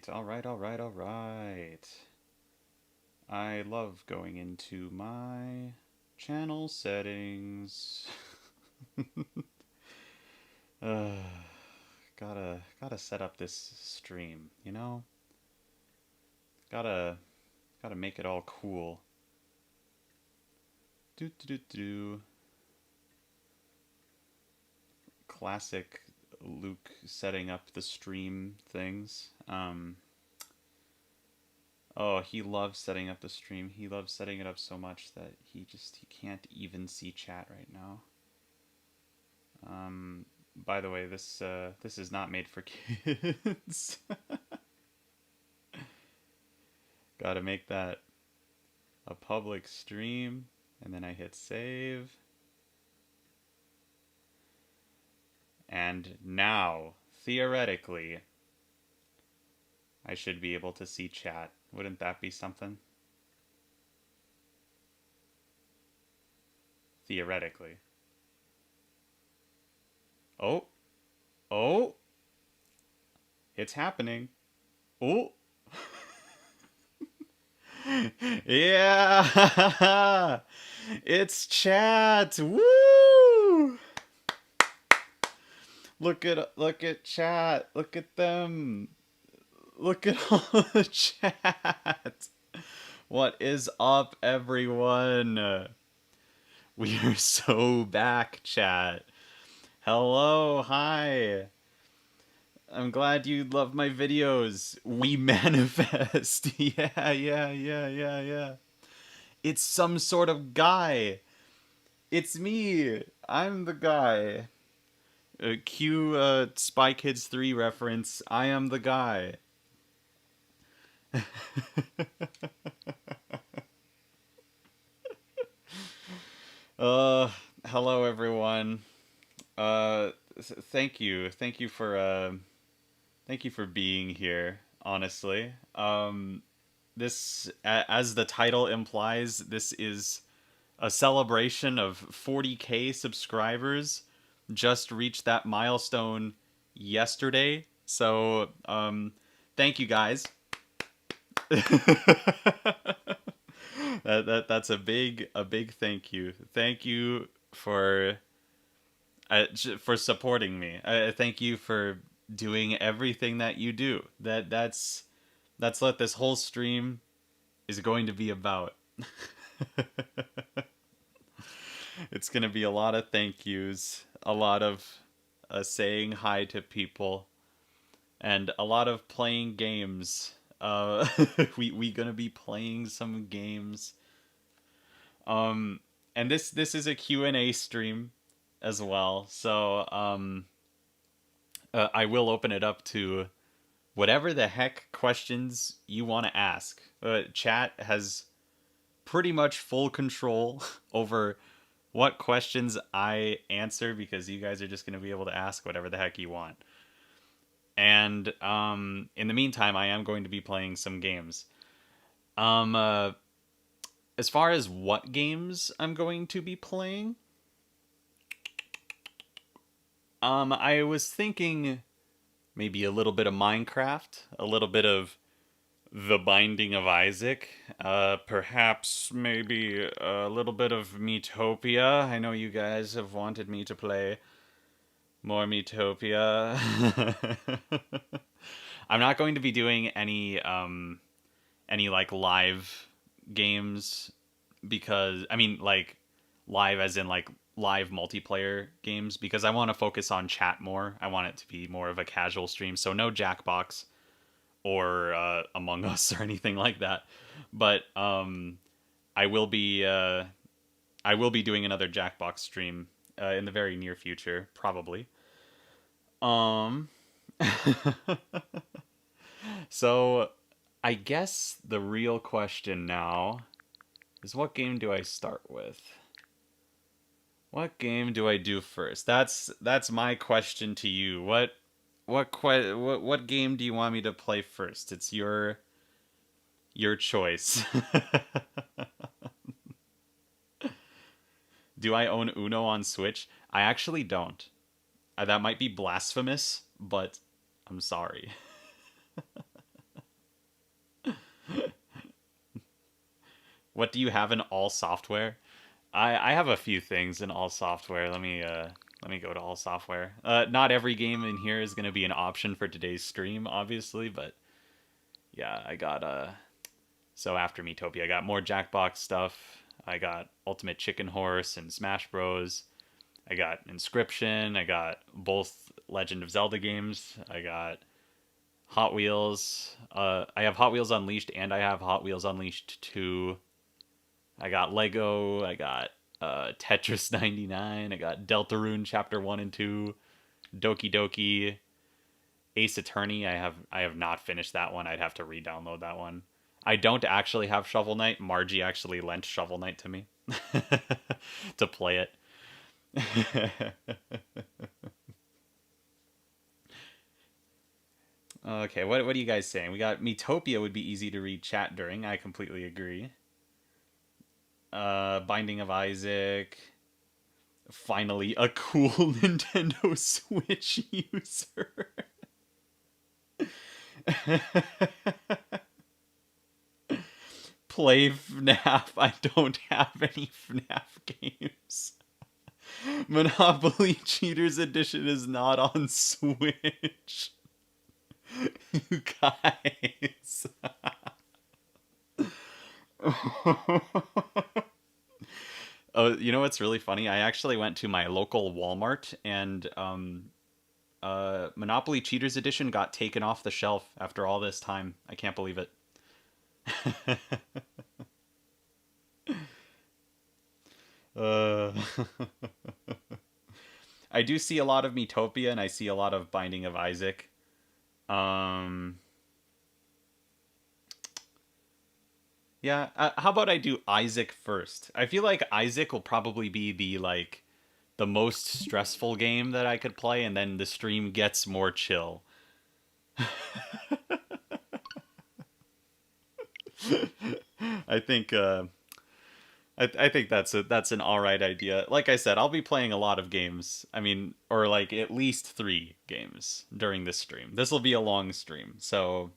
Alright. I love going into my channel settings. uh, gotta set up this stream, you know? Gotta gotta make it all cool. Do do do do. Classic Luke setting up the stream things. Oh, he loves setting up the stream. He loves setting it up so much that he can't even see chat right now. By the way, this is not made for kids. Gotta make that a public stream, and then I hit save. And now, theoretically, I should be able to see chat. Wouldn't that be something? Theoretically. Oh, oh, it's happening. Oh. Yeah, it's chat. Woo! Look at chat. Look at them. Look at all the chat. What is up, everyone? We are so back, chat. Hello, hi. I'm glad you love my videos. We manifest. Yeah. It's some sort of guy. It's me. I'm the guy. Cue Spy Kids 3 reference. I am the guy. Hello everyone. Thank you. Thank you for being here, honestly. This, as the title implies, this is a celebration of 40K subscribers. Just reached that milestone yesterday. So, thank you guys. That's a big thank you. Thank you for supporting me. Thank you for doing everything that you do. That's what this whole stream is going to be about. It's going to be a lot of thank yous, a lot of saying hi to people, and a lot of playing games. We gonna be playing some games. And this is a Q&A stream as well. So I will open it up to whatever the heck questions you want to ask. Chat has pretty much full control over what questions I answer, because you guys are just going to be able to ask whatever the heck you want. And in the meantime, I am going to be playing some games. As far as what games I'm going to be playing, I was thinking maybe a little bit of Minecraft, a little bit of The Binding of Isaac, perhaps maybe a little bit of Miitopia. I know you guys have wanted me to play more Miitopia. I'm not going to be doing any like live games, because I mean like live as in like live multiplayer games, because I want to focus on chat more. I want it to be more of a casual stream, so no Jackbox or Among Us or anything like that. But I will be doing another Jackbox stream in the very near future, probably. Um, so I guess the real question now is, what game do I start with? What game do I do first? That's my question to you. What game do you want me to play first? It's your choice. Do I own Uno on Switch? I actually don't. That might be blasphemous, but I'm sorry. What do you have in all software? I have a few things in all software. Let me go to all software. Not every game in here is going to be an option for today's stream, obviously, but yeah, I got so after Miitopia, I got more Jackbox stuff. I got Ultimate Chicken Horse and Smash Bros. I got Inscription. I got both Legend of Zelda games. I got Hot Wheels. I have Hot Wheels Unleashed and I have Hot Wheels Unleashed 2. I got Lego. I got Tetris 99. I got Deltarune Chapter 1 and 2. Doki Doki. Ace Attorney. I have not finished that one. I'd have to re-download that one. I don't actually have Shovel Knight. Margie actually lent Shovel Knight to me to play it. Okay, what are you guys saying? We got Miitopia would be easy to read chat during. I completely agree. Binding of Isaac. Finally, a cool Nintendo Switch user. Play FNAF. I don't have any FNAF games. Monopoly Cheaters Edition is not on Switch. You guys. Oh, you know what's really funny? I actually went to my local Walmart and Monopoly Cheaters Edition got taken off the shelf after all this time. I can't believe it. uh, I do see a lot of Miitopia and I see a lot of Binding of Isaac. Yeah, how about I do Isaac first? I feel like Isaac will probably be the most stressful game that I could play, and then the stream gets more chill. I think I think that's an all right idea. Like I said, I'll be playing a lot of games. I mean, or like at least 3 games during this stream. This will be a long stream, so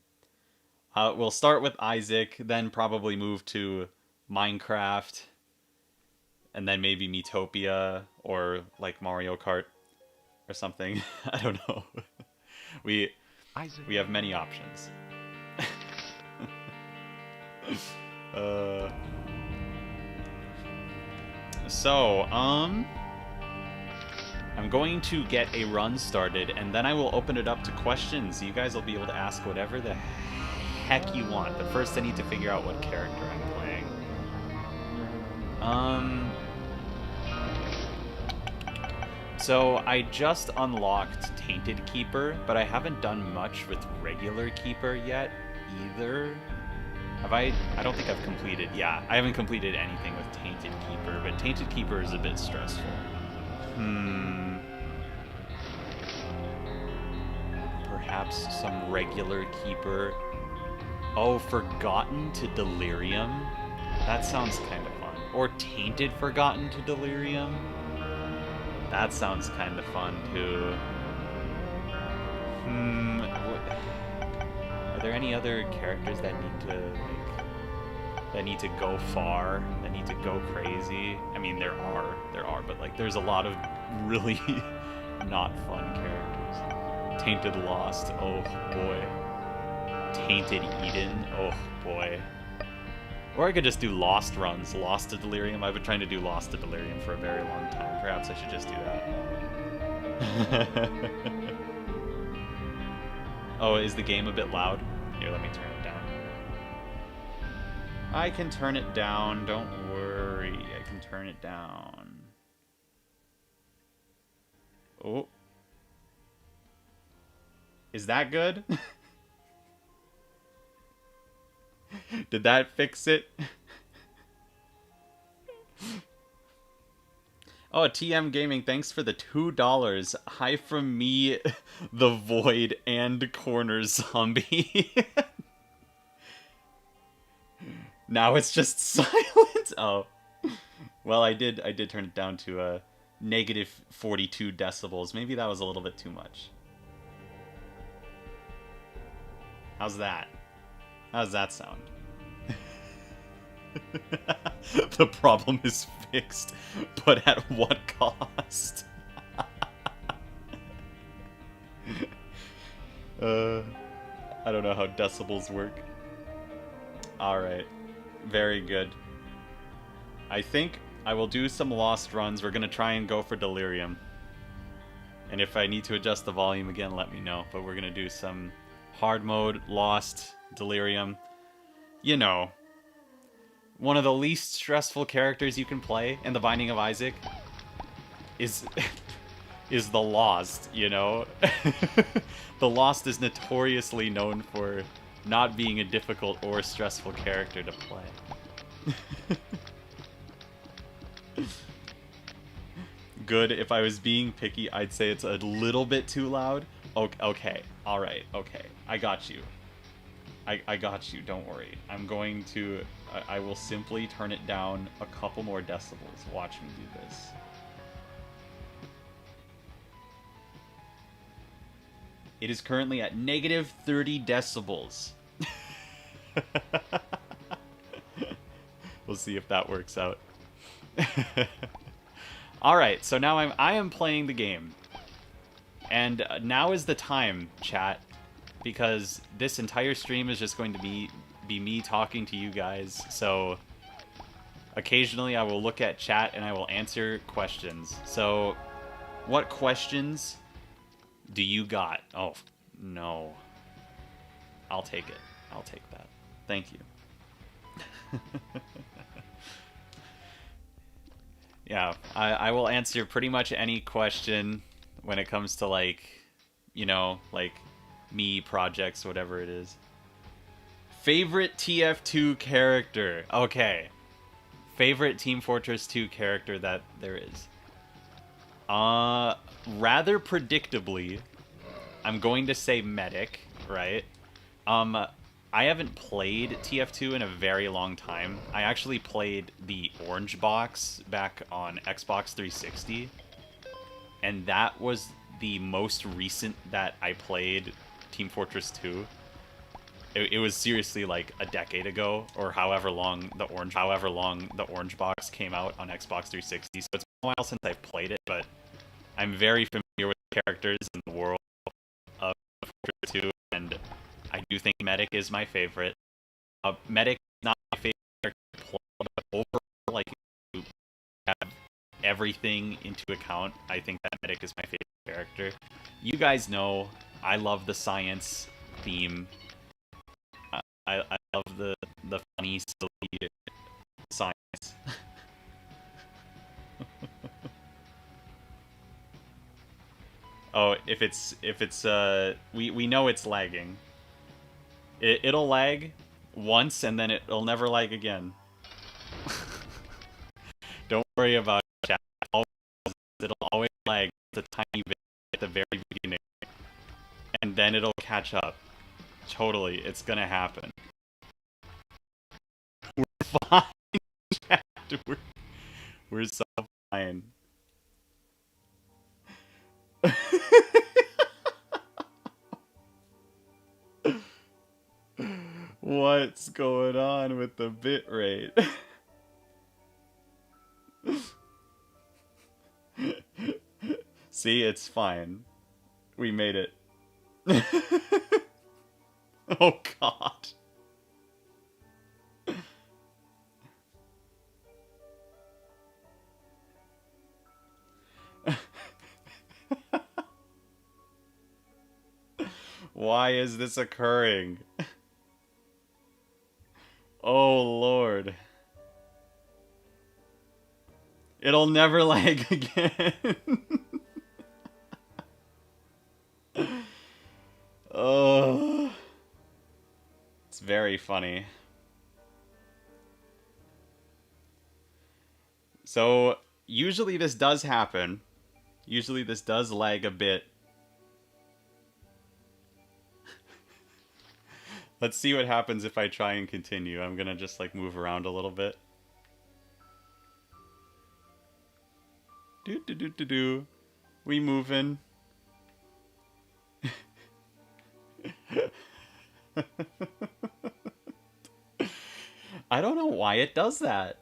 we'll start with Isaac, then probably move to Minecraft, and then maybe Miitopia or like Mario Kart or something. I don't know. we we have many options. So, I'm going to get a run started, and then I will open it up to questions. You guys will be able to ask whatever the heck you want. But first I need to figure out what character I'm playing. So I just unlocked Tainted Keeper, but I haven't done much with regular Keeper yet either. Have I don't think I've completed, yeah, I haven't completed anything with Tainted Keeper, but Tainted Keeper is a bit stressful. Perhaps some regular Keeper. Oh, Forgotten to Delirium? That sounds kind of fun. Or Tainted Forgotten to Delirium? That sounds kind of fun, too. Are there any other characters that need to go far, that need to go crazy? I mean, there are, but like, there's a lot of really not fun characters. Tainted Lost, oh boy. Tainted Eden, oh boy. Or I could just do Lost runs, Lost to Delirium. I've been trying to do Lost to Delirium for a very long time. Perhaps I should just do that. Oh, is the game a bit loud? Here, let me turn it down. I can turn it down, don't worry. I can turn it down. Oh. Is that good? Did that fix it? Oh, TM Gaming, thanks for the $2. Hi from me, the Void, and Corner Zombie. Now it's just silent. Oh. Well, I did turn it down to negative 42 decibels. Maybe that was a little bit too much. How's that? How does that sound? The problem is fixed, but at what cost? uh, I don't know how decibels work. Alright. Very good. I think I will do some lost runs. We're going to try and go for delirium. And if I need to adjust the volume again, let me know. But we're going to do some hard mode, lost, delirium. You know, one of the least stressful characters you can play in The Binding of Isaac is is the Lost, you know? The Lost is notoriously known for not being a difficult or stressful character to play. Good. If I was being picky, I'd say it's a little bit too loud. Okay. Alright. Okay. I got you. I got you. Don't worry. I'm going to... I will simply turn it down a couple more decibels. Watch me do this. It is currently at negative 30 decibels. We'll see if that works out. Alright, so now I am playing the game. And now is the time, chat, because this entire stream is just going to be me talking to you guys. So occasionally I will look at chat and I will answer questions. So what questions do you got? Oh, no. I'll take it. I'll take that. Thank you. Yeah, I will answer pretty much any question when it comes to, like, you know, like, me, projects, whatever it is. Favorite TF2 character. Okay. Favorite Team Fortress 2 character that there is. Rather predictably, I'm going to say Medic, right? I haven't played TF2 in a very long time. I actually played the Orange Box back on Xbox 360. And that was the most recent that I played Team Fortress 2. It was seriously like a decade ago, or however long the Orange Box came out on Xbox 360. So it's been a while since I've played it, but I'm very familiar with the characters in the world of Fortress 2, and I do think Medic is my favorite. Medic is not my favorite character to play, but overall, like, if you have everything into account, I think that Medic is my favorite character. You guys know I love the science theme. I love the funny, silly science. Oh, if it's we know it's lagging. It'll lag once and then it'll never lag again. Don't worry about it, chat. It'll always lag a tiny bit at the very beginning, and then it'll catch up. Totally, it's gonna happen. We're fine, chat. We're so fine. What's going on with the bitrate? See, it's fine. We made it. Oh god. Why is this occurring? Oh lord. It'll never lag again. Oh. It's very funny. So, usually this does happen. Usually this does lag a bit. Let's see what happens if I try and continue. I'm gonna just, like, move around a little bit. Do. We moving. I don't know why it does that.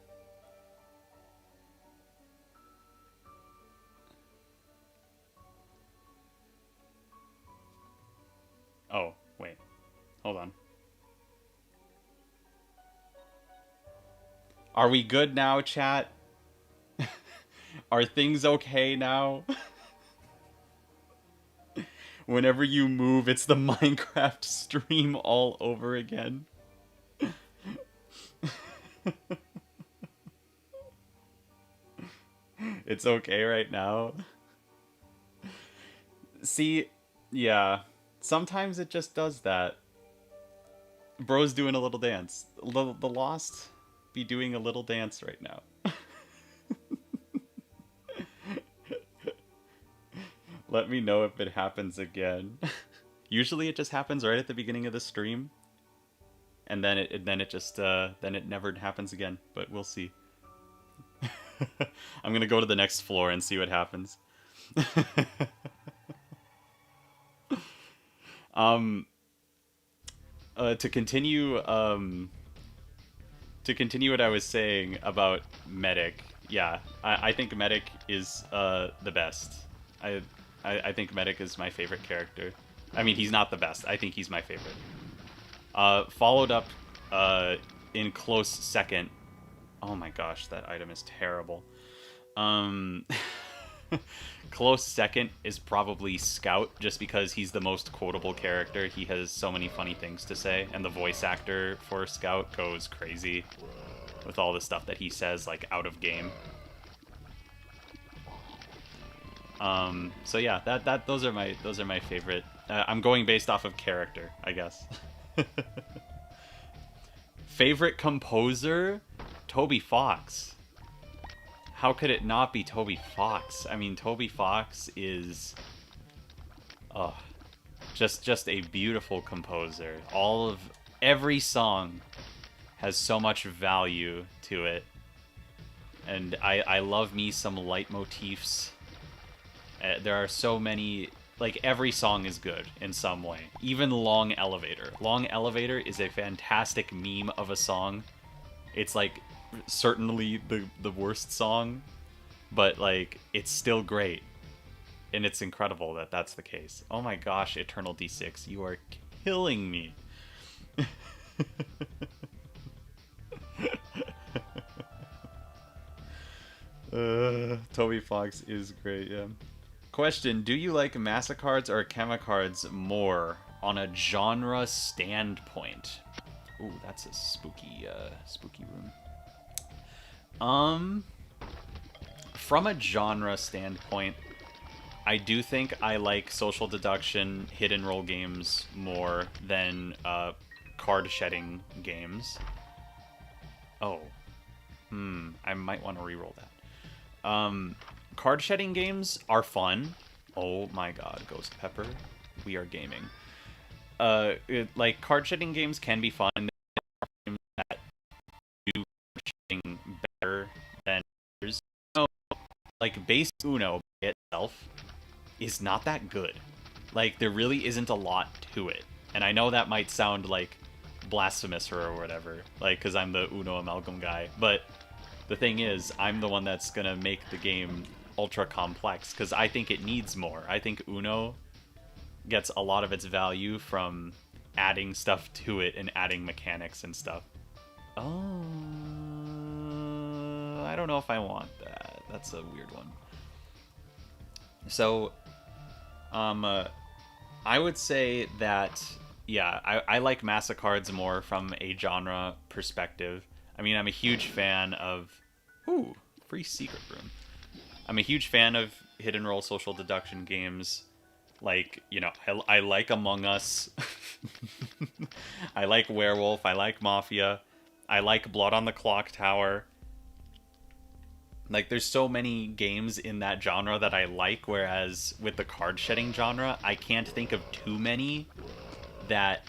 Oh, wait. Hold on. Are we good now, chat? Are things okay now? Whenever you move, it's the Minecraft stream all over again. It's okay right now. See, yeah. Sometimes it just does that. Bro's doing a little dance. The Lost be doing a little dance right now. Let me know if it happens again. Usually it just happens right at the beginning of the stream, and then it never happens again. But we'll see. I'm gonna go to the next floor and see what happens. um, to continue, what I was saying about Medic. Yeah, I think Medic is the best. I, I think Medic is my favorite character. I mean, he's not the best. I think he's my favorite. Followed up in close second. Oh my gosh, that item is terrible. Um, close second is probably Scout, just because he's the most quotable character. He has so many funny things to say, and the voice actor for Scout goes crazy with all the stuff that he says, like, out of game. So yeah, those are my favorite. I'm going based off of character, I guess. Favorite composer? Toby Fox. How could it not be Toby Fox? I mean, Toby Fox is just a beautiful composer. Every song has so much value to it. And I love me some leitmotifs. There are so many, like, every song is good in some way. Even Long Elevator. Long Elevator is a fantastic meme of a song. It's, like, certainly the worst song, but, like, it's still great. And it's incredible that that's the case. Oh my gosh, Eternal D6, you are killing me. Toby Fox is great, yeah. Question, do you like Massachards or Chemicards more on a genre standpoint? Ooh, that's a spooky room. From a genre standpoint, I do think I like social deduction, hit and roll games more than card shedding games. Oh. I might want to re-roll that. Card shedding games are fun. Oh my god, Ghost Pepper. We are gaming. Like, card shedding games can be fun. That do shedding better than others. No, like, base Uno by itself is not that good. Like, there really isn't a lot to it. And I know that might sound, like, blasphemous or whatever, like, because I'm the Uno amalgam guy, but the thing is, I'm the one that's gonna make the game ultra complex, because I think it needs more. I think Uno gets a lot of its value from adding stuff to it and adding mechanics and stuff. Oh, I don't know if I want that. That's a weird one. So, I would say that, yeah, I like Massachards more from a genre perspective. I mean, I'm a huge fan of... Ooh, free secret room. I'm a huge fan of hit and roll social deduction games. Like, you know, I like Among Us. I like Werewolf. I like Mafia. I like Blood on the Clock Tower. Like, there's so many games in that genre that I like, whereas with the card shedding genre, I can't think of too many that,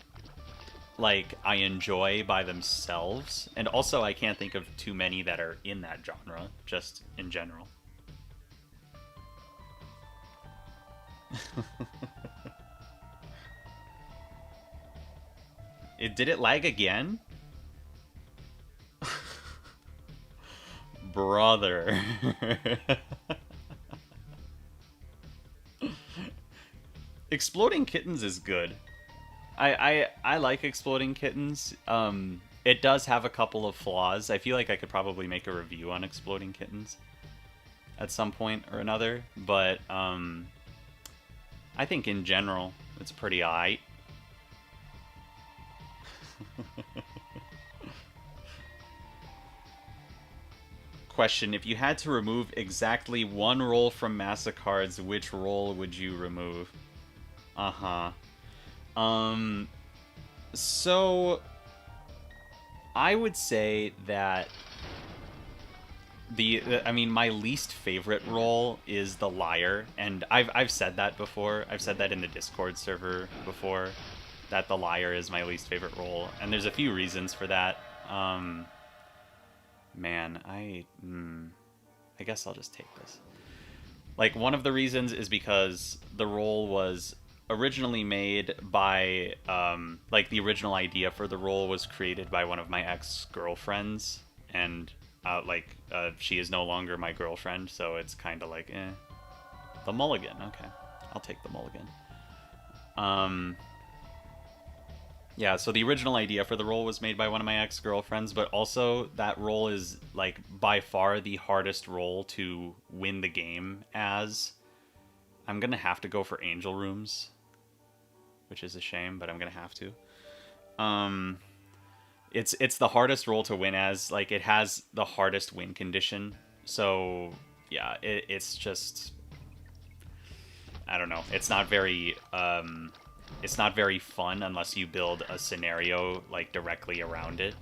like, I enjoy by themselves. And also, I can't think of too many that are in that genre, just in general. Did it lag again? brother. Exploding Kittens is good. I like Exploding Kittens. It does have a couple of flaws. I feel like I could probably make a review on Exploding Kittens at some point or another, but I think in general it's pretty aight. Question: if you had to remove exactly one role from Massachards, which role would you remove? Uh-huh. Um, so I would say that I mean, my least favorite role is the liar, and I've said that before. I've said that in the Discord server before, that the liar is my least favorite role, and there's a few reasons for that. Man, I guess I'll just take this. Like, one of the reasons is because the role was originally made by, like, the original idea for the role was created by one of my ex-girlfriends, and, she is no longer my girlfriend, so it's kind of like, eh. The mulligan, okay. I'll take the mulligan. Yeah, so the original idea for the role was made by one of my ex-girlfriends, but also that role is, like, by far the hardest role to win the game as. I'm gonna have to go for Angel Rooms, which is a shame, but I'm gonna have to. It's the hardest role to win as. Like, it has the hardest win condition, so yeah, it's just, I don't know. It's not very fun unless you build a scenario, like, directly around it.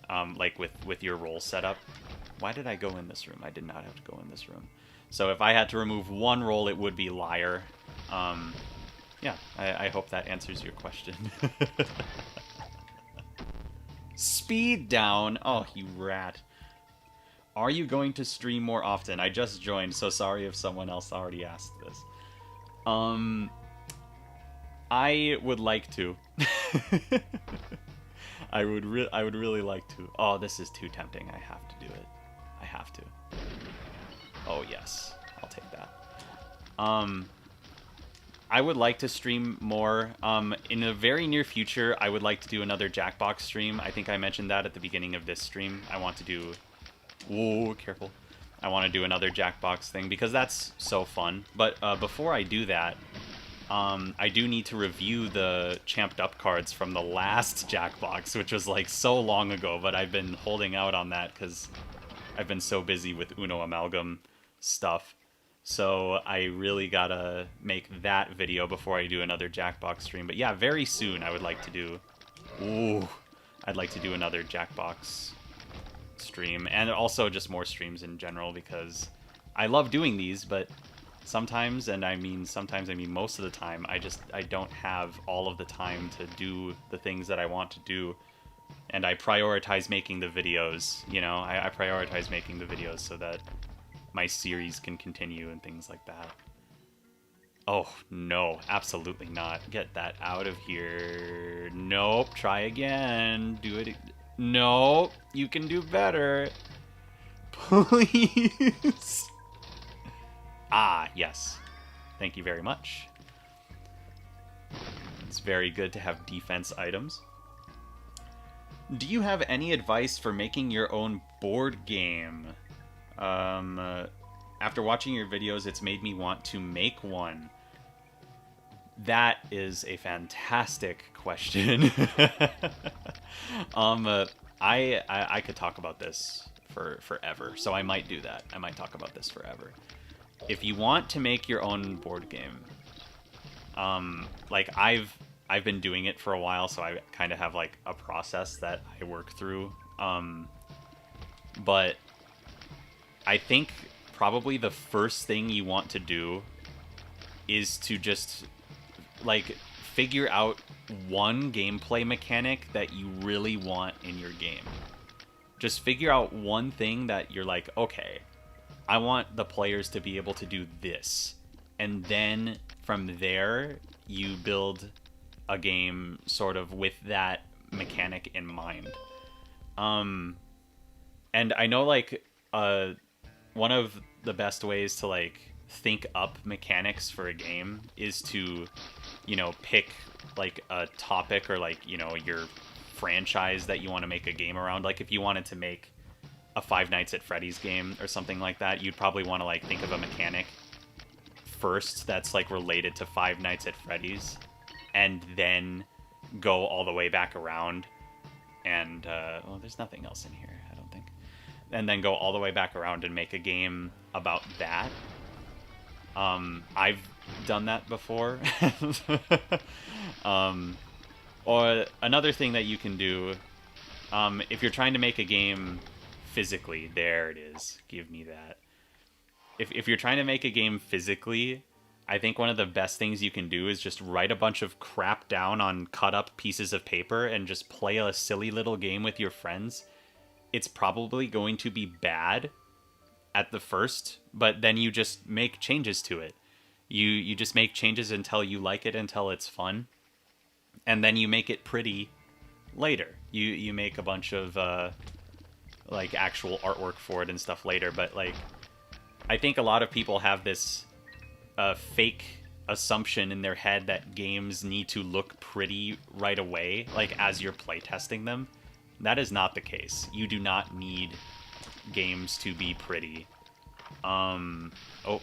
Like with your role setup. Why did I go in this room? I did not have to go in this room. So if I had to remove one role, it would be liar. Yeah, I hope that answers your question. Speed down. Oh, you rat. Are you going to stream more often? I just joined, so sorry if someone else already asked this. I would like to. I would really like to. Oh, this is too tempting. I have to do it. I have to. Oh, yes. I'll take that. I would like to stream more. In the very near future, I would like to do another Jackbox stream. I think I mentioned that at the beginning of this stream. I want to do... Whoa, careful. I want to do another Jackbox thing because that's so fun. But before I do that, I do need to review the Champed Up cards from the last Jackbox, which was like so long ago, but I've been holding out on that because I've been so busy with Uno Amalgam stuff. So I really gotta make that video before I do another Jackbox stream. But yeah, very soon I would like to do... Ooh, I'd like to do another Jackbox stream. And also just more streams in general because I love doing these, but... Sometimes, and I mean most of the time, I don't have all of the time to do the things that I want to do, and I prioritize making the videos, you know, I prioritize making the videos so that my series can continue and things like that. Oh, no, absolutely not. Get that out of here. Nope, try again. Do it. No, you can do better. Please. Ah, yes. Thank you very much. It's very good to have defense items. Do you have any advice for making your own board game? After watching your videos, it's made me want to make one. That is a fantastic question. I could talk about this for forever, so I might do that. I might talk about this forever. If you want to make your own board game, like I've been doing it for a while, so I kind of have like a process that I work through. But I think probably the first thing you want to do is to just like figure out one gameplay mechanic that you really want in your game. Just figure out one thing that you're like, okay, I want the players to be able to do this. And then from there, you build a game sort of with that mechanic in mind. And And I know like one of the best ways to like think up mechanics for a game is to, pick like a topic or like, your franchise that you want to make a game around. Like if you wanted to make a Five Nights at Freddy's game or something like that, you'd probably want to like think of a mechanic first that's like related to Five Nights at Freddy's, and then go all the way back around. And well, there's nothing else in here, I don't think. And then go all the way back around and make a game about that. I've done that before. Or another thing that you can do, if you're trying to make a game physically, there it is. Give me that. If you're trying to make a game physically, I think one of the best things you can do is just write a bunch of crap down on cut up pieces of paper and just play a silly little game with your friends. It's probably going to be bad at the first, but then you just make changes to it. You just make changes until you like it, until it's fun, and then you make it pretty later. You make a bunch of like actual artwork for it and stuff later. But like, I think a lot of people have this fake assumption in their head that games need to look pretty right away, like as you're playtesting them. That is not the case. You do not need games to be pretty. Oh,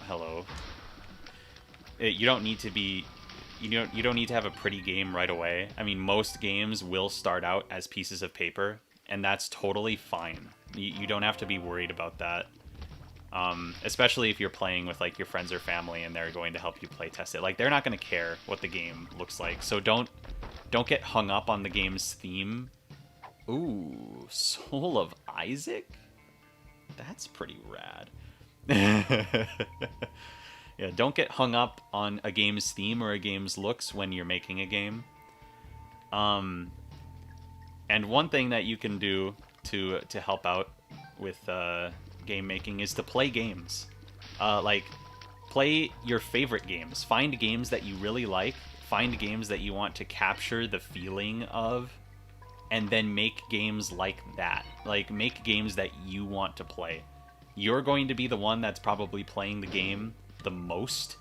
hello. You don't need to be... You don't need to have a pretty game right away. I mean, most games will start out as pieces of paper, and that's totally fine. You don't have to be worried about that. Especially if you're playing with like your friends or family and they're going to help you play test it. Like, they're not going to care what the game looks like. So don't get hung up on the game's theme. Ooh, Soul of Isaac? That's pretty rad. Yeah, don't get hung up on a game's theme or a game's looks when you're making a game. And one thing that you can do to help out with game making is to play games. Like, play your favorite games. Find games that you really like. Find games that you want to capture the feeling of, and then make games like that. Like, make games that you want to play. You're going to be the one that's probably playing the game the most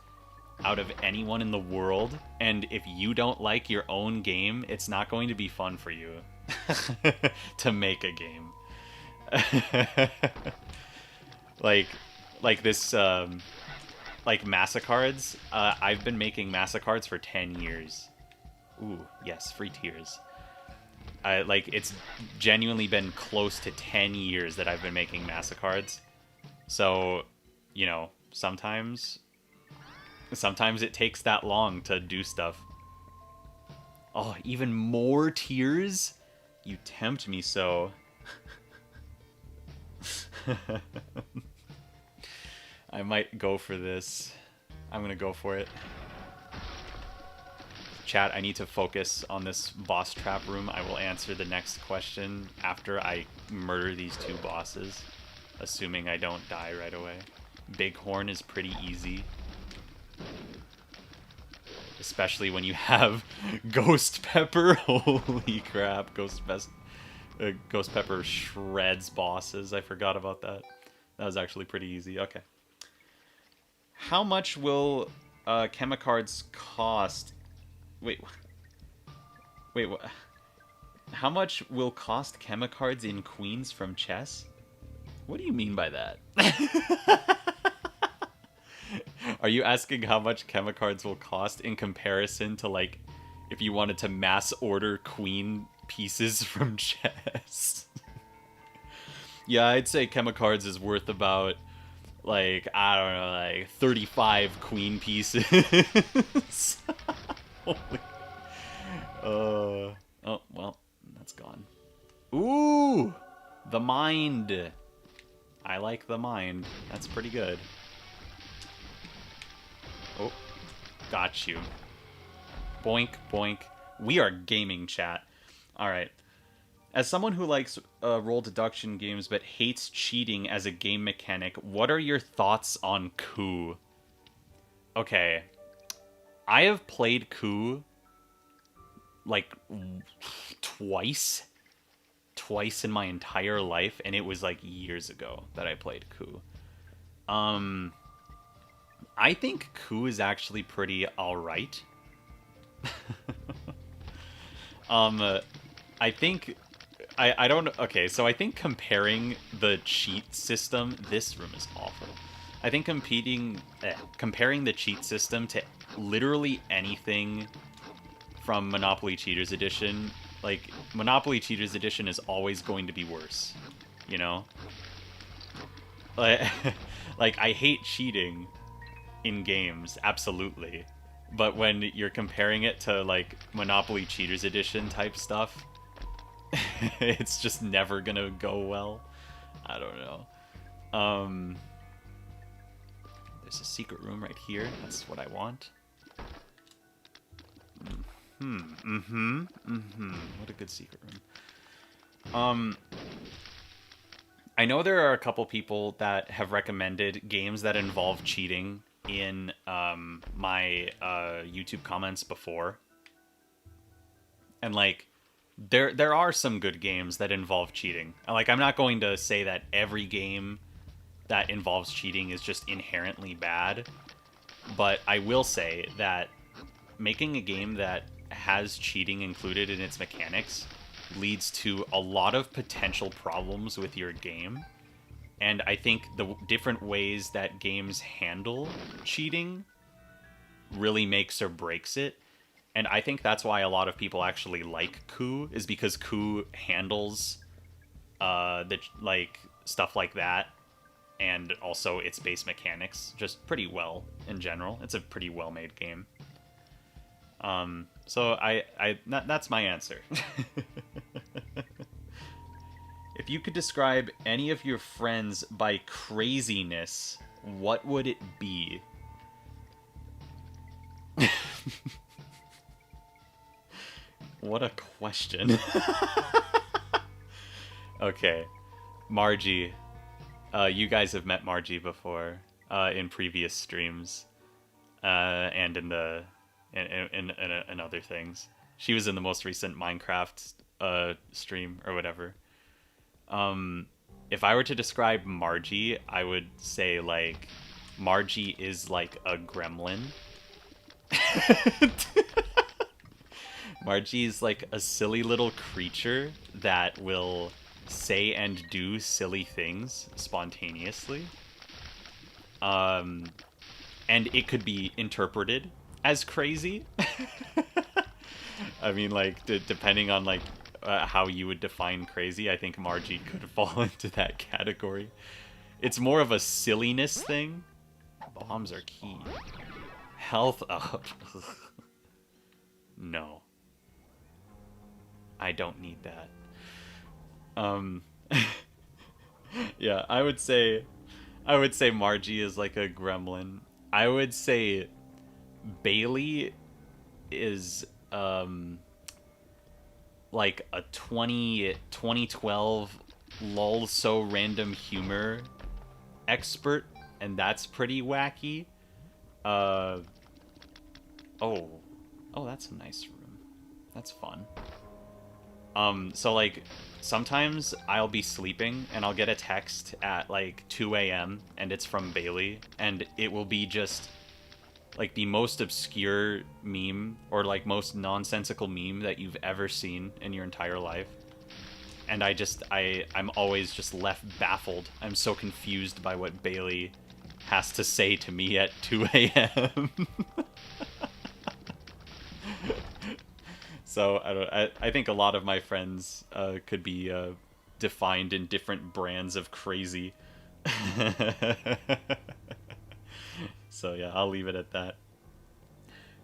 out of anyone in the world, and if you don't like your own game, it's not going to be fun for you to make a game. like this like Massachards. I've been making Massachards for 10 years. Ooh, yes, free tears. Like, it's genuinely been close to 10 years that I've been making Massachards. So, sometimes it takes that long to do stuff. Oh, even more tears? You tempt me so. I might go for this. I'm gonna go for it. Chat, I need to focus on this boss trap room. I will answer the next question after I murder these two bosses, assuming I don't die right away. Bighorn is pretty easy. Especially when you have Ghost Pepper. Holy crap. Ghost Pepper shreds bosses. I forgot about that. That was actually pretty easy. Okay. How much will Chemicards cost? Wait, what? How much will cost Chemicards in Queens from chess? What do you mean by that? Are you asking how much Chemicards will cost in comparison to, like, if you wanted to mass order queen pieces from chess? Yeah, I'd say Chemicards is worth about, like, I don't know, like 35 queen pieces. Holy. Oh, well, that's gone. Ooh! The Mind. I like the Mind. That's pretty good. Oh, got you. Boink, boink. We are gaming, chat. Alright. As someone who likes roll deduction games but hates cheating as a game mechanic, what are your thoughts on Coup? Okay. I have played Coup like twice twice in my entire life, and it was like years ago that I played Coup. Um, I think Coup is actually pretty alright. Um, I think I don't okay, so I think comparing the cheat system, this room is awful. I think comparing the cheat system to literally anything from Monopoly Cheaters Edition, like Monopoly Cheaters Edition is always going to be worse, you know? Like, like I hate cheating in games, absolutely. But when you're comparing it to like Monopoly Cheaters Edition type stuff, it's just never gonna go well. I don't know. Um, there's a secret room right here. That's what I want. What a good secret room. I know there are a couple people that have recommended games that involve cheating in my YouTube comments before, and like there are some good games that involve cheating. Like I'm not going to say that every game that involves cheating is just inherently bad, but I will say that making a game that has cheating included in its mechanics leads to a lot of potential problems with your game. And I think the different ways that games handle cheating really makes or breaks it. And I think that's why a lot of people actually like Coup, is because Coup handles the like stuff like that, and also its base mechanics just pretty well in general. It's a pretty well made game. So that's my answer. If you could describe any of your friends by craziness, what would it be? What a question. Okay. Margie. You guys have met Margie before in previous streams and in the in other things. She was in the most recent Minecraft stream or whatever. If I were to describe Margie, I would say like Margie is like a gremlin. Margie is like a silly little creature that will say and do silly things spontaneously. And it could be interpreted as crazy. I mean, like, depending on like how you would define crazy, I think Margie could fall into that category. It's more of a silliness thing. Bombs are key. Health up. No. I don't need that. Yeah, I would say Margie is like a gremlin. I would say Bailey is like a 2012 lol so random humor expert, and that's pretty wacky. Oh, that's a nice room. That's fun. So like sometimes I'll be sleeping and I'll get a text at like 2 a.m. and it's from Bailey, and it will be just like the most obscure meme or like most nonsensical meme that you've ever seen in your entire life. And I'm always just left baffled. I'm so confused by what Bailey has to say to me at 2 a.m. So I think a lot of my friends could be defined in different brands of crazy. So yeah, I'll leave it at that.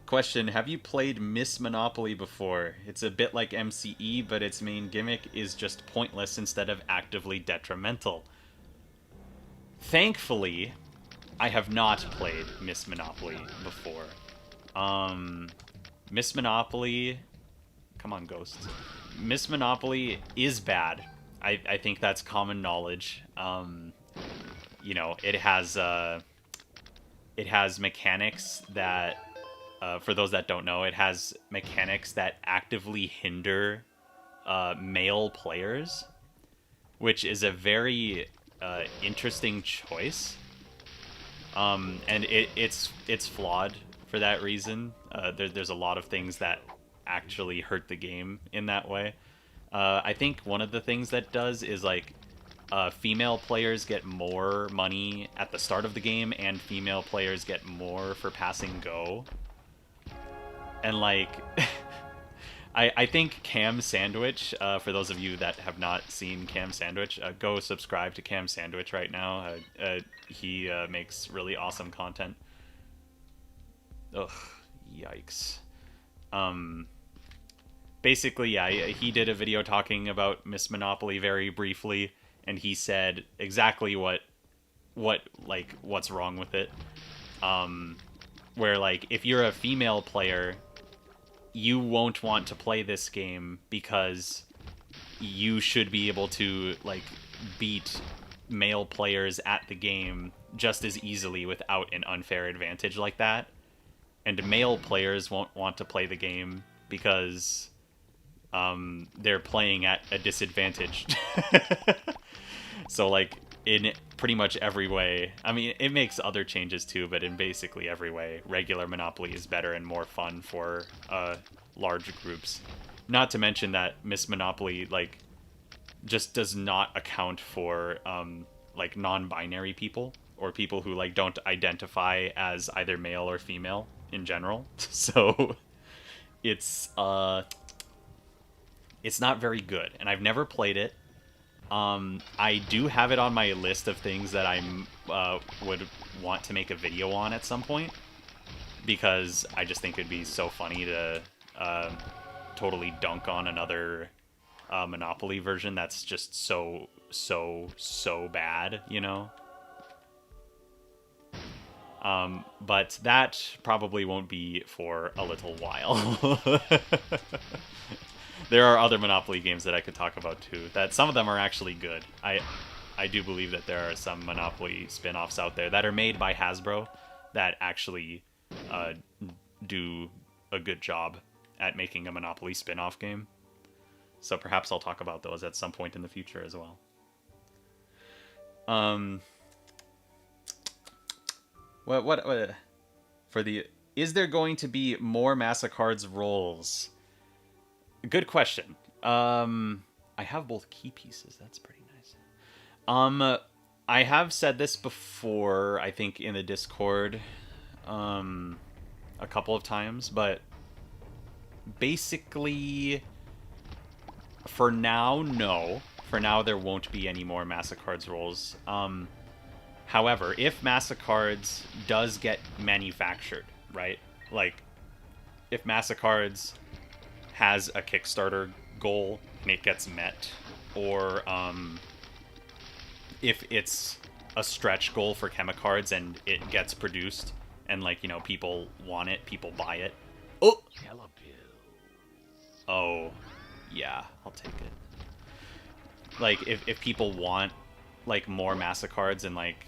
Question: have you played Miss Monopoly before? It's a bit like MCE, but its main gimmick is just pointless instead of actively detrimental. Thankfully, I have not played Miss Monopoly before. Miss Monopoly... Come on, ghosts. Miss Monopoly is bad. I think that's common knowledge. You know, it has mechanics that, for those that don't know, it has mechanics that actively hinder male players, which is a very interesting choice. And it's flawed for that reason. There's a lot of things that actually hurt the game in that way. I think one of the things that does is like female players get more money at the start of the game, and female players get more for passing go. And like, I think Cam Sandwich, for those of you that have not seen Cam Sandwich, go subscribe to Cam Sandwich right now. He makes really awesome content. Ugh, yikes. Basically, yeah, he did a video talking about Miss Monopoly very briefly, and he said exactly what's wrong with it. Where like if you're a female player, you won't want to play this game because you should be able to like beat male players at the game just as easily without an unfair advantage like that. And male players won't want to play the game because they're playing at a disadvantage. So like in pretty much every way, I mean, it makes other changes too, but in basically every way, regular Monopoly is better and more fun for large groups. Not to mention that Miss Monopoly like just does not account for like non-binary people or people who like don't identify as either male or female in general. So it's not very good, and I've never played it. I do have it on my list of things that I would want to make a video on at some point, because I just think it'd be so funny to totally dunk on another Monopoly version that's just so bad, you know? But that probably won't be for a little while. There are other Monopoly games that I could talk about too. That some of them are actually good. I do believe that there are some Monopoly spin-offs out there that are made by Hasbro that actually do a good job at making a Monopoly spin-off game. So perhaps I'll talk about those at some point in the future as well. What for the is there going to be more Mastercards rolls? Good question. I have both key pieces. That's pretty nice. I have said this before, I think in the Discord, a couple of times, but basically, for now, no. For now, there won't be any more Mastercards rolls. However, if Mastercards does get manufactured, right? Like, if Mastercards has a Kickstarter goal and it gets met, or if it's a stretch goal for Chemicards and it gets produced and, like, you know, people want it, people buy it. Oh! Oh, yeah, I'll take it. Like, if people want, like, more Mastercards and, like,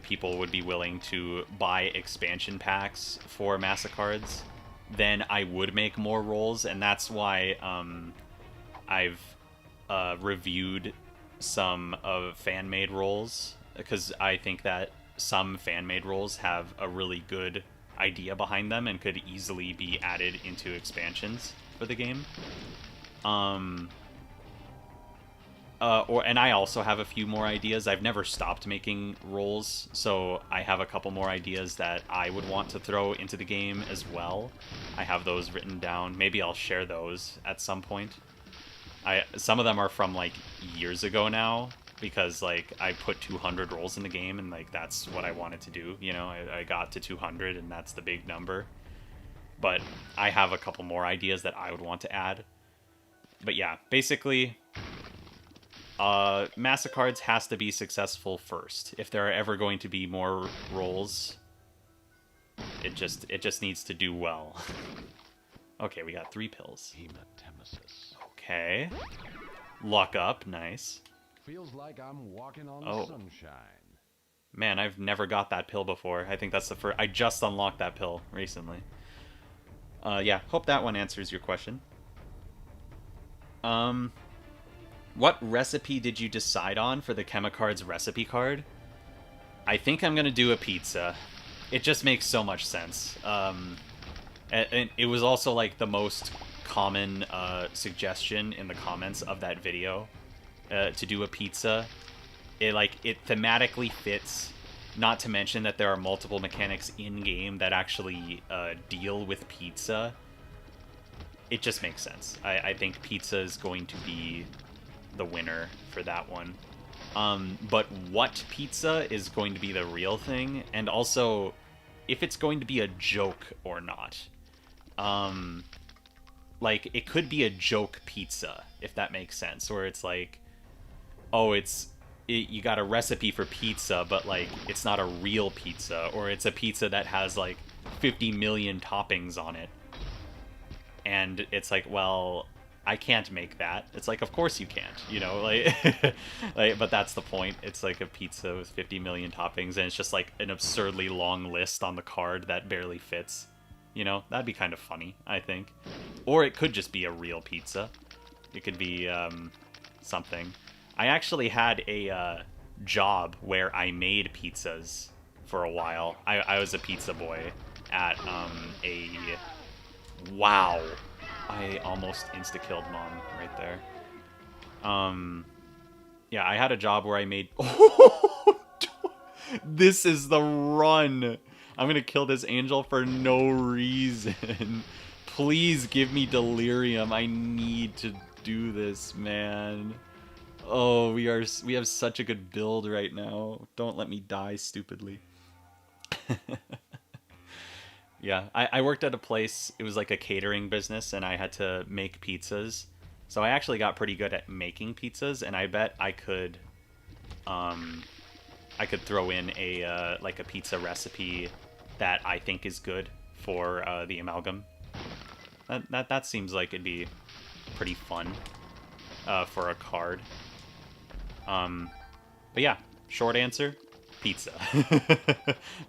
people would be willing to buy expansion packs for Mastercards, then I would make more rolls, and that's why I've reviewed some of fan-made rolls, because I think that some fan-made rolls have a really good idea behind them and could easily be added into expansions for the game. And I also have a few more ideas. I've never stopped making rolls, so I have a couple more ideas that I would want to throw into the game as well. I have those written down. Maybe I'll share those at some point. Some of them are from, like, years ago now, because, like, I put 200 rolls in the game, and, like, that's what I wanted to do. You know, I got to 200, and that's the big number. But I have a couple more ideas that I would want to add. But yeah, basically, Mastercards has to be successful first. If there are ever going to be more rolls, it just needs to do well. Okay, we got 3 pills. Okay. Luck up, nice. Feels like I'm walking on sunshine. Man, I've never got that pill before. I think that's the first. I just unlocked that pill recently. Yeah, hope that one answers your question. Um, what recipe did you decide on for the Chemicard's recipe card? I think I'm gonna do a pizza. It just makes so much sense. And it was also like the most common suggestion in the comments of that video to do a pizza. It thematically fits. Not to mention that there are multiple mechanics in game that actually deal with pizza. It just makes sense. I think pizza is going to be the winner for that one. But what pizza is going to be the real thing, and also if it's going to be a joke or not. Like, it could be a joke pizza, if that makes sense, where it's like, oh, you got a recipe for pizza, but like it's not a real pizza, or it's a pizza that has like 50 million toppings on it. And it's like, well, I can't make that. It's like, of course you can't, you know, like, but that's the point. It's like a pizza with 50 million toppings, and it's just like an absurdly long list on the card that barely fits. You know, that'd be kind of funny, I think. Or it could just be a real pizza. It could be something. I actually had a job where I made pizzas for a while. I was a pizza boy at a... Wow. I almost insta-killed Mom right there. Yeah, I had a job where I made... This is the run! I'm gonna kill this angel for no reason. Please give me delirium. I need to do this, man. Oh, we have such a good build right now. Don't let me die stupidly. Yeah, I worked at a place, it was like a catering business, and I had to make pizzas. So I actually got pretty good at making pizzas, and I bet I could throw in a like a pizza recipe that I think is good for the amalgam. That seems like it'd be pretty fun for a card. But yeah, short answer, pizza.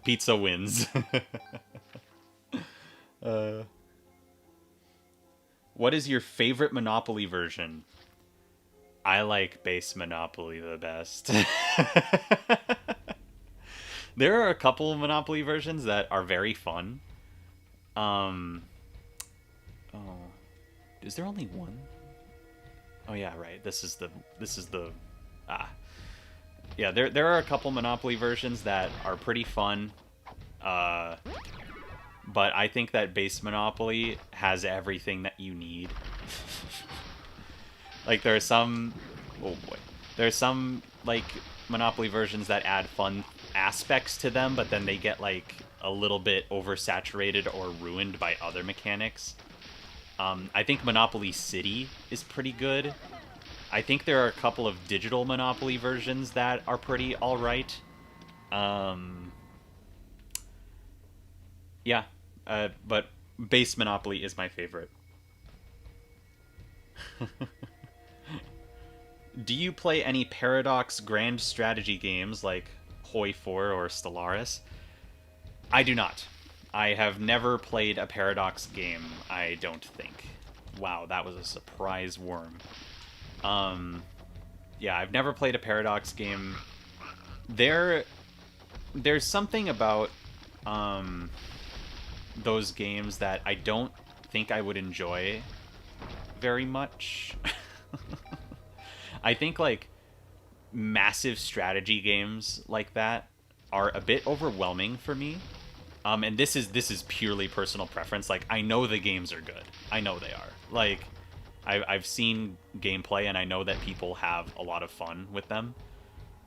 Pizza wins. What is your favorite Monopoly version? I like base Monopoly the best. There are a couple of Monopoly versions that are very fun. Oh, is there only one? Oh yeah, right. This is the yeah, there are a couple Monopoly versions that are pretty fun. But I think that base Monopoly has everything that you need. Like, there are some... Oh, boy. There are some, like, Monopoly versions that add fun aspects to them, but then they get, like, a little bit oversaturated or ruined by other mechanics. I think Monopoly City is pretty good. I think there are a couple of digital Monopoly versions that are pretty alright. Yeah. But base Monopoly is my favorite. Do you play any Paradox Grand Strategy games like Hoi 4 or Stellaris? I do not. I have never played a Paradox game, I don't think. Wow, that was a surprise worm. Yeah, I've never played a Paradox game. There's something about those games that I don't think I would enjoy very much. I think, like, massive strategy games like that are a bit overwhelming for me. And this is purely personal preference. Like, I know the games are good. I know they are. Like, I've seen gameplay, and I know that people have a lot of fun with them.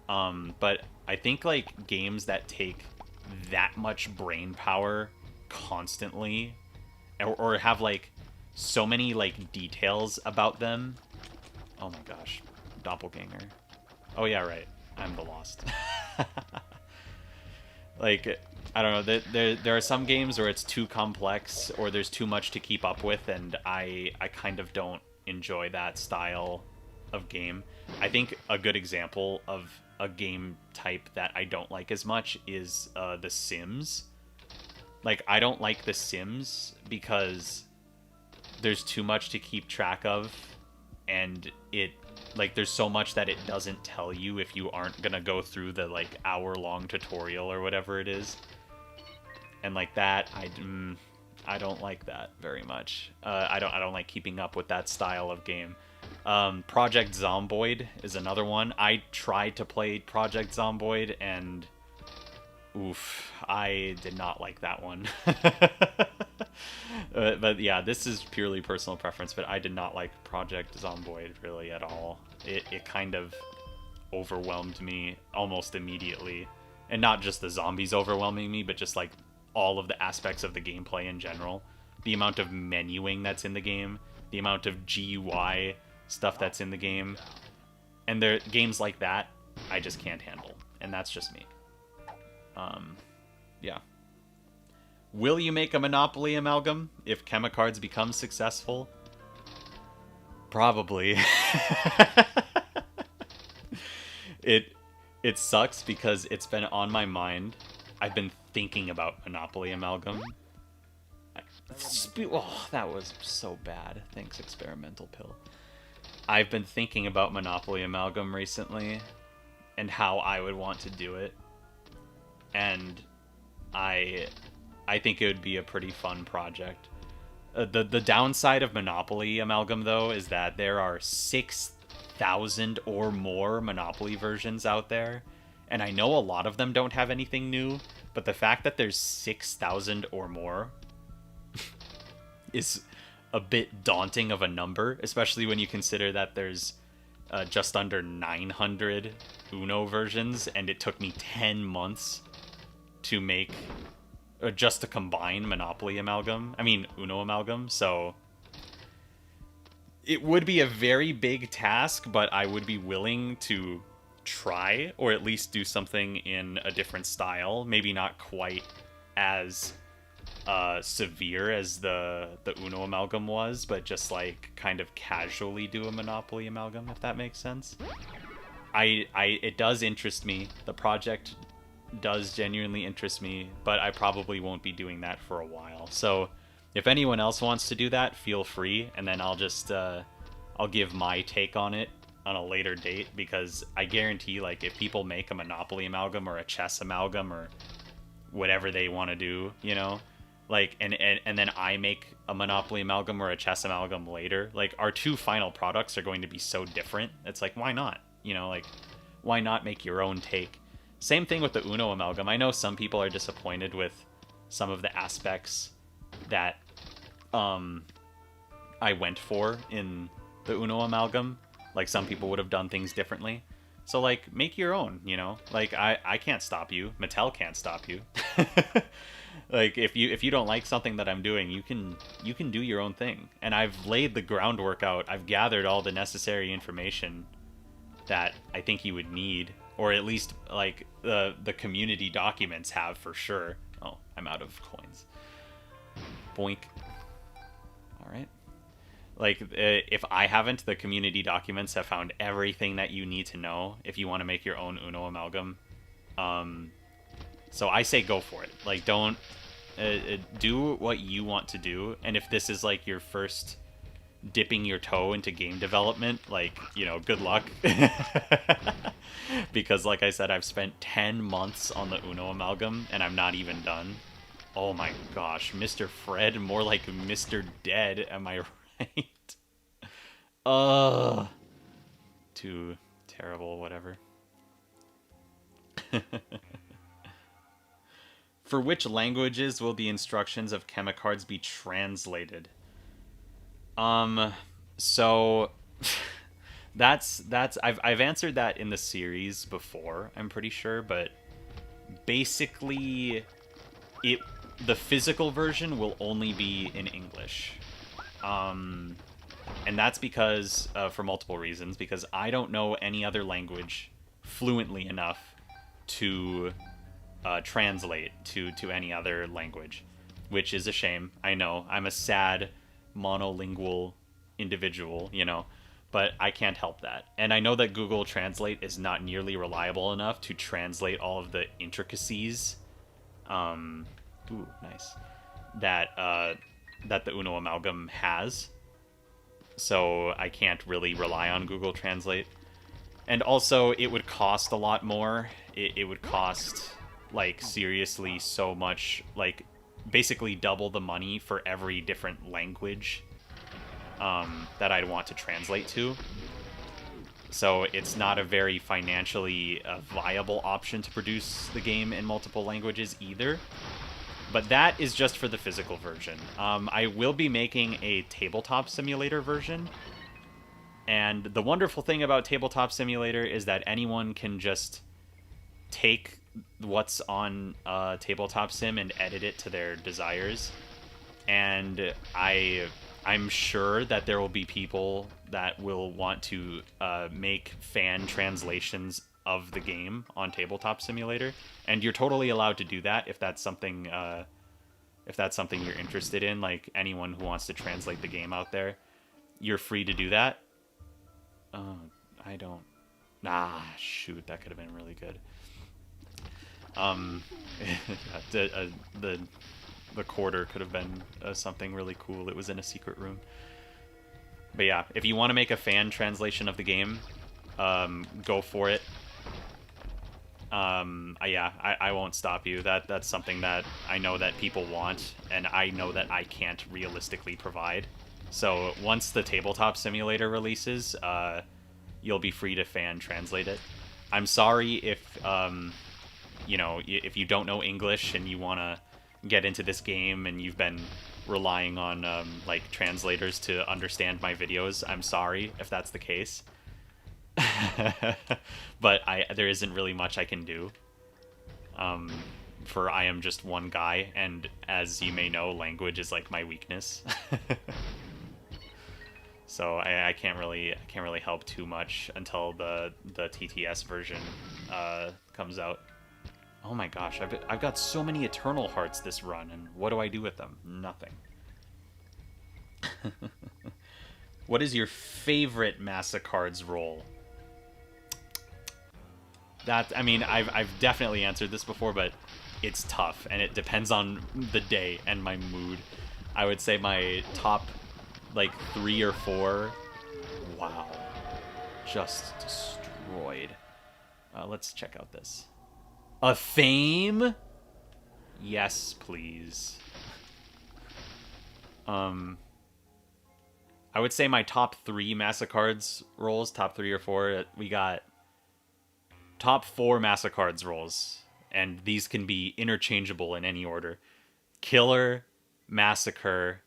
But I think, like, games that take that much brain power constantly, or have, like, so many, like, details about them. Oh my gosh. Doppelganger. Oh yeah, right. I'm the Lost. Like, I don't know. There are some games where it's too complex, or there's too much to keep up with, and I kind of don't enjoy that style of game. I think a good example of a game type that I don't like as much is The Sims. Like, I don't like The Sims because there's too much to keep track of, and it like there's so much that it doesn't tell you if you aren't gonna go through the like hour-long tutorial or whatever it is. And like that, I don't like that very much. I don't like keeping up with that style of game. Project Zomboid is another one. I tried to play Project Zomboid, and oof, I did not like that one. But yeah, this is purely personal preference, but I did not like Project Zomboid really at all. It kind of overwhelmed me almost immediately. And not just the zombies overwhelming me, but just like all of the aspects of the gameplay in general. The amount of menuing that's in the game, the amount of GUI stuff that's in the game. And there games like that, I just can't handle. And that's just me. Yeah. Will you make a Monopoly amalgam if Chemicards becomes successful? Probably. It sucks because it's been on my mind. I've been thinking about Monopoly amalgam. Oh, that was so bad. Thanks, experimental pill. I've been thinking about Monopoly amalgam recently and how I would want to do it. And I think it would be a pretty fun project. The downside of Monopoly amalgam, though, is that there are 6,000 or more Monopoly versions out there, and I know a lot of them don't have anything new, but the fact that there's 6,000 or more is a bit daunting of a number, especially when you consider that there's just under 900 Uno versions, and it took me 10 months to make, or just to combine Monopoly amalgam. I mean, Uno amalgam, so it would be a very big task, but I would be willing to try, or at least do something in a different style. Maybe not quite as severe as the Uno amalgam was, but just like kind of casually do a Monopoly amalgam, if that makes sense. It does interest me. The project does genuinely interest me, but I probably won't be doing that for a while. So if anyone else wants to do that, feel free, and then I'll just I'll give my take on it on a later date, because I guarantee, like, if people make a Monopoly amalgam or a chess amalgam or whatever they want to do, you know, like, and then I make a Monopoly amalgam or a chess amalgam later, like, our two final products are going to be so different. It's like, why not? You know, like, why not make your own take? Same thing with the Uno amalgam. I know some people are disappointed with some of the aspects that I went for in the Uno amalgam. Like, some people would have done things differently. So, like, make your own, you know? Like, I can't stop you. Mattel can't stop you. Like, if you don't like something that I'm doing, you can do your own thing. And I've laid the groundwork out. I've gathered all the necessary information that I think you would need, or at least like the community documents have for sure. Oh, I'm out of coins. Boink. All right. Like, if I haven't, the community documents have found everything that you need to know if you want to make your own Uno amalgam. So I say go for it. Like, don't do what you want to do. And if this is like your first dipping your toe into game development, like, you know, good luck. Because like I said, I've spent 10 months on the Uno amalgam and I'm not even done. Oh my gosh, Mr. Fred, more like Mr. Dead, am I right? Too terrible, whatever. For which languages will the instructions of Chemicards be translated? So that's I've answered that in the series before, I'm pretty sure, but basically the physical version will only be in English. And that's because for multiple reasons, because I don't know any other language fluently enough to translate to any other language, which is a shame. I know, I'm a sad monolingual individual, you know, but I can't help that. And I know that Google Translate is not nearly reliable enough to translate all of the intricacies, nice, that the Uno amalgam has. so I can't really rely on Google Translate. And also, it would cost a lot more. It would cost, like, seriously so much, like, basically double the money for every different language that I'd want to translate to. So it's not a very financially viable option to produce the game in multiple languages either. But that is just for the physical version. I will be making a tabletop simulator version. And the wonderful thing about Tabletop Simulator is that anyone can just take what's on Tabletop Sim and edit it to their desires. And I'm sure that there will be people that will want to make fan translations of the game on Tabletop Simulator, and you're totally allowed to do that if that's something you're interested in. Like, anyone who wants to translate the game out there, you're free to do that. I don't. Ah, shoot, that could have been really good. The quarter could have been something really cool. It was in a secret room. But yeah, if you want to make a fan translation of the game, go for it. I won't stop you. That's something that I know that people want, and I know that I can't realistically provide. So once the Tabletop Simulator releases, you'll be free to fan translate it. I'm sorry if if you don't know English and you want to get into this game and you've been relying on like translators to understand my videos. I'm sorry if that's the case. But there isn't really much I can do. For I am just one guy, and as you may know, language is like my weakness. So I can't really help too much until the TTS version comes out. Oh my gosh, I've got so many Eternal Hearts this run, and what do I do with them? Nothing. What is your favorite Massacard's role? I've definitely answered this before, but it's tough, and it depends on the day and my mood. I would say my top, like, 3 or 4. Wow. Just destroyed. Let's check out this. A Fame? Yes, please. I would say my top 3 Massacard's roles, top 3 or 4, we got top 4 Massacard's roles, and these can be interchangeable in any order. Killer, Massacre,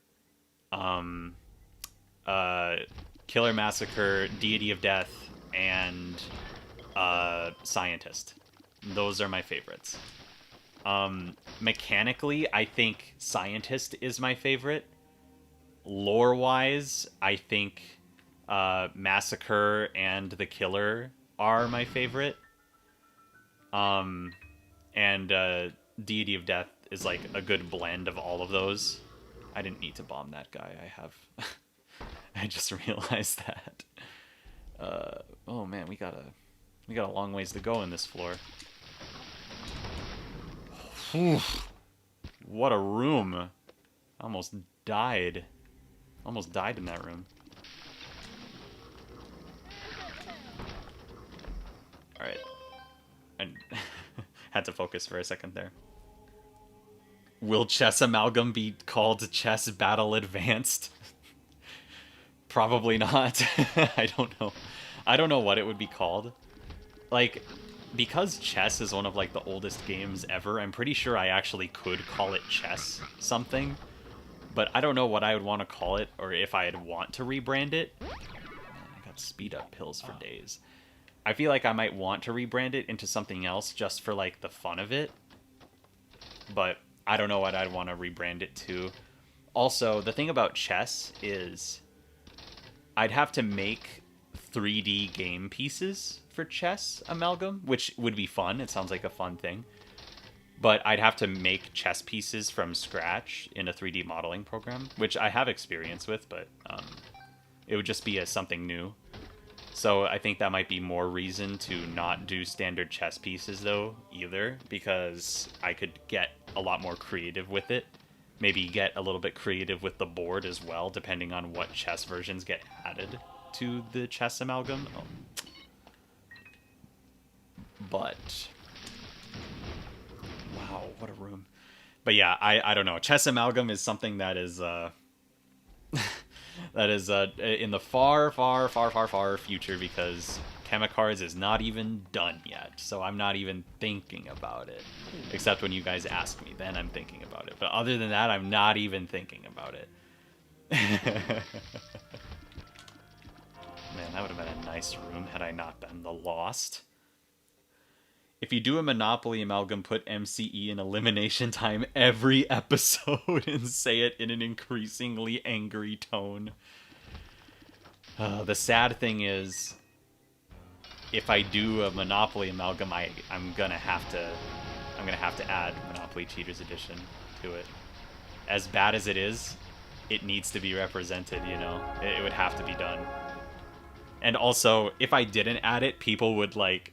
Killer, Massacre, Deity of Death, and Scientist. Those are my favorites. Mechanically, I think Scientist is my favorite. Lore-wise, I think Massacre and the Killer are my favorite. And Deity of Death is like a good blend of all of those. I didn't need to bomb that guy. I just realized that. Oh man, we got a long ways to go in this floor. What a room. I almost died. Almost died in that room. Alright. I had to focus for a second there. Will Chess Amalgam be called Chess Battle Advanced? Probably not. I don't know. I don't know what it would be called. Like, because chess is one of, like, the oldest games ever, I'm pretty sure I actually could call it Chess something. But I don't know what I would want to call it, or if I'd want to rebrand it. Man, I got speed up pills for days. I feel like I might want to rebrand it into something else just for, like, the fun of it. But I don't know what I'd want to rebrand it to. Also, the thing about chess is I'd have to make 3D game pieces for Chess Amalgam, which would be fun. It sounds like a fun thing. But I'd have to make chess pieces from scratch in a 3D modeling program, which I have experience with, but it would just be something new. So I think that might be more reason to not do standard chess pieces, though, either, because I could get a lot more creative with it. maybe get a little bit creative with the board as well, depending on what chess versions get added to the chess amalgam. Oh. But wow, what a room. But yeah, I don't know. Chess amalgam is something that is that is in the far future, because Chemicards is not even done yet. So I'm not even thinking about it. Except when you guys ask me, then I'm thinking about it. But other than that, I'm not even thinking about it. Man, that would have been a nice room had I not been the Lost. If you do a Monopoly amalgam, put MCE in elimination time every episode and say it in an increasingly angry tone. The sad thing is, if I do a Monopoly amalgam, I'm gonna have to add Monopoly Cheaters Edition to it. As bad as it is, it needs to be represented. You know, it would have to be done. And also, if I didn't add it, people would like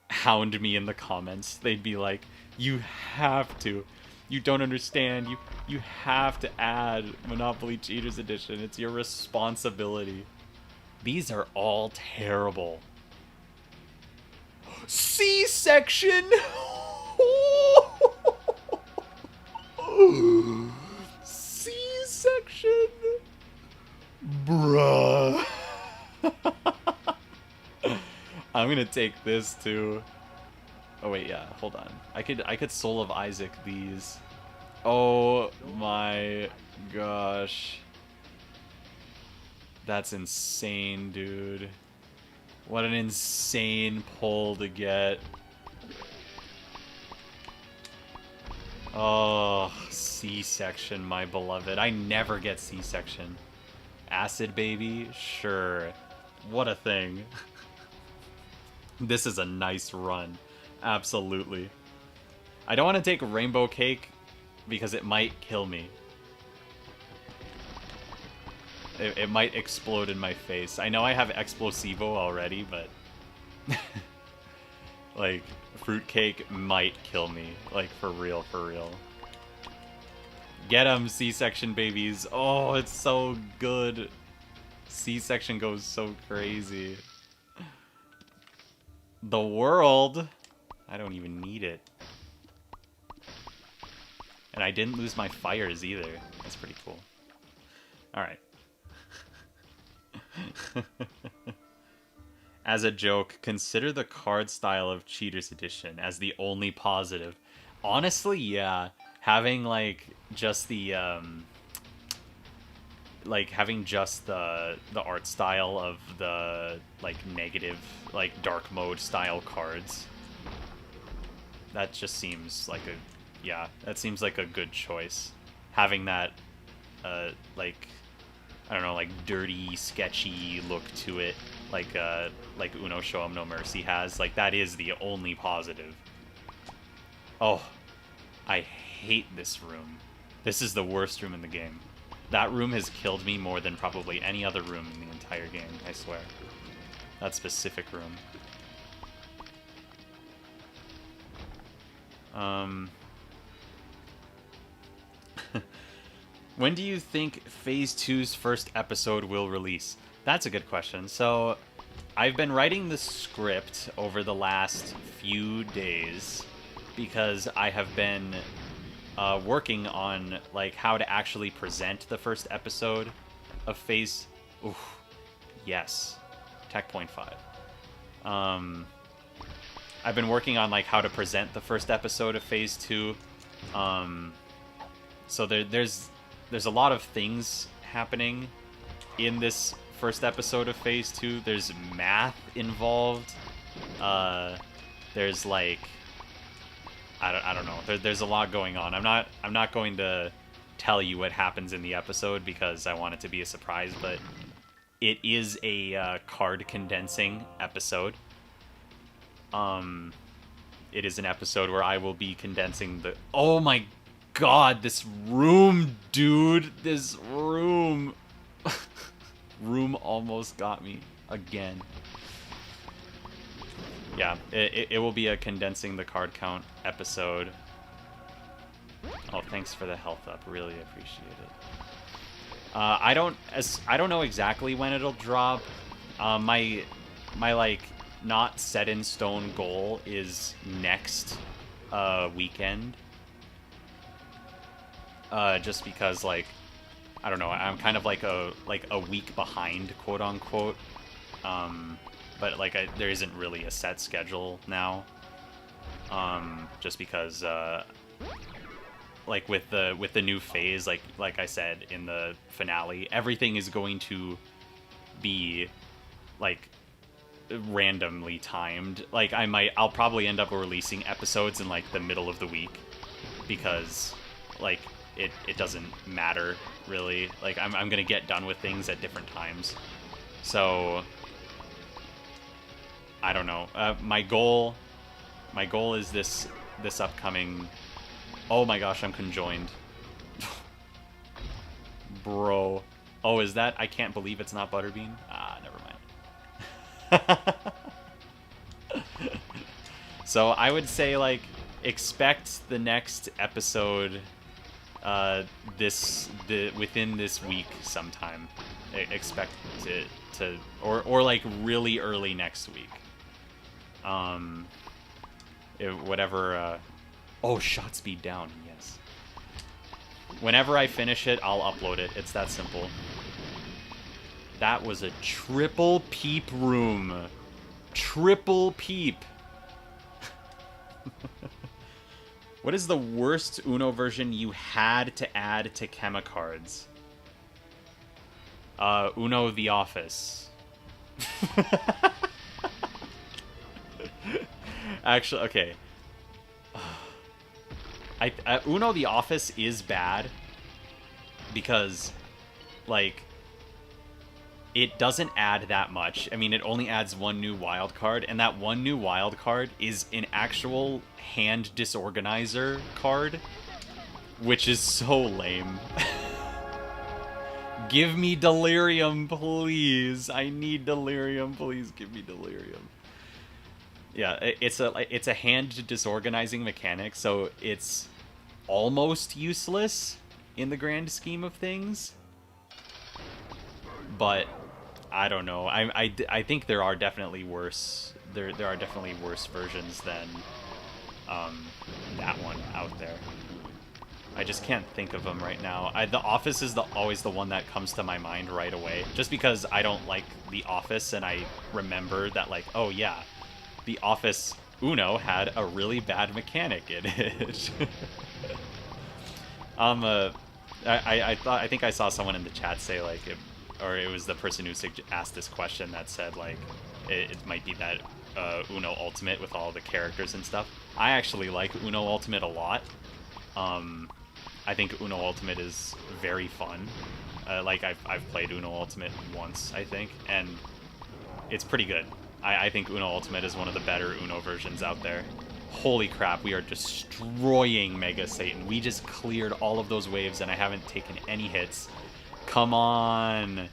hound me in the comments. They'd be like, you have to, you don't understand, you have to add Monopoly Cheaters Edition, it's your responsibility. These are all terrible. C-section. C-section, bruh. I'm gonna take this too. Oh wait, yeah, hold on. I could Soul of Isaac these. Oh my gosh. That's insane, dude. What an insane pull to get. Oh, C-section, my beloved. I never get C-section. Acid baby? Sure. What a thing. This is a nice run. Absolutely. I don't want to take Rainbow Cake because it might kill me. It might explode in my face. I know I have Explosivo already, but... like, Fruitcake might kill me. Like, for real, for real. Get 'em, C-section babies. Oh, it's so good. C-section goes so crazy. The world. I don't even need it. And I didn't lose my fires either. That's pretty cool. Alright. As a joke, consider the card style of Cheaters Edition as the only positive. Honestly, yeah. Having, like, just the, like, having just the art style of the, like, negative, like, dark mode style cards. That just seems like a, yeah, that seems like a good choice. Having that, like, I don't know, like, dirty, sketchy look to it, like Uno Show 'em No Mercy has. Like, that is the only positive. Oh, I hate this room. This is the worst room in the game. That room has killed me more than probably any other room in the entire game, I swear. That specific room. When do you think Phase 2's first episode will release? That's a good question. So, I've been writing the script over the last few days because I have been working on, like, how to actually present the first episode of Phase... Oof. Yes. Tech Point 5. I've been working on, like, how to present the first episode of Phase 2. So there's a lot of things happening in this first episode of Phase 2. There's math involved. There's, like... I don't know. There's a lot going on. I'm not going to tell you what happens in the episode because I want it to be a surprise, but it is a card condensing episode. It is an episode where I will be condensing the... Oh my god, this room, dude! This room! Room almost got me again. Yeah, it will be a condensing the card count episode. Oh, thanks for the health up. Really appreciate it. I don't know exactly when it'll drop. My like not set in stone goal is next weekend. Just because like I don't know, I'm kind of like a week behind, quote unquote. But like there isn't really a set schedule now. Just because like with the new phase, like I said in the finale, everything is going to be like randomly timed. Like I'll probably end up releasing episodes in like the middle of the week because like it doesn't matter really. Like I'm gonna get done with things at different times. So I don't know. My goal is this upcoming. Oh my gosh, I'm conjoined. Bro. Oh, is that? I can't believe it's not Butterbean. Ah, never mind. So I would say like expect the next episode within this week sometime. Expect it to or like really early next week. Whatever. Oh, shot speed down. Yes. Whenever I finish it, I'll upload it. It's that simple. That was a triple peep room. Triple peep. What is the worst Uno version you had to add to Chemicards? Uno The Office. Actually, okay. Uno The Office is bad because, like, it doesn't add that much. I mean, it only adds one new wild card, and that one new wild card is an actual hand disorganizer card, which is so lame. Give me Delirium, please. I need Delirium. Please give me Delirium. Yeah, it's a hand disorganizing mechanic, so it's almost useless in the grand scheme of things. But I don't know. I think there are definitely worse. There are definitely worse versions than that one out there. I just can't think of them right now. The Office is always the one that comes to my mind right away, just because I don't like The Office, and I remember that, like, oh yeah, The Office Uno had a really bad mechanic in it. I think I saw someone in the chat say like, or it was the person who asked this question that said like, it might be that Uno Ultimate with all the characters and stuff. I actually like Uno Ultimate a lot. I think Uno Ultimate is very fun. Like I've played Uno Ultimate once, I think, and it's pretty good. I think Uno Ultimate is one of the better Uno versions out there. Holy crap, we are destroying Mega Satan. We just cleared all of those waves and I haven't taken any hits. Come on.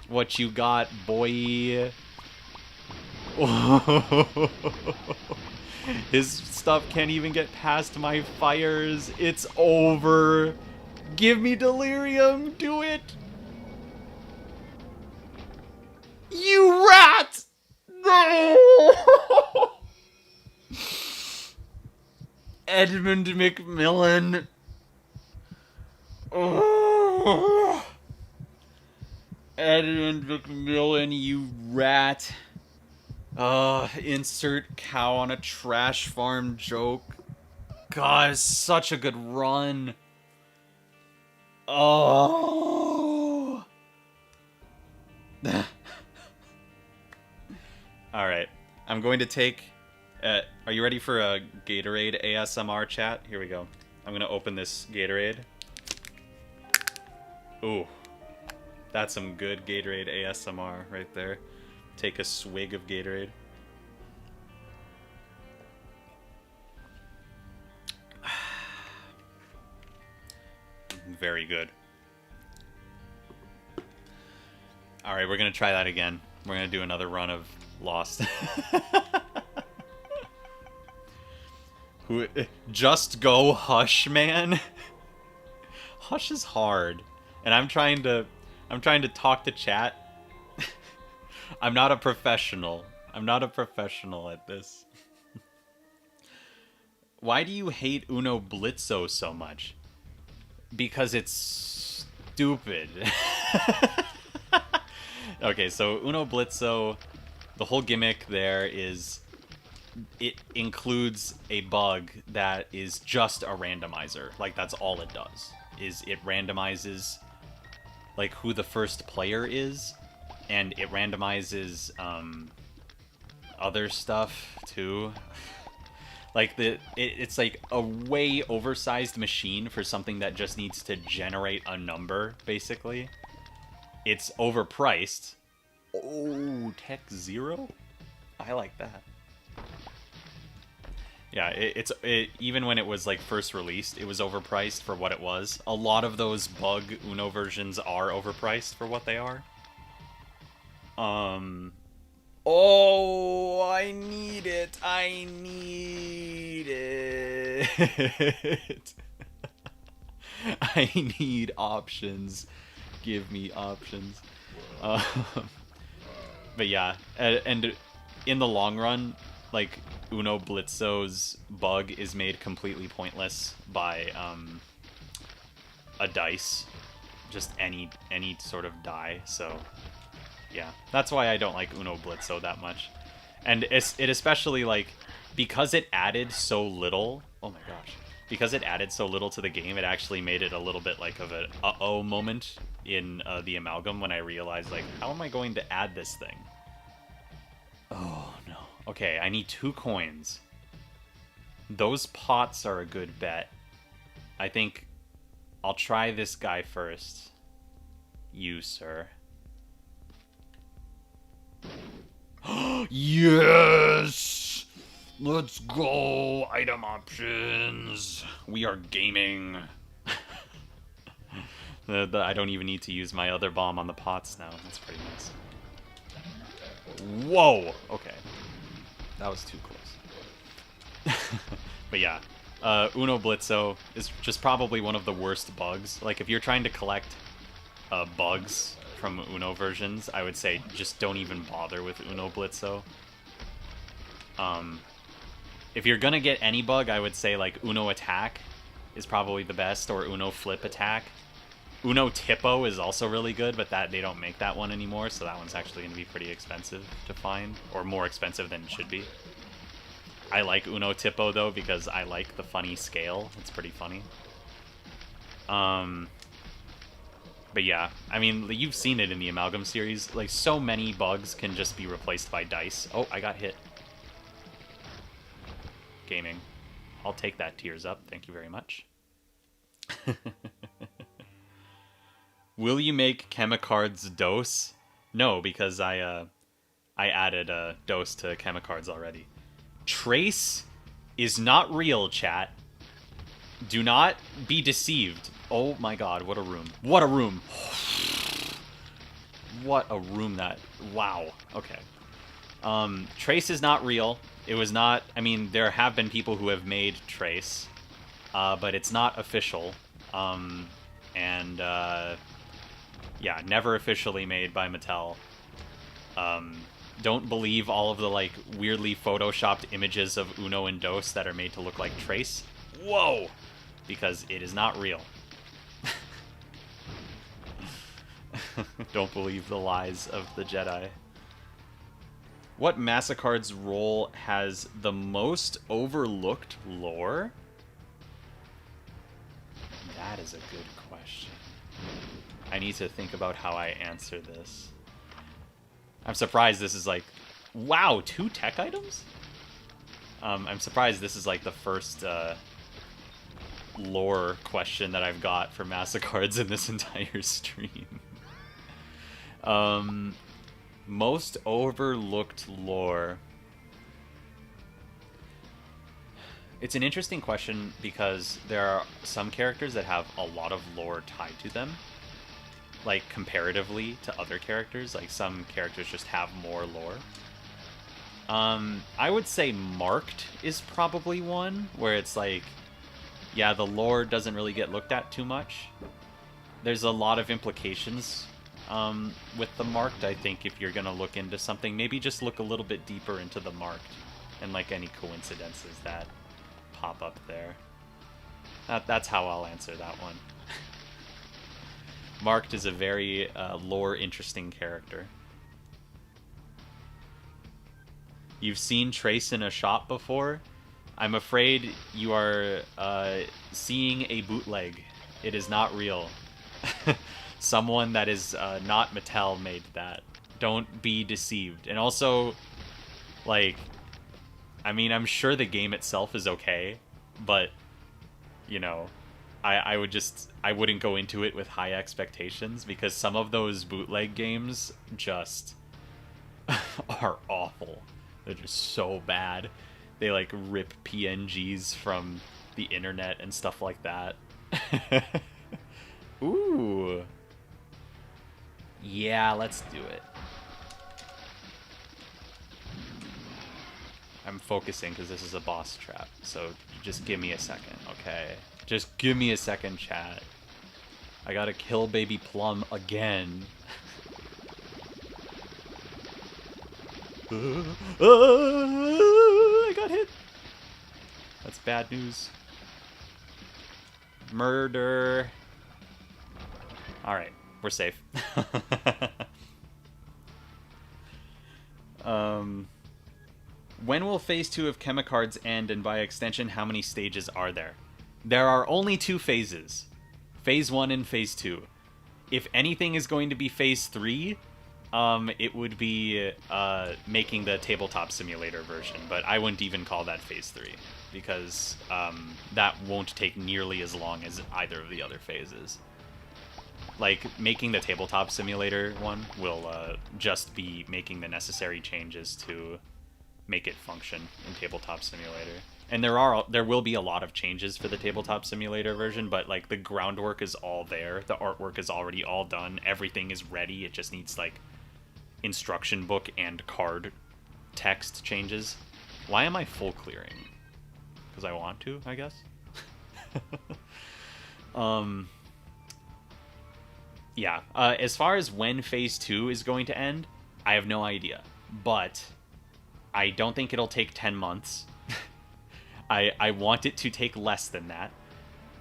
What you got, boy? His stuff can't even get past my fires. It's over. Give me Delirium. Do it. You rat! No! Edmund McMillan. Oh. Edmund McMillan, you rat. Insert cow on a trash farm joke. God, it's such a good run. Oh. Alright. I'm going to take... are you ready for a Gatorade ASMR chat? Here we go. I'm going to open this Gatorade. Ooh. That's some good Gatorade ASMR right there. Take a swig of Gatorade. Very good. Alright, we're going to try that again. We're going to do another run of Lost. Who? Just go hush, man? Hush is hard, and I'm trying to talk to chat. I'm not a professional. I'm not a professional at this. Why do you hate Uno Blitzo so much? Because it's stupid. Okay, so Uno Blitzo, the whole gimmick there is it includes a bug that is just a randomizer. Like, that's all it does. Is it randomizes like who the first player is, and it randomizes other stuff too. Like it's like a way oversized machine for something that just needs to generate a number, basically. It's overpriced. Oh, Tech Zero? I like that. Yeah, even when it was like first released, it was overpriced for what it was. A lot of those bug Uno versions are overpriced for what they are. Oh, I need it. I need it. I need options. Give me options. Um, but yeah, and in the long run, like, Uno Blitzo's bug is made completely pointless by a dice, just any sort of die. So yeah, that's why I don't like Uno Blitzo that much. And it especially, like, because it added so little. Oh my gosh. Because it added so little to the game, it actually made it a little bit like of an uh-oh moment in the Amalgam when I realized, like, how am I going to add this thing? Oh, no. Okay, I need 2 coins. Those pots are a good bet. I think I'll try this guy first. You, sir. Yes! Let's go! Item options! We are gaming. I don't even need to use my other bomb on the pots now. That's pretty nice. Whoa! Okay. That was too close. But yeah. Uno Blitzo is just probably one of the worst bugs. Like, if you're trying to collect bugs from Uno versions, I would say just don't even bother with Uno Blitzo. If you're gonna get any bug, I would say, like, Uno Attack is probably the best, or Uno Flip Attack. Uno Tipo is also really good, but that they don't make that one anymore, so that one's actually going to be pretty expensive to find, or more expensive than it should be. I like Uno Tipo, though, because I like the funny scale. It's pretty funny. But yeah, I mean, you've seen it in the Amalgam series. Like, so many bugs can just be replaced by dice. Oh, I got hit. Gaming. I'll take that tears up. Thank you very much. Will you make Chemicard's dose? No, because I added a dose to Chemicards already. Trace is not real, chat. Do not be deceived. Oh my god, what a room. What a room. What a room that... Wow. Okay. Trace is not real. It was not... I mean, there have been people who have made Trace, but it's not official. Yeah, never officially made by Mattel. Don't believe all of the, like, weirdly photoshopped images of Uno and Dos that are made to look like Trace. Whoa! Because it is not real. Don't believe the lies of the Jedi. What Massacard's role has the most overlooked lore? That is a good question. I need to think about how I answer this. I'm surprised this is like... Wow, 2 tech items? I'm surprised this is like the first lore question that I've got for Massacard's in this entire stream. Most overlooked lore. It's an interesting question because there are some characters that have a lot of lore tied to them. Like, comparatively to other characters. Like, some characters just have more lore. I would say Marked is probably one, where it's like, yeah, the lore doesn't really get looked at too much, there's a lot of implications with the marked. I think if you're gonna look into something, maybe just look a little bit deeper into the marked and like any coincidences that pop up there. That's how I'll answer that one. Marked is a very lore interesting character. You've seen Trace in a shop before? I'm afraid you are seeing a bootleg. It is not real. Someone that is not Mattel made that. Don't be deceived. And also, like, I mean, I'm sure the game itself is okay, but, you know, I wouldn't go into it with high expectations, because some of those bootleg games just are awful. They're just so bad. They like rip PNGs from the internet and stuff like that. Ooh. Yeah, let's do it. I'm focusing because this is a boss trap, so just give me a second, okay? Just give me a second, chat. I gotta kill Baby Plum again. I got hit. That's bad news. Murder. Alright, we're safe. When will Phase 2 of Chemicards end, and by extension, how many stages are there? There are only 2 phases. Phase 1 and Phase 2. If anything is going to be Phase 3, it would be making the tabletop simulator version, but I wouldn't even call that Phase 3, because that won't take nearly as long as either of the other phases. Like, making the tabletop simulator one will just be making the necessary changes to make it function in tabletop simulator. And there will be a lot of changes for the tabletop simulator version, but like the groundwork is all there. The artwork is already all done. Everything is ready. It just needs like instruction book and card text changes. Why am I full clearing? Because I want to, I guess. Yeah. As far as when Phase 2 is going to end, I have no idea. But I don't think it'll take 10 months. I want it to take less than that.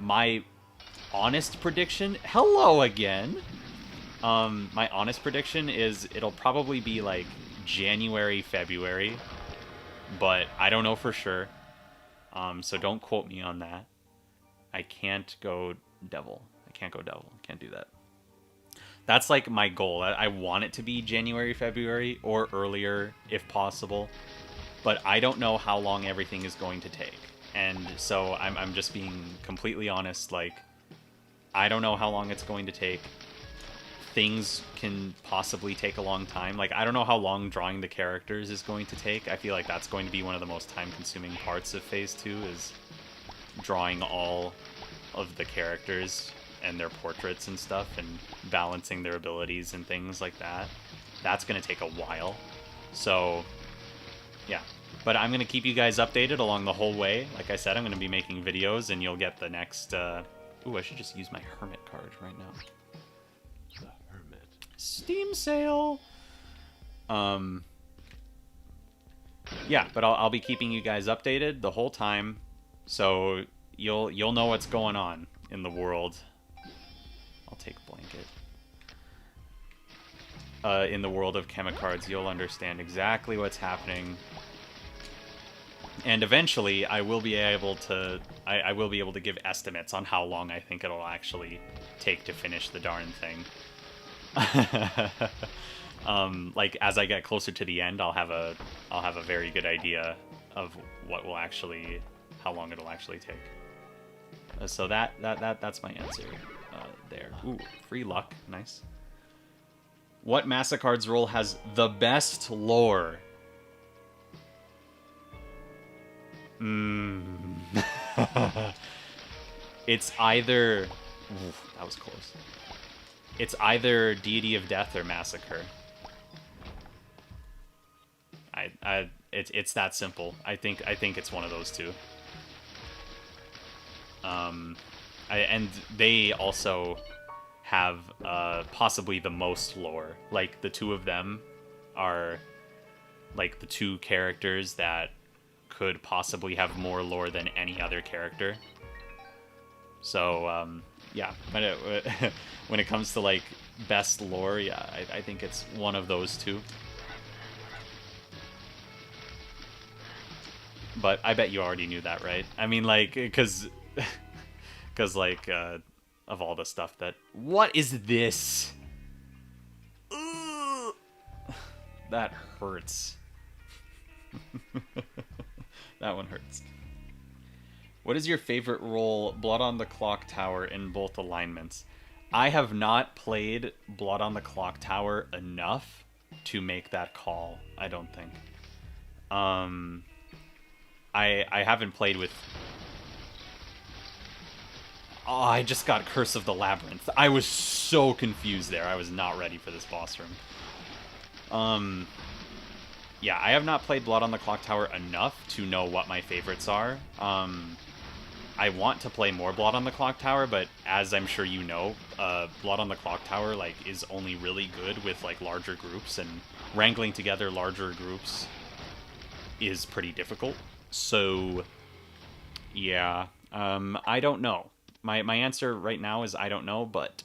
My honest prediction... Hello again! My honest prediction is it'll probably be like January, February. But I don't know for sure. So don't quote me on that. I can't go devil. I can't do that. That's like my goal. I want it to be January, February, or earlier if possible. But I don't know how long everything is going to take. And so I'm just being completely honest. Like, I don't know how long it's going to take. Things can possibly take a long time. Like, I don't know how long drawing the characters is going to take. I feel like that's going to be one of the most time-consuming parts of Phase 2, is drawing all of the characters and their portraits and stuff, and balancing their abilities and things like that. That's going to take a while. So, yeah. But I'm going to keep you guys updated along the whole way. Like I said, I'm going to be making videos, and you'll get the next... Ooh, I should just use my Hermit card right now. The Hermit. Steam sale! Yeah, but I'll be keeping you guys updated the whole time, so you'll know what's going on in the world. I'll take blanket. In the world of Chemicards, you'll understand exactly what's happening. And eventually, I will be able to give estimates on how long I think it'll actually take to finish the darn thing. Like, as I get closer to the end, I'll have a very good idea of how long it'll actually take. So that's my answer there. Ooh, free luck, nice. What Massacard's role has the best lore? It's either... Oof, that was close. It's either Deity of Death or Massacre. It's that simple. I think it's one of those two. And they also have possibly the most lore. Like, the two of them are like the two characters that could possibly have more lore than any other character. So yeah, when it comes to like best lore, yeah, I think it's one of those two. But I bet you already knew that, right? I mean, like, because like of all the stuff that. What is this? Ugh. That hurts. That one hurts. What is your favorite role, Blood on the Clock Tower, in both alignments? I have not played Blood on the Clock Tower enough to make that call, I don't think. I haven't played with... Oh, I just got Curse of the Labyrinth. I was so confused there. I was not ready for this boss room. Yeah, I have not played Blood on the Clock Tower enough to know what my favorites are. I want to play more Blood on the Clock Tower, but as I'm sure you know, Blood on the Clock Tower like is only really good with like larger groups, and wrangling together larger groups is pretty difficult. So, yeah, I don't know. My answer right now is I don't know, but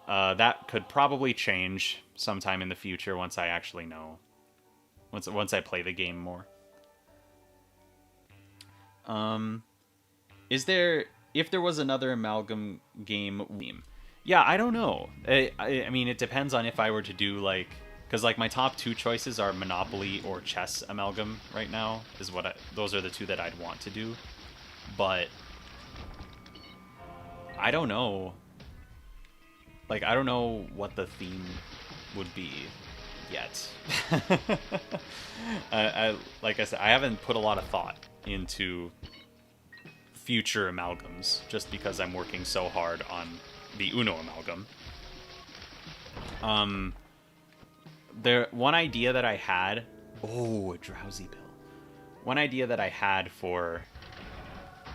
that could probably change sometime in the future once I actually know. Once I play the game more. If there was another Amalgam game, yeah, I don't know. I mean, it depends on if I were to do like, because like my top two choices are Monopoly or Chess Amalgam right now. Those are the two that I'd want to do, but I don't know. Like, I don't know what the theme would be yet. Like I said, I haven't put a lot of thought into future amalgams just because I'm working so hard on the Uno amalgam. One idea that I had... Oh, a drowsy pill. One idea that I had for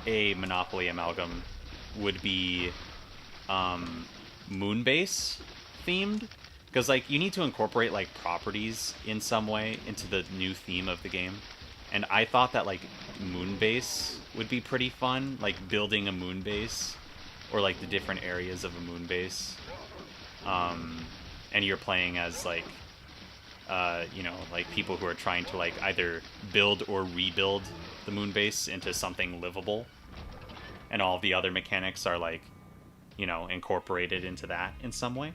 a Monopoly amalgam would be Moonbase themed, because like you need to incorporate like properties in some way into the new theme of the game, and I thought that like Moonbase would be pretty fun, like building a Moonbase or like the different areas of a Moonbase, and you're playing as like you know, like people who are trying to like either build or rebuild the Moonbase into something livable, and all of the other mechanics are like, you know, incorporated into that in some way.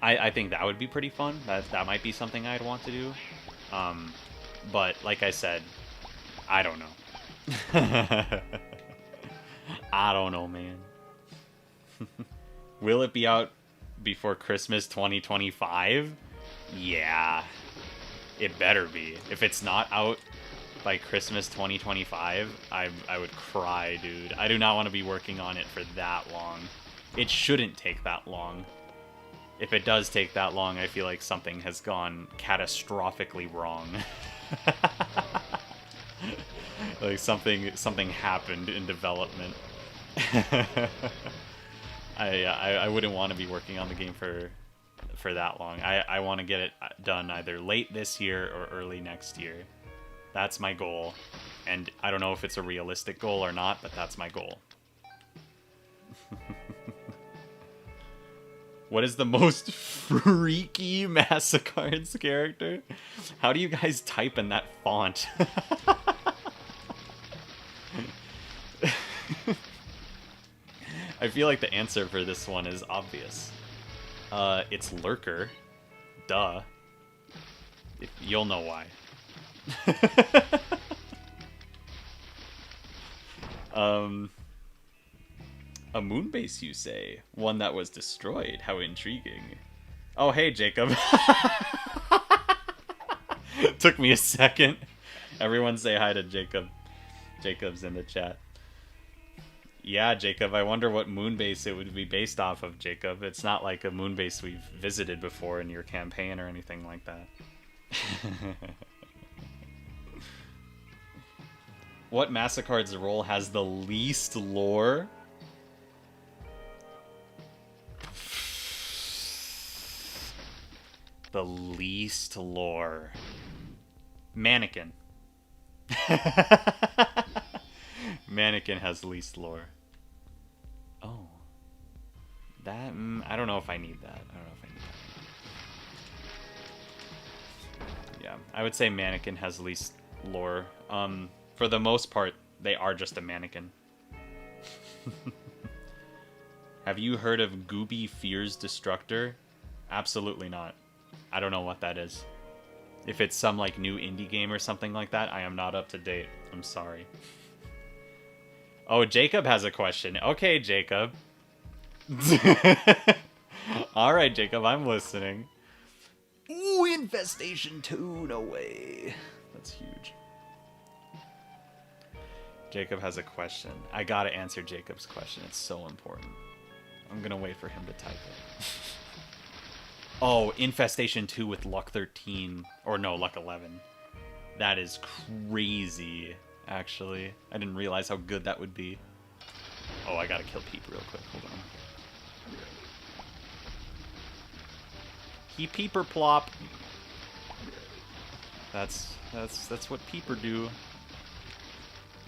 I think that would be pretty fun. That might be something I'd want to do. But like I said, I don't know. I don't know, man. Will it be out before Christmas 2025? Yeah. It better be. If it's not out by Christmas 2025, I would cry, dude. I do not want to be working on it for that long. It shouldn't take that long. If it does take that long, I feel like something has gone catastrophically wrong. Like something happened in development. I wouldn't want to be working on the game for that long. I want to get it done either late this year or early next year. That's my goal. And I don't know if it's a realistic goal or not, but that's my goal. What is the most freaky Massacard's character? How do you guys type in that font? I feel like the answer for this one is obvious. It's Lurker. Duh. You'll know why. A moonbase, you say? One that was destroyed. How intriguing. Oh, hey, Jacob. Took me a second. Everyone say hi to Jacob. Jacob's in the chat. Yeah, Jacob, I wonder what moonbase it would be based off of, Jacob. It's not like a moonbase we've visited before in your campaign or anything like that. What Massacard's role has the least lore? least lore. Mannequin. Mannequin has least lore. Oh. That, I don't know if I need that. I don't know if I need that. Yeah, I would say Mannequin has least lore. For the most part, they are just a mannequin. Have you heard of Gooby Fears Destructor? Absolutely not. I don't know what that is. If it's some like new indie game or something like that, I am not up to date. I'm sorry. Oh, Jacob has a question. Okay, Jacob. Alright, Jacob, I'm listening. Ooh, Infestation 2, no way. That's huge. Jacob has a question. I gotta answer Jacob's question. It's so important. I'm gonna wait for him to type it. Oh, Infestation 2 with Luck 13. Or no, Luck 11. That is crazy, actually. I didn't realize how good that would be. Oh, I gotta kill Peep real quick. Hold on. He peeper plop. That's what peeper do.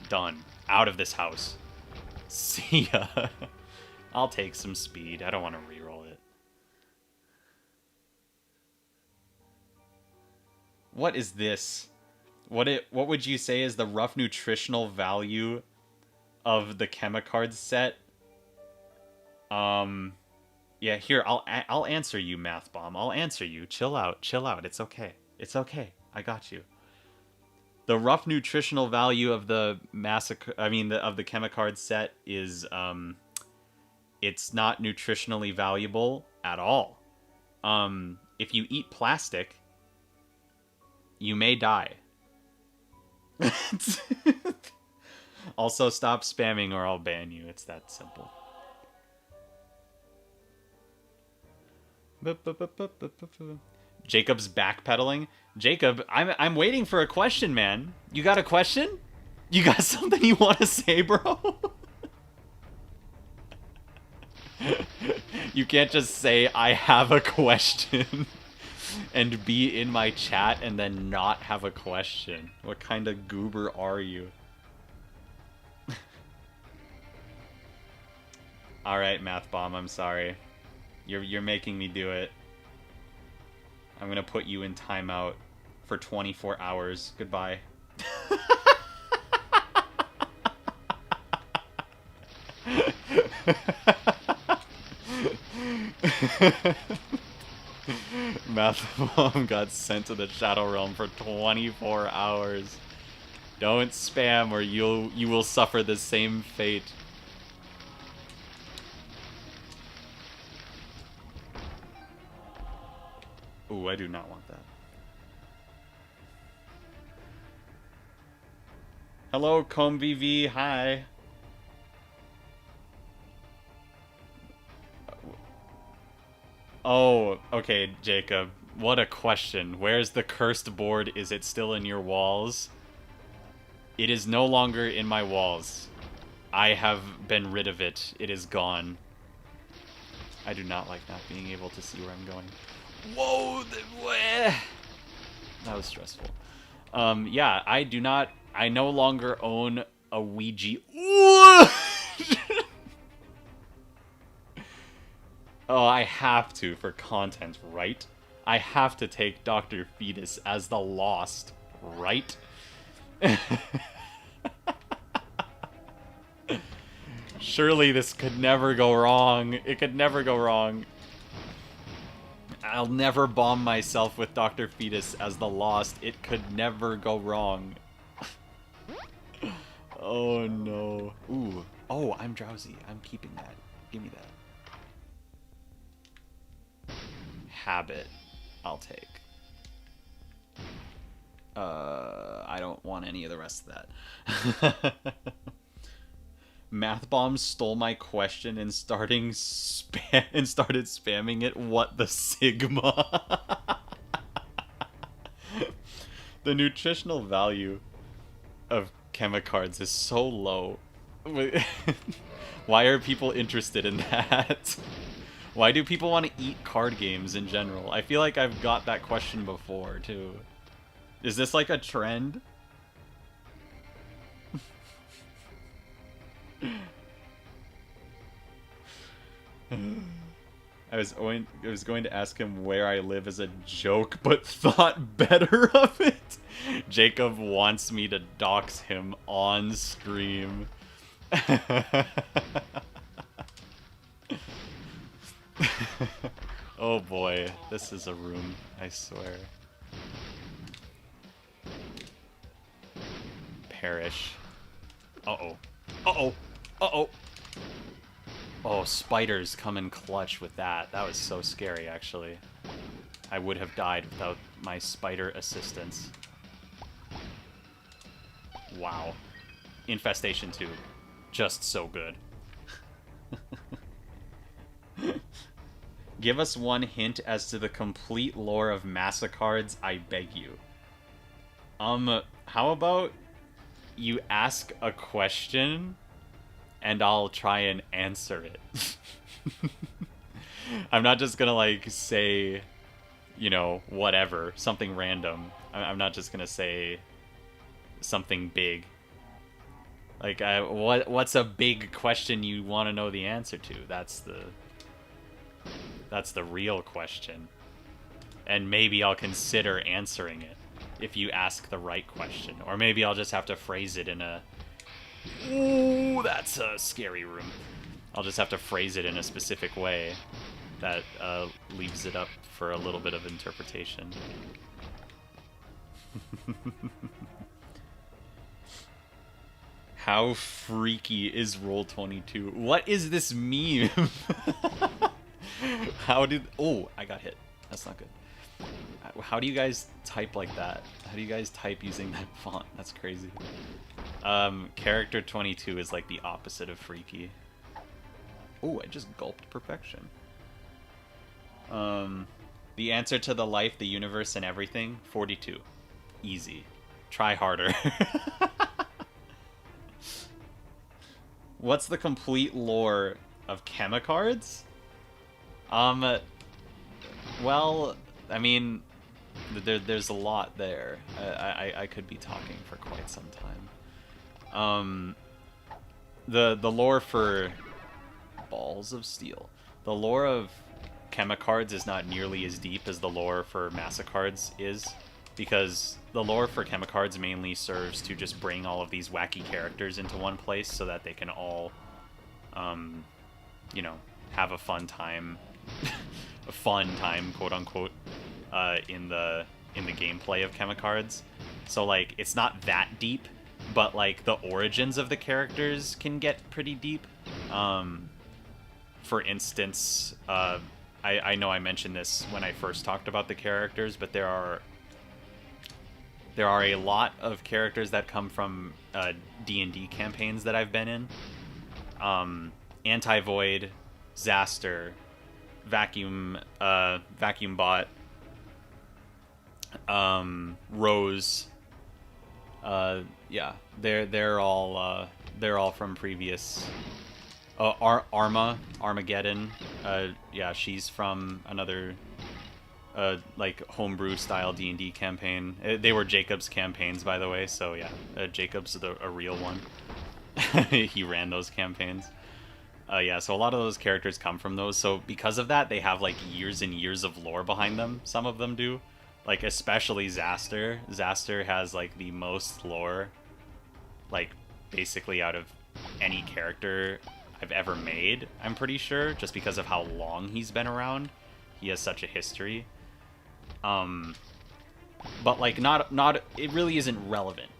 Done. Out of this house. See ya. I'll take some speed. I don't want to reroll it. What is this? What would you say is the rough nutritional value of the Chemicard set? Yeah, here, I'll answer you, Math Bomb. I'll answer you. Chill out. It's okay. It's okay. I got you. The rough nutritional value of the of the Chemicard set is it's not nutritionally valuable at all. If you eat plastic, you may die. Also, stop spamming or I'll ban you. It's that simple. Jacob's backpedaling. Jacob, I'm waiting for a question, man. You got a question? You got something you want to say, bro? You can't just say, I have a question, and be in my chat and then not have a question. What kind of goober are you? Alright, Math Bomb, I'm sorry. You're making me do it. I'm gonna put you in timeout for 24 hours. Goodbye. Math Bomb got sent to the Shadow Realm for 24 hours. Don't spam or you will suffer the same fate. Ooh, I do not want that. Hello, CombVV. Hi. Oh, okay, Jacob. What a question. Where's the cursed board? Is it still in your walls? It is no longer in my walls. I have been rid of it. It is gone. I do not like not being able to see where I'm going. Whoa! That was stressful. Yeah, I do not... I no longer own a Ouija... Oh, I have to for content, right? I have to take Dr. Fetus as the Lost, right? Surely this could never go wrong. It could never go wrong. I'll never bomb myself with Dr. Fetus as the Lost. It could never go wrong. Oh no. Ooh. Oh, I'm drowsy. I'm keeping that. Give me that. Habit. I'll take. I don't want any of the rest of that. Math Bomb stole my question and started spamming it. What the Sigma? The nutritional value of Chemicards is so low. Why are people interested in that? Why do people want to eat card games in general? I feel like I've got that question before, too. Is this like a trend? I was going to ask him where I live as a joke, but thought better of it. Jacob wants me to dox him on stream. Oh boy, this is a room, I swear. Perish. Uh-oh. Uh-oh. Uh-oh. Oh, spiders come in clutch with that. That was so scary, actually. I would have died without my spider assistance. Wow. Infestation 2. Just so good. Give us one hint as to the complete lore of Massachards, I beg you. How about you ask a question and I'll try and answer it. I'm not just gonna, like, say, you know, whatever, something random. I'm not just gonna say something big. Like, what's a big question you want to know the answer to? That's the real question. And maybe I'll consider answering it if you ask the right question. Or maybe I'll just have to phrase it in a... Ooh, that's a scary room. I'll just have to phrase it in a specific way that leaves it up for a little bit of interpretation. How freaky is Roll22? What is this meme? How did... Oh, I got hit. That's not good. How do you guys type like that? How do you guys type using that font? That's crazy. Character 22 is like the opposite of freaky. Oh, I just gulped perfection. The answer to the life, the universe, and everything, 42. Easy. Try harder. What's the complete lore of Chemicards? Well, I mean, there's a lot there. I could be talking for quite some time. The lore for Balls of Steel. The lore of Chemicards is not nearly as deep as the lore for Massachards is, because the lore for Chemicards mainly serves to just bring all of these wacky characters into one place so that they can all, you know, have a fun time, quote unquote, in the gameplay of Chemicards. So like, it's not that deep, but like the origins of the characters can get pretty deep. For instance, I know I mentioned this when I first talked about the characters, but there are a lot of characters that come from D&D campaigns that I've been in. Anti-Void, Zaster, Vacuum Bot, Rose. Yeah, they're all from previous. Armageddon. Yeah, she's from another like homebrew style D&D campaign. They were Jacob's campaigns, by the way. So yeah, Jacob's a real one. He ran those campaigns. Yeah, so a lot of those characters come from those. So because of that, they have like years and years of lore behind them. Some of them do. Like especially Zaster. Zaster has like the most lore, like basically out of any character I've ever made, I'm pretty sure, just because of how long he's been around. He has such a history. But like not it really isn't relevant.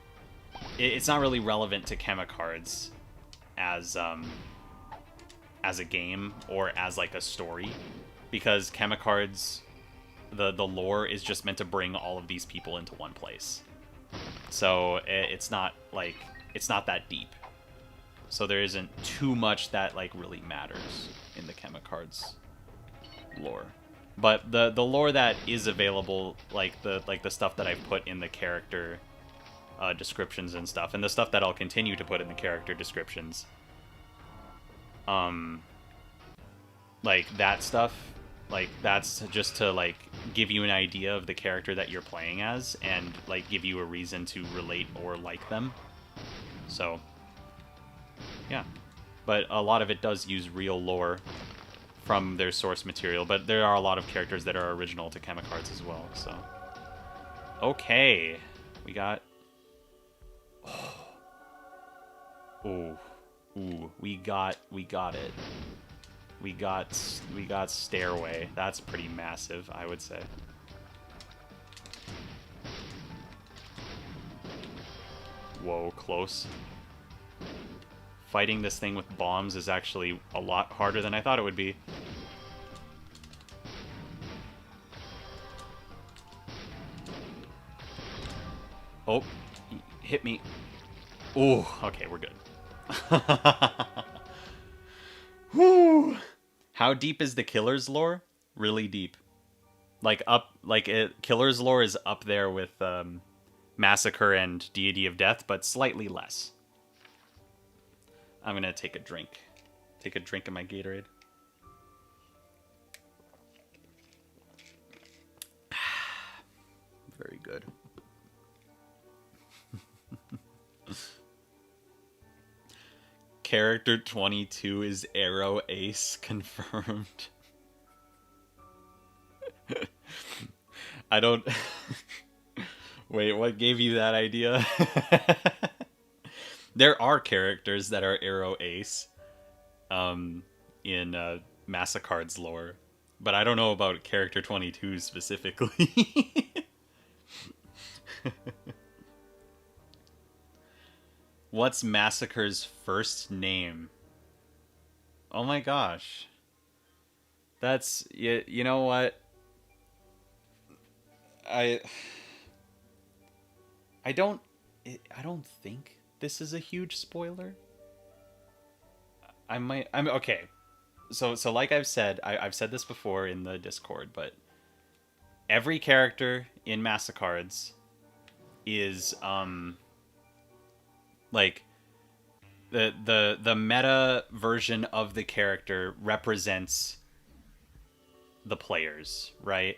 It's not really relevant to Chemicards as a game or as like a story, because Chemicards, the lore is just meant to bring all of these people into one place. So it's not that deep. So there isn't too much that like really matters in the Chemicards lore. But the lore that is available, like the stuff that I've put in the character descriptions and stuff, and the stuff that I'll continue to put in the character descriptions, like that stuff, like that's just to like give you an idea of the character that you're playing as and like give you a reason to relate or like them. So yeah, but a lot of it does use real lore from their source material, but there are a lot of characters that are original to Chemicards as well. So okay, we got ooh, we got it. We got Stairway. That's pretty massive, I would say. Whoa, close. Fighting this thing with bombs is actually a lot harder than I thought it would be. Oh, hit me. Ooh, okay, we're good. Whew. How deep is the Killer's lore? Really deep. Like Killer's lore is up there with Massacre and Deity of Death, but slightly less. I'm gonna take a drink. Take a drink of my Gatorade. Very good. Character 22 is Arrow Ace confirmed. I don't... Wait, what gave you that idea? There are characters that are Arrow Ace in Massacard's lore, but I don't know about Character 22 specifically. What's Massacre's first name? Oh my gosh. That's... You know what? I don't think this is a huge spoiler. I'm okay. So like I've said, I've said this before in the Discord, but every character in Massacards is like the meta version of the character represents the players, right?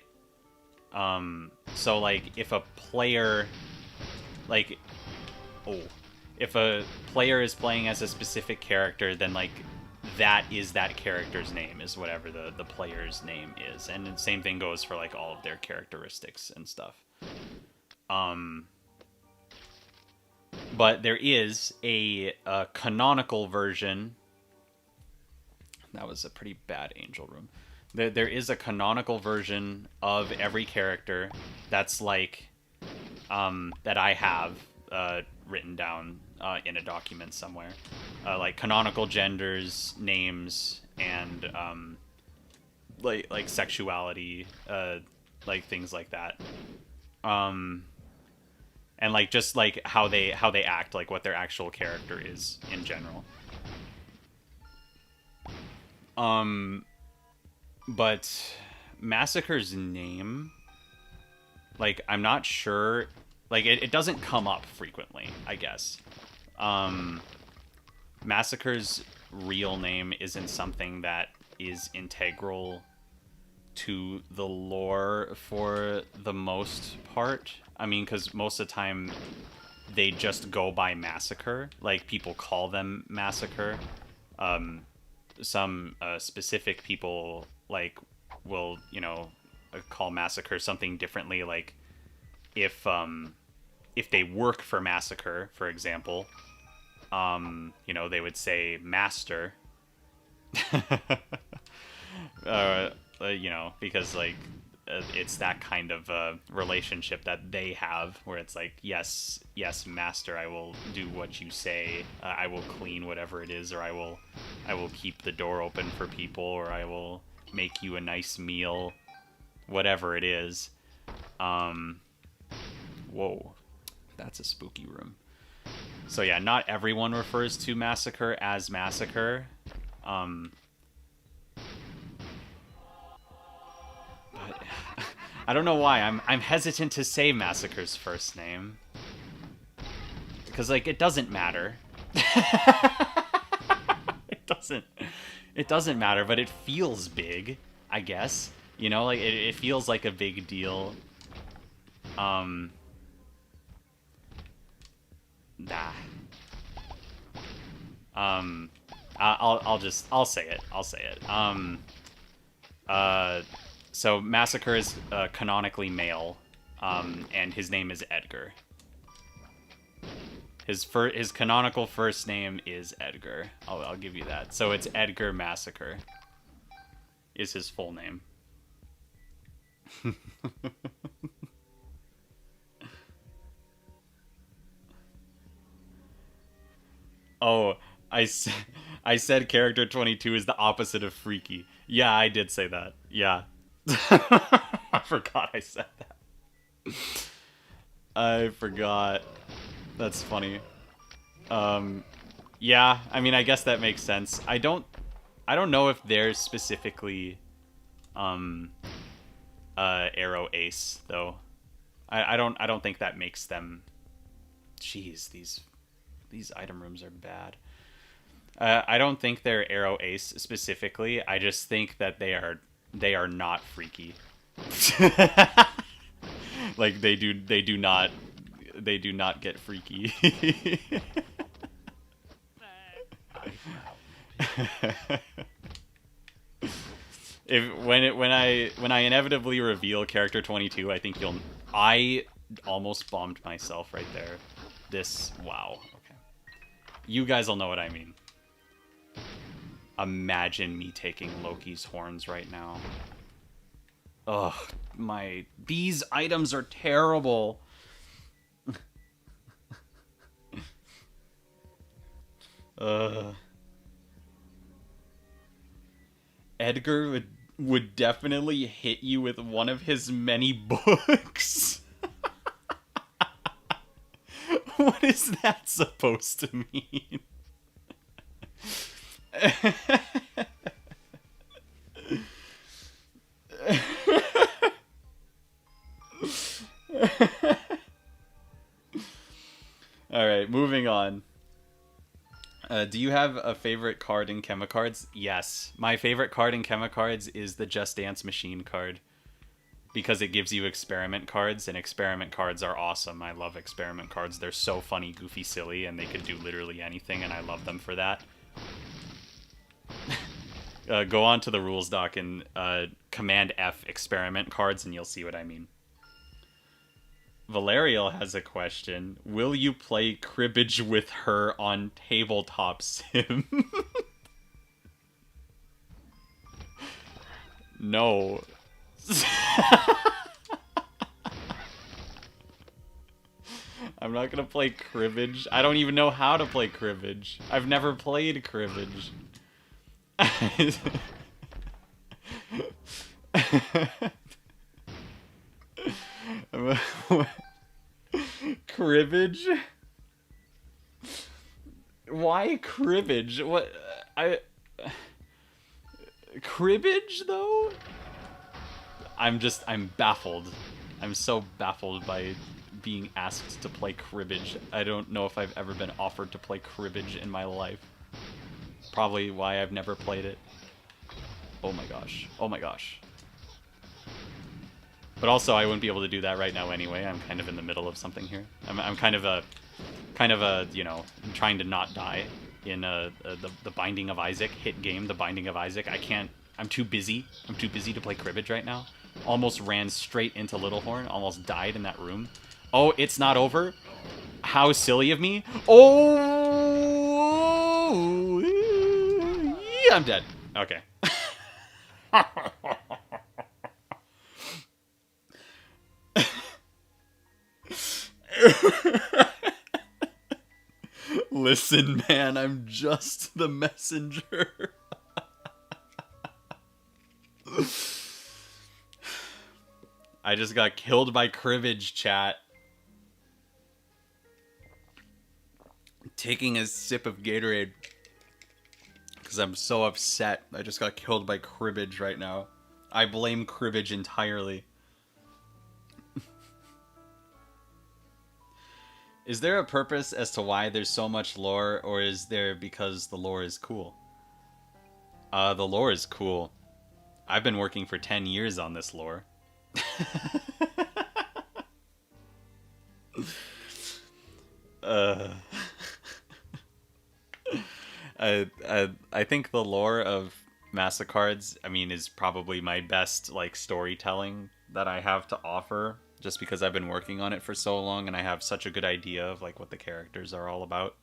So like if a player if a player is playing as a specific character, then like that is that character's name, is whatever the player's name is. And the same thing goes for like all of their characteristics and stuff. But there is a canonical version. That was a pretty bad Angel Room. There is a canonical version of every character that's like that I have written down in a document somewhere, like canonical genders, names, and like sexuality, like things like that, and like just like how they act, like what their actual character is in general. But Massacre's name, like, I'm not sure. Like, it doesn't come up frequently, I guess. Massacre's real name isn't something that is integral to the lore for the most part. I mean, because most of the time they just go by Massacre. Like, people call them Massacre. Some specific people, like, will, you know, call Massacre something differently. Like, if they work for Massacre, for example, you know, they would say Master. You know, because like it's that kind of relationship that they have, where it's like, yes, Master, I will do what you say. I will clean whatever it is, or I will keep the door open for people, or I will make you a nice meal, whatever it is. Whoa, that's a spooky room. So yeah, not everyone refers to Massacre as Massacre. But I don't know why I'm hesitant to say Massacre's first name, because like it doesn't matter. It It doesn't matter, but it feels big, I guess. You know, like it feels like a big deal. Um, nah. Um, I'll say it. I'll say it. Uh, so Massacre is canonically male, and his name is Edgar. His canonical first name is Edgar. I'll give you that. So it's Edgar Massacre. Is his full name. Oh, I said character 22 is the opposite of freaky. Yeah, I did say that. Yeah. I forgot I said that. I forgot. That's funny. Yeah, I mean, I guess that makes sense. I don't know if they're specifically um arrow ace though. I don't think that makes them. Jeez, these item rooms are bad. I don't think they're arrow ace specifically. I just think that they are not freaky. Like they do not get freaky. If when I inevitably reveal character 22, I think you'll. I almost bombed myself right there. This wow. Okay. You guys will know what I mean. Imagine me taking Loki's horns right now. Ugh, these items are terrible. Edgar would definitely hit you with one of his many books. What is that supposed to mean? All right, moving on. Do you have a favorite card in Chemicards? Yes. My favorite card in Chemicards is the Just Dance Machine card. Because it gives you experiment cards, and experiment cards are awesome. I love experiment cards. They're so funny, goofy, silly, and they could do literally anything, and I love them for that. Go on to the rules doc and Command F experiment cards, and you'll see what I mean. Valerial has a question. Will you play cribbage with her on Tabletop Sim? No. I'm not gonna play cribbage. I don't even know how to play cribbage. I've never played cribbage. Cribbage? Why cribbage? What cribbage though? I'm baffled. I'm so baffled by being asked to play cribbage. I don't know if I've ever been offered to play cribbage in my life. Probably why I've never played it. Oh my gosh. Oh my gosh. But also, I wouldn't be able to do that right now anyway. I'm kind of in the middle of something here. I'm kind of a, you know, trying to not die in the Binding of Isaac hit game, The Binding of Isaac. I can't. I'm too busy. I'm too busy to play cribbage right now. Almost ran straight into Littlehorn. Almost died in that room. Oh, it's not over. How silly of me. Oh, yeah, I'm dead. Okay. Listen, man, I'm just the messenger. I just got killed by cribbage, chat. Taking a sip of Gatorade because I'm so upset. I just got killed by cribbage right now. I blame cribbage entirely. Is there a purpose as to why there's so much lore, or is there because the lore is cool? The lore is cool. I've been working for 10 years on this lore. uh, I think the lore of Massacards, I mean, is probably my best like storytelling that I have to offer. Just because I've been working on it for so long and I have such a good idea of like what the characters are all about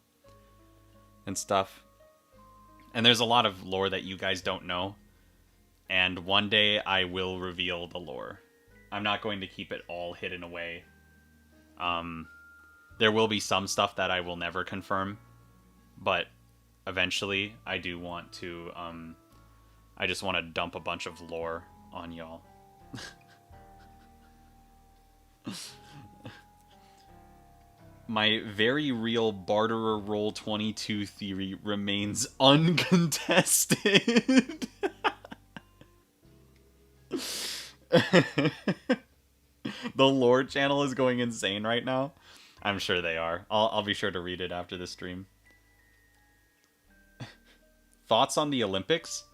and stuff. And there's a lot of lore that you guys don't know. And one day I will reveal the lore. I'm not going to keep it all hidden away. There will be some stuff that I will never confirm, but eventually I do want to. I just want to dump a bunch of lore on y'all. My very real barterer roll 22 theory remains uncontested. The lore channel is going insane right now. I'm sure they are. I'll be sure to read it after the stream. Thoughts on the Olympics?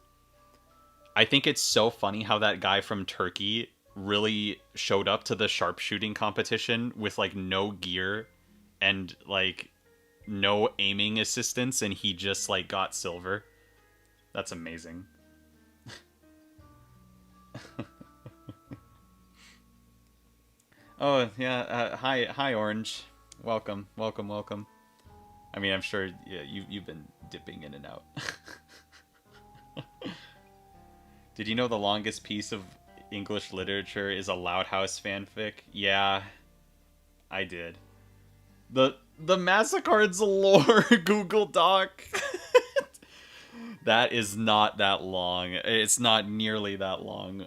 I think it's so funny how that guy from Turkey really showed up to the sharpshooting competition with like no gear and like no aiming assistance, and he just like got silver. That's amazing. Oh yeah, hi Orange, welcome. I mean, I'm sure you've been dipping in and out. Did you know the longest piece of English literature is a Loud House fanfic? Yeah, I did. The Massacard's lore Google Doc. That is not that long. It's not nearly that long.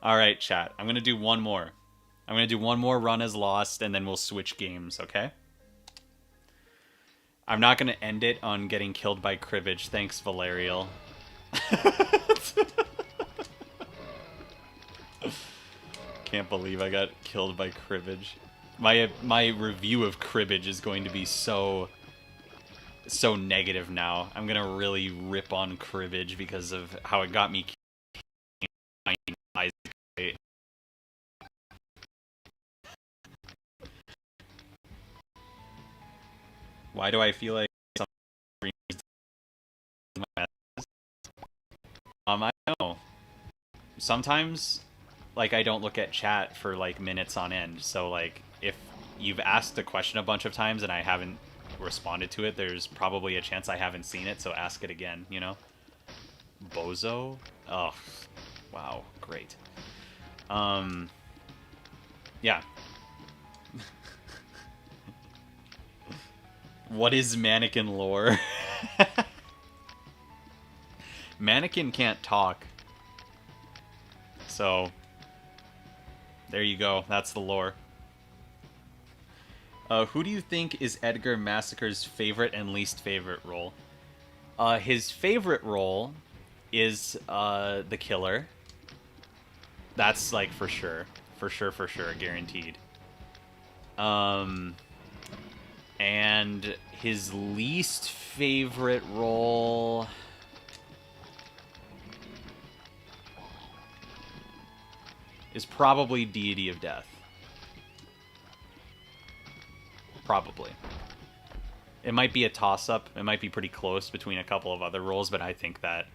Alright, chat. I'm gonna do one more. I'm gonna do one more run as Lost, and then we'll switch games, okay? I'm not gonna end it on getting killed by cribbage. Thanks, Valerial. Can't believe I got killed by cribbage. My review of cribbage is going to be so negative now. I'm gonna really rip on cribbage because of how it got me. Why do I feel like I don't know. Sometimes, like, I don't look at chat for like minutes on end. So like, if you've asked a question a bunch of times and I haven't responded to it, there's probably a chance I haven't seen it. So ask it again. You know. Bozo. Oh, wow, great. Yeah. What is mannequin lore? Mannequin can't talk. So, there you go. That's the lore. Who do you think is Edgar Massacre's favorite and least favorite role? His favorite role is the killer. That's like for sure. For sure, guaranteed. And his least favorite role is probably Deity of Death. Probably. It might be a toss-up. It might be pretty close between a couple of other roles, but I think that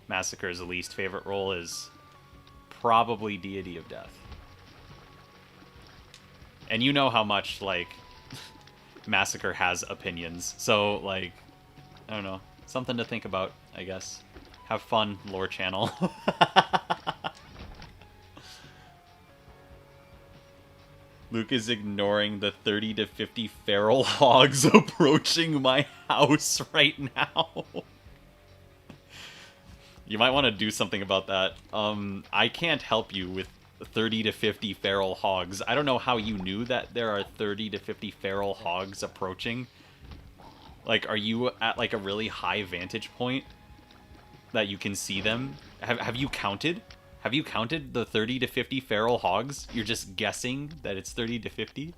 Massacre's least favorite role is probably Deity of Death. And you know how much, like, Massacre has opinions. So, like, I don't know. Something to think about, I guess. Have fun, lore channel. Luke is ignoring the 30 to 50 feral hogs approaching my house right now. You might want to do something about that. I can't help you with 30 to 50 feral hogs. I don't know how you knew that there are 30 to 50 feral hogs approaching. Like, are you at, like, a really high vantage point that you can see them? Have you counted? Have you counted the 30 to 50 feral hogs? You're just guessing that it's 30 to 50?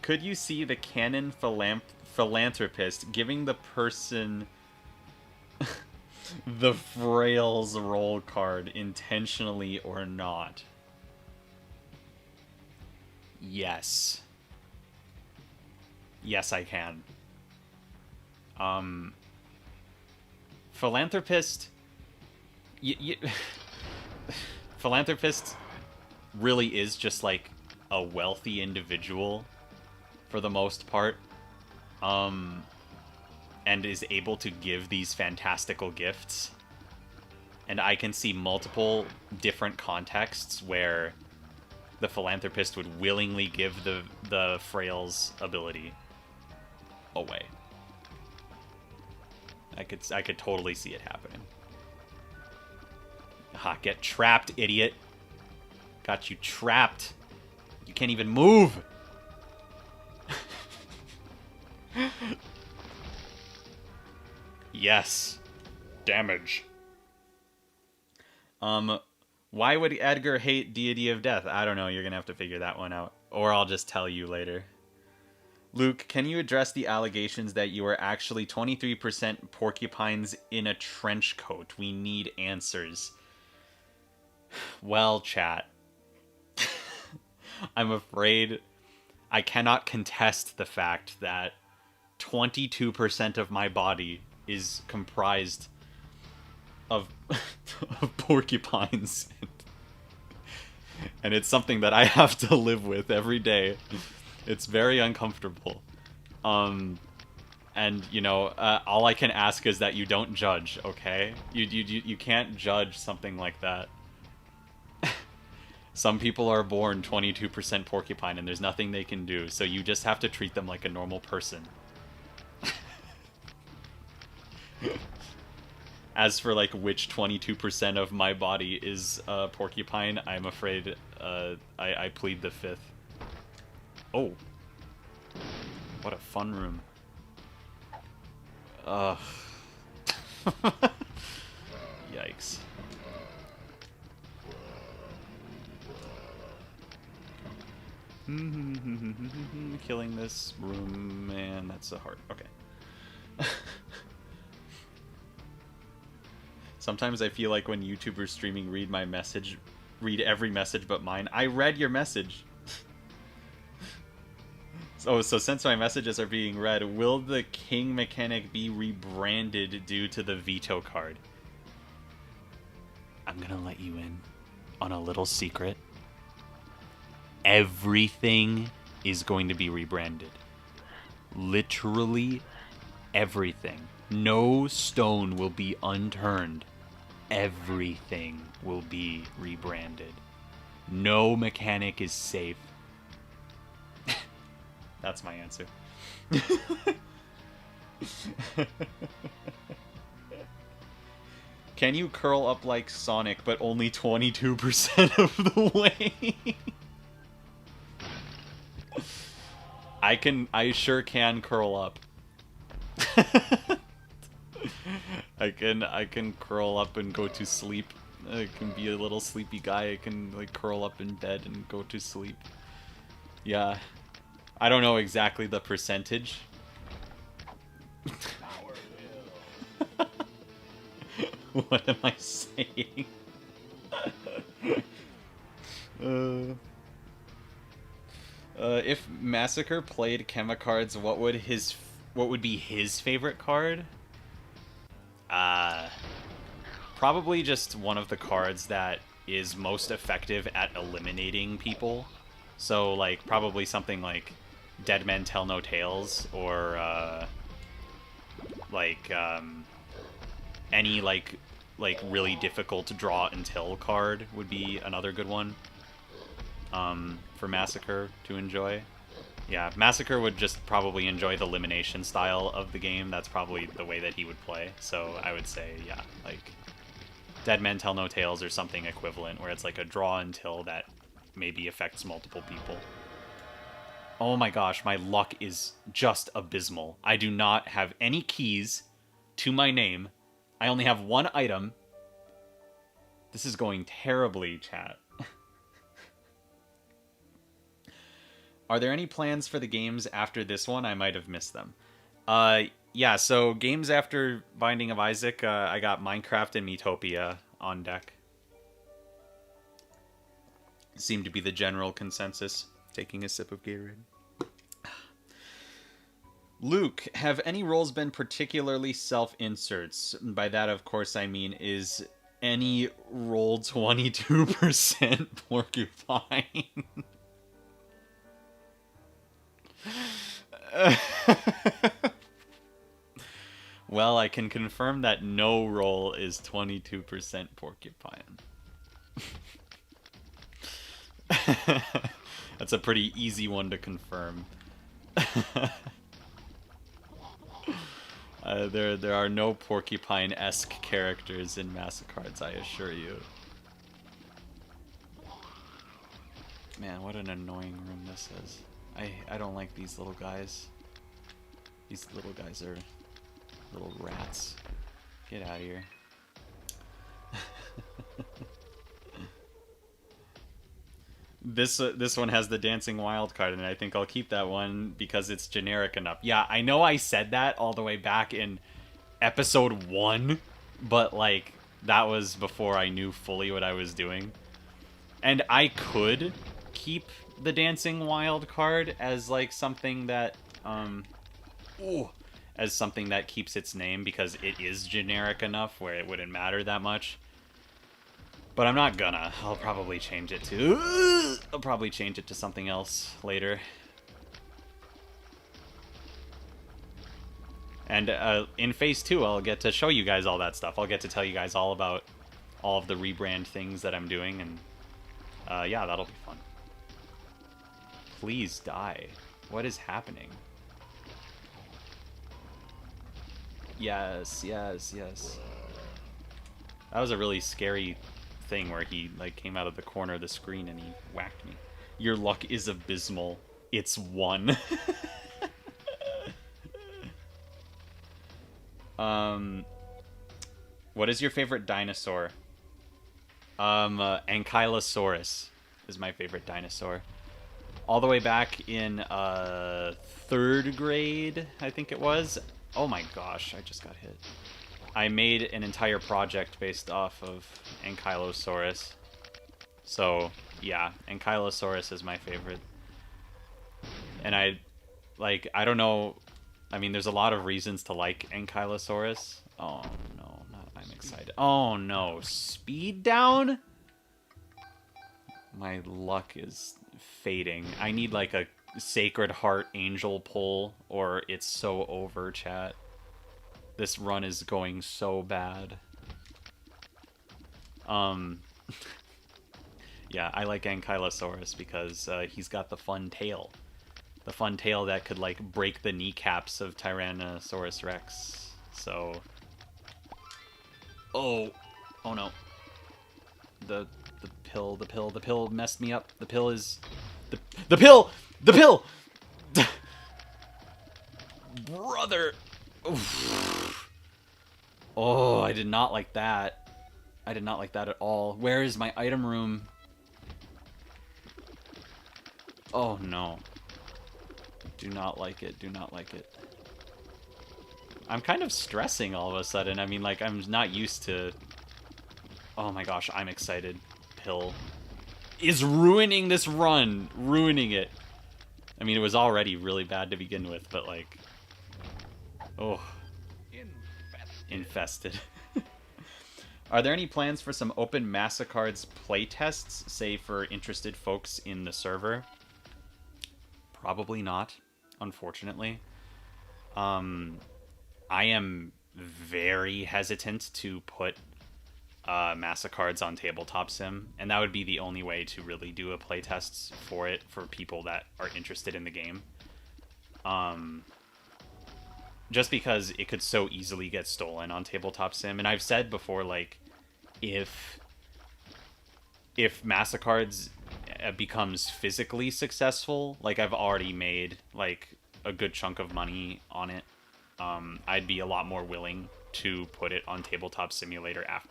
Could you see the canon philanthropist giving the person the Frails roll card intentionally or not? Yes. Yes, I can. Philanthropist... Philanthropist really is just, like, a wealthy individual, for the most part. And is able to give these fantastical gifts. And I can see multiple different contexts where the philanthropist would willingly give the Frail's ability away. I could totally see it happening. Ha, get trapped, idiot. Got you trapped. You can't even move. Yes. Damage. Why would Edgar hate Deity of Death? I don't know, you're gonna have to figure that one out. Or I'll just tell you later. Luke, can you address the allegations that you are actually 23% porcupines in a trench coat? We need answers. Well, chat. I'm afraid I cannot contest the fact that 22% of my body is comprised of, of porcupines. And it's something that I have to live with every day. It's very uncomfortable. And, you know, all I can ask is that you don't judge, okay? You can't judge something like that. Some people are born 22% porcupine and there's nothing they can do, so you just have to treat them like a normal person. As for, like, which 22% of my body is porcupine, I'm afraid I plead the fifth. Oh. What a fun room. Ugh. Yikes. Killing this room, man, that's a hard... Okay. Sometimes I feel like when YouTubers streaming read every message but mine. I read your message. So since my messages are being read, will the King mechanic be rebranded due to the veto card? I'm gonna let you in on a little secret. Everything is going to be rebranded. Literally everything. No stone will be unturned. Everything will be rebranded. No mechanic is safe. That's my answer. Can you curl up like Sonic, but only 22% of the way? I sure can curl up. I can curl up and go to sleep. I can be a little sleepy guy. I can, like, curl up in bed and go to sleep. Yeah. I don't know exactly the percentage. What am I saying? If Massacre played Chemicards, what would be his favorite card? Probably just one of the cards that is most effective at eliminating people. So, like, probably something like Dead Men Tell No Tales, or any like really difficult to draw until card would be another good one for Massacre to enjoy. Yeah, Massacre would just probably enjoy the elimination style of the game. That's probably the way that he would play. So I would say, yeah, like Dead Men Tell No Tales or something equivalent, where it's like a draw until that maybe affects multiple people. Oh my gosh, my luck is just abysmal. I do not have any keys to my name. I only have one item. This is going terribly, chat. Are there any plans for the games after this one? I might have missed them. Yeah, so games after Binding of Isaac, I got Minecraft and Miitopia on deck. Seemed to be the general consensus. Taking a sip of Gatorade. Luke, have any roles been particularly self-inserts? By that, of course, I mean, is any roll 22% porcupine? Well, I can confirm that no roll is 22% porcupine. That's a pretty easy one to confirm. There are no porcupine-esque characters in Massacres, I assure you. Man, what an annoying room this is. I don't like these little guys. These little guys are little rats. Get out of here. This one has the dancing wild card, and I think I'll keep that one because it's generic enough. Yeah, I know I said that all the way back in episode 1, but like that was before I knew fully what I was doing. And I could keep the dancing wild card as like something that as something that keeps its name because it is generic enough where it wouldn't matter that much. But I'm not gonna. I'll probably change it to something else later. And in Phase 2, I'll get to show you guys all that stuff. I'll get to tell you guys all about all of the rebrand things that I'm doing, and yeah, that'll be fun. Please die. What is happening? Yes, yes, yes. That was a really scary thing where he like came out of the corner of the screen and he whacked me. Your luck is abysmal. It's 1. What is your favorite dinosaur? Ankylosaurus is my favorite dinosaur. All the way back in 3rd grade, I think it was. Oh my gosh, I just got hit. I made an entire project based off of Ankylosaurus. So, yeah, Ankylosaurus is my favorite. And I don't know, I mean, there's a lot of reasons to like Ankylosaurus. Oh, no, I'm excited. Oh, no, speed down? My luck is fading. I need, like, a Sacred Heart Angel pull, or it's so over, chat. This run is going so bad. Yeah, I like Ankylosaurus because he's got the fun tail. The fun tail that could, like, break the kneecaps of Tyrannosaurus Rex. So... Oh no. The pill messed me up. The pill is... The pill! Brother! Oof. Oh, I did not like that. I did not like that at all. Where is my item room? Oh, no. Do not like it. Do not like it. I'm kind of stressing all of a sudden. I mean, like, I'm not used to... Oh my gosh, I'm excited. Pill is ruining this run. Ruining it. I mean, it was already really bad to begin with, but, like... Oh. Infested. Are there any plans for some open Massacres playtests, say for interested folks in the server? Probably not, unfortunately. I am very hesitant to put Massacres on Tabletop Sim, and that would be the only way to really do a playtest for it for people that are interested in the game. Just because it could so easily get stolen on Tabletop Sim. And I've said before, like, if Massacres becomes physically successful, like I've already made like a good chunk of money on it, I'd be a lot more willing to put it on Tabletop Simulator after.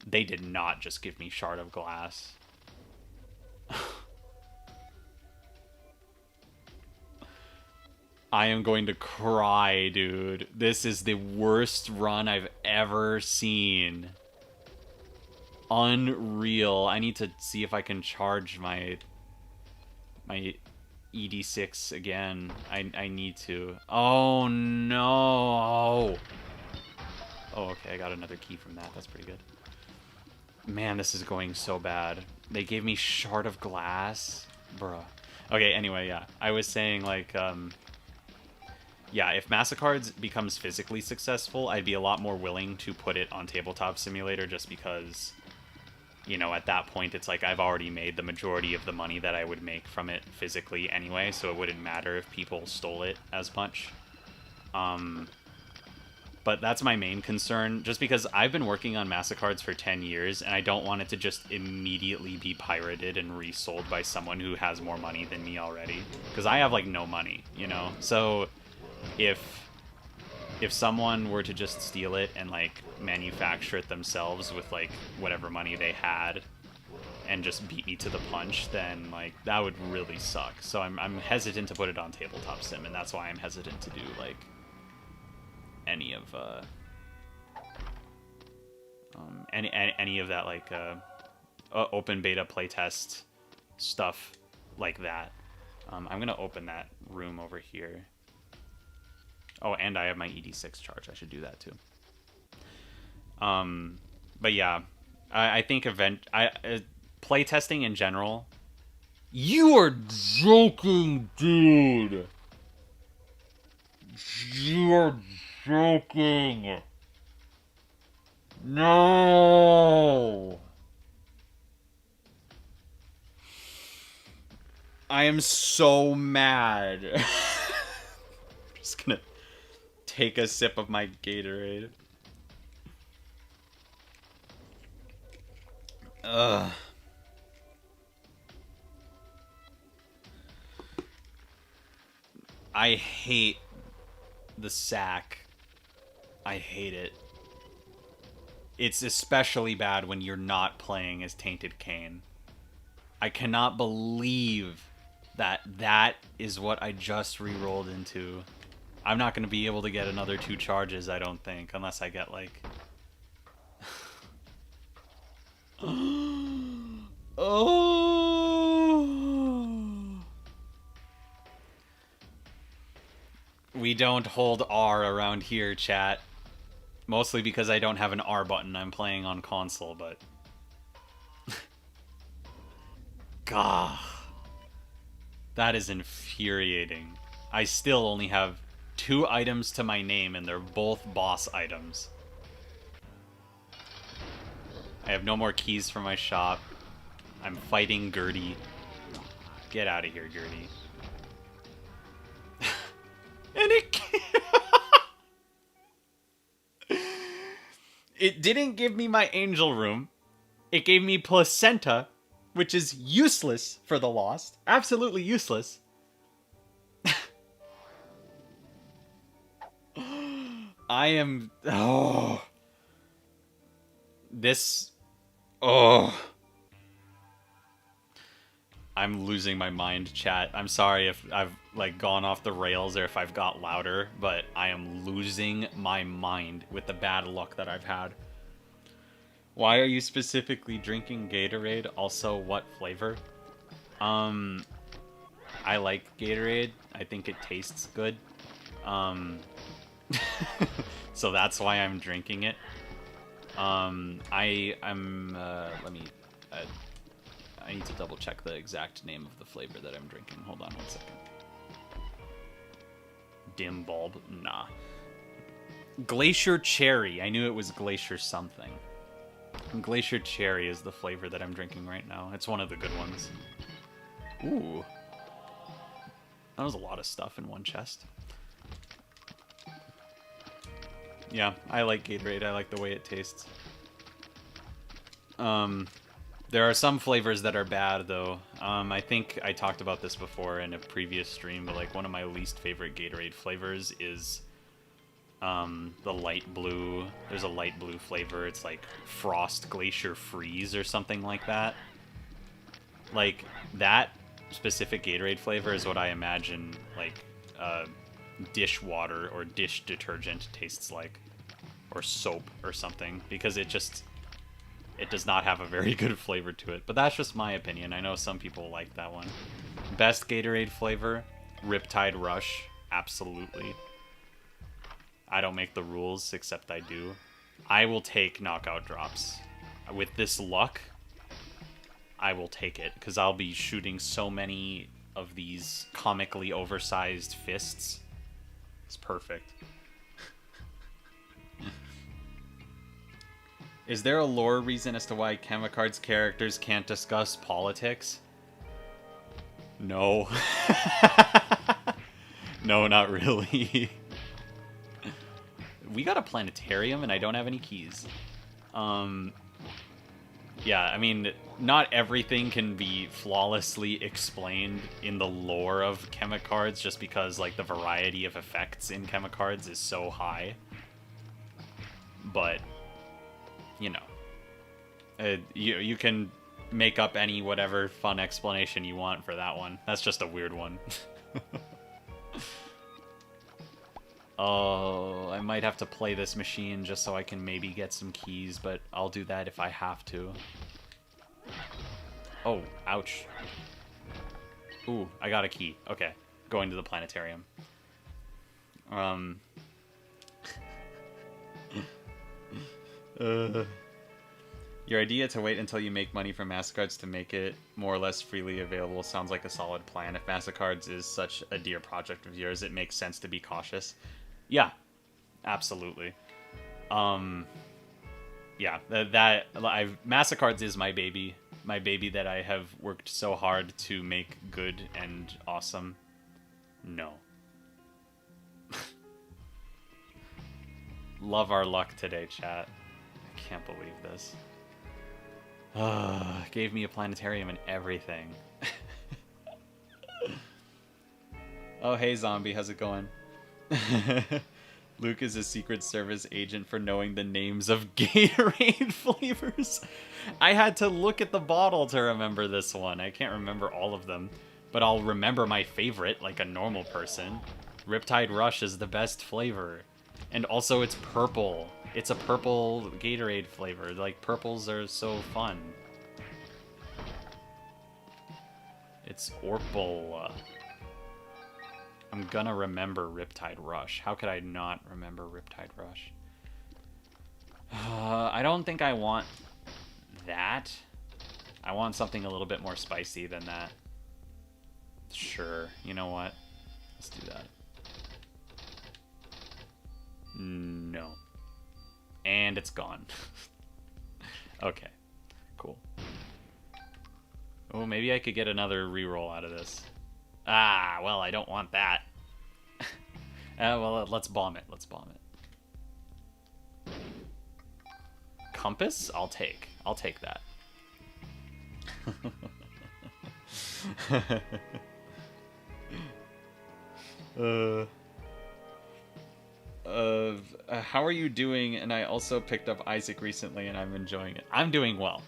They did not just give me Shard of Glass. I am going to cry, dude. This is the worst run I've ever seen. Unreal. I need to see if I can charge my ED6 again. I need to. Oh no. Oh, okay, I got another key from that. That's pretty good. Man, this is going so bad. They gave me Shard of Glass. Bruh. Okay, anyway, yeah. I was saying, like, yeah, if Massachards becomes physically successful, I'd be a lot more willing to put it on Tabletop Simulator just because, you know, at that point, it's like I've already made the majority of the money that I would make from it physically anyway, so it wouldn't matter if people stole it as much. But that's my main concern, just because I've been working on Massachards for 10 years, and I don't want it to just immediately be pirated and resold by someone who has more money than me already. Because I have, like, no money, you know? So if someone were to just steal it and, like, manufacture it themselves with, like, whatever money they had and just beat me to the punch, then, like, that would really suck. So I'm hesitant to put it on Tabletop Sim, and that's why I'm hesitant to do, like, any of any of that, like, open beta playtest stuff like that. I'm gonna open that room over here. Oh, and I have my ED6 charge. I should do that too. But yeah, I think playtesting in general. You are joking, dude. You're joking. No. I am so mad. I'm just gonna take a sip of my Gatorade. Ugh. I hate the sack. I hate it. It's especially bad when you're not playing as Tainted Cain. I cannot believe that is what I just re-rolled into. I'm not going to be able to get another 2 charges, I don't think, unless I get, like... Oh! We don't hold R around here, chat. Mostly because I don't have an R button. I'm playing on console, but... Gah. That is infuriating. I still only have 2 items to my name, and they're both boss items. I have no more keys for my shop. I'm fighting Gertie. Get out of here, Gertie. And it didn't give me my angel room. It gave me placenta, which is useless for the Lost. Absolutely useless. I am... Oh. This... Oh. I'm losing my mind, chat. I'm sorry if I've, like, gone off the rails or if I've got louder, but I am losing my mind with the bad luck that I've had. Why are you specifically drinking Gatorade? Also, what flavor? I like Gatorade. I think it tastes good. So that's why I'm drinking it. Let me... I need to double check the exact name of the flavor that I'm drinking. Hold on 1 second. Dim bulb? Nah. Glacier Cherry. I knew it was Glacier something. Glacier Cherry is the flavor that I'm drinking right now. It's one of the good ones. Ooh. That was a lot of stuff in one chest. Yeah, I like Gatorade. I like the way it tastes. There are some flavors that are bad, though. I think I talked about this before in a previous stream, but like one of my least favorite Gatorade flavors is the light blue. There's a light blue flavor. It's like Frost Glacier Freeze or something like that. Like, that specific Gatorade flavor is what I imagine, like, dishwater or dish detergent tastes like. Or soap or something. Because it does not have a very good flavor to it. But that's just my opinion. I know some people like that one. Best Gatorade flavor? Riptide Rush. Absolutely. I don't make the rules, except I do. I will take knockout drops. With this luck, I will take it. Because I'll be shooting so many of these comically oversized fists. It's perfect. Is there a lore reason as to why Chemicard's characters can't discuss politics? No. No, not really. We got a planetarium and I don't have any keys. Yeah, I mean, not everything can be flawlessly explained in the lore of Chemicards just because, like, the variety of effects in Chemicards is so high. But, you know, you can make up any whatever fun explanation you want for that one. That's just a weird one. Oh, I might have to play this machine just so I can maybe get some keys, but I'll do that if I have to. Oh, ouch. Ooh, I got a key. Okay, going to the planetarium. Your idea to wait until you make money from MasterCards to make it more or less freely available sounds like a solid plan. If MasterCards is such a dear project of yours, it makes sense to be cautious. Yeah, absolutely. Yeah, MasterCards is my baby that I have worked so hard to make good and awesome. No. Love our luck today, chat. I can't believe this. Gave me a planetarium and everything. Oh, hey, zombie. How's it going? Luke is a Secret Service agent for knowing the names of Gatorade flavors. I had to look at the bottle to remember this one. I can't remember all of them, but I'll remember my favorite like a normal person. Riptide Rush is the best flavor. And also it's purple. It's a purple Gatorade flavor. Like, purples are so fun. It's Orpal. I'm gonna remember Riptide Rush. How could I not remember Riptide Rush? I don't think I want that. I want something a little bit more spicy than that. Sure, you know what? Let's do that. No. And it's gone. Okay, cool. Oh, maybe I could get another reroll out of this. Ah, well, I don't want that. Well, let's bomb it. Let's bomb it. Compass? I'll take that. How are you doing? And I also picked up Isaac recently, and I'm enjoying it. I'm doing well.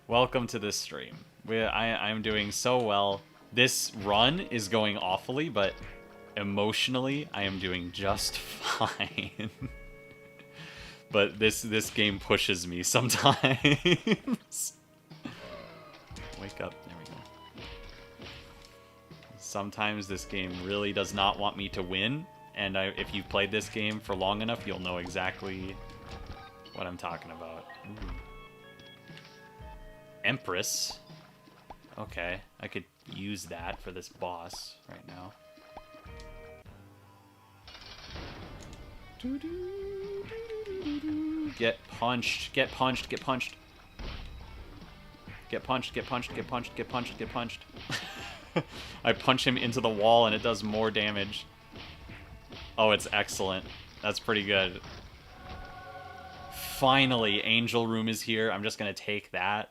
Welcome to this stream. I'm doing so well. This run is going awfully, but emotionally, I am doing just fine. But this game pushes me sometimes. Wake up. There we go. Sometimes this game really does not want me to win, and if you've played this game for long enough, you'll know exactly what I'm talking about. Ooh. Empress. Okay, I could use that for this boss right now. Get punched, get punched, get punched. Get punched, get punched, get punched, get punched, get punched. I punch him into the wall and it does more damage. Oh, it's excellent. That's pretty good. Finally, Angel Room is here. I'm just gonna take that.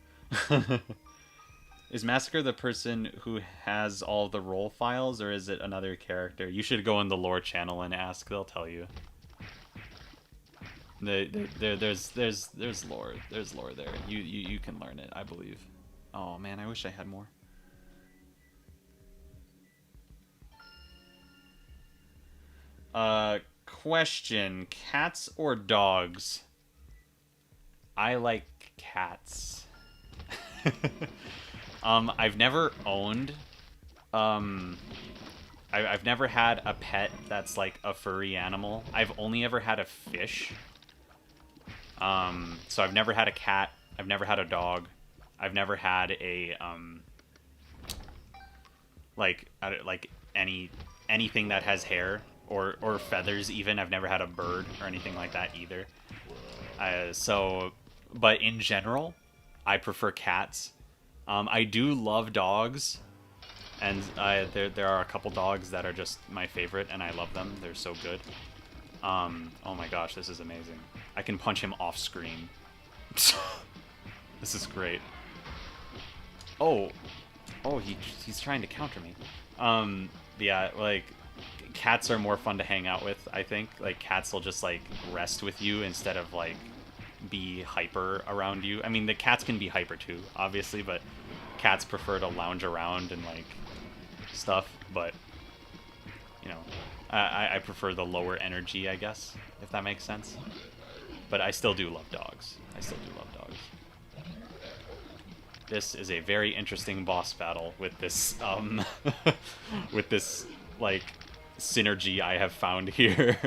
Is Massacre the person who has all the roll files, or is it another character? You should go in the lore channel and ask. They'll tell you. There's lore. There's lore there. You can learn it, I believe. Oh man, I wish I had more. Question: cats or dogs? I like cats. I've never owned. Um, I've never had a pet that's like a furry animal. I've only ever had a fish. So I've never had a cat. I've never had a dog. I've never had a like anything that has hair or feathers even. I've never had a bird or anything like that either. But in general, I prefer cats. I do love dogs, and there are a couple dogs that are just my favorite, and I love them. They're so good. Oh my gosh, this is amazing. I can punch him off screen. This is great. Oh, he's trying to counter me. Yeah, like cats are more fun to hang out with. I think like cats will just like rest with you instead of like be hyper around you. I mean, the cats can be hyper too, obviously, but cats prefer to lounge around and like stuff. But you know, I prefer the lower energy, I guess, if that makes sense. But I still do love dogs. I still do love dogs. This is a very interesting boss battle with this with this like synergy I have found here.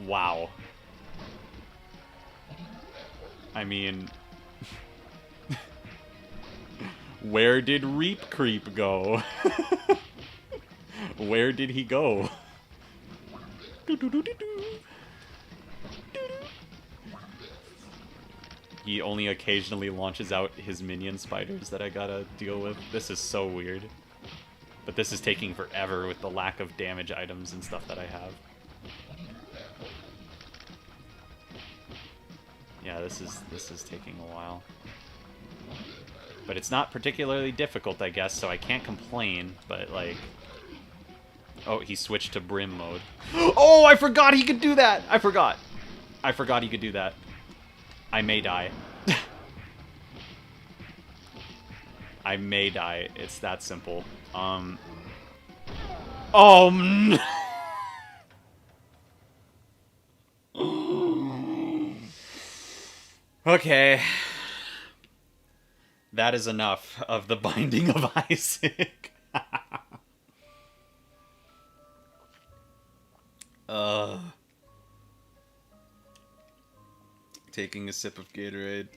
Wow. I mean, where did Reap Creep go? Where did he go? He only occasionally launches out his minion spiders that I gotta deal with. This is so weird. But this is taking forever with the lack of damage items and stuff that I have. Yeah, this is taking a while. But it's not particularly difficult, I guess, so I can't complain, but like... Oh, he switched to Brim mode. Oh, I forgot he could do that! I forgot he could do that. I may die. I may die. It's that simple. Oh, no. Okay. That is enough of the Binding of Isaac. Taking a sip of Gatorade.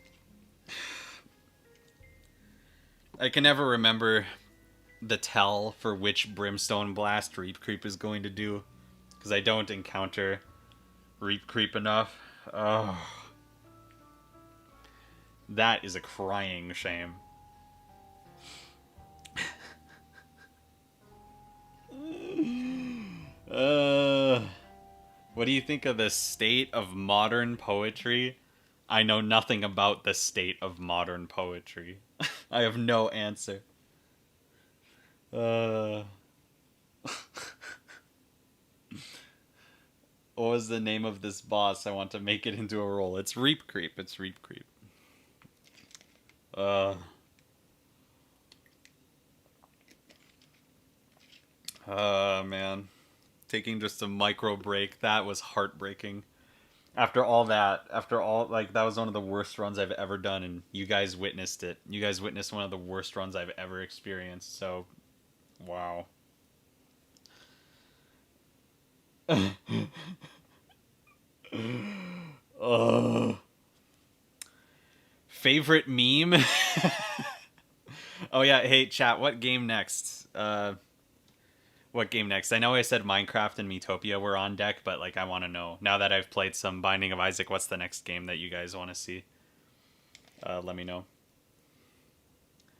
I can never remember the tell for which Brimstone Blast Reap Creep is going to do, because I don't encounter Reap Creep enough. Oh. That is a crying shame. What do you think of the state of modern poetry? I know nothing about the state of modern poetry. I have no answer. What was the name of this boss? I want to make it into a roll. It's Reap Creep. It's Reap Creep. Man. Taking just a micro break. That was heartbreaking. After all that, like, that was one of the worst runs I've ever done, and you guys witnessed it. You guys witnessed one of the worst runs I've ever experienced, so, wow. Favorite meme? Oh yeah, hey chat, what game next? What game next? I know I said Minecraft and Miitopia were on deck, but like I want to know, now that I've played some Binding of Isaac, what's the next game that you guys want to see? Let me know.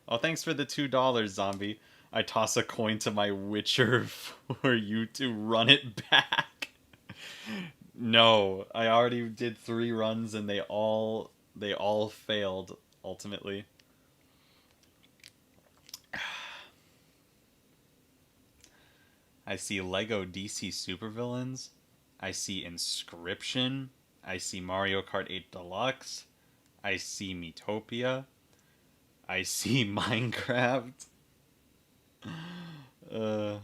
Oh, thanks for the $2, zombie. I toss a coin to my Witcher for you to run it back. No, I already did 3 runs and they all They all failed, ultimately. I see Lego DC Supervillains. I see Inscription. I see Mario Kart 8 Deluxe. I see Miitopia. I see Minecraft. Uh,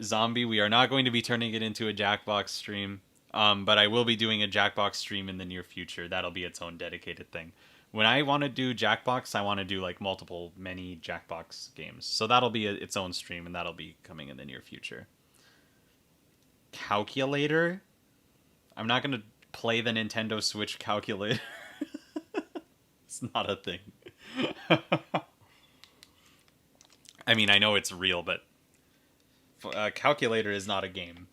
Zombie, we are not going to be turning it into a Jackbox stream. But I will be doing a Jackbox stream in the near future. That'll be its own dedicated thing. When I want to do Jackbox, I want to do like many Jackbox games. So that'll be its own stream, and that'll be coming in the near future. Calculator? I'm not going to play the Nintendo Switch calculator. It's not a thing. I mean, I know it's real, but calculator is not a game.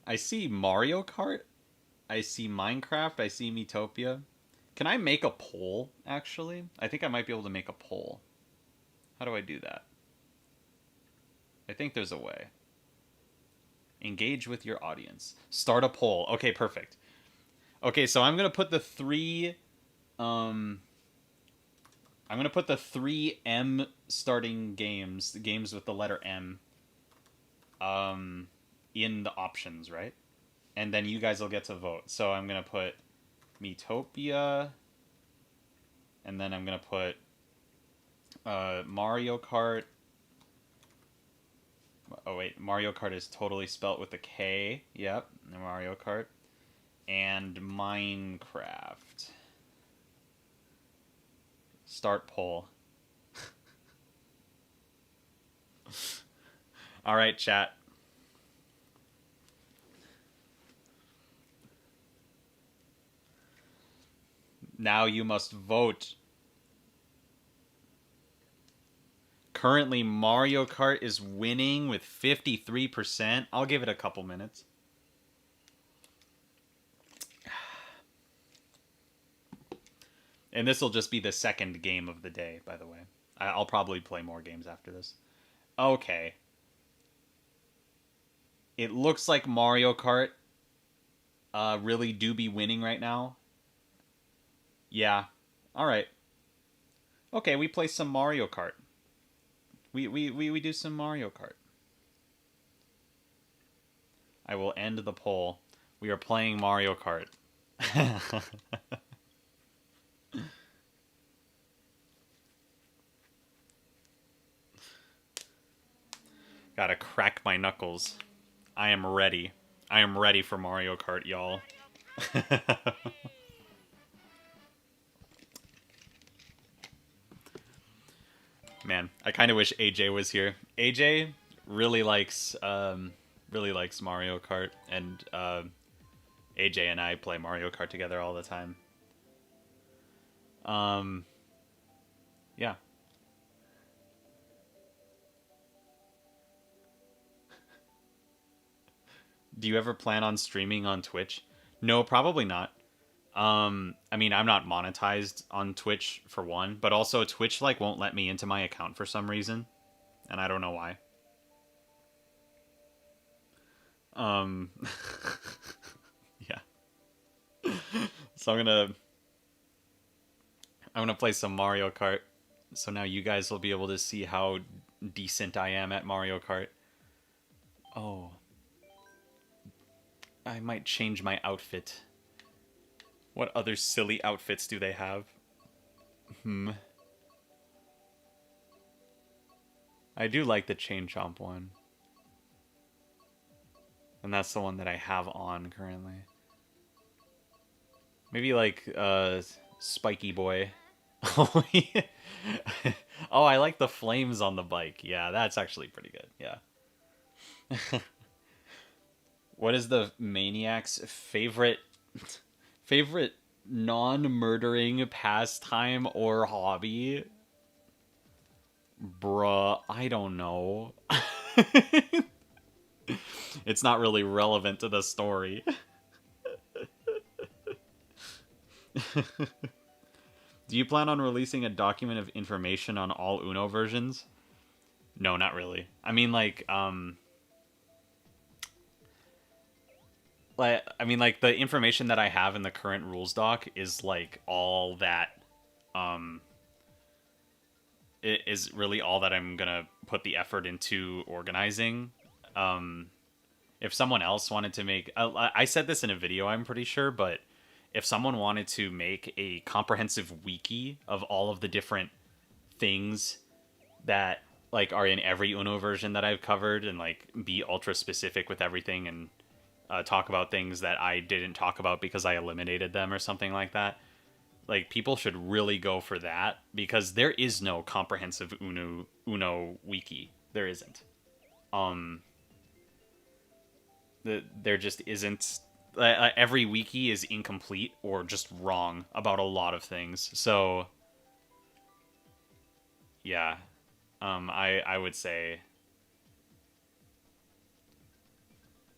I see Mario Kart. I see Minecraft. I see Miitopia. Can I make a poll, actually? I think I might be able to make a poll. How do I do that? I think there's a way. Engage with your audience. Start a poll. Okay, perfect. Okay, so I'm going to put the three... I'm going to put the three M starting games, the games with the letter M, in the options, right? And then you guys will get to vote. So I'm going to put Miitopia, and then I'm going to put Mario Kart. Oh, wait. Mario Kart is totally spelt with a K. Yep. Mario Kart. And Minecraft. Start poll. All right, chat. Now you must vote. Currently, Mario Kart is winning with 53%. I'll give it a couple minutes. And this will just be the second game of the day, by the way. I'll probably play more games after this. Okay. It looks like Mario Kart really do be winning right now. Yeah. Alright. Okay, we play some Mario Kart. We do some Mario Kart. I will end the poll. We are playing Mario Kart. Gotta crack my knuckles. I am ready. I am ready for Mario Kart, y'all. Man, I kind of wish AJ was here. AJ really likes Mario Kart, and AJ and I play Mario Kart together all the time. Yeah. Do you ever plan on streaming on Twitch? No, probably not. I mean, I'm not monetized on Twitch for one, but also Twitch like won't let me into my account for some reason, and I don't know why. Yeah. So I'm gonna play some Mario Kart. So now you guys will be able to see how decent I am at Mario Kart. Oh. I might change my outfit. What other silly outfits do they have? I do like the Chain Chomp one. And that's the one that I have on currently. Maybe like Spiky Boy. Oh, yeah. Oh, I like the flames on the bike. Yeah, that's actually pretty good. Yeah. What is the Maniac's favorite non-murdering pastime or hobby? Bruh, I don't know. It's not really relevant to the story. Do you plan on releasing a document of information on all Uno versions? No, not really. I mean, like the information that I have in the current rules doc is like all that um it is really all that I'm gonna put the effort into organizing. Um, if someone else wanted to make, I said this in a video, I'm pretty sure, but if someone wanted to make a comprehensive wiki of all of the different things that like are in every Uno version that I've covered and like be ultra specific with everything and talk about things that I didn't talk about because I eliminated them or something like that. Like people should really go for that because there is no comprehensive Uno wiki. There isn't. Um, there just isn't. Every wiki is incomplete or just wrong about a lot of things. So yeah, I would say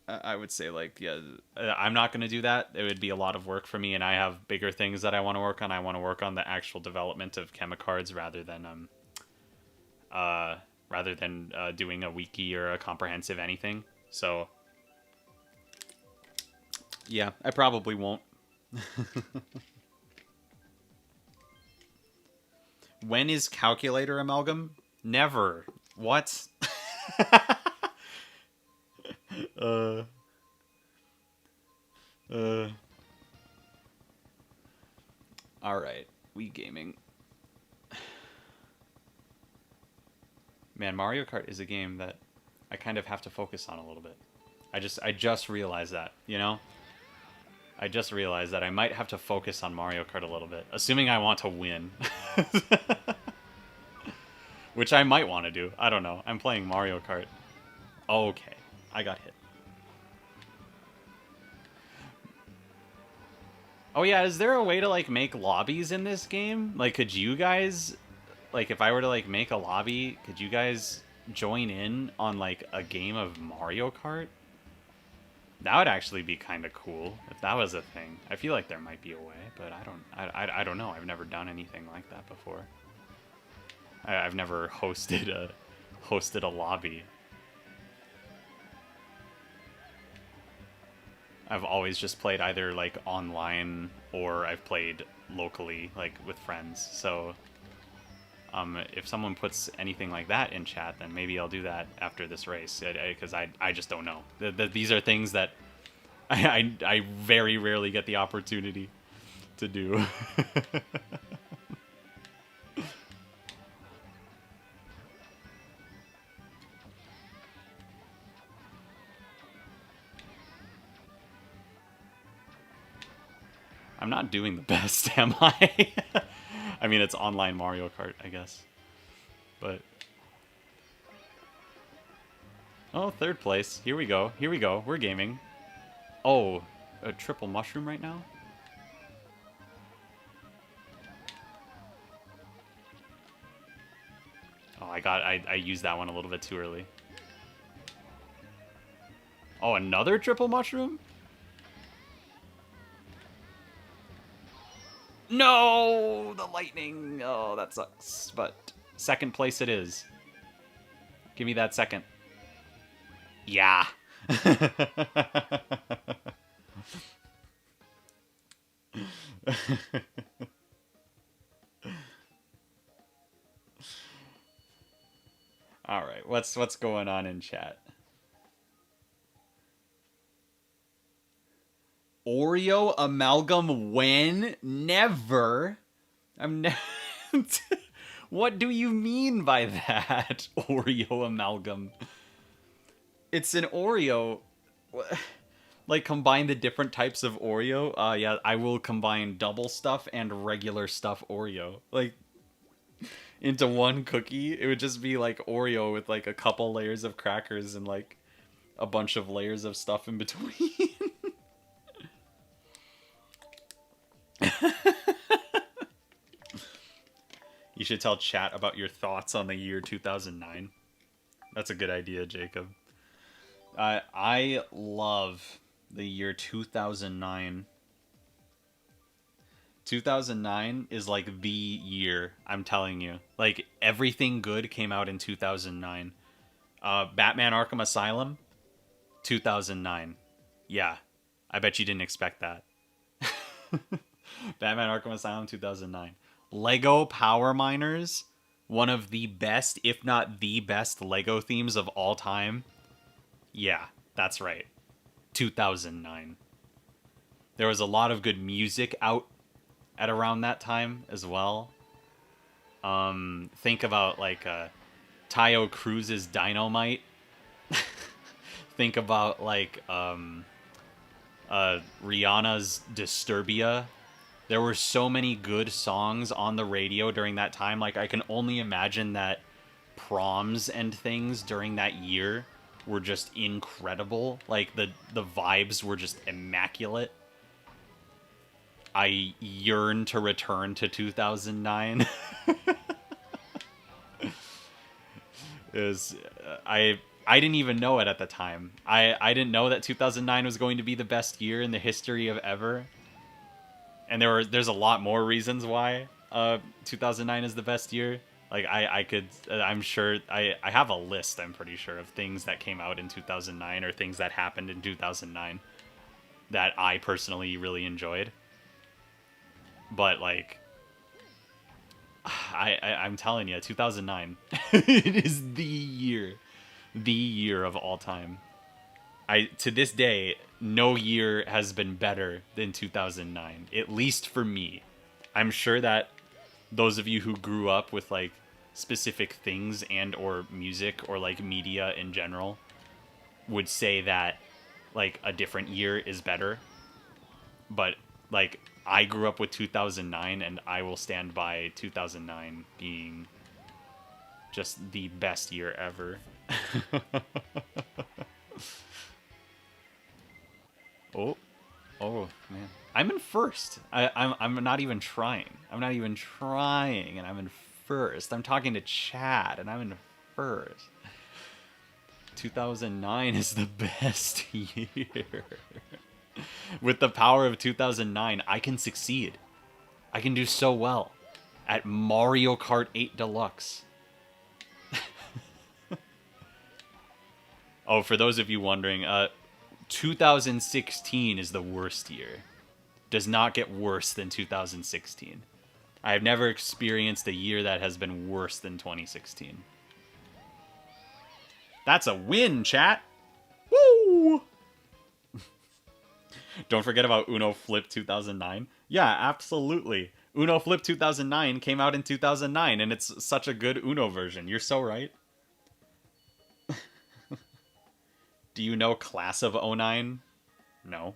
I would say like yeah, I'm not gonna do that. It would be a lot of work for me, and I have bigger things that I want to work on. I want to work on the actual development of chemicards uh rather than doing a wiki or a comprehensive anything. So yeah, I probably won't. When is calculator amalgam? Never. What? uh uh. All right, Wii gaming. Man, Mario Kart is a game that I kind of have to focus on a little bit. I just realized that, you know? I just realized that I might have to focus on Mario Kart a little bit, assuming I want to win. Which I might want to do. I don't know. I'm playing Mario Kart. Okay. I got hit. Oh yeah, is there a way to like make lobbies in this game? Like could you guys like if I were to like make a lobby, could you guys join in on like a game of Mario Kart? That would actually be kind of cool if that was a thing. I feel like there might be a way, but I don't know. I've never done anything like that before. I've never hosted a lobby. I've always just played either like online or I've played locally, like with friends. So if someone puts anything like that in chat, then maybe I'll do that after this race because I just don't know. These are things that I very rarely get the opportunity to do. I'm not doing the best, am I? I mean, it's online Mario Kart, I guess. But oh, third place. Here we go. Here we go. We're gaming. Oh, a triple mushroom right now? Oh, I used that one a little bit too early. Oh, another triple mushroom? No, the lightning. Oh, that sucks. But second place it is. Give me that second. Yeah. All right. What's going on in chat? Oreo amalgam when? Never. I'm never. What do you mean by that? Oreo amalgam. It's an Oreo. Like combine the different types of Oreo. Yeah, I will combine double stuff and regular stuff Oreo. Like into one cookie. It would just be like Oreo with like a couple layers of crackers and like a bunch of layers of stuff in between. You should tell chat about your thoughts on the year 2009. That's a good idea, Jacob. I love the year 2009. 2009 is like the year, I'm telling you. Like everything good came out in 2009. Batman Arkham Asylum, 2009. Yeah. I bet you didn't expect that. Batman Arkham Asylum 2009. Lego Power Miners, one of the best, if not the best Lego themes of all time. Yeah, that's right. 2009. There was a lot of good music out at around that time as well. Think about like Tayo Cruz's Dynamite. Think about like Rihanna's Disturbia. There were so many good songs on the radio during that time. Like I can only imagine that proms and things during that year were just incredible. Like the vibes were just immaculate. I yearn to return to 2009. Is I didn't even know it at the time. I didn't know that 2009 was going to be the best year in the history of ever. And there's a lot more reasons why 2009 is the best year. Like I'm sure I have a list, I'm pretty sure, of things that came out in 2009 or things that happened in 2009 that I personally really enjoyed. But like I'm telling you, 2009 it is the year of all time. To this day, no year has been better than 2009, at least for me. I'm sure that those of you who grew up with like specific things and or music or like media in general would say that like a different year is better. But like I grew up with 2009 and I will stand by 2009 being just the best year ever. Oh, oh man, I'm in first. I'm not even trying. I'm not even trying, and I'm in first. I'm talking to Chad, and I'm in first. 2009 is the best year. With the power of 2009, I can succeed. I can do so well at Mario Kart 8 Deluxe. Oh, for those of you wondering, 2016 is the worst year. Does not get worse than 2016. I have never experienced a year that has been worse than 2016. That's a win, chat! Woo! Don't forget about Uno Flip 2009. Yeah, absolutely. Uno Flip 2009 came out in 2009, and it's such a good Uno version. You're so right. Do you know Class of '09? No.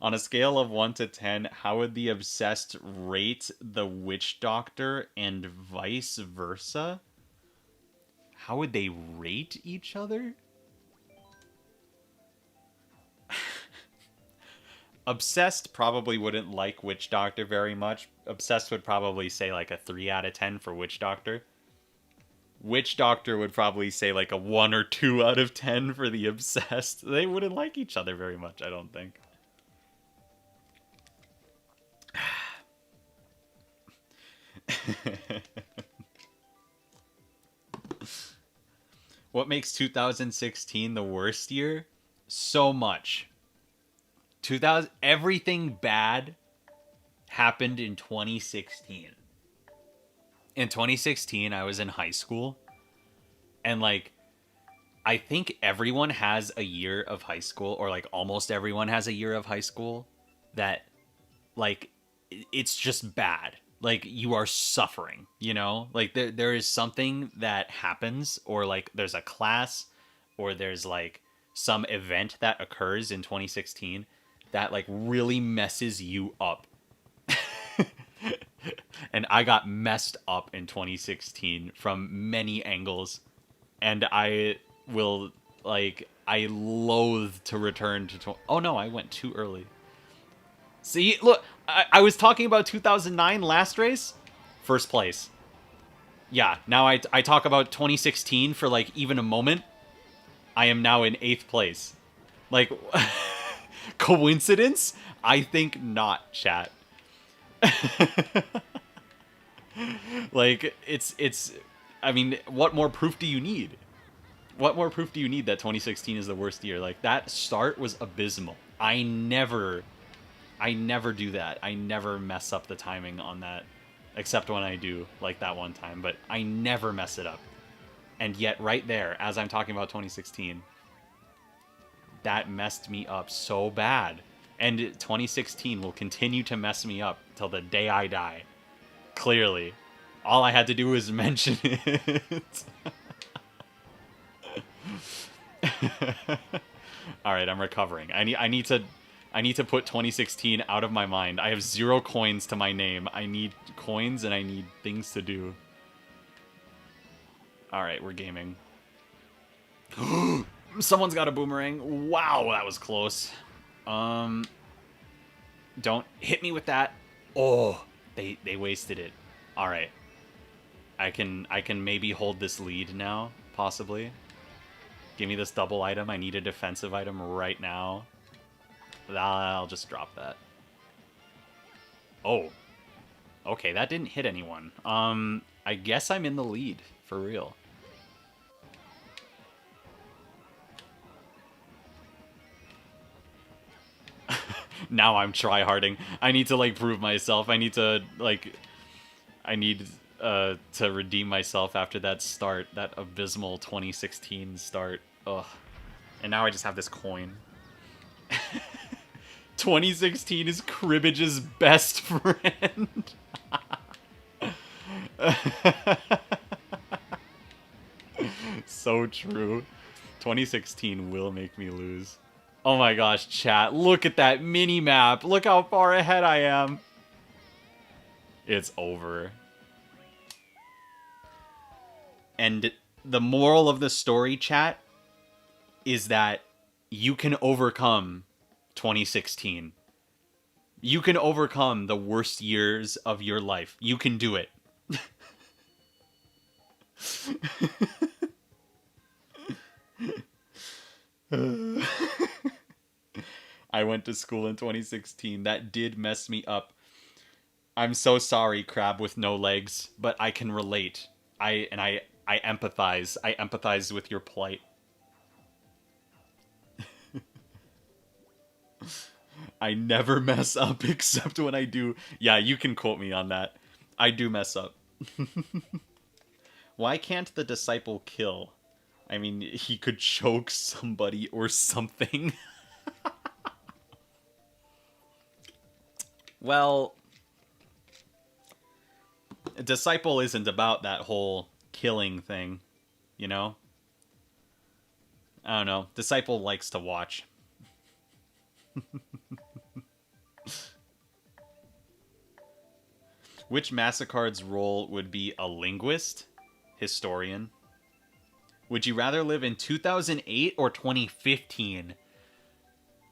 On a scale of 1 to 10, how would the obsessed rate the Witch Doctor and vice versa? How would they rate each other? Obsessed probably wouldn't like Witch Doctor very much. Obsessed would probably say like a 3 out of 10 for Witch Doctor. Witch Doctor would probably say like a 1 or 2 out of 10 for the Obsessed. They wouldn't like each other very much, I don't think. What makes 2016 the worst year? So much. Everything bad happened in 2016. In 2016, I was in high school. And like, I think everyone has a year of high school, or like almost everyone has a year of high school that like it's just bad. Like you are suffering, you know? Like there is something that happens, or like there's a class, or there's like some event that occurs in 2016 that like really messes you up. And I got messed up in 2016 from many angles. And I will, like, I loathe to return to... Oh no, I went too early. See, look, I was talking about 2009 last race. First place. Yeah, now I talk about 2016 for, like, even a moment. I am now in 8th place. Like, Coincidence? I think not, chat. Like, it's I mean, what more proof do you need? What more proof do you need that 2016 is the worst year? Like, that start was abysmal. I never do that. I never mess up the timing on that, except when I do, like that one time, but I never mess it up. And yet right there, as I'm talking about 2016, that messed me up so bad. And 2016 will continue to mess me up till the day I die. Clearly. All I had to do was mention it. All right, I'm recovering. I need to put 2016 out of my mind. I have 0 coins to my name. I need coins and I need things to do. All right, we're gaming. Someone's got a boomerang. Wow, that was close. Don't hit me with that. Oh, they wasted it. All right. I can maybe hold this lead now, possibly. Give me this double item. I need a defensive item right now. I'll just drop that. Oh. Okay, that didn't hit anyone. I guess I'm in the lead, for real. Now I'm tryharding. I need to, like, prove myself. I need to, like... to redeem myself after that start. That abysmal 2016 start. Ugh. And now I just have this coin. 2016 is Cribbage's best friend. So true. 2016 will make me lose. Oh my gosh, chat. Look at that mini map. Look how far ahead I am. It's over. And the moral of the story, chat, is that you can overcome 2016. You can overcome the worst years of your life. You can do it. I went to school in 2016. That did mess me up. I'm so sorry, crab with no legs, but I can relate. I empathize. I empathize with your plight. I never mess up except when I do. Yeah, you can quote me on that. I do mess up. Why can't the disciple kill? I mean, he could choke somebody or something. Well, a disciple isn't about that whole killing thing, you know? I don't know. Disciple likes to watch. Which Mastercard's role would be a linguist? Historian? Would you rather live in 2008 or 2015?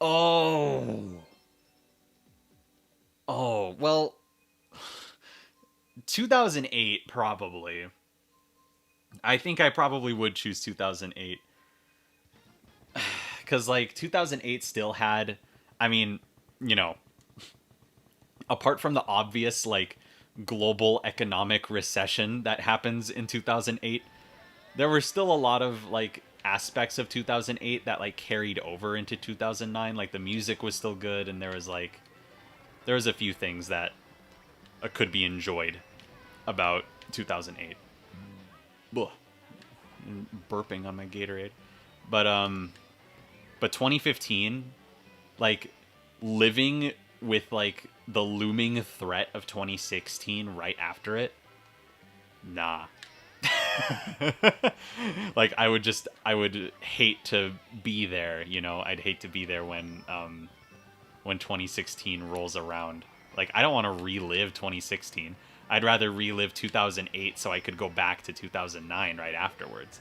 Oh. Oh, well, 2008 probably. I think I probably would choose 2008. Cuz like 2008 still had, I mean, you know, apart from the obvious like global economic recession that happens in 2008, there were still a lot of like aspects of 2008 that like carried over into 2009. Like the music was still good, and there was a few things that could be enjoyed about 2008. Ugh. Burping on my Gatorade. But 2015, like living with like the looming threat of 2016 right after it, nah. Like I would hate to be there, you know. I'd hate to be there when 2016 rolls around. Like I don't want to relive 2016. I'd rather relive 2008 so I could go back to 2009 right afterwards.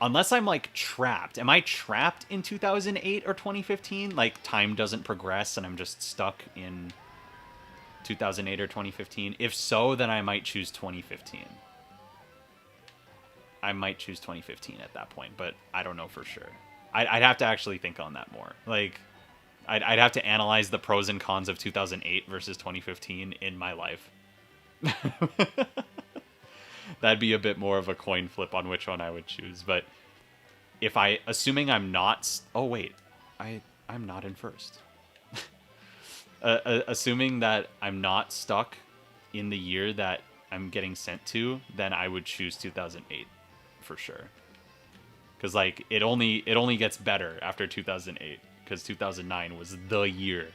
Unless I'm like trapped. Am I trapped in 2008 or 2015? Like time doesn't progress and I'm just stuck in 2008 or 2015? If so, then I might choose 2015. I might choose 2015 at that point, but I don't know for sure. I'd have to actually think on that more. Like, I'd have to analyze the pros and cons of 2008 versus 2015 in my life. That'd be a bit more of a coin flip on which one I would choose. But if assuming I'm not, oh wait, I'm not in first. Assuming that I'm not stuck in the year that I'm getting sent to, then I would choose 2008 for sure. Because like it only gets better after 2008. Because 2009 was the year.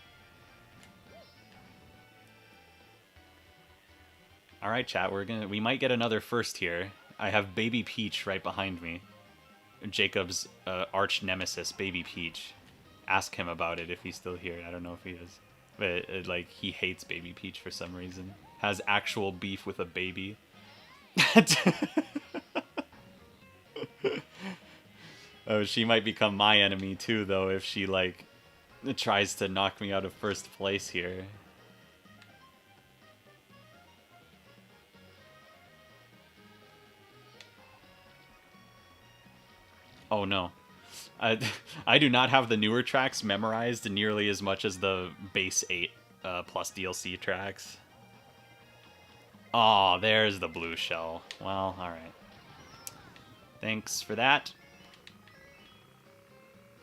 All right, chat. We might get another first here. I have Baby Peach right behind me. Jacob's arch nemesis, Baby Peach. Ask him about it if he's still here. I don't know if he is, but like he hates Baby Peach for some reason. Has actual beef with a baby. Oh, she might become my enemy too, though, if she like tries to knock me out of first place here. Oh no. I do not have the newer tracks memorized nearly as much as the base 8 plus DLC tracks. Oh, there's the blue shell. Well, alright. Thanks for that.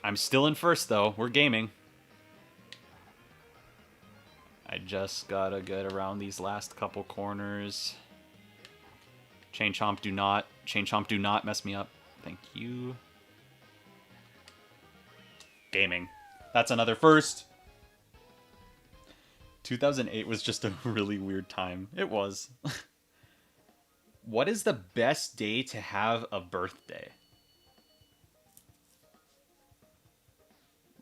I'm still in first, though. We're gaming. I just gotta get around these last couple corners. Chain Chomp, do not mess me up. Thank you. Gaming. That's another first. 2008 was just a really weird time. It was. What is the best day to have a birthday?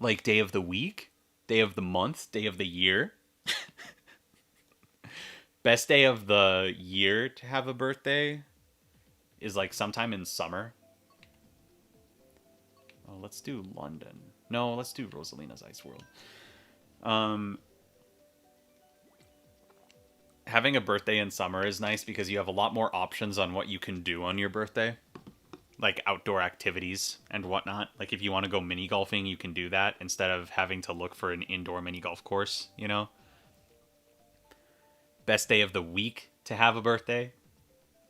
Like day of the week? Day of the month? Day of the year? Best day of the year to have a birthday is like sometime in summer. Oh, let's do London. No, let's do Rosalina's Ice World. Having a birthday in summer is nice because you have a lot more options on what you can do on your birthday. Like outdoor activities and whatnot. Like if you want to go mini golfing, you can do that instead of having to look for an indoor mini golf course, you know? Best day of the week to have a birthday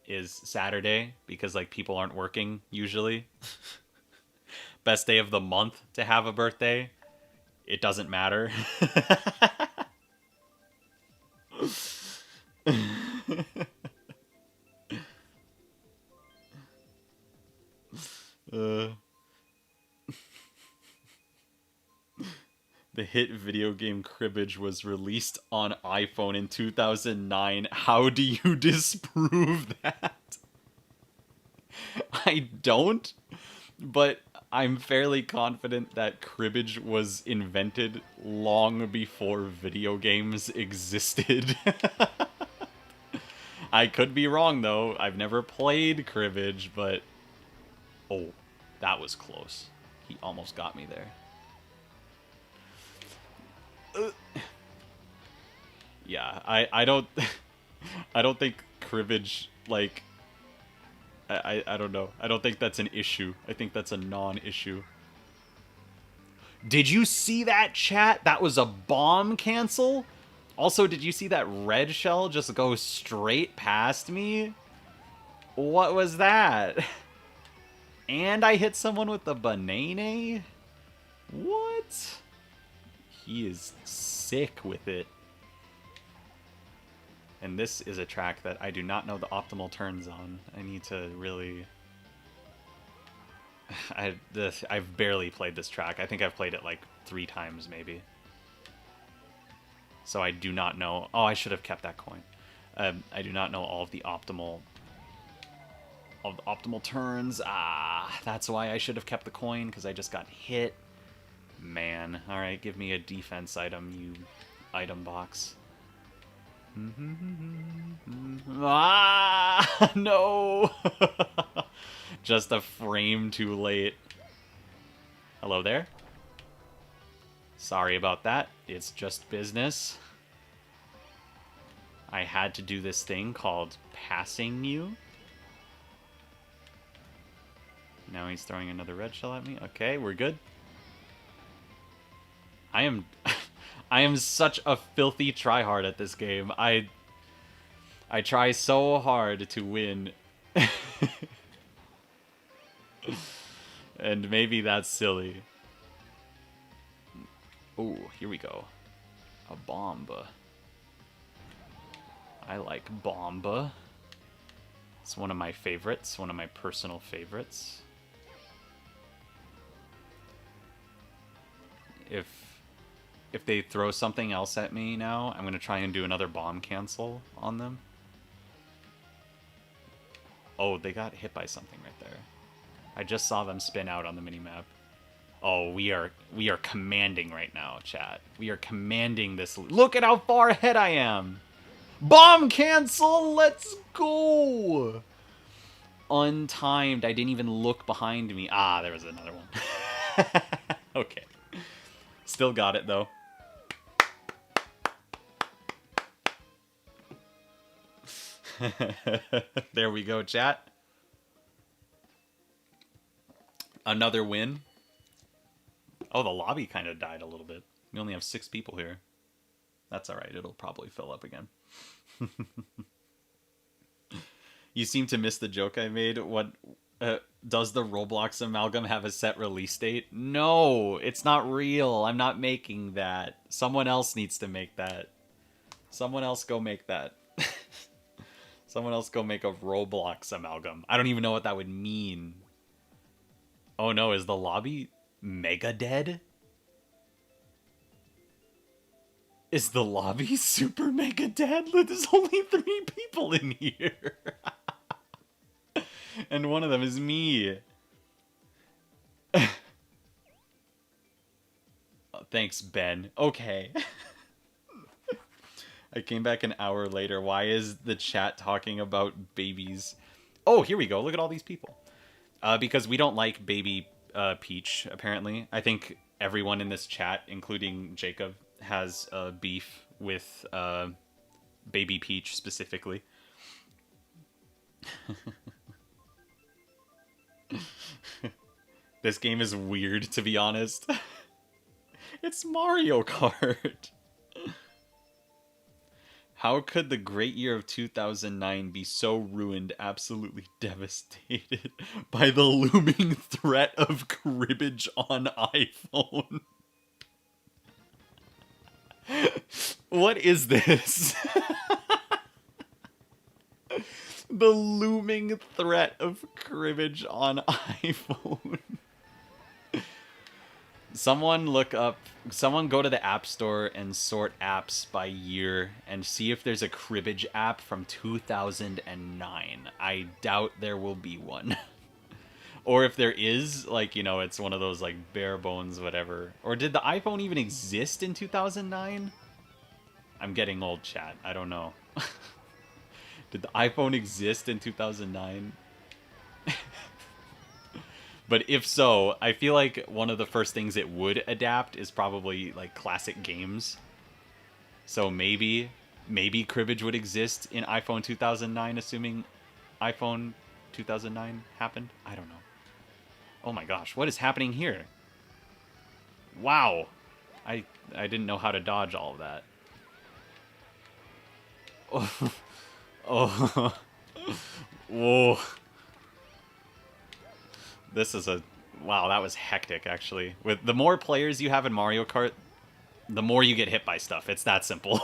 is Saturday because like people aren't working usually. Best day of the month to have a birthday, it doesn't matter. The hit video game Cribbage was released on iPhone in 2009. How do you disprove that? I don't, but I'm fairly confident that cribbage was invented long before video games existed. I could be wrong, though. I've never played cribbage, but... Oh, that was close. He almost got me there. Yeah, I don't... I don't think cribbage, like... I don't know. I don't think that's an issue. I think that's a non-issue. Did you see that, chat? That was a bomb cancel? Also, did you see that red shell just go straight past me? What was that? And I hit someone with the banana? What? He is sick with it. And this is a track that I do not know the optimal turns on. I need to really... I've barely played this track. I think I've played it like 3 times, maybe. So I do not know... Oh, I should have kept that coin. I do not know all of the optimal turns. Ah, that's why I should have kept the coin, because I just got hit. Man. Alright, give me a defense item, you item box. Ah, no! Just a frame too late. Hello there. Sorry about that. It's just business. I had to do this thing called passing you. Now he's throwing another red shell at me. Okay, we're good. I am I am such a filthy tryhard at this game. I try so hard to win. And maybe that's silly. Oh, here we go. A bomb. I like bomb. It's one of my favorites, one of my personal favorites. If they throw something else at me now, I'm going to try and do another bomb cancel on them. Oh, they got hit by something right there. I just saw them spin out on the minimap. Oh, we are commanding right now, chat. We are commanding this. Look at how far ahead I am. Bomb cancel. Let's go. Untimed. I didn't even look behind me. Ah, there was another one. Okay. Still got it though. There we go, chat. Another win. Oh, the lobby kind of died a little bit. We only have 6 people here. That's all right. It'll probably fill up again. You seem to miss the joke I made. What does the Roblox amalgam have a set release date? No, it's not real. I'm not making that. Someone else needs to make that. Someone else go make that. Someone else go make a Roblox amalgam. I don't even know what that would mean. Oh no, is the lobby mega dead? Is the lobby super mega dead? There's only 3 people in here. And one of them is me. Oh, thanks, Ben. Okay. I came back an hour later. Why is the chat talking about babies? Oh, here we go. Look at all these people. Because we don't like baby Peach, apparently. I think everyone in this chat, including Jacob, has beef with baby Peach specifically. This game is weird, to be honest. It's Mario Kart. How could the great year of 2009 be so ruined, absolutely devastated by the looming threat of cribbage on iPhone? What is this? The looming threat of cribbage on iPhone. Someone go to the App Store and sort apps by year and see if there's a cribbage app from 2009. I doubt there will be one. Or if there is, like, you know, it's one of those, like, bare bones whatever. Or did the iPhone even exist in 2009? I'm getting old, chat. I don't know. Did the iPhone exist in 2009? But if so, I feel like one of the first things it would adapt is probably like classic games. So maybe cribbage would exist in iPhone 2009, assuming iPhone 2009 happened. I don't know. Oh my gosh, what is happening here? Wow. I didn't know how to dodge all of that. Oh. Oh. Whoa. This is a... Wow, that was hectic, actually. With the more players you have in Mario Kart, the more you get hit by stuff. It's that simple.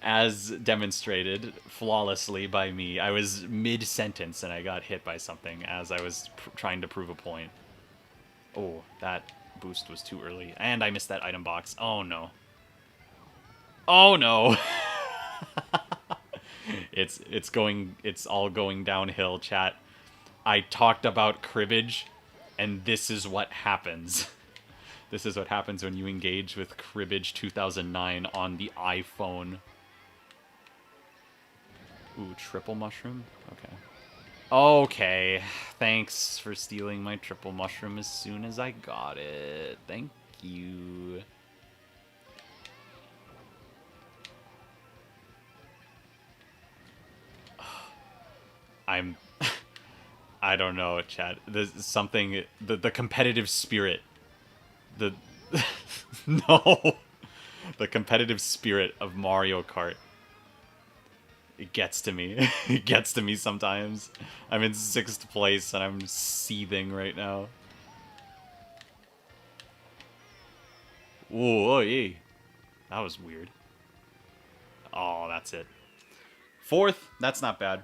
As demonstrated flawlessly by me. I was mid-sentence and I got hit by something as I was trying to prove a point. Oh, that boost was too early. And I missed that item box. Oh, no. Oh, no. It's all going downhill, chat. I talked about cribbage, and this is what happens. This is what happens when you engage with Cribbage 2009 on the iPhone. Ooh, triple mushroom? Okay. Okay. Thanks for stealing my triple mushroom as soon as I got it. Thank you. I don't know, chat. There's something... The competitive spirit The no, the competitive spirit of Mario Kart. It gets to me. It gets to me sometimes. I'm in 6th place and I'm seething right now. Whoa, yeah. That was weird. Oh, that's it. 4th, that's not bad.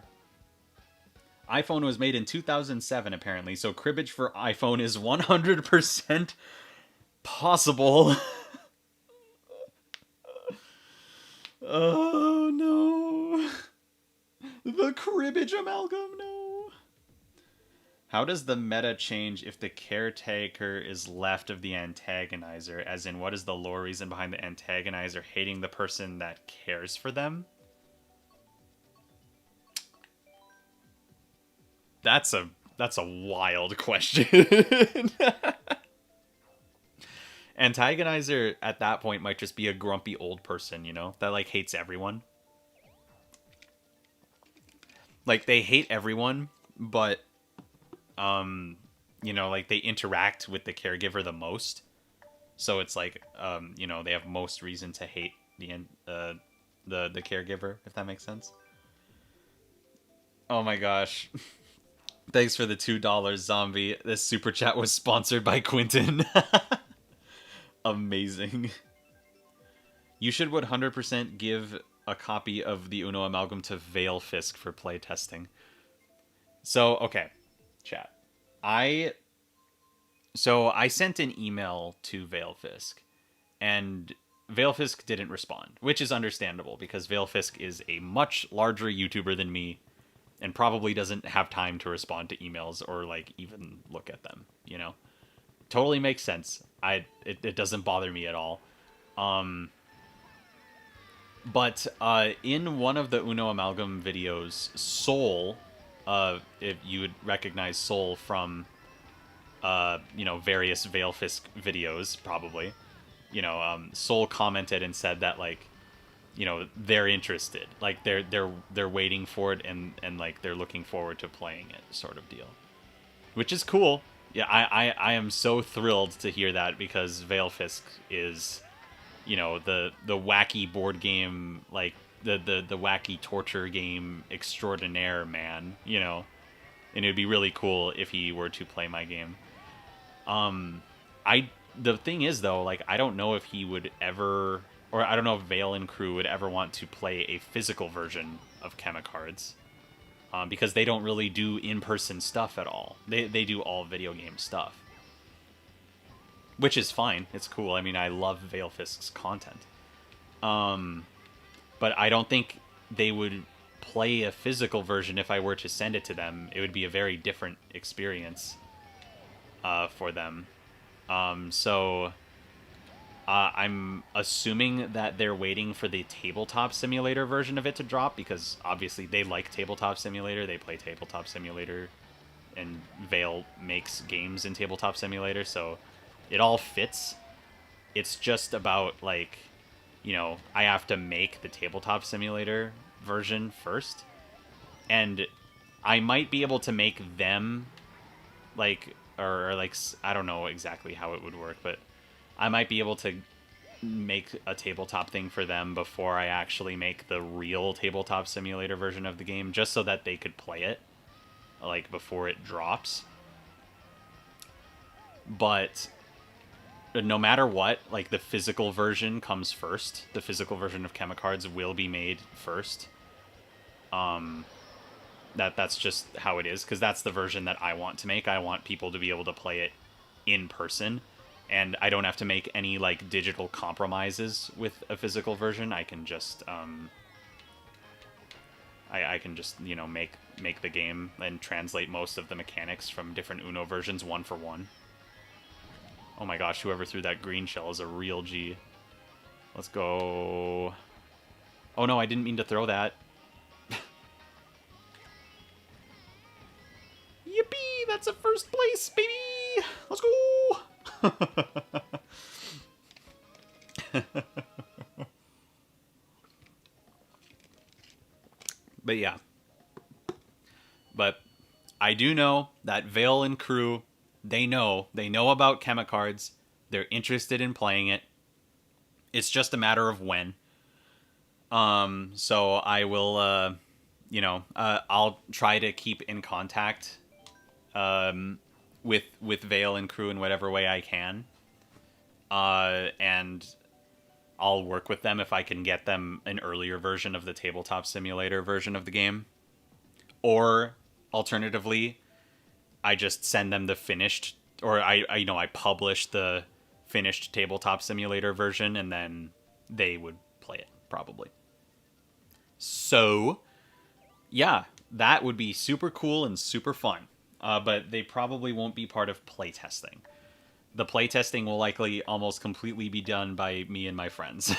iPhone was made in 2007, apparently, so cribbage for iPhone is 100% possible. Oh, no. The cribbage amalgam, no. How does the meta change if the caretaker is left of the antagonizer? As in, what is the lore reason behind the antagonizer hating the person that cares for them? That's a wild question. Antagonizer at that point might just be a grumpy old person, you know, that like hates everyone. Like they hate everyone, but you know, like they interact with the caregiver the most. So it's like you know, they have most reason to hate the caregiver, if that makes sense. Oh my gosh. Thanks for the $2 zombie. This super chat was sponsored by Quentin. Amazing. You should 100% give a copy of the Uno Amalgam to Vale Fisk for playtesting. So, okay, chat. I sent an email to Vale Fisk, and Vale Fisk didn't respond, which is understandable because Vale Fisk is a much larger YouTuber than me and probably doesn't have time to respond to emails or like even look at them, you know. Totally makes sense. It doesn't bother me at all. But in one of the Uno Amalgam videos, Soul, if you would recognize Soul from, you know, various Veilfisk videos, probably, you know, Soul commented and said that like, you know, they're interested, like they're waiting for it and like they're looking forward to playing it, sort of deal, which is cool. Yeah, I am so thrilled to hear that because Veilfisk is, you know, the wacky board game, like the wacky torture game extraordinaire, man, you know. And it'd be really cool if he were to play my game. I the thing is though, like I don't know if he would ever, or I don't know if Vale and crew would ever want to play a physical version of Chemicards. Because they don't really do in-person stuff at all. They do all video game stuff. Which is fine. It's cool. I mean, I love Veilfisk's content. But I don't think they would play a physical version if I were to send it to them. It would be a very different experience for them. So I'm assuming that they're waiting for the Tabletop Simulator version of it to drop because obviously they like Tabletop Simulator. They play Tabletop Simulator, and Vale makes games in Tabletop Simulator, so it all fits. It's just about, like, you know, I have to make the Tabletop Simulator version first, and I might be able to make them, like, or like, I don't know exactly how it would work, but I might be able to make a tabletop thing for them before I actually make the real Tabletop Simulator version of the game, just so that they could play it, like, before it drops. But no matter what, like, the physical version comes first. The physical version of Chemicards will be made first. That's just how it is, because that's the version that I want to make. I want people to be able to play it in person, and I don't have to make any, like, digital compromises with a physical version. I can just I can just, you know, make the game and translate most of the mechanics from different Uno versions one for one. Oh my gosh, whoever threw that green shell is a real G. Let's go. Oh no, I didn't mean to throw that. Yippee! That's a first place, baby! Let's go! But yeah. But I do know that Vale and crew, they know about Chemicards. They're interested in playing it. It's just a matter of when. So I will, I'll try to keep in contact, with Vale and crew in whatever way I can. And I'll work with them if I can get them an earlier version of the tabletop simulator version of the game. Or alternatively, I just send them the finished, or I publish the finished tabletop simulator version, and then they would play it probably. So, yeah, that would be super cool and super fun. But they probably won't be part of playtesting. The playtesting will likely almost completely be done by me and my friends.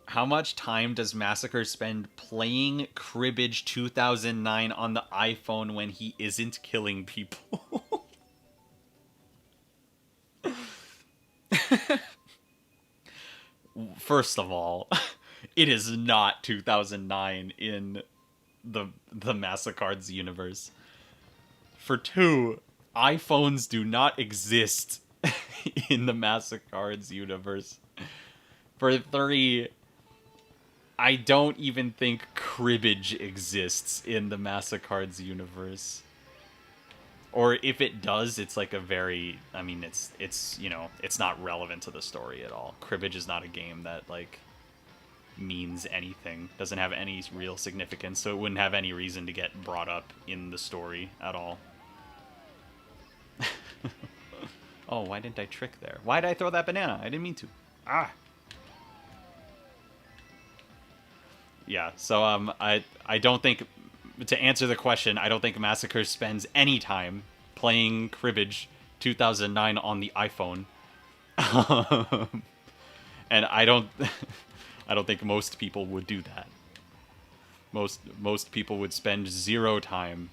How much time does Massacre spend playing Cribbage 2009 on the iPhone when he isn't killing people? First of all, it is not 2009 in the Massacres universe. For two, iPhones do not exist in the Massacres universe. For three, I don't even think cribbage exists in the Massacres universe. Or if it does, it's like a very, I mean, it's it's not relevant to the story at all. Cribbage is not a game that like means anything, doesn't have any real significance, so it wouldn't have any reason to get brought up in the story at all. Oh, why didn't I trick there? Why did I throw that banana? I didn't mean to. Ah. Yeah, so I don't think, to answer the question, I don't think Massacre spends any time playing Cribbage 2009 on the iPhone. And I don't I don't think most people would do that. Most people would spend zero time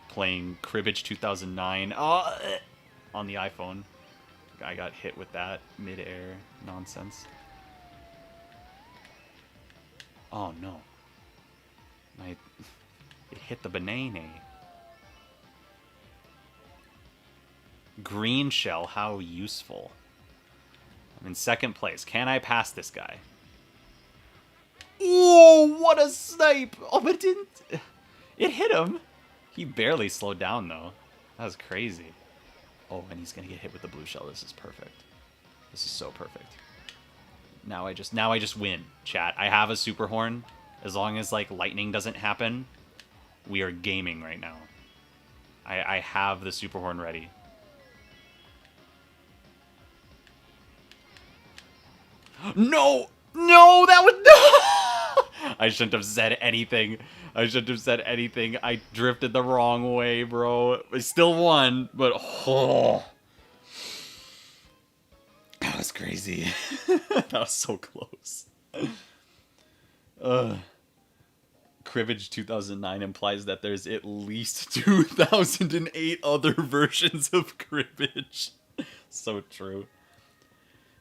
playing Cribbage 2009 on the iPhone. I got hit with that mid-air nonsense. Oh no. It hit the banana. Green shell, how useful. I'm in second place. Can I pass this guy? Oh, what a snipe! Oh, but it didn't... It hit him. He barely slowed down, though. That was crazy. Oh, and he's gonna get hit with the blue shell. This is perfect. This is so perfect. Now I just win, chat. I have a super horn. As long as like lightning doesn't happen, we are gaming right now. I have the super horn ready. No! No, that was no! I shouldn't have said anything. I shouldn't have said anything. I drifted the wrong way, bro. I still won, but oh. That was crazy. That was so close. Cribbage 2009 implies that there's at least 2008 other versions of Cribbage. So true.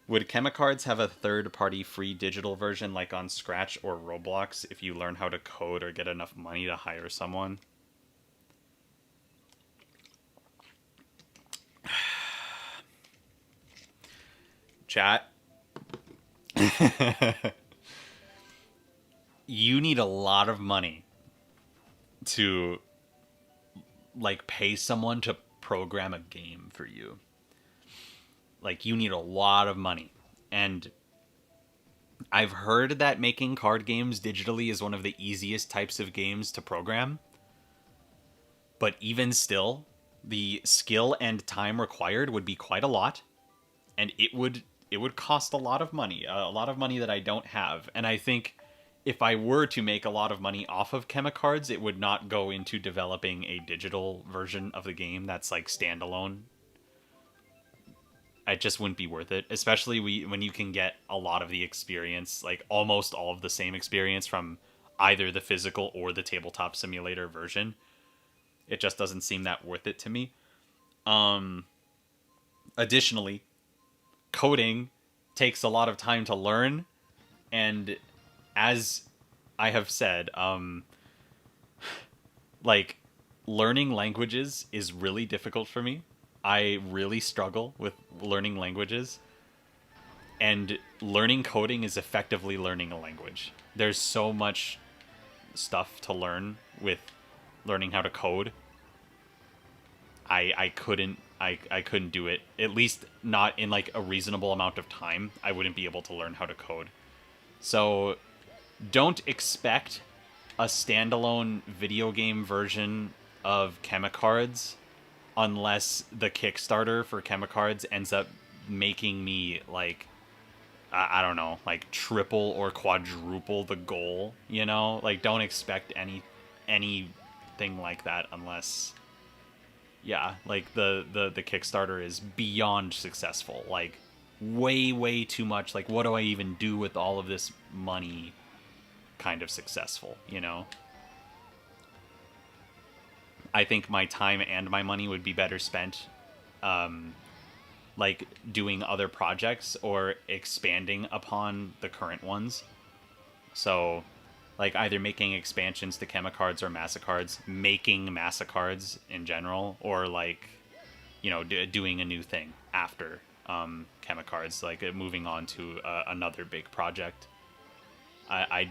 Would Chemicards have a third-party free digital version like on Scratch or Roblox if you learn how to code or get enough money to hire someone? Chat. You need a lot of money to like pay someone to program a game for you. Like, you need a lot of money. And I've heard that making card games digitally is one of the easiest types of games to program. But even still, the skill and time required would be quite a lot. And it would cost a lot of money that I don't have. And I think if I were to make a lot of money off of Chemicards, it would not go into developing a digital version of the game that's like standalone. It just wouldn't be worth it, especially when you can get a lot of the experience, like almost all of the same experience from either the physical or the tabletop simulator version. It just doesn't seem that worth it to me. Additionally, coding takes a lot of time to learn, and as I have said, like learning languages is really difficult for me. I really struggle with learning languages, and learning coding is effectively learning a language. There's so much stuff to learn with learning how to code. I couldn't do it. At least not in like a reasonable amount of time. I wouldn't be able to learn how to code. So don't expect a standalone video game version of Chemicards unless the Kickstarter for Chemicards ends up making me like I don't know, like triple or quadruple the goal, you know? Like don't expect anything like that unless yeah, like the Kickstarter is beyond successful. Like way too much. Like what do I even do with all of this money kind of successful, you know? I think my time and my money would be better spent like doing other projects or expanding upon the current ones. So like either making expansions to Chemicards or Massicards, making Massicards in general, or like doing a new thing after Chemicards, like moving on to another big project. I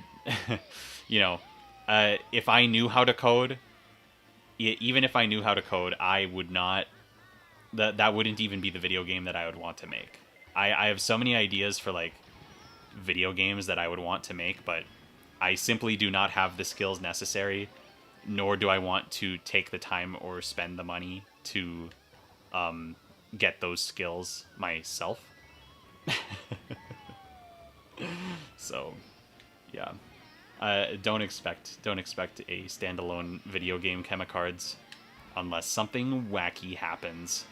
if I knew how to code, even if I knew how to code, I would not. That wouldn't even be the video game that I would want to make. I have so many ideas for like video games that I would want to make, but I simply do not have the skills necessary, nor do I want to take the time or spend the money to get those skills myself. So, yeah, don't expect a standalone video game Chemicards unless something wacky happens.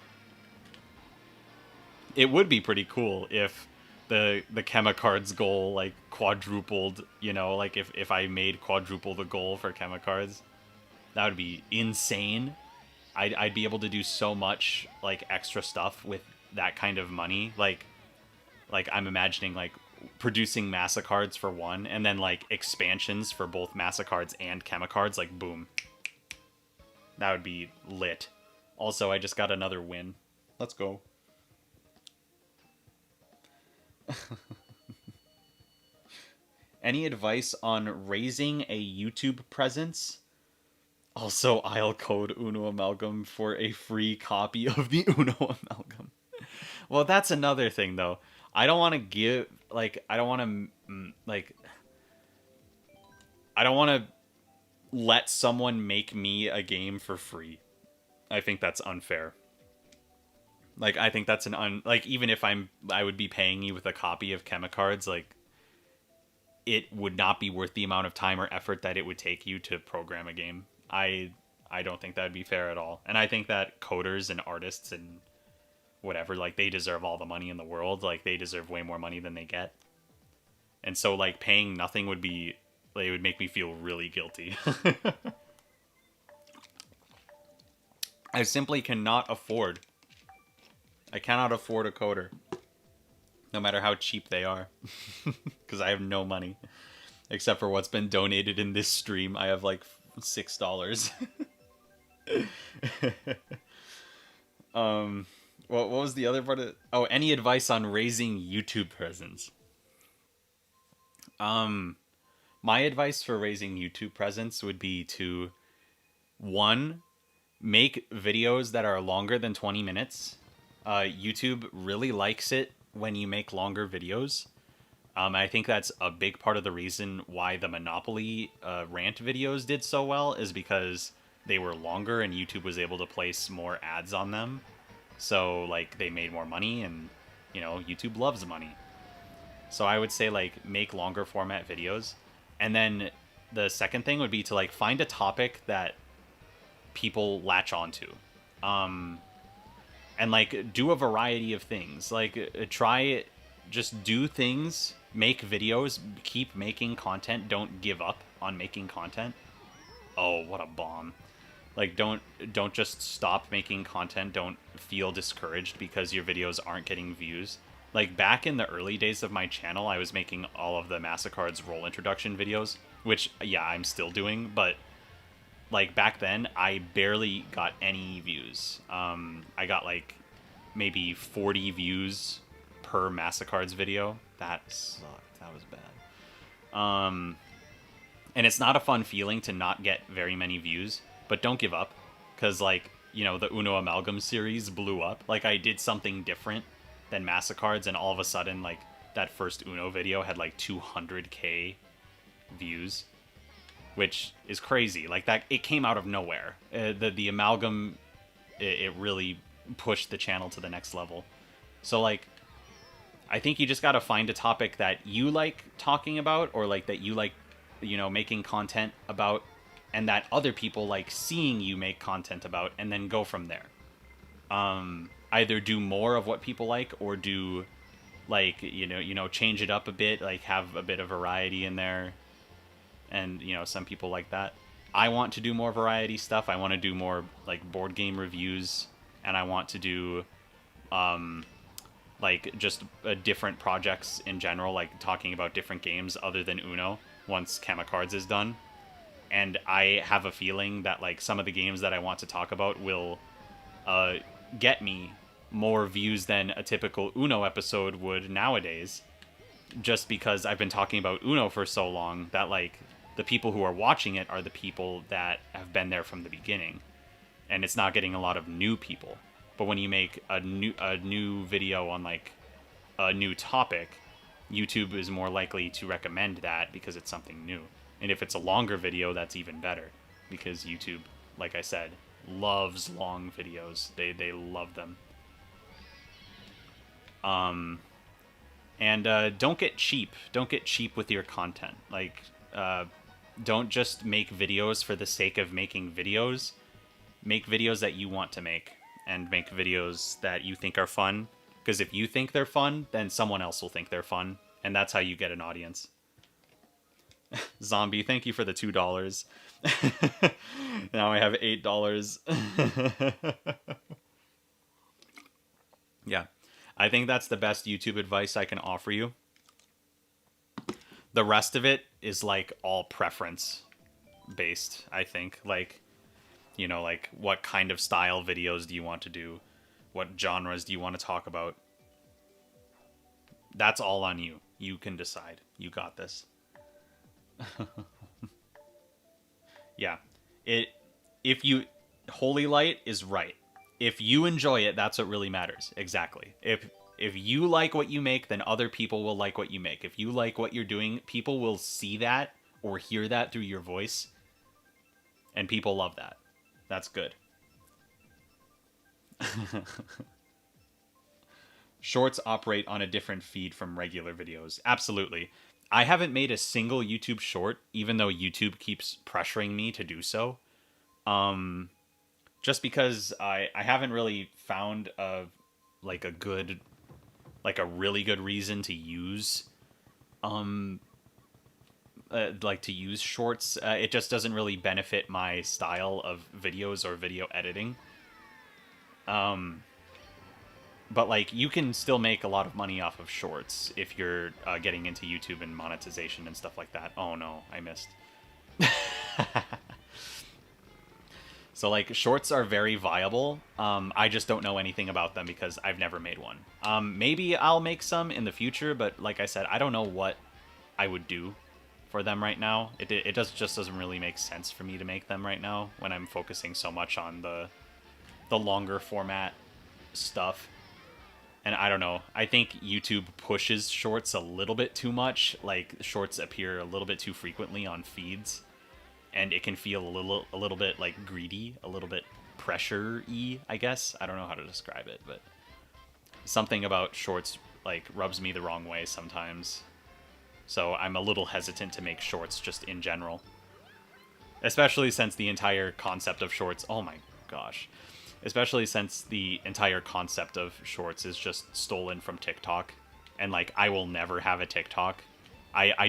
It would be pretty cool if the Chemicards goal like quadrupled, like if I made quadruple the goal for Chemicards. That would be insane. I'd be able to do so much like extra stuff with that kind of money. Like I'm imagining like producing Massicards for one, and then like expansions for both Massicards and Chemicards. Like boom, that would be lit. Also, I just got another win. Let's go. Any advice on raising a YouTube presence? Also, I'll code Uno Amalgam for a free copy of the Uno Amalgam. Well, that's another thing, though. I don't want to give, like, I don't want to, like, I don't want to let someone make me a game for free. I think that's unfair. Like, I think that's like, even if I would be paying you with a copy of Chemicards, like, it would not be worth the amount of time or effort that it would take you to program a game. I don't think that would be fair at all. And I think that coders and artists and whatever, like, they deserve all the money in the world. Like, they deserve way more money than they get. And so, like, paying nothing would be, like, it would make me feel really guilty. I simply cannot afford. I cannot afford a coder. No matter how cheap they are. Because I have no money. Except for what's been donated in this stream. I have like $6. What was the other part of... Oh, any advice on raising YouTube presence? My advice for raising YouTube presence would be to... 1. Make videos that are longer than 20 minutes. YouTube really likes it when you make longer videos. I think that's a big part of the reason why the Monopoly rant videos did so well, is because they were longer and YouTube was able to place more ads on them. So, like, they made more money, and, YouTube loves money. So I would say, like, make longer format videos. And then the second thing would be to, like, find a topic that people latch onto. And, like, do a variety of things. Like, try... Just do things, make videos, keep making content, don't give up on making content. Oh, what a bomb. Like, don't just stop making content, don't feel discouraged because your videos aren't getting views. Like, back in the early days of my channel, I was making all of the Massicards role introduction videos, which, yeah, I'm still doing, but like back then, I barely got any views. I got like maybe 40 views per Massacard's video. That sucked. That was bad. And it's not a fun feeling to not get very many views, but don't give up, because like, you know, the Uno Amalgam series blew up. Like, I did something different than Massacard's, and all of a sudden, like, that first Uno video had like 200k views, which is crazy. Like, that, it came out of nowhere. The Amalgam, it really pushed the channel to the next level. So like, I think you just gotta find a topic that you like talking about, or like that you like, you know, making content about, and that other people like seeing you make content about, and then go from there. Either do more of what people like, or do like, you know, change it up a bit, like have a bit of variety in there. And, you know, some people like that. I want to do more variety stuff. I want to do more like board game reviews, and I want to do like just different projects in general, like talking about different games other than Uno once Cards is done. And I have a feeling that like some of the games that I want to talk about will get me more views than a typical Uno episode would nowadays, just because I've been talking about Uno for so long that like the people who are watching it are the people that have been there from the beginning, and it's not getting a lot of new people. But when you make a new video on like a new topic, YouTube is more likely to recommend that because it's something new. And if it's a longer video, that's even better, because YouTube, like I said, loves long videos. They love them. And don't get cheap. Don't get cheap with your content. Like, don't just make videos for the sake of making videos. Make videos that you want to make, and make videos that you think are fun. Because if you think they're fun, then someone else will think they're fun, and that's how you get an audience. Zombie, thank you for the $2. Now I have $8. Yeah, I think that's the best YouTube advice I can offer you. The rest of it is like all preference based, I think. Like, you know, like what kind of style videos do you want to do? What genres do you want to talk about? That's all on you. You can decide. You got this. Yeah. If you, Holy Light is right. If you enjoy it, that's what really matters. Exactly. If you like what you make, then other people will like what you make. If you like what you're doing, people will see that or hear that through your voice, and people love that. That's good. Shorts operate on a different feed from regular videos. Absolutely. I haven't made a single YouTube short, even though YouTube keeps pressuring me to do so. Just because I haven't really found a really good reason to use to use shorts. It just doesn't really benefit my style of videos or video editing. But like, you can still make a lot of money off of shorts if you're getting into YouTube and monetization and stuff like that. Oh no, I missed. So like, shorts are very viable. I just don't know anything about them because I've never made one. Maybe I'll make some in the future, but like I said, I don't know what I would do for them right now. It just doesn't really make sense for me to make them right now when I'm focusing so much on the longer format stuff. And I don't know. I think YouTube pushes shorts a little bit too much. Like, shorts appear a little bit too frequently on feeds, and it can feel a little bit like greedy, a little bit pressure-y, I guess. I don't know how to describe it, but something about shorts like rubs me the wrong way sometimes. So I'm a little hesitant to make shorts just in general. Especially since the entire concept of shorts, oh my gosh. Especially since the entire concept of shorts is just stolen from TikTok. And like, I will never have a TikTok. I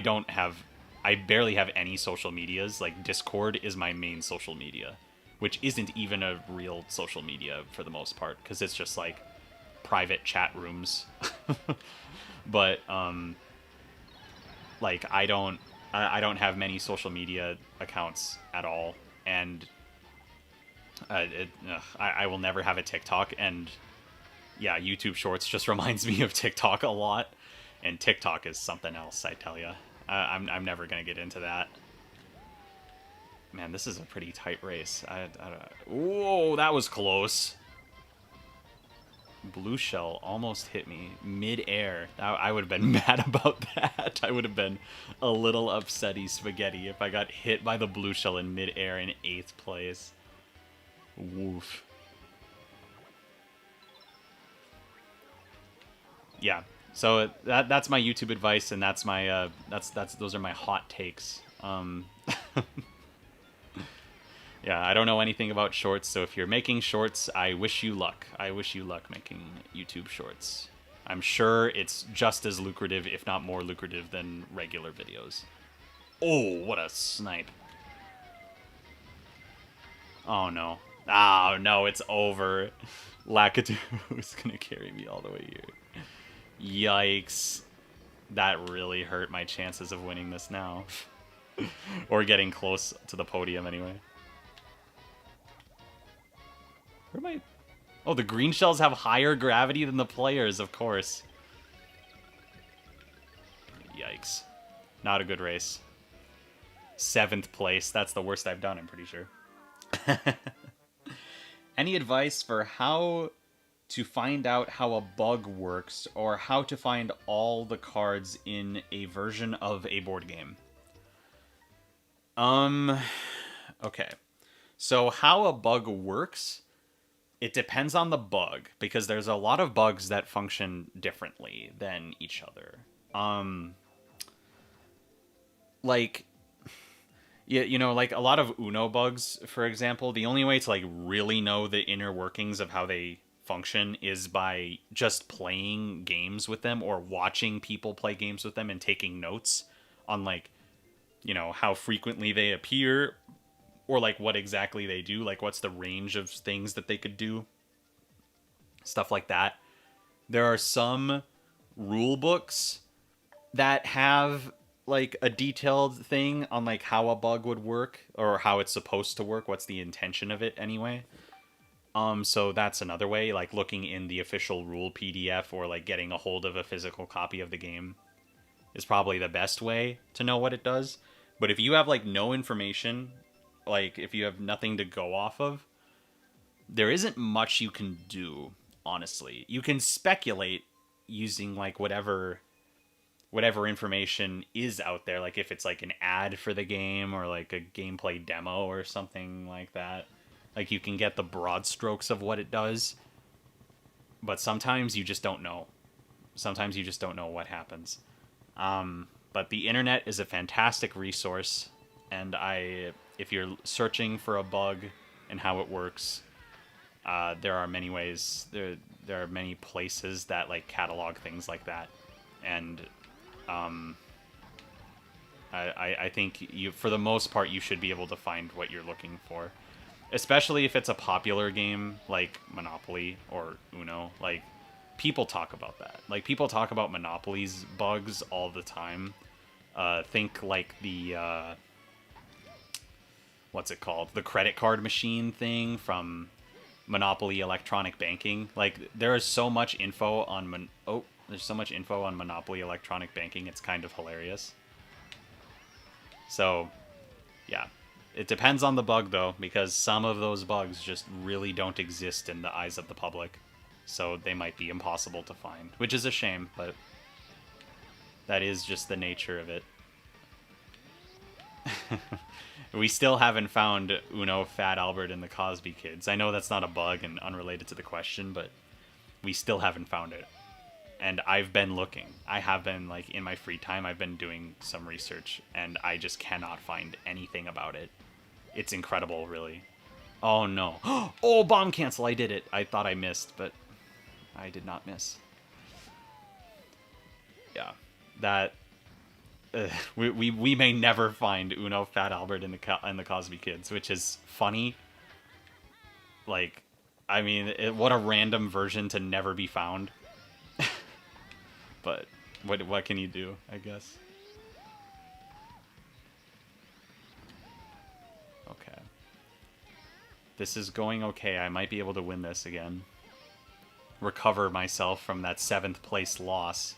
barely have any social medias. Like, Discord is my main social media, which isn't even a real social media for the most part, because it's just like private chat rooms. But like, I don't have many social media accounts at all, and I will never have a TikTok, and yeah, YouTube Shorts just reminds me of TikTok a lot, and TikTok is something else, I tell you. I'm never gonna get into that. Man, this is a pretty tight race. Whoa, that was close. Blue shell almost hit me mid-air. I would have been mad about that. I would have been a little upsetty spaghetti if I got hit by the blue shell in mid-air in 8th place. Woof. Yeah. So that's my YouTube advice, and that's my those are my hot takes. Yeah, I don't know anything about shorts, so if you're making shorts, I wish you luck. I wish you luck making YouTube shorts. I'm sure it's just as lucrative, if not more lucrative, than regular videos. Oh, what a snipe. Oh, no. Oh, no, it's over. Lakitu is going to carry me all the way here. Yikes. That really hurt my chances of winning this now. Or getting close to the podium, anyway. Where am I? Oh, the green shells have higher gravity than the players, of course. Yikes. Not a good race. 7th place. That's the worst I've done, I'm pretty sure. Any advice for how to find out how a bug works, or how to find all the cards in a version of a board game? Okay. So how a bug works, it depends on the bug, because there's a lot of bugs that function differently than each other. Like, yeah, you know, like a lot of Uno bugs, for example, the only way to like really know the inner workings of how they function is by just playing games with them, or watching people play games with them and taking notes on, like, you know, how frequently they appear, or like what exactly they do, like what's the range of things that they could do, stuff like that. There are some rule books that have like a detailed thing on like how a bug would work, or how it's supposed to work, what's the intention of it anyway. So that's another way, like looking in the official rule PDF, or like getting a hold of a physical copy of the game is probably the best way to know what it does. But if you have like no information, like if you have nothing to go off of, there isn't much you can do, honestly. You can speculate using like whatever information is out there, like if it's like an ad for the game, or like a gameplay demo or something like that. Like you can get the broad strokes of what it does, but sometimes you just don't know. Sometimes you just don't know what happens. But the internet is a fantastic resource, and if you're searching for a bug and how it works, there are many ways. There are many places that like catalog things like that, and I think you, for the most part, you should be able to find what you're looking for, especially if it's a popular game like Monopoly or Uno. Like, people talk about that. Like, people talk about Monopoly's bugs all the time. Think like the what's it called? The credit card machine thing from Monopoly Electronic Banking. Like, there is so much info on there's so much info on Monopoly Electronic Banking. It's kind of hilarious. So, yeah. It depends on the bug, though, because some of those bugs just really don't exist in the eyes of the public. So they might be impossible to find, which is a shame, but that is just the nature of it. We still haven't found Uno, Fat Albert, and the Cosby Kids. I know that's not a bug and unrelated to the question, but we still haven't found it. And I've been looking. I have been, like, in my free time, I've been doing some research, and I just cannot find anything about it. It's incredible, really. Oh, no. Oh, bomb cancel, I did it. I thought I missed, but I did not miss. Yeah, that... we may never find Uno, Fat Albert, and the Cosby Kids, which is funny. Like, I mean, what a random version to never be found. But what can you do, I guess? Okay. This is going okay. I might be able to win this again. Recover myself from that 7th place loss.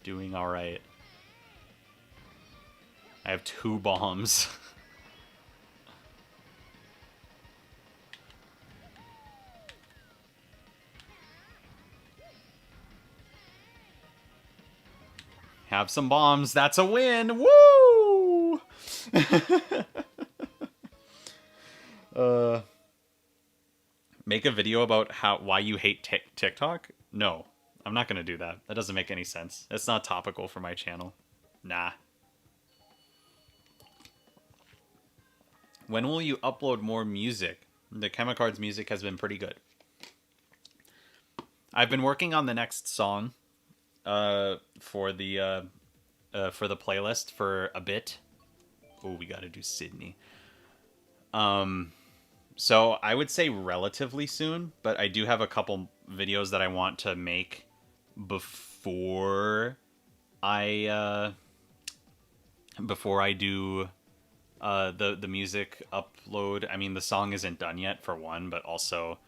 Doing alright. I have 2 bombs. Have some bombs. That's a win. Woo! Make a video about why you hate TikTok? No, I'm not gonna do that. That doesn't make any sense. It's not topical for my channel. Nah. When will you upload more music? The Chemicard's music has been pretty good. I've been working on the next song for the playlist for a bit. Oh, we gotta do Sydney. So I would say relatively soon, but I do have a couple videos that I want to make before I do the music upload. I mean, the song isn't done yet for one, but also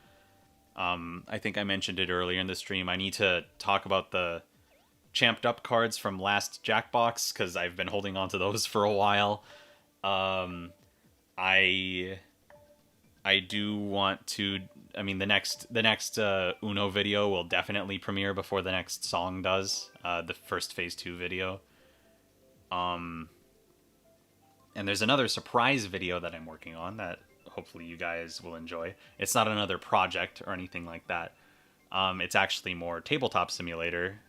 I think I mentioned it earlier in the stream. I need to talk about the champed up cards from last Jackbox because I've been holding on to those for a while. I do want to. I mean, the next Uno video will definitely premiere before the next song does. The first Phase 2 video. And there's another surprise video that I'm working on that hopefully you guys will enjoy. It's not another project or anything like that. It's actually more tabletop simulator,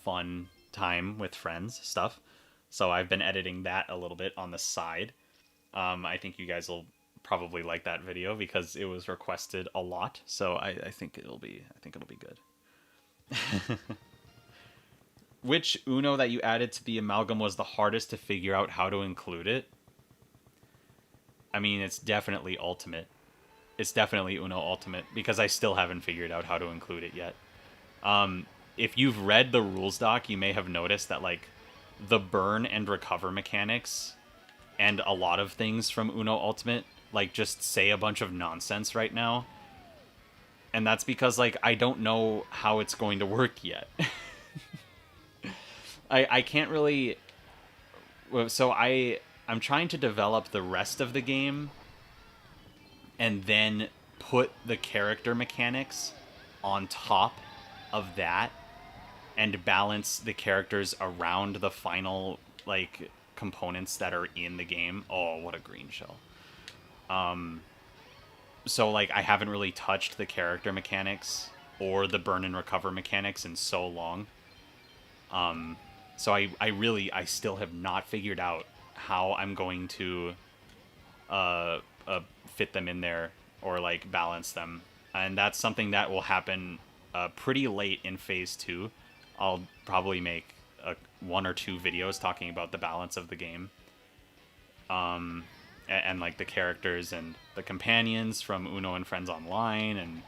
fun time with friends stuff. So I've been editing that a little bit on the side. I think you guys will probably like that video because it was requested a lot. So I think it'll be good. Which Uno that you added to the amalgam was the hardest to figure out how to include it? I mean, it's definitely Ultimate. It's definitely Uno Ultimate because I still haven't figured out how to include it yet. If you've read the rules doc, you may have noticed that like the burn and recover mechanics and a lot of things from Uno Ultimate like just say a bunch of nonsense right now. And that's because like I don't know how it's going to work yet. I can't really. So I'm trying to develop the rest of the game and then put the character mechanics on top of that and balance the characters around the final like components that are in the game. Oh, what a green shell. So like I haven't really touched the character mechanics or the burn and recover mechanics in so long. So I still have not figured out how I'm going to fit them in there or like balance them. And that's something that will happen pretty late in Phase 2. I'll probably make 1 or 2 videos talking about the balance of the game. And like the characters and the companions from Uno and Friends Online, and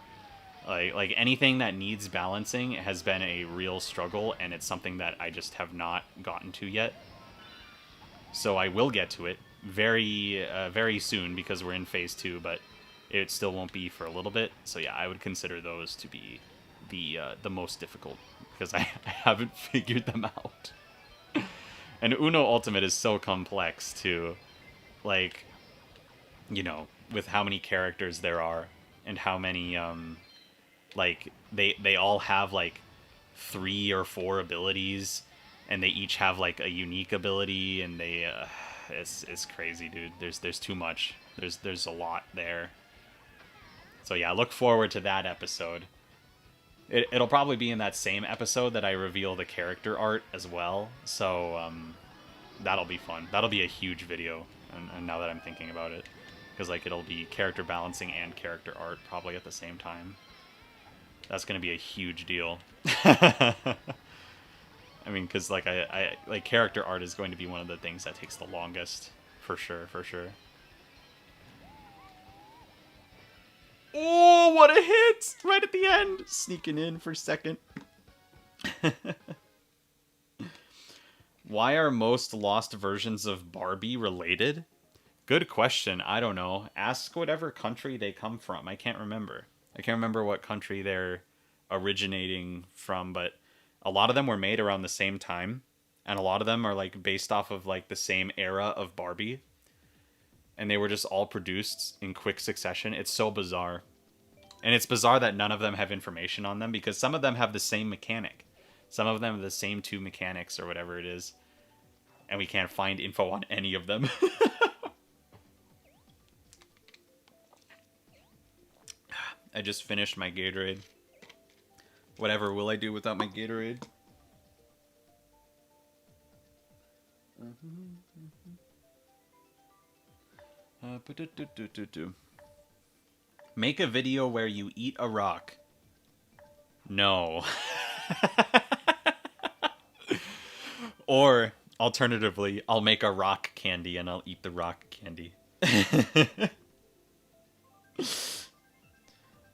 like anything that needs balancing has been a real struggle, and it's something that I just have not gotten to yet. So I will get to it very soon because we're in Phase 2, but it still won't be for a little bit. So yeah, I would consider those to be the most difficult because I haven't figured them out. And Uno Ultimate is so complex too. Like, you know, with how many characters there are and how many like they all have like 3 or 4 abilities, and they each have like a unique ability, and they it's crazy, dude. There's too much. There's a lot there. So yeah, look forward to that episode. It'll probably be in that same episode that I reveal the character art as well. So that'll be fun. That'll be a huge video. And now that I'm thinking about it, because like it'll be character balancing and character art probably at the same time. That's gonna be a huge deal. I mean, because like I like character art is going to be one of the things that takes the longest, for sure. Oh, what a hit! Right at the end, sneaking in for second. Why are most lost versions of Barbie related? Good question. I don't know. Ask whatever country they come from. I can't remember. I can't remember what country they're originating from, but a lot of them were made around the same time, and a lot of them are like based off of like the same era of Barbie, and they were just all produced in quick succession. It's so bizarre. And it's bizarre that none of them have information on them because some of them have the same mechanic. Some of them have the same two mechanics or whatever it is. And we can't find info on any of them. I just finished my Gatorade. Whatever will I do without my Gatorade? Make a video where you eat a rock. No. Or, alternatively, I'll make a rock candy and I'll eat the rock candy.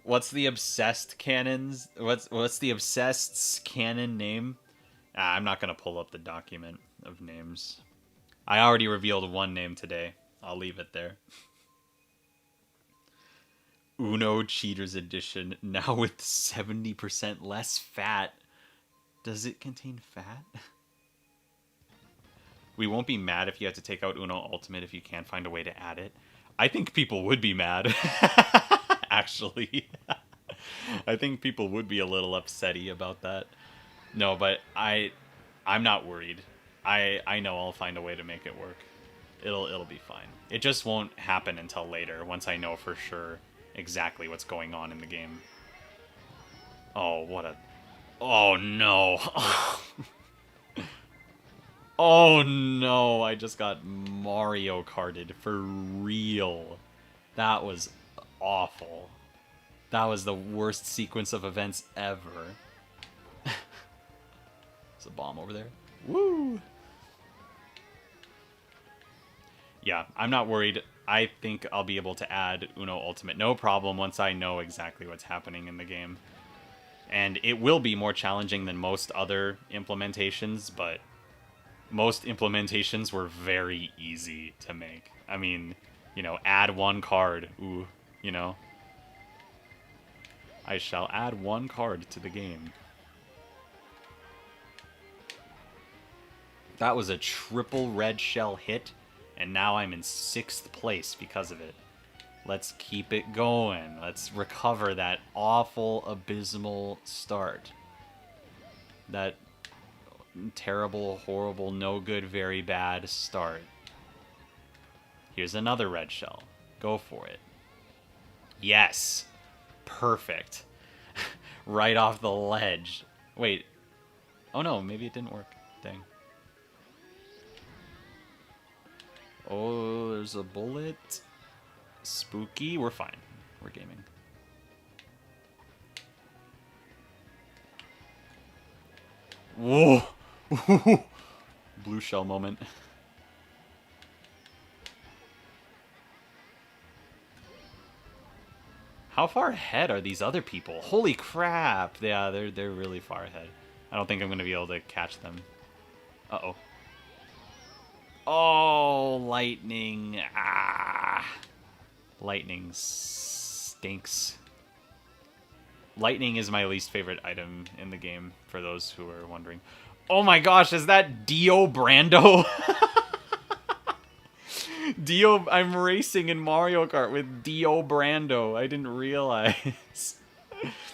What's the obsessed canon's? What's the obsessed's canon name? I'm not gonna pull up the document of names. I already revealed one name today. I'll leave it there. Uno Cheaters Edition, now with 70% less fat. Does it contain fat? We won't be mad if you have to take out Uno Ultimate if you can't find a way to add it. I think people would be mad. Actually. I think people would be a little upsetty about that. No, but I'm not worried. I know I'll find a way to make it work. It'll be fine. It just won't happen until later, once I know for sure exactly what's going on in the game. Oh, what a... Oh, no. Oh, no. I just got Mario Karted for real. That was awful. That was the worst sequence of events ever. There's a bomb over there. Woo! Yeah, I'm not worried. I think I'll be able to add Uno Ultimate no problem once I know exactly what's happening in the game. And it will be more challenging than most other implementations, but most implementations were very easy to make. I mean, you know, add one card. Ooh, you know. I shall add one card to the game. That was a triple red shell hit, and now I'm in 6th place because of it. Let's keep it going. Let's recover that awful, abysmal start. That terrible, horrible, no good, very bad start. Here's another red shell. Go for it. Yes! Perfect. Right off the ledge. Wait. Oh no, maybe it didn't work. Dang. Oh, there's a bullet. Spooky. We're fine. We're gaming. Whoa! Blue shell moment. How far ahead are these other people? Holy crap! Yeah, they're really far ahead. I don't think I'm gonna be able to catch them. Uh-oh. Oh, lightning. Ah. Lightning stinks. Lightning is my least favorite item in the game, for those who are wondering. Oh my gosh, is that Dio Brando? Dio, I'm racing in Mario Kart with Dio Brando. I didn't realize.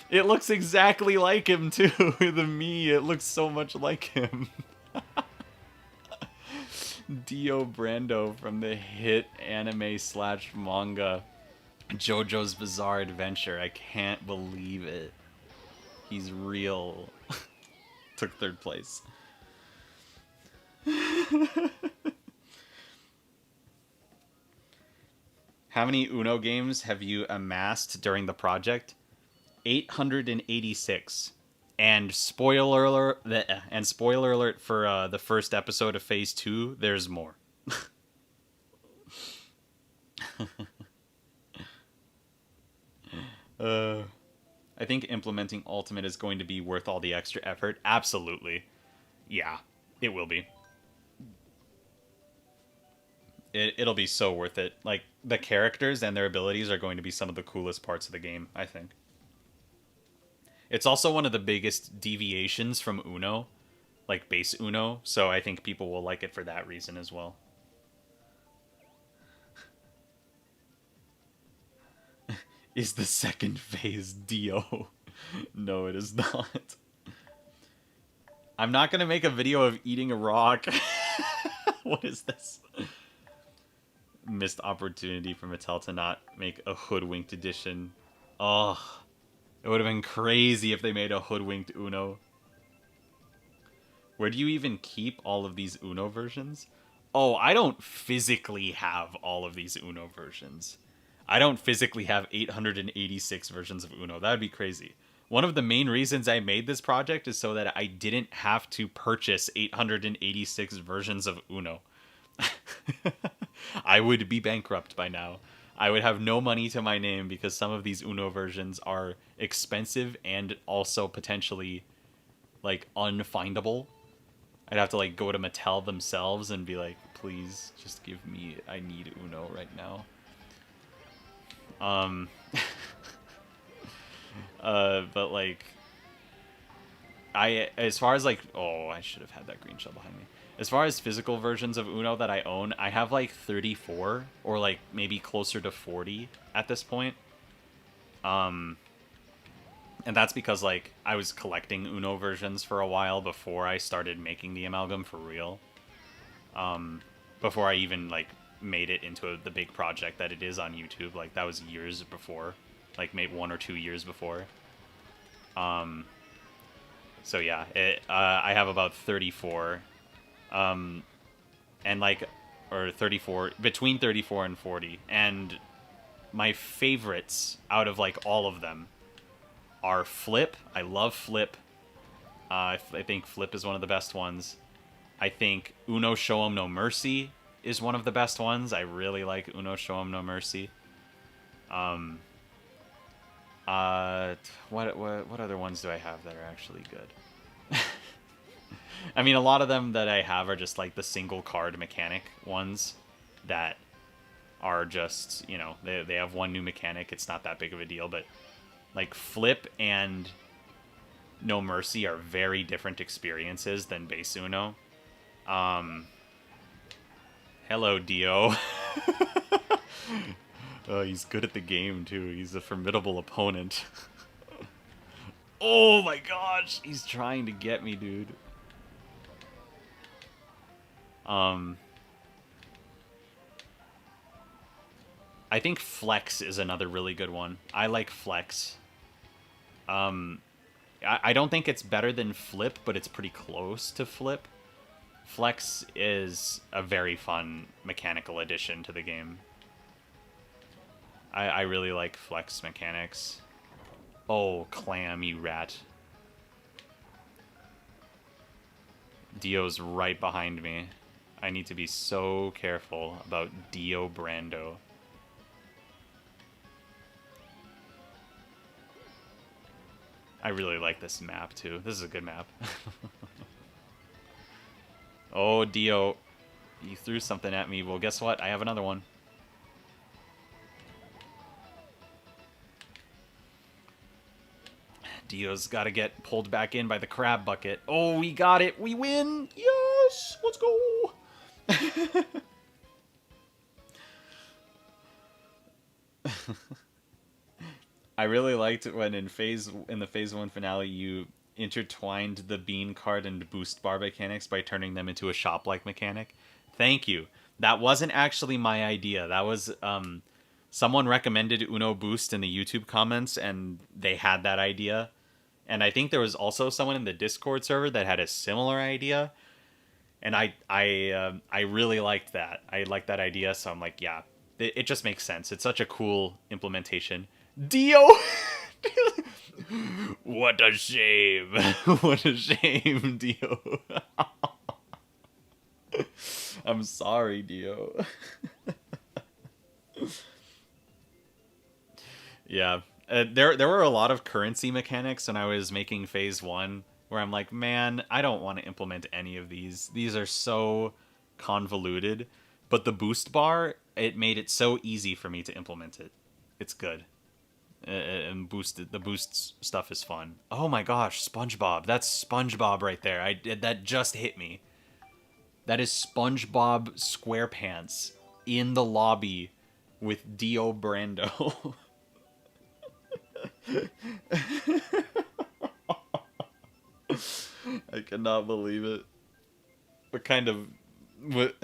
It looks exactly like him too. The Mii, it looks so much like him. Dio Brando from the hit anime / manga JoJo's Bizarre Adventure. I can't believe it. He's real. Took 3rd place. How many Uno games have you amassed during the project? 886. And spoiler alert for the first episode of Phase 2, there's more. I think implementing Ultimate is going to be worth all the extra effort. Absolutely. Yeah, it will be. It'll be so worth it. Like the characters and their abilities are going to be some of the coolest parts of the game, I think. It's also one of the biggest deviations from Uno, like base Uno, so I think people will like it for that reason as well. Is the second phase Dio? No, it is not. I'm not gonna make a video of eating a rock. What is this? Missed opportunity for Mattel to not make a hoodwinked edition. Oh, it would have been crazy if they made a hoodwinked Uno. Where do you even keep all of these Uno versions? Oh, I don't physically have all of these Uno versions. I don't physically have 886 versions of Uno. That would be crazy. One of the main reasons I made this project is so that I didn't have to purchase 886 versions of Uno. I would be bankrupt by now. I would have no money to my name because some of these Uno versions are expensive and also potentially like unfindable. I'd have to like go to Mattel themselves and be like, please just give me, I need Uno right now. Um but like as far as like, oh, I should have had that green shell behind me. As far as physical versions of Uno that I own, I have like 34 or like maybe closer to 40 at this point. And that's because like I was collecting Uno versions for a while before I started making the amalgam for real. Before I even like made it into the big project that it is on YouTube. Like that was years before, like maybe 1 or 2 years before. So yeah, I have about 34, and like, or 34, between 34 and 40, and my favorites out of like all of them are Flip. I love Flip. I think Flip is one of the best ones. I think Uno Show 'em No Mercy is one of the best ones. I really like Uno Show 'em No Mercy. What other ones do I have that are actually good? I mean, a lot of them that I have are just like the single card mechanic ones that are just, you know, they have one new mechanic. It's not that big of a deal, but like Flip and No Mercy are very different experiences than base Uno. Hello, Dio. Oh, he's good at the game, too. He's a formidable opponent. Oh my gosh, he's trying to get me, dude. I think Flex is another really good one. I like Flex. I don't think it's better than Flip, but it's pretty close to Flip. Flex is a very fun mechanical addition to the game. I really like Flex mechanics. Oh, Clam, you rat. Dio's right behind me. I need to be so careful about Dio Brando. I really like this map, too. This is a good map. Oh, Dio. You threw something at me. Well, guess what? I have another one. Dio's got to get pulled back in by the crab bucket. Oh, we got it. We win. Yes. Let's go. I really liked when in the phase 1 finale you intertwined the bean card and boost bar mechanics by turning them into a shop-like mechanic. Thank you. That wasn't actually my idea. That was someone recommended Uno Boost in the YouTube comments, and they had that idea. And I think there was also someone in the Discord server that had a similar idea. And I really liked that. I liked that idea, so I'm like, yeah, it just makes sense. It's such a cool implementation. Dio! What a shame. What a shame, Dio. I'm sorry, Dio. Yeah. There were a lot of currency mechanics when I was making phase 1 where I'm like, man, I don't want to implement any of these. These are so convoluted. But the boost bar, it made it so easy for me to implement it. It's good. And boosted the boost stuff is fun. Oh my gosh, SpongeBob. That's SpongeBob right there. That just hit me. That is SpongeBob SquarePants in the lobby with Dio Brando. I cannot believe it. What kind of what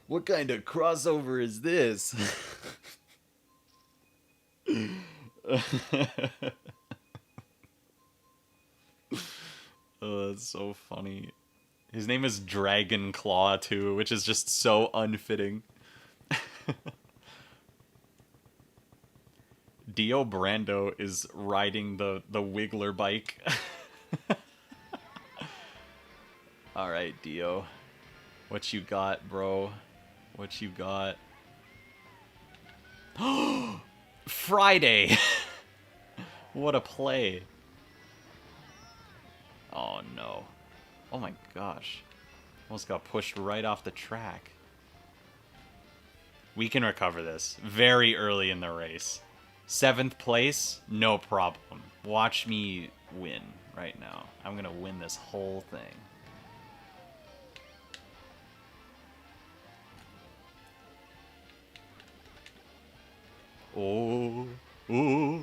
what kind of crossover is this? Oh, that's so funny. His name is Dragon Claw too, which is just so unfitting. Dio Brando is riding the Wiggler bike. All right, Dio. What you got, bro? What you got? Friday. What a play. Oh no. Oh my gosh. Almost got pushed right off the track. We can recover this very early in the race. 7th place, no problem. Watch me win right now. I'm gonna win this whole thing. Oh, oh.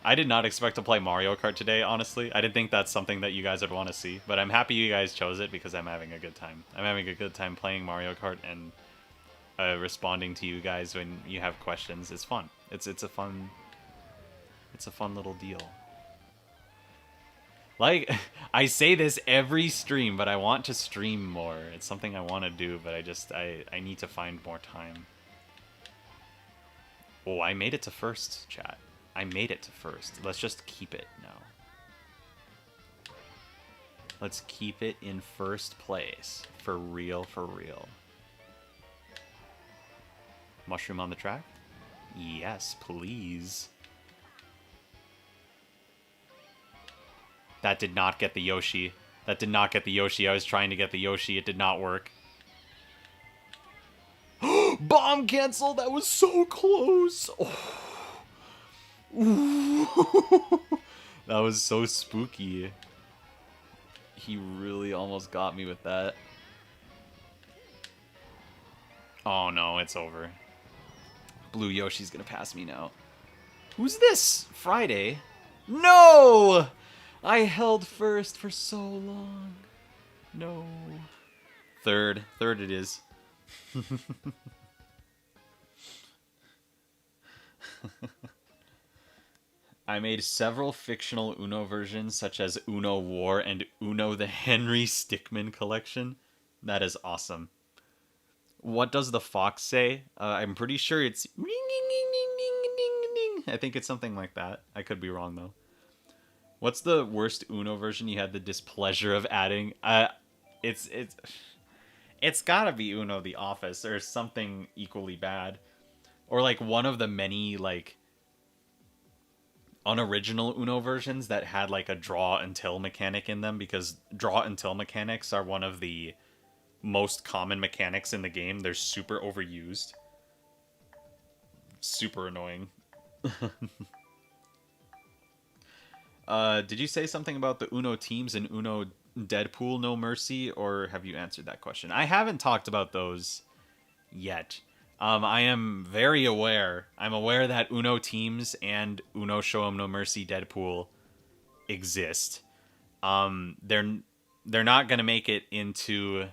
I did not expect to play Mario Kart today, honestly. I didn't think that's something that you guys would want to see, but I'm happy you guys chose it because I'm having a good time. I'm having a good time playing Mario Kart and responding to you guys when you have questions. It's fun. It's a fun little deal. Like, I say this every stream, but I want to stream more. It's something I want to do, but I need to find more time. Oh, I made it to first, chat. I made it to first. Let's just keep it now. Let's keep it in first place. For real, for real. Mushroom on the track? Yes, please. That did not get the Yoshi. That did not get the Yoshi. I was trying to get the Yoshi. It did not work. Bomb cancel! That was so close! Oh. That was so spooky. He really almost got me with that. Oh no, it's over. Blue Yoshi's gonna pass me now. Who's this? Friday? No! I held first for so long. No. Third it is. I made several fictional Uno versions, such as Uno War and Uno the Henry Stickmin collection. That is awesome. What does the fox say? I'm pretty sure it's ring, ding, ding, ding, ding, ding, ding. I think it's something like that. I could be wrong, though. What's the worst Uno version you had the displeasure of adding? It's gotta be Uno The Office or something equally bad. Or, like, one of the many, like, unoriginal Uno versions that had like a draw until mechanic in them, because draw until mechanics are one of the most common mechanics in the game. They're super overused. Super annoying. Did you say something about the Uno teams and Uno Deadpool No Mercy, or have you answered that question? I haven't talked about those yet. I am very aware. I'm aware that Uno Teams and Uno Show 'em No Mercy Deadpool exist. They're not gonna make it into,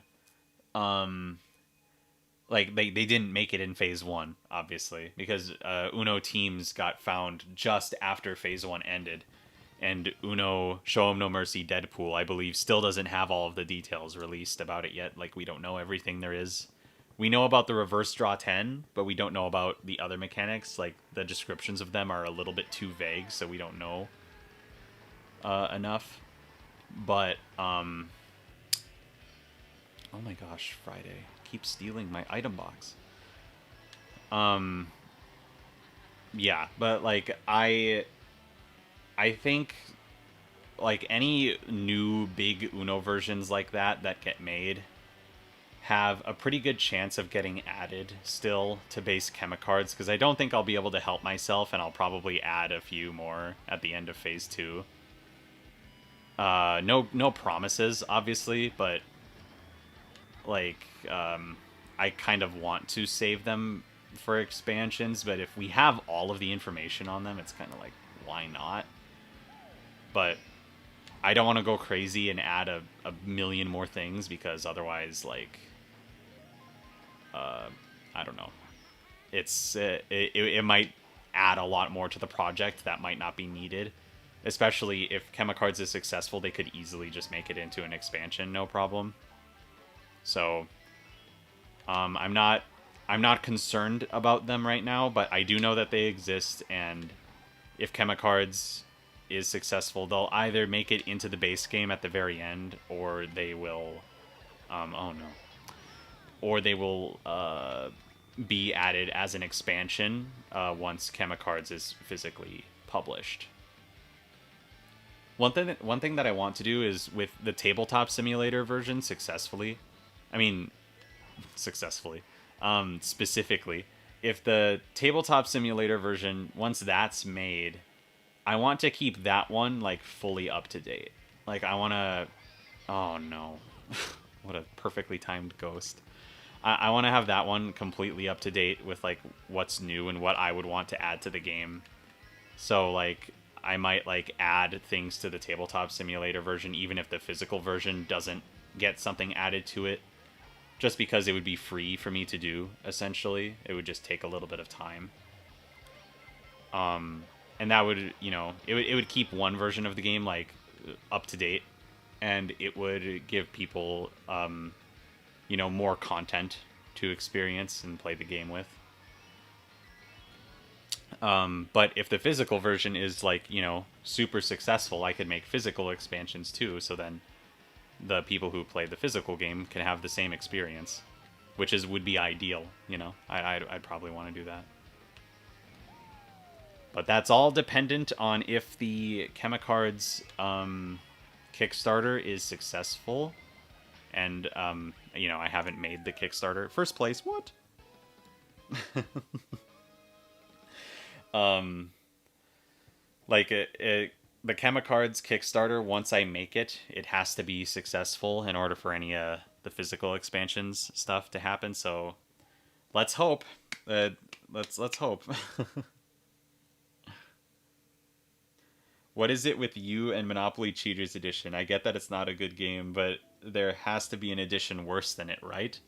like they didn't make it in Phase 1, obviously, because Uno Teams got found just after Phase 1 ended, and Uno Show 'em No Mercy Deadpool, I believe, still doesn't have all of the details released about it yet. Like, we don't know everything there is. We know about the reverse draw 10, but we don't know about the other mechanics. Like, the descriptions of them are a little bit too vague, so we don't know enough. But, oh my gosh, Friday. Keep stealing my item box. Yeah, but, like, I think, like, any new big Uno versions like that get made, have a pretty good chance of getting added still to base Chemicards, because I don't think I'll be able to help myself, and I'll probably add a few more at the end of Phase 2. No promises, obviously, but like I kind of want to save them for expansions, but if we have all of the information on them, it's kind of like, why not? But I don't want to go crazy and add a million more things, because otherwise, like, I don't know. It might add a lot more to the project that might not be needed. Especially if Chemicards is successful, they could easily just make it into an expansion, no problem. So, I'm not concerned about them right now, but I do know that they exist, and if Chemicards is successful, they'll either make it into the base game at the very end, or they will, or they will be added as an expansion once Chemicards is physically published. One thing that I want to do is with the tabletop simulator version specifically, if the tabletop simulator version, once that's made, I want to keep that one like fully up to date. Like I want to, oh no, what a perfectly timed ghost. I want to have that one completely up to date with like what's new and what I would want to add to the game. So like I might like add things to the tabletop simulator version even if the physical version doesn't get something added to it, just because it would be free for me to do. Essentially, it would just take a little bit of time. And that would, it would keep one version of the game like up to date, and it would give people more content to experience and play the game with. But if the physical version is like, super successful, I could make physical expansions too, so then the people who play the physical game can have the same experience, which would be ideal, I'd probably want to do that. But that's all dependent on if the Chemicards Kickstarter is successful. And, I haven't made the Kickstarter. First place, what? The Chemicards Kickstarter, once I make it, it has to be successful in order for any the physical expansions stuff to happen. So let's hope. Let's hope. What is it with you and Monopoly Cheaters Edition? I get that it's not a good game, but there has to be an edition worse than it, right?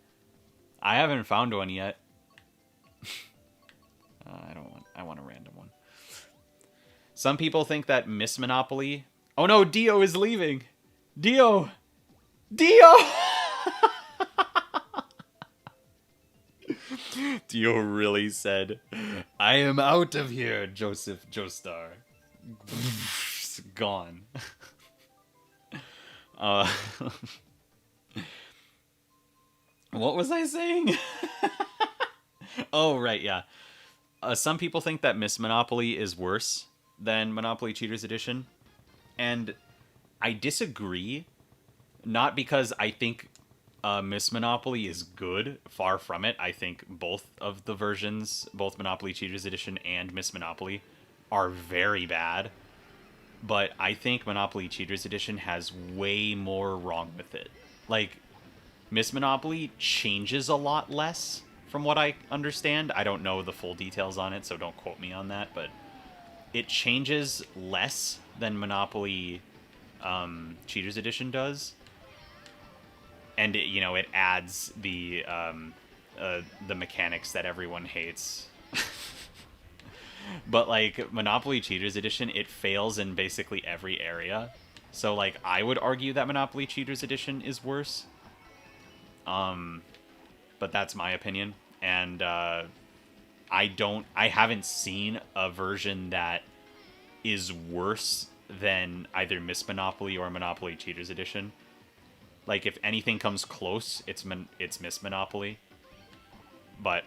I haven't found one yet. I want a random one. Some people think that Miss Monopoly... Oh no, Dio is leaving! Dio! Dio! Dio really said, I am out of here, Joseph Joestar. Gone. What was I saying? Oh, right, yeah. Some people think that Miss Monopoly is worse than Monopoly Cheaters Edition, and I disagree. Not because I think Miss Monopoly is good, far from it. I think both of the versions, both Monopoly Cheaters Edition and Miss Monopoly, are very bad. But I think Monopoly Cheaters Edition has way more wrong with it. Like, Miss Monopoly changes a lot less, from what I understand. I don't know the full details on it, so don't quote me on that, but it changes less than Monopoly Cheaters Edition does. And it adds the mechanics that everyone hates. But like Monopoly Cheaters Edition, it fails in basically every area. So like I would argue that Monopoly Cheaters Edition is worse. But that's my opinion, and I haven't seen a version that is worse than either Miss Monopoly or Monopoly Cheaters Edition. Like, if anything comes close, it's Miss Monopoly. But,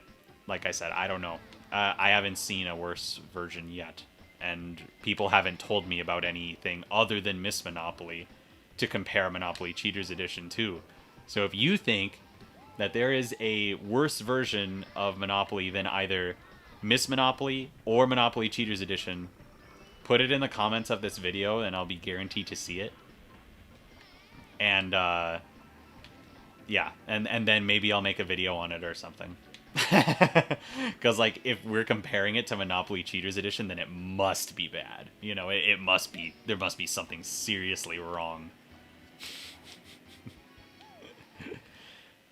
like I said, I don't know. I haven't seen a worse version yet. And people haven't told me about anything other than Miss Monopoly to compare Monopoly Cheaters Edition to. So if you think that there is a worse version of Monopoly than either Miss Monopoly or Monopoly Cheaters Edition, put it in the comments of this video and I'll be guaranteed to see it. And yeah, and then maybe I'll make a video on it or something. Because like if we're comparing it to Monopoly Cheaters Edition, then it must be bad. You know, it must be, there must be something seriously wrong.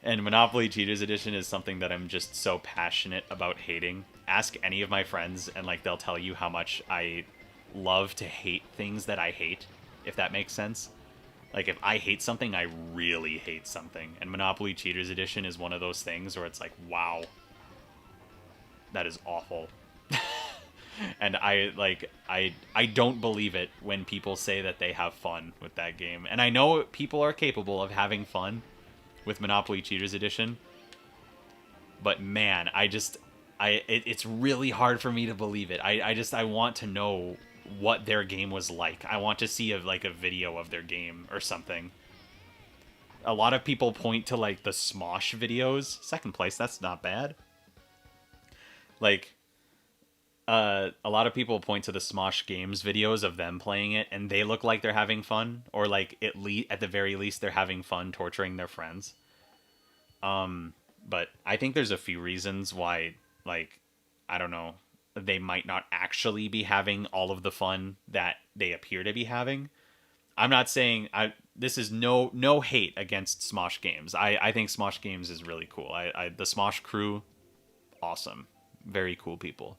And Monopoly Cheaters Edition is something that I'm just so passionate about hating. Ask any of my friends and like they'll tell you how much I love to hate things that I hate, if that makes sense. Like if I hate something, I really hate something. And Monopoly Cheaters Edition is one of those things where it's like, wow, that is awful. And I don't believe it when people say that they have fun with that game. And I know people are capable of having fun with Monopoly Cheaters Edition. But man, it's really hard for me to believe it. I want to know what their game was like. I want to see a video of their game or something. A lot of people point to like the Smosh videos. Second place, that's not bad. Like a lot of people point to the Smosh Games videos of them playing it and they look like they're having fun, or like at the very least they're having fun torturing their friends. But I think there's a few reasons why, like, I don't know, they might not actually be having all of the fun that they appear to be having. I'm not saying this is no hate against Smosh Games. I think Smosh Games is really cool. The Smosh crew, awesome, very cool people.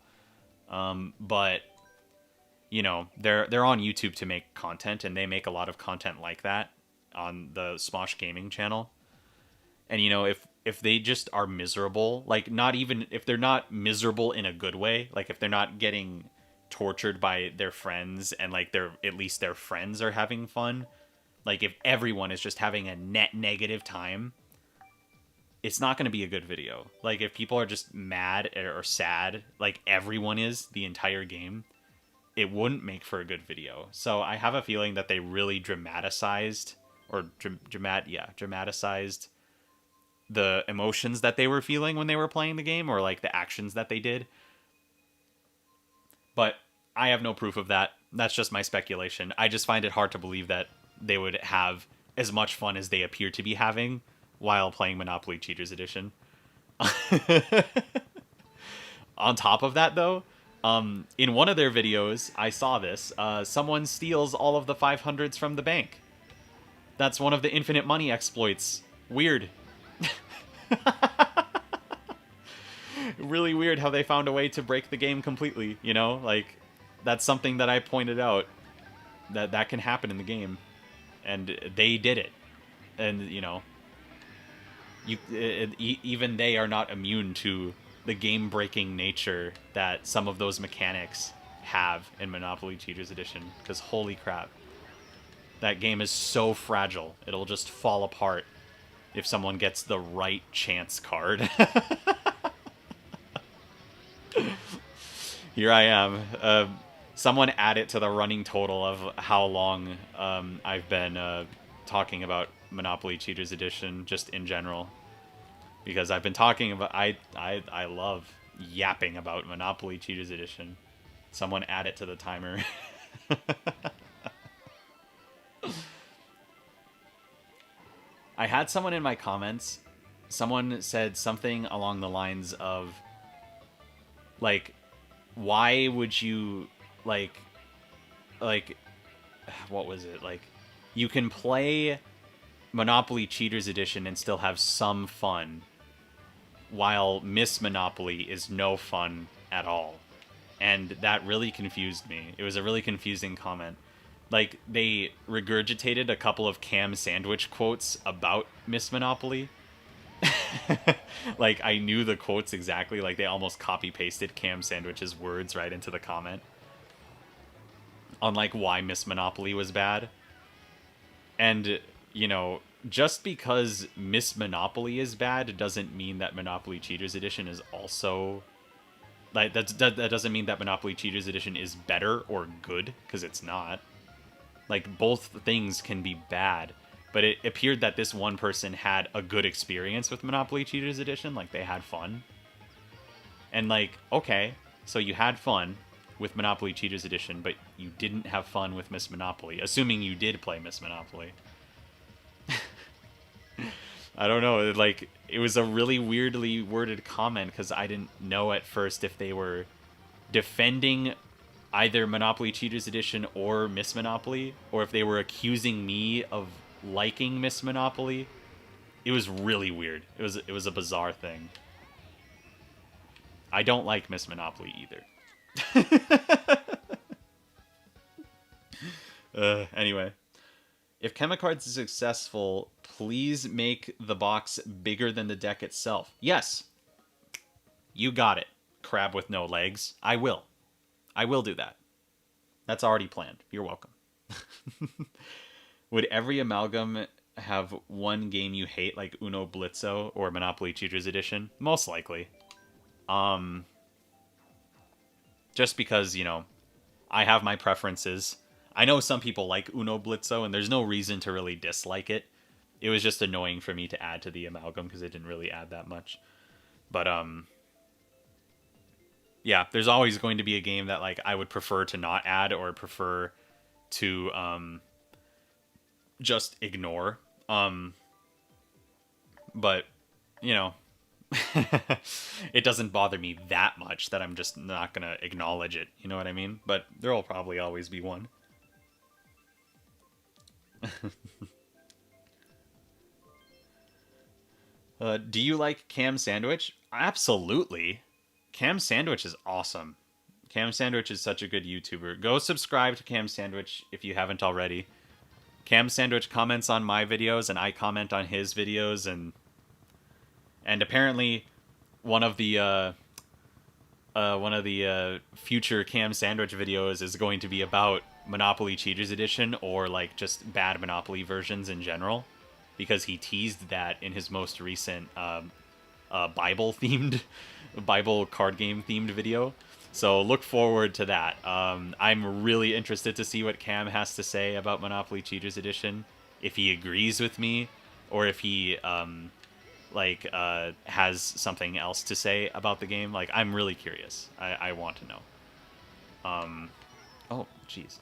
But you know, they're on YouTube to make content, and they make a lot of content like that on the Smosh Gaming channel. And you know, if they just are miserable, like not even if they're not miserable in a good way, like if they're not getting tortured by their friends and like at least their friends are having fun, like if everyone is just having a net negative time, it's not going to be a good video. Like if people are just mad or sad, like everyone is the entire game, it wouldn't make for a good video. So I have a feeling that they really dramatized the emotions that they were feeling when they were playing the game, or like the actions that they did. But I have no proof of that. That's just my speculation. I just find it hard to believe that they would have as much fun as they appear to be having while playing Monopoly Cheaters Edition. On top of that, though, in one of their videos, I saw this. Someone steals all of the 500s from the bank. That's one of the infinite money exploits. Weird. Really weird how they found a way to break the game completely, you know? Like, that's something that I pointed out, that can happen in the game. And they did it. And, you know, even they are not immune to the game-breaking nature that some of those mechanics have in Monopoly Cheaters Edition. Because holy crap, that game is so fragile. It'll just fall apart if someone gets the right chance card. Here I am. Someone add it to the running total of how long I've been talking about Monopoly Cheaters Edition, just in general. Because I've been talking about... I love yapping about Monopoly Cheaters Edition. Someone add it to the timer. I had someone in my comments, someone said something along the lines of, like, why would you, like, what was it? Like, you can play Monopoly Cheaters Edition and still have some fun, while Miss Monopoly is no fun at all. And that really confused me. It was a really confusing comment. Like, they regurgitated a couple of Cam Sandwich quotes about Miss Monopoly. Like, I knew the quotes exactly. Like, they almost copy-pasted Cam Sandwich's words right into the comment on, like, why Miss Monopoly was bad. And, you know, just because Miss Monopoly is bad doesn't mean that Monopoly Cheaters Edition is also... Like, that doesn't mean that Monopoly Cheaters Edition is better or good, because it's not. Like, both things can be bad. But it appeared that this one person had a good experience with Monopoly Cheaters Edition. Like, they had fun. And, like, okay, so you had fun with Monopoly Cheaters Edition, but you didn't have fun with Miss Monopoly. Assuming you did play Miss Monopoly. I don't know. Like, it was a really weirdly worded comment because I didn't know at first if they were defending either Monopoly Cheaters Edition or Miss Monopoly, or if they were accusing me of liking Miss Monopoly. It was really weird. It was a bizarre thing. I don't like Miss Monopoly either. Anyway, if Chemicards is successful, please make the box bigger than the deck itself. Yes, you got it. Crab with no legs. I will. I will do that. That's already planned. You're welcome. Would every amalgam have one game you hate, like Uno Blitzo or Monopoly Cheaters Edition? Most likely. Just because, I have my preferences. I know some people like Uno Blitzo, and there's no reason to really dislike it. It was just annoying for me to add to the amalgam because it didn't really add that much. But, yeah, there's always going to be a game that, like, I would prefer to not add or prefer to, just ignore. But, it doesn't bother me that much that I'm just not going to acknowledge it. You know what I mean? But there will probably always be one. Do you like Cam Sandwich? Absolutely. Cam Sandwich is awesome. Cam Sandwich is such a good YouTuber. Go subscribe to Cam Sandwich if you haven't already. Cam Sandwich comments on my videos and I comment on his videos, and apparently one of the future Cam Sandwich videos is going to be about Monopoly Cheaters Edition or like just bad Monopoly versions in general, because he teased that in his most recent Bible card game themed video. So look forward to that. I'm really interested to see what Cam has to say about Monopoly Cheaters Edition, if he agrees with me, or if he has something else to say about the game. Like, I'm really curious. I want to know. Oh, jeez.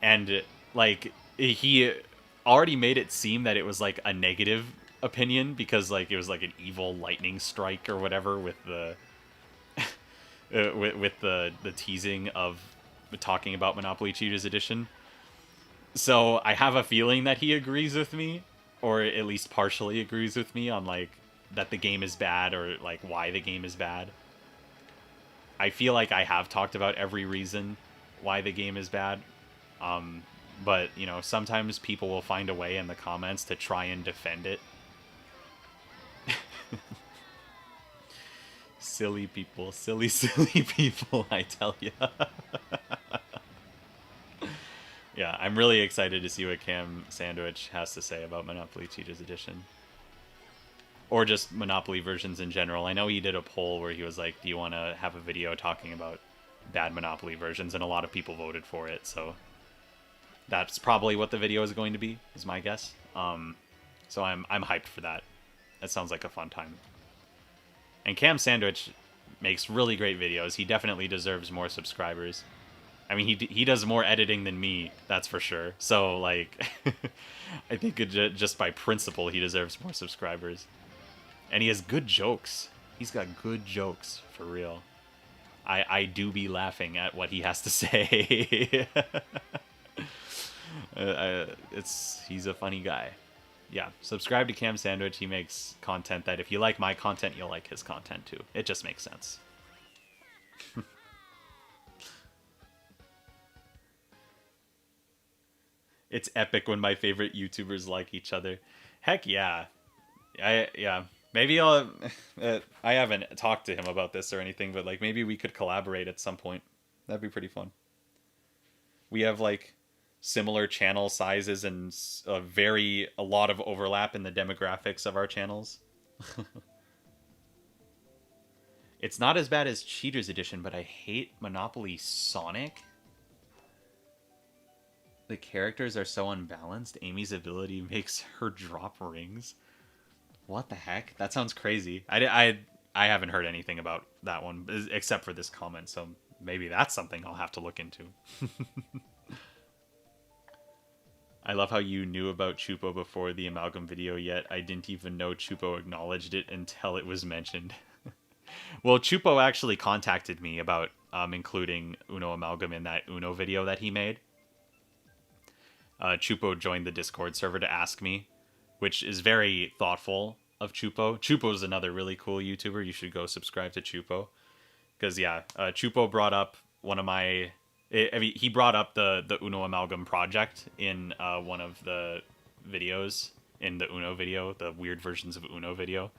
And like, he already made it seem that it was like a negative opinion because like it was like an evil lightning strike or whatever with the with the teasing of talking about Monopoly Cheaters Edition. So I have a feeling that he agrees with me, or at least partially agrees with me on like that the game is bad or like why the game is bad. I feel like I have talked about every reason why the game is bad. But, sometimes people will find a way in the comments to try and defend it. Silly people. Silly, silly people, I tell ya. Yeah, I'm really excited to see what Cam Sandwich has to say about Monopoly Cheaters Edition. Or just Monopoly versions in general. I know he did a poll where he was like, do you want to have a video talking about bad Monopoly versions? And a lot of people voted for it, so that's probably what the video is going to be, is my guess. So I'm hyped for that. That sounds like a fun time. And Cam Sandwich makes really great videos. He definitely deserves more subscribers. I mean, he does more editing than me, that's for sure. So, like, I think just by principle, he deserves more subscribers. And he has good jokes. He's got good jokes, for real. I do be laughing at what he has to say. He's a funny guy. Yeah, subscribe to Cam Sandwich. He makes content that if you like my content, you'll like his content too. It just makes sense. It's epic when my favorite YouTubers like each other. Heck yeah. Yeah. Maybe I'll I haven't talked to him about this or anything, but like maybe we could collaborate at some point. That'd be pretty fun. We have like similar channel sizes and a lot of overlap in the demographics of our channels. It's not as bad as Cheaters Edition, but I hate Monopoly Sonic. The characters are so unbalanced. Amy's ability makes her drop rings. What the heck? That sounds crazy. I haven't heard anything about that one except for this comment, so maybe that's something I'll have to look into. I love how you knew about Chupo before the amalgam video, yet I didn't even know Chupo acknowledged it until it was mentioned. Well, Chupo actually contacted me about including Uno amalgam in that Uno video that he made. Chupo joined the Discord server to ask me, which is very thoughtful of Chupo. Chupo's another really cool YouTuber. You should go subscribe to Chupo. Because, yeah, Chupo brought up one of my... I mean, he brought up the Uno Amalgam project in one of the videos, in the Uno video, the weird versions of Uno video.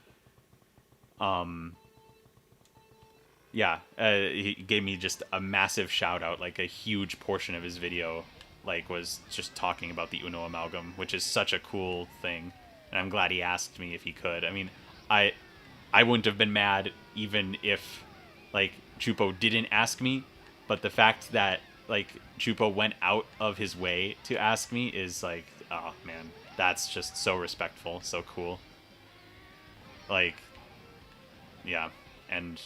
Yeah, he gave me just a massive shout out, like a huge portion of his video like was just talking about the Uno amalgam, which is such a cool thing. And I'm glad he asked me if he could. I mean, I wouldn't have been mad even if like Chupo didn't ask me, but the fact that like Chupo went out of his way to ask me is like, oh man, that's just so respectful, so cool. Like, yeah, and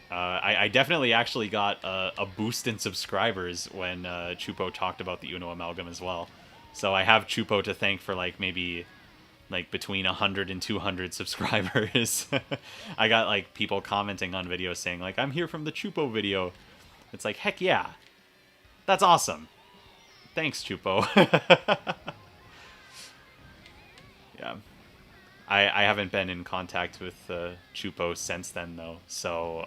I definitely actually got a boost in subscribers when Chupo talked about the Uno amalgam as well. So I have Chupo to thank for like maybe like between 100 and 200 subscribers. I got like people commenting on videos saying like, I'm here from the Chupo video. It's like, heck yeah, that's awesome. Thanks, Chupo. Yeah. I haven't been in contact with Chupo since then, though. So,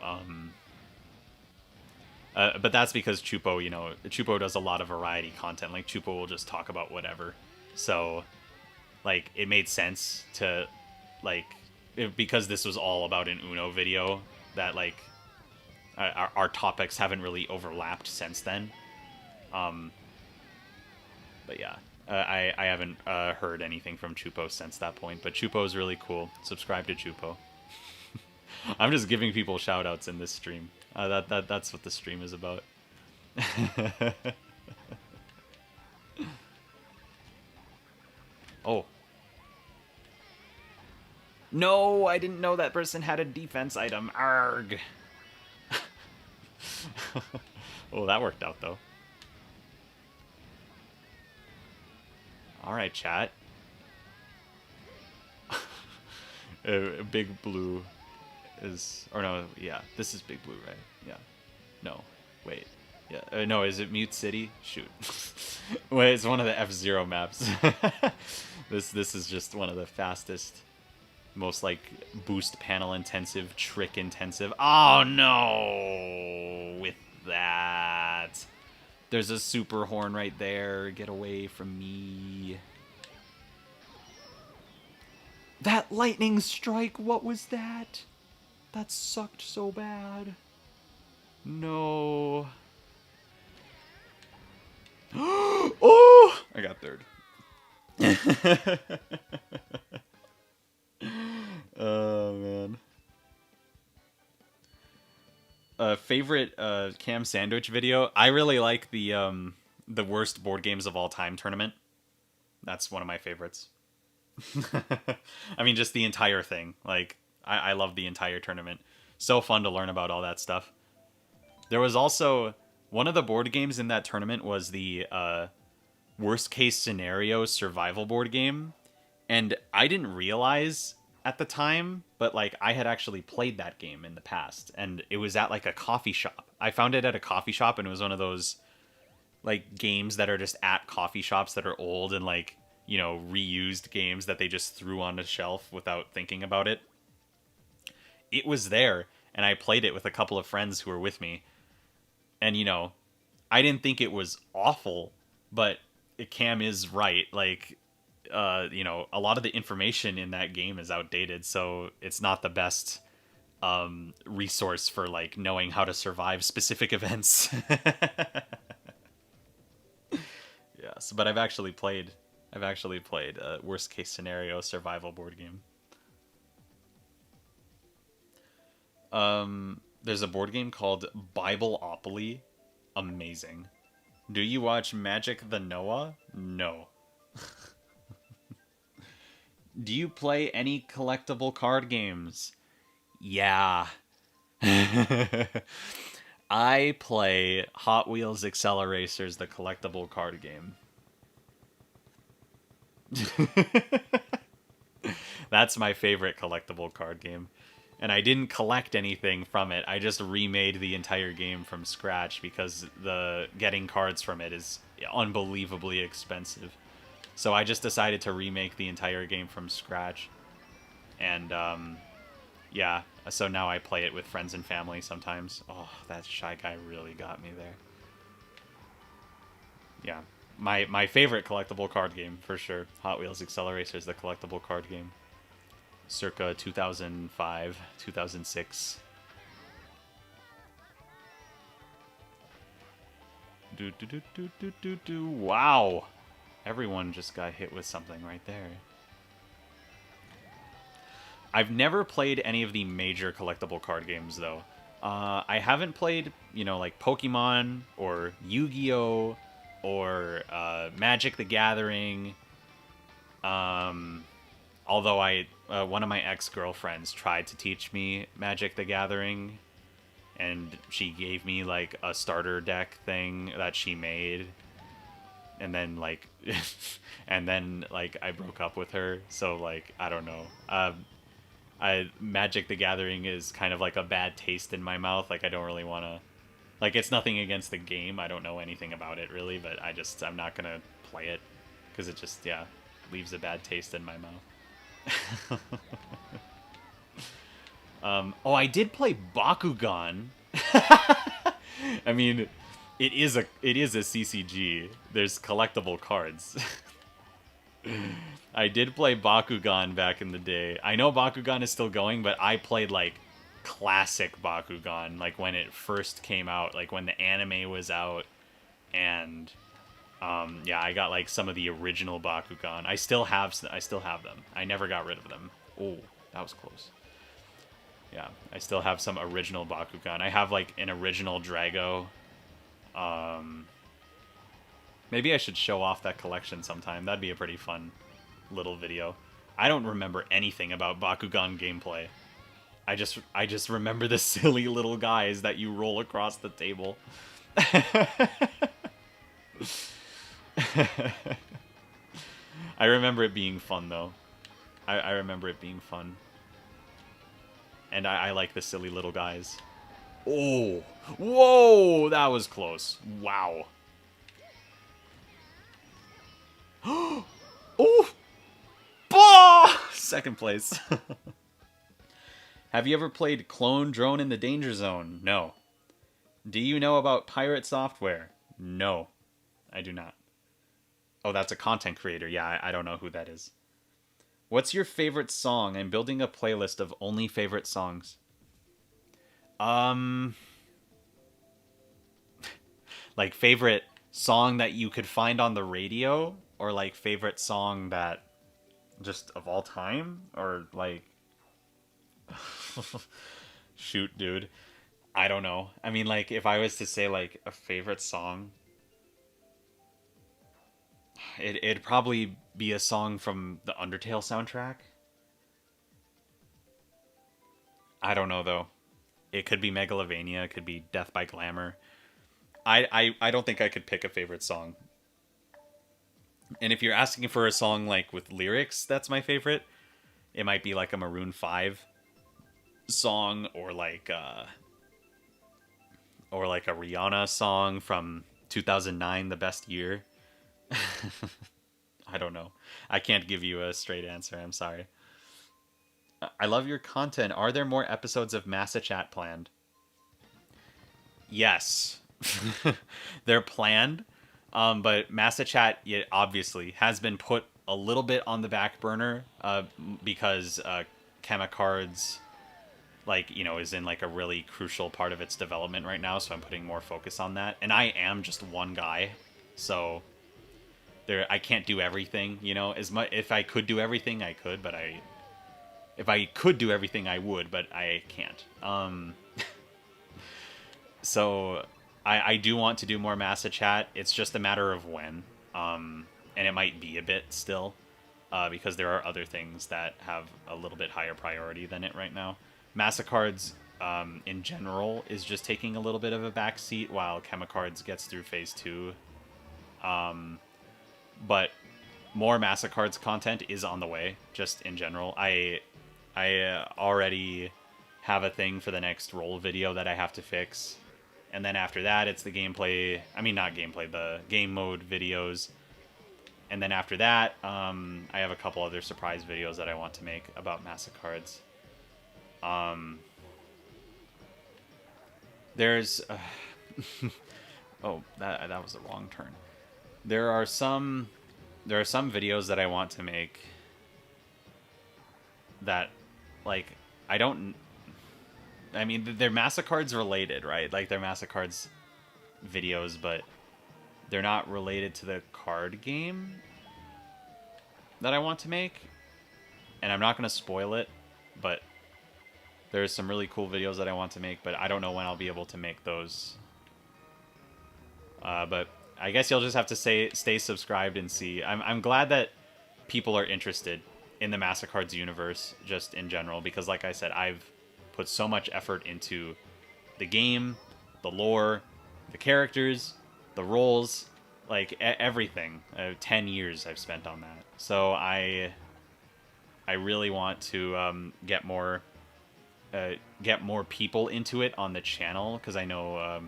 but that's because Chupo, you know, Chupo does a lot of variety content. Like, Chupo will just talk about whatever. So, like, it made sense to, like, because this was all about an Uno video, that, like, our topics haven't really overlapped since then. But yeah. I haven't heard anything from Chupo since that point, but Chupo is really cool. Subscribe to Chupo. I'm just giving people shout-outs in this stream. That's what the stream is about. Oh. No, I didn't know that person had a defense item. Arg. Oh, that worked out, though. Alright, chat. Big Blue is... Or no, yeah. This is Big Blue, right? Yeah. No. Wait. Yeah. No, is it Mute City? Shoot. Wait, it's one of the F-Zero maps. This is just one of the fastest, most, like, boost panel intensive, trick intensive. Oh, no! With that... There's a super horn right there. Get away from me. That lightning strike, what was that? That sucked so bad. No. Oh! I got third. Oh, man. Favorite Cam Sandwich video? I really like the worst board games of all time tournament. That's one of my favorites. I mean, just the entire thing. Like, I love the entire tournament. So fun to learn about all that stuff. There was also one of the board games in that tournament was the worst case scenario survival board game, and I didn't realize at the time, but like I had actually played that game in the past, and it was at like a coffee shop. I found it at a coffee shop, and it was one of those like games that are just at coffee shops that are old and like, you know, reused games that they just threw on the shelf without thinking about it. It was there, and I played it with a couple of friends who were with me. And, you know, I didn't think it was awful, but Cam is right. Like, you know, a lot of the information in that game is outdated, so it's not the best resource for, like, knowing how to survive specific events. Yes, but I've actually played a worst case scenario survival board game. There's a board game called Bibleopoly. Amazing. Do you watch Magic the Noah? No. Do you play any collectible card games? Yeah. I play Hot Wheels Acceleracers, the collectible card game. That's my favorite collectible card game. And I didn't collect anything from it. I just remade the entire game from scratch because the getting cards from it is unbelievably expensive. So I just decided to remake the entire game from scratch. And yeah, so now I play it with friends and family sometimes. Oh, that Shy Guy really got me there. Yeah. My favorite collectible card game, for sure. Hot Wheels Acceleracers, the collectible card game. Circa 2005, 2006. Do, do, do, do, do, do, do. Wow. Everyone just got hit with something right there. I've never played any of the major collectible card games, though. I haven't played, like Pokemon or Yu-Gi-Oh! Or Magic the Gathering. Although one of my ex-girlfriends tried to teach me Magic the Gathering, and she gave me like a starter deck thing that she made, and then like, I broke up with her. So like I don't know. Magic the Gathering is kind of like a bad taste in my mouth. Like I don't really want to. Like it's nothing against the game. I don't know anything about it really, but I'm not gonna play it because it just leaves a bad taste in my mouth. Oh, I did play Bakugan. I mean, it is a CCG. There's collectible cards. I did play Bakugan back in the day. I know Bakugan is still going, but I played like classic Bakugan, like when it first came out, like when the anime was out, and yeah, I got like some of the original Bakugan. I still have them. I never got rid of them. Oh, that was close. Yeah, I still have some original Bakugan. I have like an original Drago. Maybe I should show off that collection sometime. That'd be a pretty fun little video. I don't remember anything about Bakugan gameplay. I just remember the silly little guys that you roll across the table. I remember it being fun though. I remember it being fun. And I like the silly little guys. Oh, whoa, that was close. Wow. Oh, bah! Second place. Have you ever played Clone Drone in the Danger Zone? No. Do you know about Pirate Software? No, I do not. Oh, that's a content creator. Yeah, I don't know who that is. What's your favorite song? I'm building a playlist of only favorite songs. Like favorite song that you could find on the radio, or like favorite song that just of all time, or like shoot, dude. I don't know. I mean, like if I was to say like a favorite song, it'd probably be a song from the Undertale soundtrack. I don't know though. It could be Megalovania, it could be Death by Glamour. I don't think I could pick a favorite song. And if you're asking for a song like with lyrics, that's my favorite. It might be like a Maroon 5 song, or like a Rihanna song from 2009, The Best Year. I don't know. I can't give you a straight answer. I'm sorry. I love your content. Are there more episodes of Massa Chat planned? Yes. They're planned. But Massa Chat, it obviously has been put a little bit on the back burner because Chemicard's is in like a really crucial part of its development right now, so I'm putting more focus on that. And I am just one guy, so I can't do everything, as much. If I could do everything, I could, but if I could do everything, I would, but I can't. So I do want to do more Massa Chat. It's just a matter of when. And it might be a bit still, because there are other things that have a little bit higher priority than it right now. Massa Cards, in general, is just taking a little bit of a backseat while Chemicards gets through phase 2. But more Massa Cards content is on the way, just in general. I already have a thing for the next roll video that I have to fix. And then after that, it's the gameplay... I mean, not gameplay, the game mode videos. And then after that, I have a couple other surprise videos that I want to make about Massa Cards. There's... oh, that was the wrong turn. There are some videos that I want to make that, like, I don't... I mean, they're Massa Cards related, right? Like, they're Massa Cards videos, but they're not related to the card game that I want to make. And I'm not going to spoil it, but there's some really cool videos that I want to make, but I don't know when I'll be able to make those. But I guess you'll just have to stay subscribed and see. I'm glad that people are interested in the Massa Cards universe, just in general, because like I said, I've put so much effort into the game, the lore, the characters, the roles, like everything. 10 years I've spent on that. So I really want to get more people into it on the channel, because I know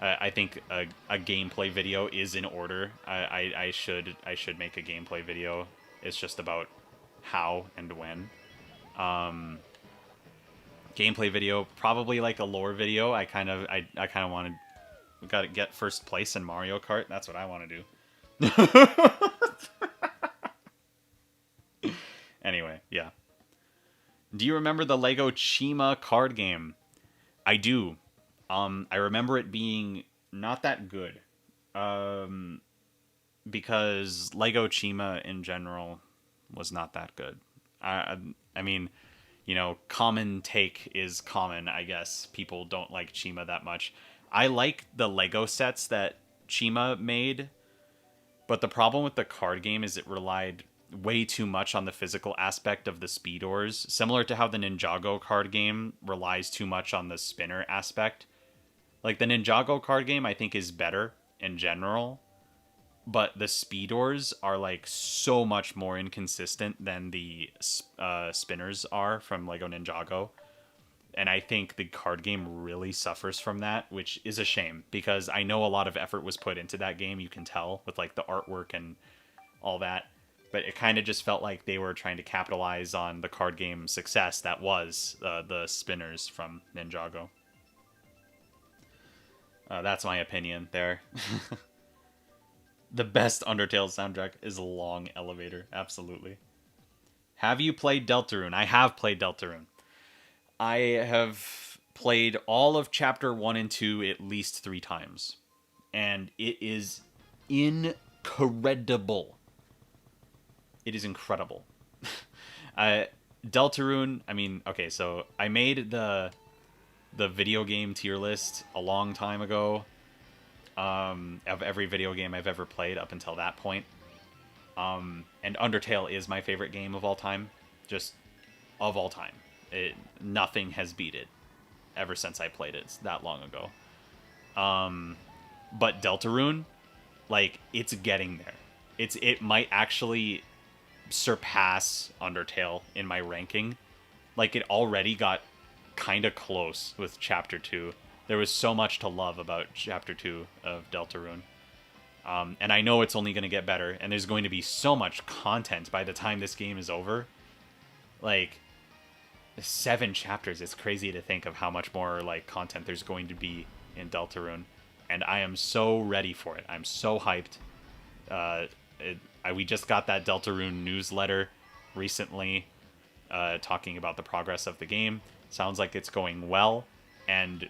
I think a gameplay video is in order. I should make a gameplay video. It's just about how and when. Gameplay video, probably like a lore video. I kind of wanted, we got to get first place in Mario Kart. That's what I want to do. Anyway, yeah. Do you remember the Lego Chima card game? I do. I remember it being not that good. Because Lego Chima in general was not that good. I mean, you know, common take is common, I guess. People don't like Chima that much. I like the Lego sets that Chima made, but the problem with the card game is it relied way too much on the physical aspect of the speedors, similar to how the Ninjago card game relies too much on the spinner aspect. Like, the Ninjago card game, I think, is better in general, but the speedors are, like, so much more inconsistent than the spinners are from Lego Ninjago. And I think the card game really suffers from that, which is a shame, because I know a lot of effort was put into that game, you can tell, with, like, the artwork and all that. But it kind of just felt like they were trying to capitalize on the card game success that was the spinners from Ninjago. That's my opinion there. The best Undertale soundtrack is Long Elevator. Absolutely. Have you played Deltarune? I have played Deltarune. I have played all of Chapter 1 and 2 at least 3 times. And it is incredible. It is incredible. Deltarune, I mean, okay, so I made the video game tier list a long time ago, of every video game I've ever played up until that point. And Undertale is my favorite game of all time. Just of all time. Nothing has beat it ever since I played it that long ago. But Deltarune, like, it's getting there. It might actually surpass Undertale in my ranking. Like, it already got kind of close with Chapter 2. There was so much to love about Chapter 2 of Deltarune. And I know it's only going to get better, and there's going to be so much content by the time this game is over. Like, 7 chapters. It's crazy to think of how much more, like, content there's going to be in Deltarune. And I am so ready for it. I'm so hyped. We just got that Deltarune newsletter recently, talking about the progress of the game. Sounds like it's going well, and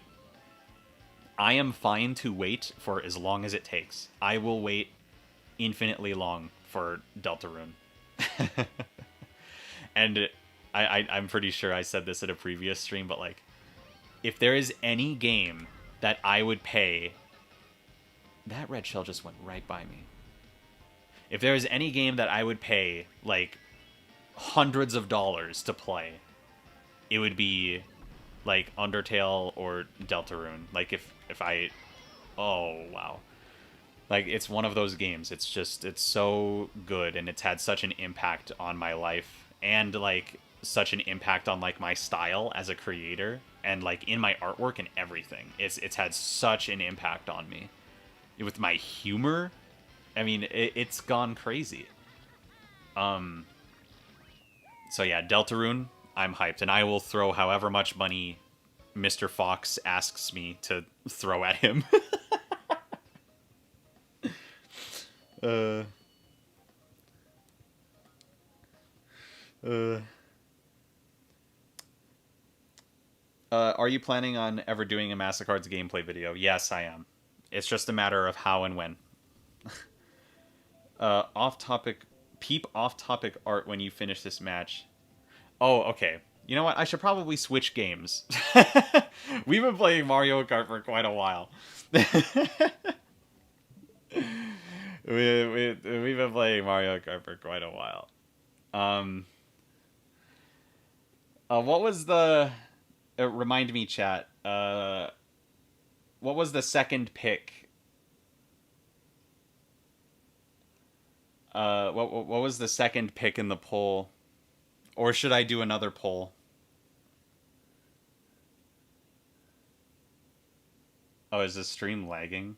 I am fine to wait for as long as it takes. I will wait infinitely long for Deltarune. And I'm pretty sure I said this at a previous stream, but, like, if there is any game that I would pay. That red shell just went right by me. If there was any game that I would pay like hundreds of dollars to play, it would be like Undertale or Deltarune. Like if I, oh wow, like it's one of those games. It's so good, and it's had such an impact on my life, and like such an impact on like my style as a creator, and like in my artwork and everything. It's had such an impact on me with my humor. I mean, it's gone crazy. So yeah, Deltarune, I'm hyped, and I will throw however much money Mr. Fox asks me to throw at him. uh, uh, are you planning on ever doing a Mastercards gameplay video? Yes, I am. It's just a matter of how and when. Off topic, peep off topic art when you finish this match. Oh, okay. You know what? I should probably switch games. We've been playing Mario Kart for quite a while. We've been playing Mario Kart for quite a while. What was the... remind me, chat. What was the second pick? What was the second pick in the poll? Or should I do another poll? Oh, is this stream lagging?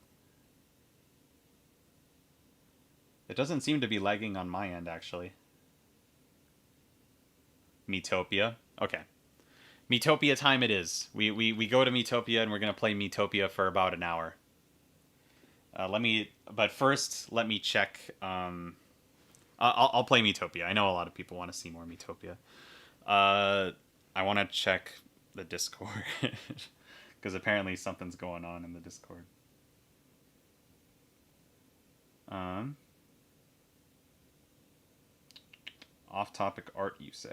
It doesn't seem to be lagging on my end, actually. Miitopia. Okay. Miitopia time it is. We go to Miitopia, and we're going to play Miitopia for about an hour. But first, let me check. I'll play Miitopia. I know a lot of people want to see more Miitopia. I want to check the Discord. Because apparently something's going on in the Discord. Off-topic art, you say?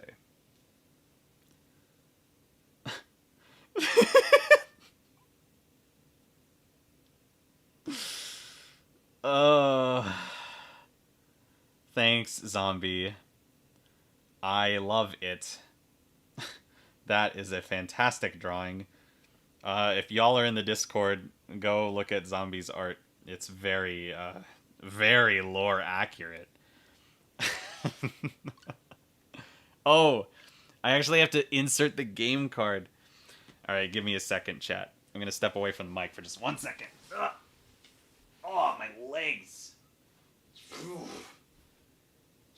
Thanks, zombie. I love it. That is a fantastic drawing. If y'all are in the Discord, go look at Zombie's art. It's very, very lore accurate. Oh, I actually have to insert the game card. Alright, give me a second, chat. I'm gonna step away from the mic for just 1 second. Ugh. Oh, my legs.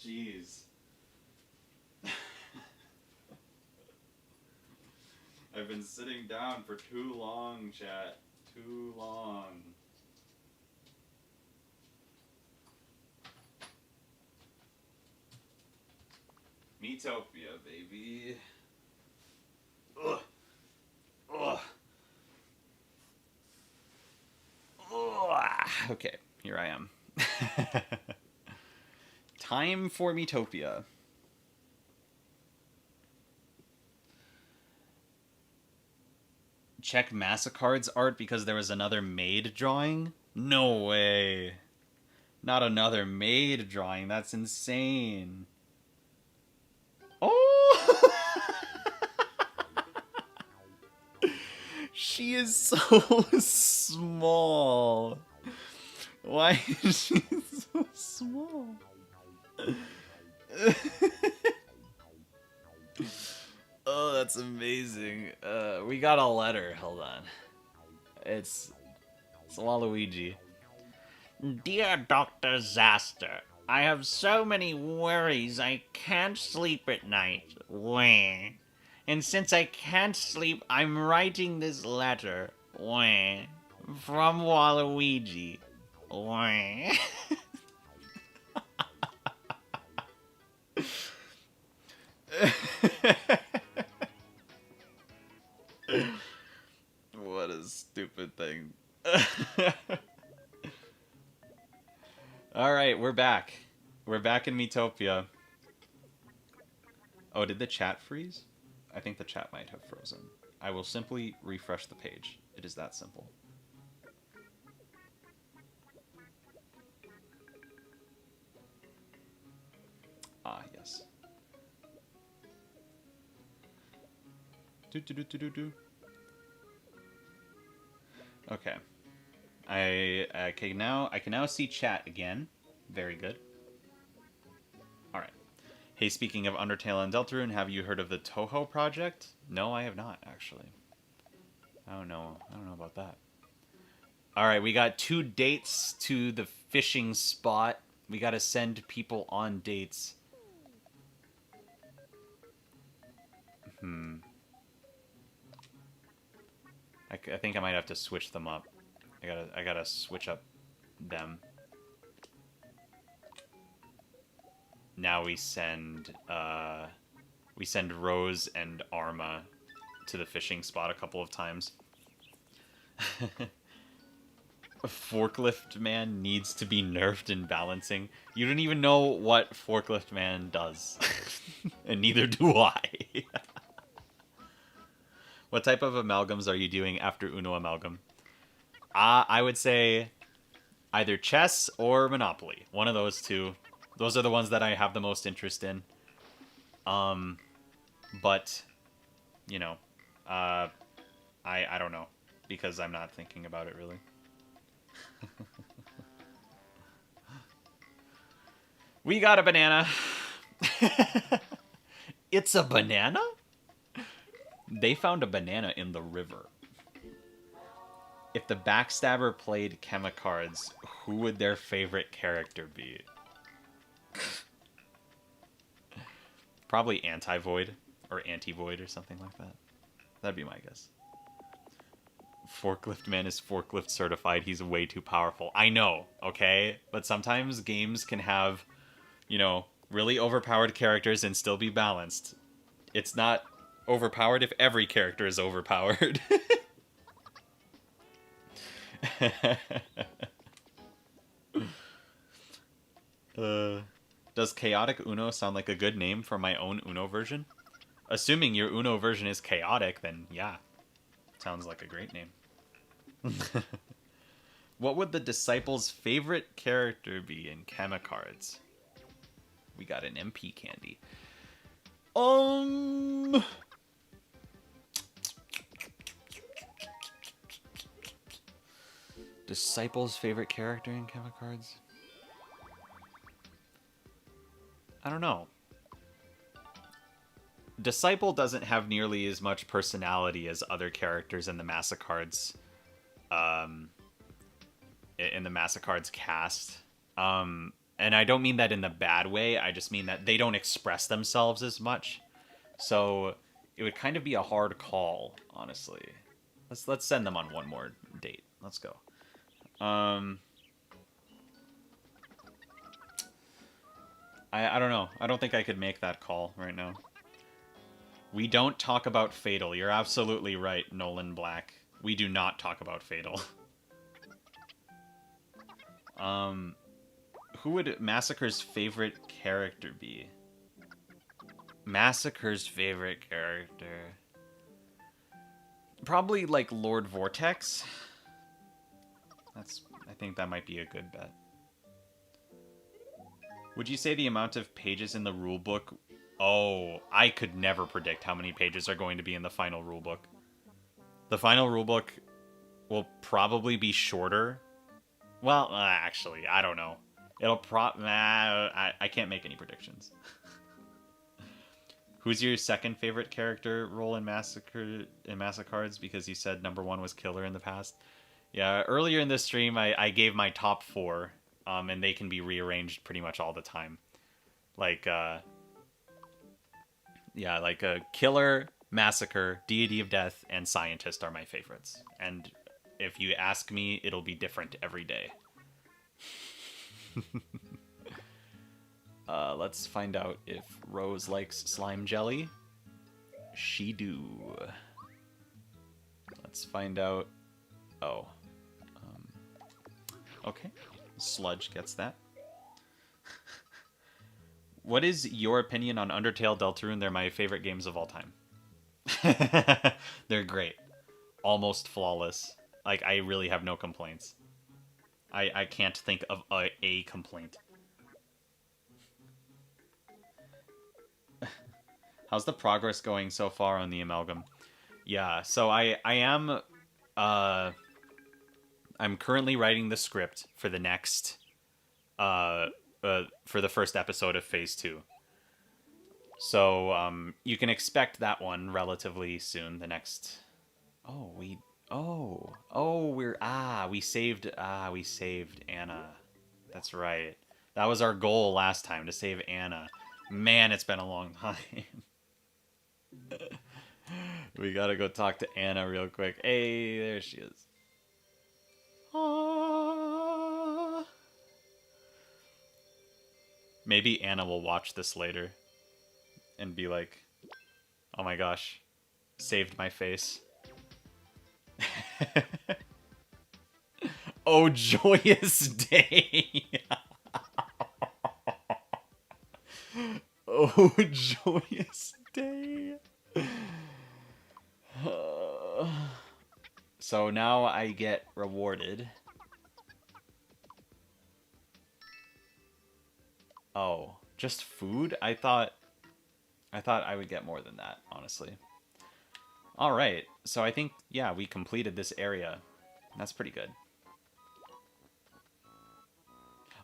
Jeez. I've been sitting down for too long, chat. Too long. Miitopia, baby. Ugh. Ugh. Ugh. Okay, here I am. Time for Miitopia. Check Massacard's art because there was another maid drawing? No way. Not another maid drawing. That's insane. Oh! She is so small. Why is she so small? Oh, that's amazing. We got a letter. Hold on. It's Waluigi. Dear Dr. Zaster, I have so many worries I can't sleep at night. Wah. And since I can't sleep, I'm writing this letter. Wah. From Waluigi. Wah. What a stupid thing. Alright, we're back. We're back in Miitopia. Oh, did the chat freeze? I think the chat might have frozen. I will simply refresh the page. It is that simple. Ah, yes. Do, do, do, do, do, do. Okay. I can now see chat again. Very good. All right. Hey, speaking of Undertale and Deltarune, have you heard of the Toho project? No, I have not actually. I don't know. I don't know about that. All right, we got 2 dates to the fishing spot. We got to send people on dates. I think I might have to switch them up. I gotta switch up them. Now we send Rose and Arma to the fishing spot a couple of times. Forklift Man needs to be nerfed in balancing. You don't even know what Forklift Man does. And neither do I. What type of amalgams are you doing after Uno Amalgam? I would say either chess or Monopoly. One of those two. Those are the ones that I have the most interest in. But, you know, I don't know. Because I'm not thinking about it really. We got a banana. It's a banana? They found a banana in the river. If the Backstabber played Chemicards, who would their favorite character be? Probably Anti-Void or Anti-Void or something like that. That'd be my guess. Forklift Man is forklift certified. He's way too powerful. I know, okay? But sometimes games can have, you know, really overpowered characters and still be balanced. It's not overpowered if every character is overpowered. Does Chaotic Uno sound like a good name for my own Uno version? Assuming your Uno version is chaotic, then yeah. Sounds like a great name. What would the disciples' favorite character be in Chemicards? We got an MP candy. Disciples' favorite character in Chemicards? I don't know. Disciple doesn't have nearly as much personality as other characters in the Massacard's cast. And I don't mean that in the bad way. I just mean that they don't express themselves as much. So it would kind of be a hard call, honestly. Let's send them on one more date. Let's go. I don't know. I don't think I could make that call right now. We don't talk about Fatal. You're absolutely right, Nolan Black. We do not talk about Fatal. Who would Massacre's favorite character be? Massacre's favorite character. Probably like Lord Vortex. I think that might be a good bet. Would you say the amount of pages in the rulebook? Oh, I could never predict how many pages are going to be in the final rulebook. The final rulebook will probably be shorter. Well, actually, I don't know. I can't make any predictions. Who's your second favorite character role in Massacres? Because you said number 1 was Killer in the past. Yeah, earlier in this stream, I gave my top 4, and they can be rearranged pretty much all the time. Like, Killer, Massacre, Deity of Death, and Scientist are my favorites. And if you ask me, it'll be different every day. Let's find out if Rose likes slime jelly. She do. Let's find out. Oh. Okay. Sludge gets that. What is your opinion on Undertale, Deltarune? They're my favorite games of all time. They're great. Almost flawless. Like, I really have no complaints. I can't think of a complaint. How's the progress going so far on the amalgam? Yeah, so I am I'm currently writing the script for the next for the first episode of phase 2. So you can expect that one relatively soon. The next. Oh, we saved Anna. That's right. That was our goal last time, to save Anna. Man, it's been a long time. We gotta go talk to Anna real quick. Hey, there she is. Ah. Maybe Anna will watch this later and be like, "Oh my gosh, saved my face." Oh, joyous day. Oh, joyous day. So now I get rewarded. Oh, just food? I thought I would get more than that, honestly. All right. So I think yeah, we completed this area. That's pretty good.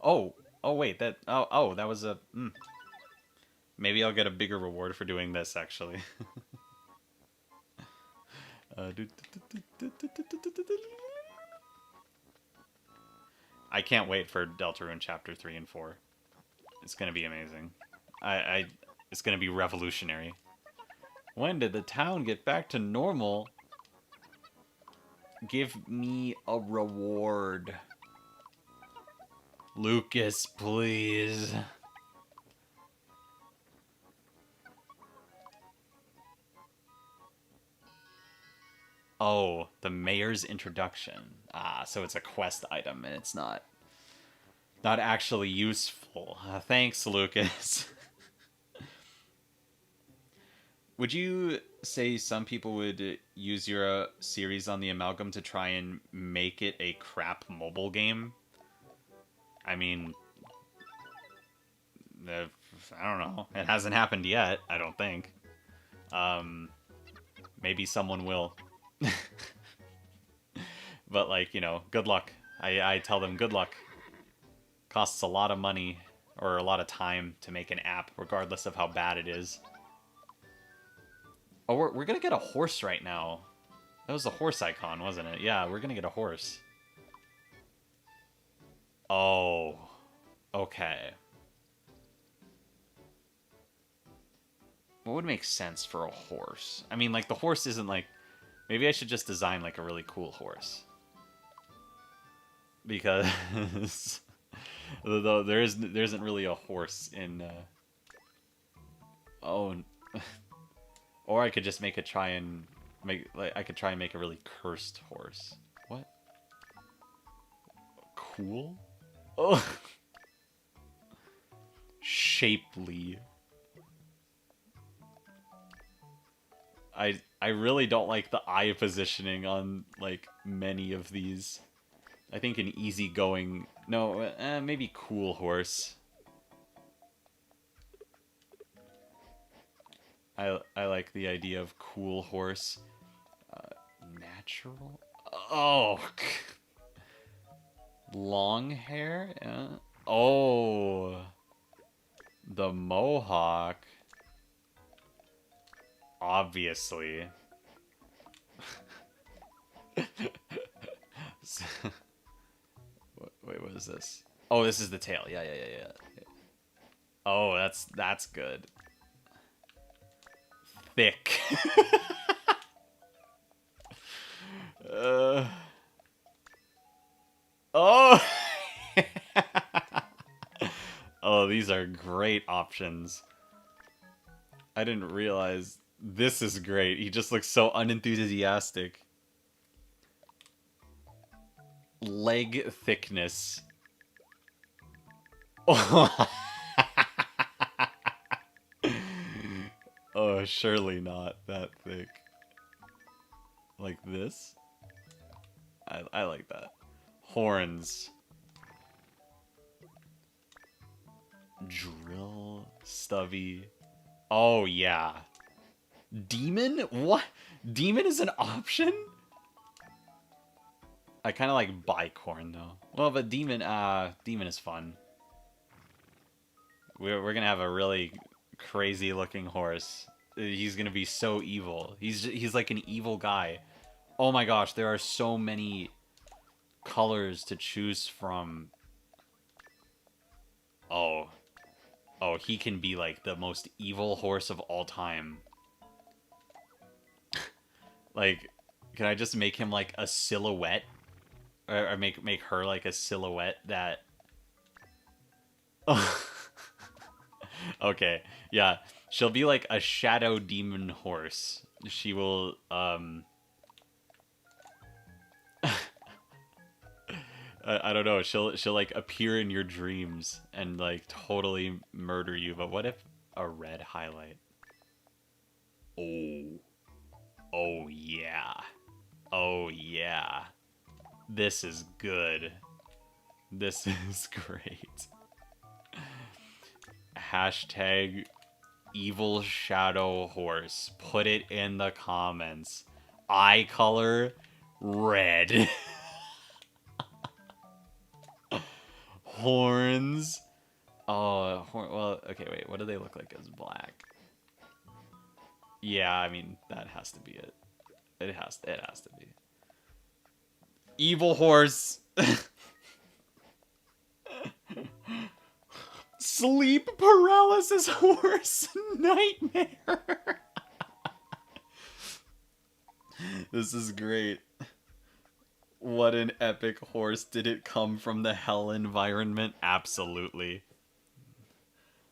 Oh, oh wait, that was a maybe I'll get a bigger reward for doing this actually. I can't wait for Deltarune Chapter 3 and 4. It's gonna be amazing. I it's gonna be revolutionary. When did the town get back to normal? Give me a reward. Lucas, please. Oh, the mayor's introduction. Ah, so it's a quest item and it's not actually useful. Thanks, Lucas. Would you say some people would use your series on the Amalgam to try and make it a crap mobile game? I mean, I don't know. It hasn't happened yet, I don't think. Maybe someone will. But, like, good luck. I tell them good luck. Costs a lot of money or a lot of time to make an app, regardless of how bad it is. Oh, we're gonna get a horse right now. That was a horse icon, wasn't it? Yeah, we're gonna get a horse. Oh, okay. What would make sense for a horse? I mean, like, the horse isn't like... Maybe I should just design, like, a really cool horse. Because... though there isn't really a horse in... Oh... Or I could just make I could try and make a really cursed horse. What? Cool? Oh. Shapely. I really don't like the eye positioning on, like, many of these. I think an easygoing... No, maybe cool horse. I like the idea of cool horse. Natural? Oh! Long hair? Oh! The mohawk. Obviously. Wait, what is this? Oh, this is the tail. Yeah. Oh, that's good. Thick. Oh! Oh, these are great options. I didn't realize this is great. He just looks so unenthusiastic. Leg thickness. Oh, oh, surely not that thick. Like this? I like that. Horns. Drill. Stubby. Oh, yeah. Demon? What? Demon is an option? I kind of like bicorn though. Well, but demon, demon is fun. We're gonna have a really crazy looking horse. He's gonna be so evil. He's like an evil guy. Oh my gosh, there are so many colors to choose from. Oh, oh, he can be like the most evil horse of all time. Like, can I just make him like a silhouette, or make her like a silhouette that? Okay, yeah, she'll be like a shadow demon horse. She will I don't know. She'll like appear in your dreams and like totally murder you. But what if a red highlight? Oh, oh yeah, oh yeah. This is good. This is great. Hashtag evil shadow horse. Put it in the comments. Eye color red. Horns. Oh, well, okay, wait. What do they look like as black? Yeah, I mean that has to be it. It has to be. Evil horse. Sleep paralysis horse nightmare. This is great. What an epic horse. Did it come from the hell environment? Absolutely.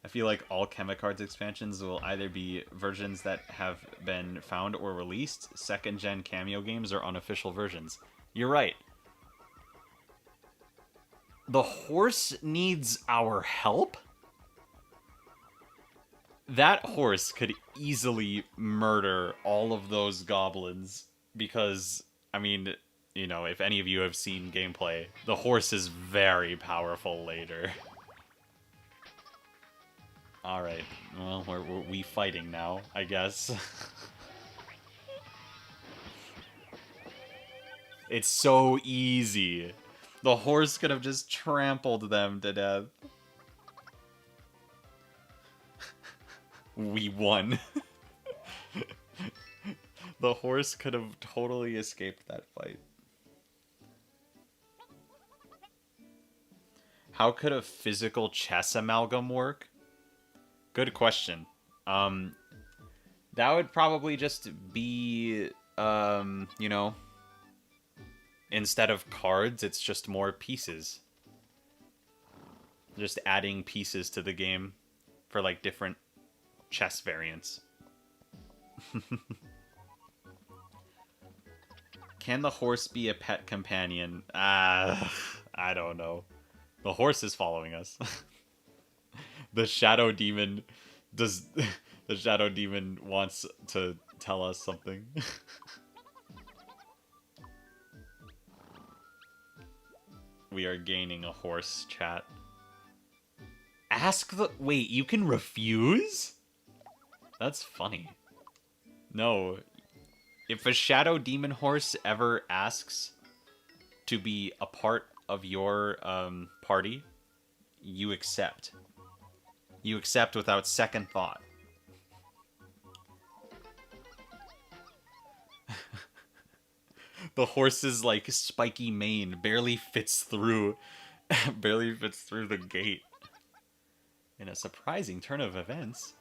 I feel like all Chemicards expansions will either be versions that have been found or released, second gen cameo games, or unofficial versions. You're right. The horse needs our help? That horse could easily murder all of those goblins because, I mean, you know, if any of you have seen gameplay, the horse is very powerful later. Alright, well, we fighting now, I guess. It's so easy. The horse could have just trampled them to death. We won. The horse could have totally escaped that fight. How could a physical chess amalgam work? Good question. That would probably just be, you know, instead of cards, it's just more pieces. Just adding pieces to the game for like different chess variants. Can the horse be a pet companion? I don't know. The horse is following us. The shadow demon does. The shadow demon wants to tell us something. We are gaining a horse, chat. Ask the. Wait, you can refuse? That's funny. No. If a shadow demon horse ever asks to be a part of your party, you accept. You accept without second thought. The horse's like spiky mane barely fits through the gate. In a surprising turn of events,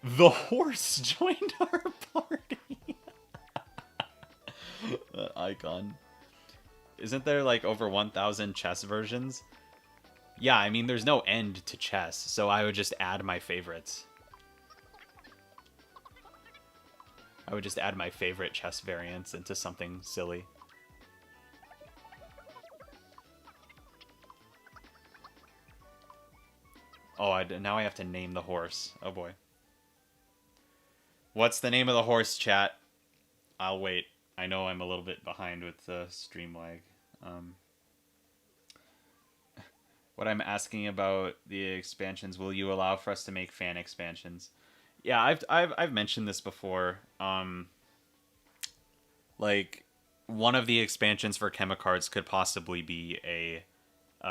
the horse joined our party. That icon. Isn't there like over 1,000 chess versions? Yeah, I mean there's no end to chess, so I would just add my favorites. I would just add my favorite chess variants into something silly. Oh, now I have to name the horse. Oh boy. What's the name of the horse, chat? I'll wait. I know I'm a little bit behind with the stream lag. What I'm asking about the expansions, will you allow for us to make fan expansions? Yeah, I've mentioned this before. Like one of the expansions for Chemicards could possibly be a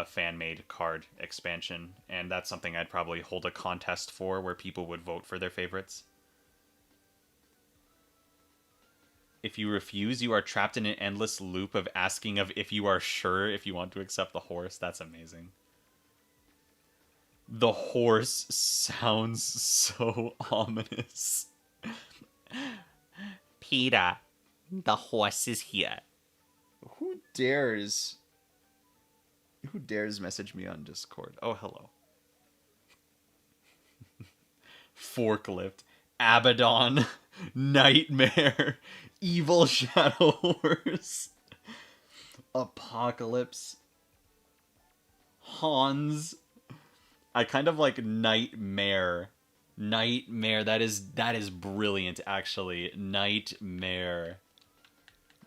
fan made card expansion, and that's something I'd probably hold a contest for where people would vote for their favorites. If you refuse, you are trapped in an endless loop of asking of if you are sure if you want to accept the horse. That's amazing. The horse sounds so ominous. Peter, the horse is here. Who dares? Who dares message me on Discord? Oh, hello. Forklift, Abaddon, Nightmare, Evil Shadow Horse, Apocalypse, Hans. I kind of like Nightmare. Nightmare. That is brilliant actually. Nightmare.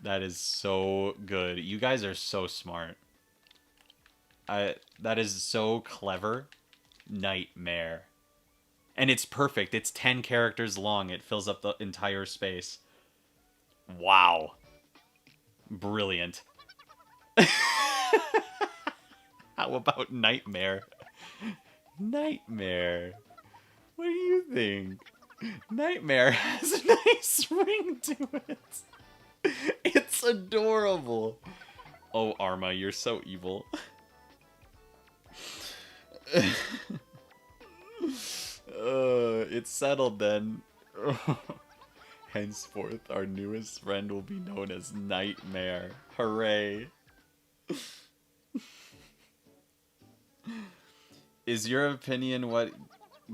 That is so good. You guys are so smart. That is so clever. Nightmare. And it's perfect. It's 10 characters long. It fills up the entire space. Wow. Brilliant. How about Nightmare? Nightmare. What do you think? Nightmare has a nice ring to it. It's adorable. Oh, Arma, you're so evil. It's settled then. Henceforth, our newest friend will be known as Nightmare. Hooray. Is your opinion what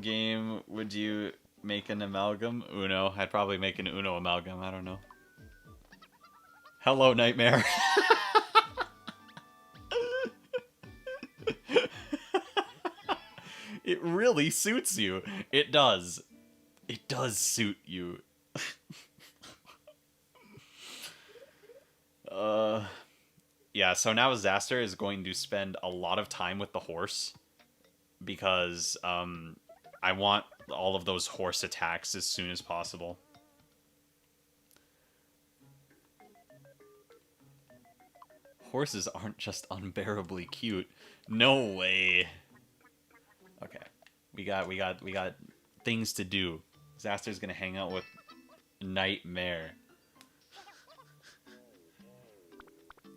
game would you make an amalgam? Uno. I'd probably make an Uno amalgam. I don't know. Hello, Nightmare. It really suits you. It does. It does suit you. Yeah, so now Zaster is going to spend a lot of time with the horse because I want all of those horse attacks as soon as possible. Horses aren't just unbearably cute. No way. Okay. We got things to do. Zaster's gonna hang out with Nightmare.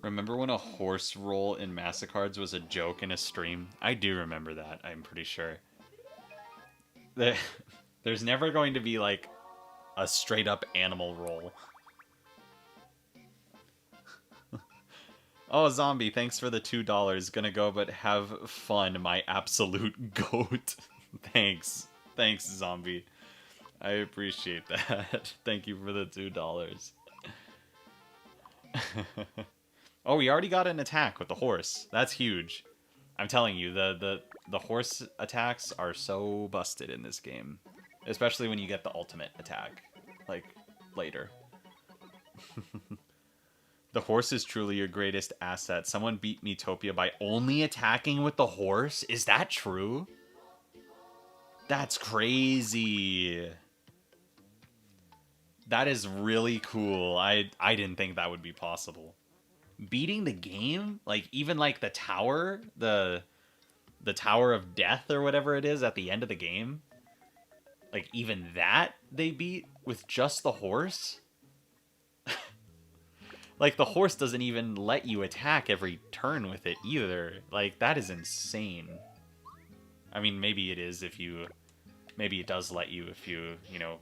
Remember when a horse roll in Massacards was a joke in a stream? I do remember that, I'm pretty sure. There's never going to be, like, a straight-up animal roll. Oh, Zombie, thanks for the $2. Gonna go, but have fun, my absolute goat. Thanks. Thanks, Zombie. I appreciate that. Thank you for the $2. Oh, we already got an attack with the horse. That's huge. I'm telling you, the horse attacks are so busted in this game. Especially when you get the ultimate attack. Like, later. The horse is truly your greatest asset. Someone beat Miitopia by only attacking with the horse? Is that true? That's crazy. That is really cool. I didn't think that would be possible. Beating the game, like even like the tower, the tower of death or whatever it is at the end of the game, like even that they beat with just the horse. Like the horse doesn't even let you attack every turn with it either. Like that is insane. I mean, maybe it is if you, maybe it does let you if you, you know,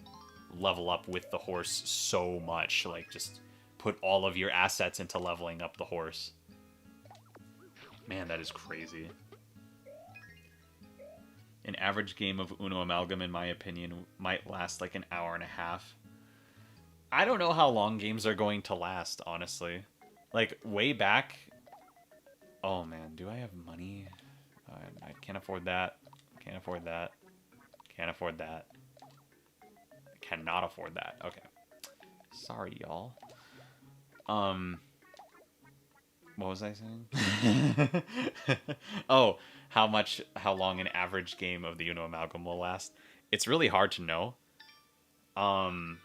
level up with the horse so much, like just put all of your assets into leveling up the horse. Man, that is crazy. An average game of Uno Amalgam, in my opinion, might last like an hour and a half. I don't know how long games are going to last, honestly. Like, way back... Oh, man, do I have money? I can't afford that. Can't afford that. Can't afford that. I cannot afford that. Okay. Sorry, y'all. What was I saying? Oh, how long an average game of the Uno Amalgam will last? It's really hard to know. Um,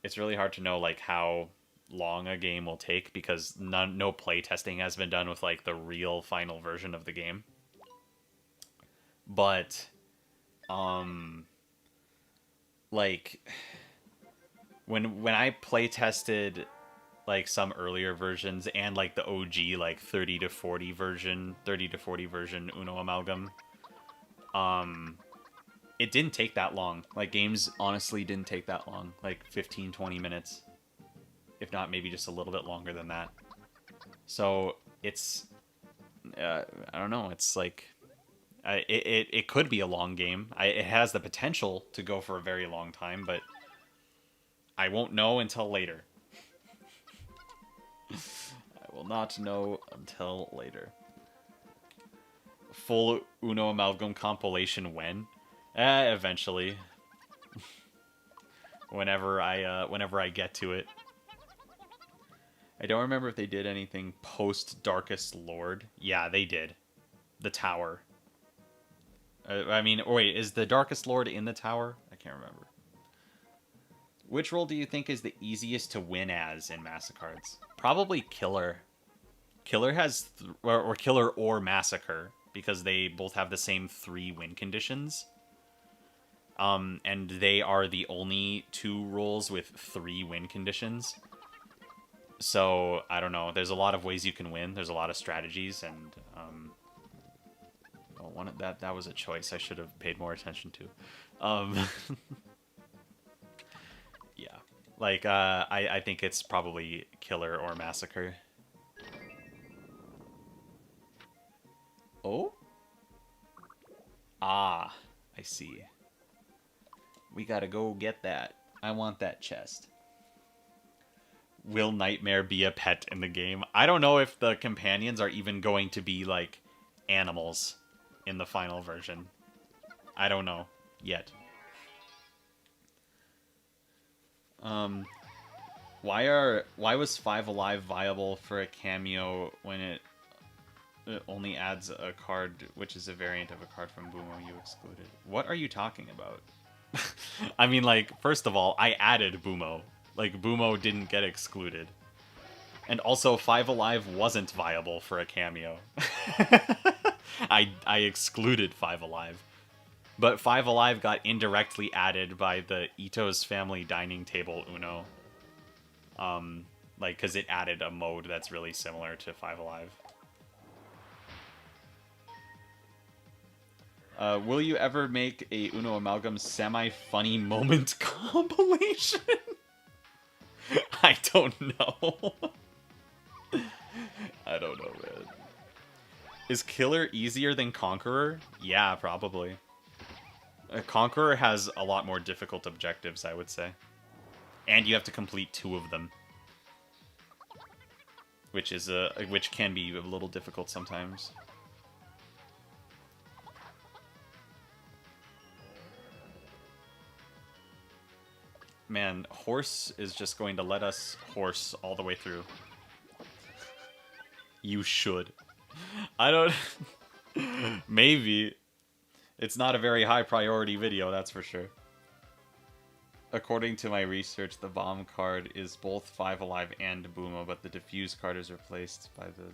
it's really hard to know like how long a game will take because no play testing has been done with like the real final version of the game. But um like when I play tested like some earlier versions and like the OG like 30 to 40 version Uno Amalgam, um it didn't take that long. Like games honestly didn't take that long, like 15 20 minutes, if not maybe just a little bit longer than that. So it's I don't know, it's like it could be a long game. It has the potential to go for a very long time, but I won't know until later. I will not know until later. Full Uno Amalgam compilation when? Eventually. Whenever I get to it. I don't remember if they did anything post Darkest Lord. Yeah, they did. The tower. I mean, wait, is the Darkest Lord in the tower? I can't remember. Which role do you think is the easiest to win as in Massacres? Probably Killer. Killer has, or Killer or Massacre, because they both have the same 3 win conditions. And they are the only 2 roles with 3 win conditions. So, I don't know. There's a lot of ways you can win. There's a lot of strategies, and well, that was a choice I should have paid more attention to. Yeah. Like, I think it's probably Killer or Massacre. Oh? Ah, I see. We gotta go get that. I want that chest. Will Nightmare be a pet in the game? I don't know if the companions are even going to be, like, animals in the final version. I don't know yet. Why was Five Alive viable for a cameo when it only adds a card which is a variant of a card from Boomo you excluded? What are you talking about? I mean, like, first of all, I added Boomo. Like, Boomo didn't get excluded. And also, Five Alive wasn't viable for a cameo. I excluded Five Alive. But Five Alive got indirectly added by the Ito's Family Dining Table Uno. Like, because it added a mode that's really similar to Five Alive. Will you ever make a Uno Amalgam semi-funny moment compilation? I don't know. I don't know, man. Is Killer easier than Conqueror? Yeah, probably. Conqueror has a lot more difficult objectives, I would say. And you have to complete 2 of them. Which can be a little difficult sometimes. Man, Horse is just going to let us horse all the way through. You should. I don't... Maybe. It's not a very high priority video, that's for sure. According to my research, the bomb card is both Five Alive and Boomo, but the defuse card is replaced by the...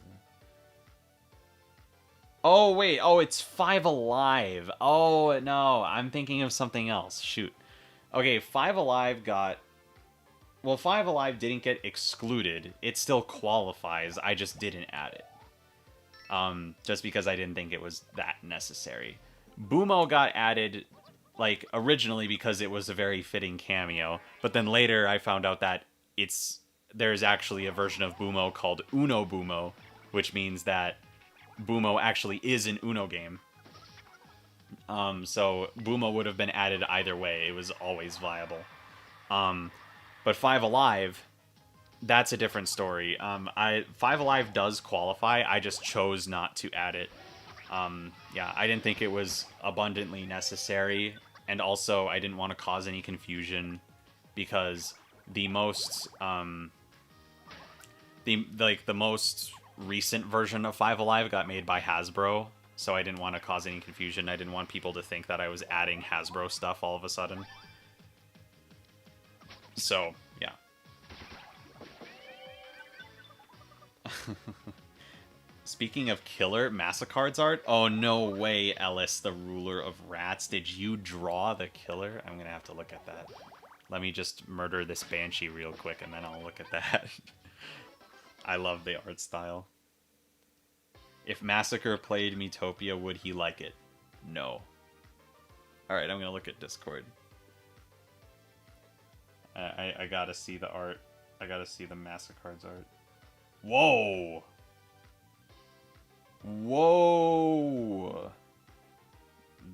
Oh, wait. Oh, it's Five Alive. Oh, no. I'm thinking of something else. Shoot. Okay, Five Alive got... Well, Five Alive didn't get excluded. It still qualifies. I just didn't add it. Just because I didn't think it was that necessary. Boomo got added, like, originally because it was a very fitting cameo. But then later I found out that there's actually a version of Boomo called Uno Boomo, which means that Boomo actually is an Uno game. So Boomo would have been added either way. It was always viable. But Five Alive, that's a different story. Five Alive does qualify. I just chose not to add it. Yeah, I didn't think it was abundantly necessary, and also I didn't want to cause any confusion because the most the most recent version of Five Alive got made by Hasbro, so I didn't want to cause any confusion. I didn't want people to think that I was adding Hasbro stuff all of a sudden. So, yeah. Speaking of killer Massacard's art, oh no way, Ellis, the ruler of rats. Did you draw the killer? I'm gonna have to look at that. Let me just murder this banshee real quick and then I'll look at that. I love the art style. If Massacre played Miitopia, would he like it? No. Alright, I'm gonna look at Discord. I gotta see the art. I gotta see the Massacard's art. Whoa! Whoa!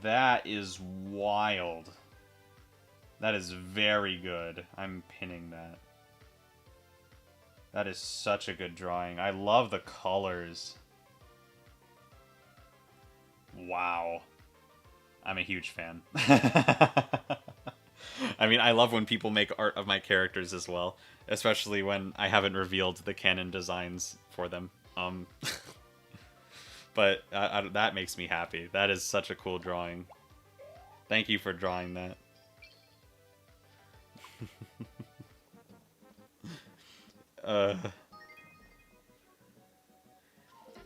That is wild. That is very good. I'm pinning that. That is such a good drawing. I love the colors. Wow. I'm a huge fan. I mean, I love when people make art of my characters as well, especially when I haven't revealed the canon designs for them. But that makes me happy. That is such a cool drawing. Thank you for drawing that.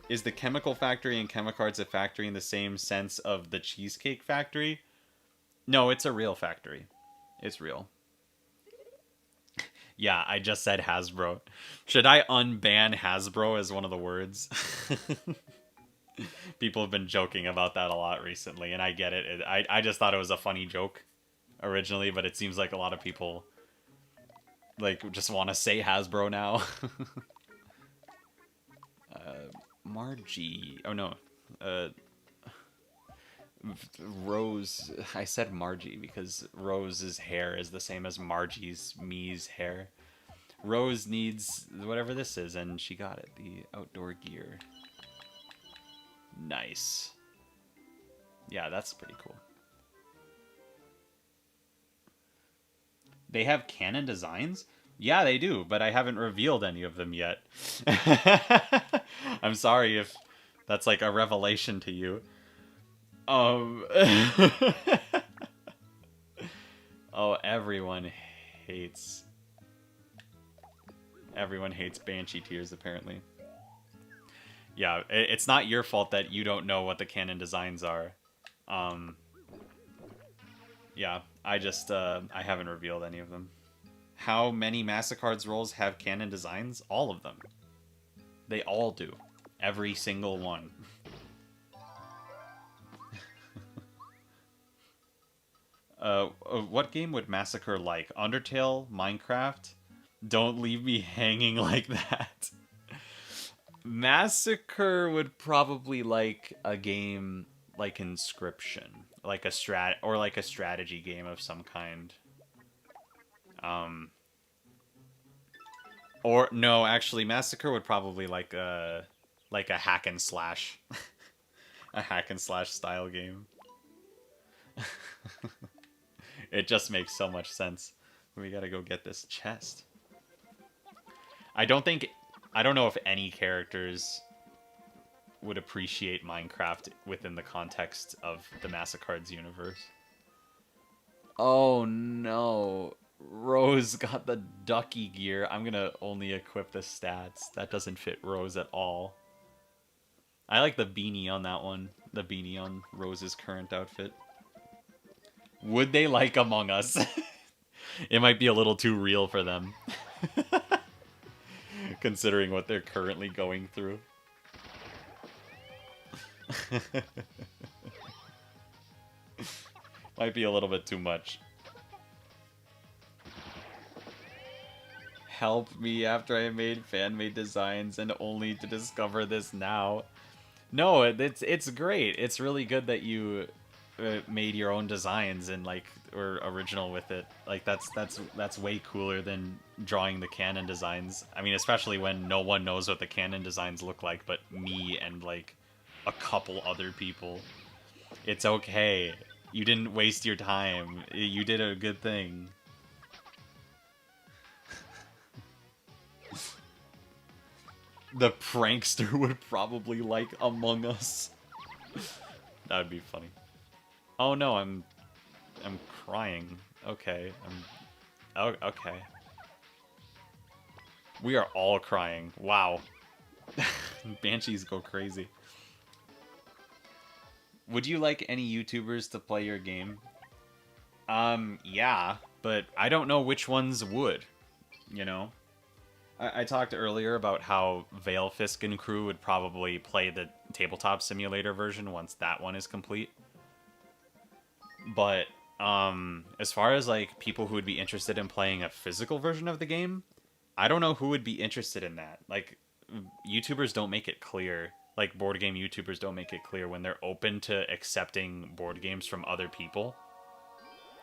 Is the chemical factory in Chemicards a factory in the same sense of the Cheesecake Factory? No, it's a real factory. It's real. Yeah, I just said Hasbro. Should I unban Hasbro as one of the words? People have been joking about that a lot recently, and I get it. I just thought it was a funny joke originally, but it seems like a lot of people like just want to say Hasbro now. Margie. Oh no. Rose. I said Margie because Rose's hair is the same as Margie's hair. Rose needs whatever this is, and she got it. The outdoor gear. Nice. Yeah, that's pretty cool. They have canon designs? Yeah, they do, but I haven't revealed any of them yet. I'm sorry if that's like a revelation to you. Oh, everyone hates Banshee Tears, apparently. Yeah, it's not your fault that you don't know what the canon designs are. Yeah, I haven't revealed any of them. How many Massacard's rolls have canon designs? All of them. They all do. Every single one. What game would Massacre like? Undertale? Minecraft? Don't leave me hanging like that. Massacre would probably like a game like Inscription, like a strategy game of some kind. Or no, actually, Massacre would probably like a hack and slash, a hack and slash style game. It just makes so much sense. We gotta go get this chest. I don't know if any characters would appreciate Minecraft within the context of the Massacard's universe. Oh no. Rose got the ducky gear. I'm gonna only equip the stats. That doesn't fit Rose at all. I like the beanie on that one. The beanie on Rose's current outfit. Would they like Among Us? It might be a little too real for them. Considering what they're currently going through. Might be a little bit too much. Help me after I made fan-made designs and only to discover this now. No, it's great. It's really good that you made your own designs and like were original with it. Like that's way cooler than drawing the canon designs. I mean, especially when no one knows what the canon designs look like but me and like a couple other people. It's okay. You didn't waste your time. You did a good thing. The prankster would probably like Among Us. That would be funny. Oh no, I'm crying. Okay, Oh, okay. We are all crying. Wow. Banshees go crazy. Would you like any YouTubers to play your game? Yeah, but I don't know which ones would, you know? I talked earlier about how Veilfisk and crew would probably play the tabletop simulator version once that one is complete. But as far as like people who would be interested in playing a physical version of the game, I don't know who would be interested in that. Like YouTubers don't make it clear. Like board game YouTubers don't make it clear when they're open to accepting board games from other people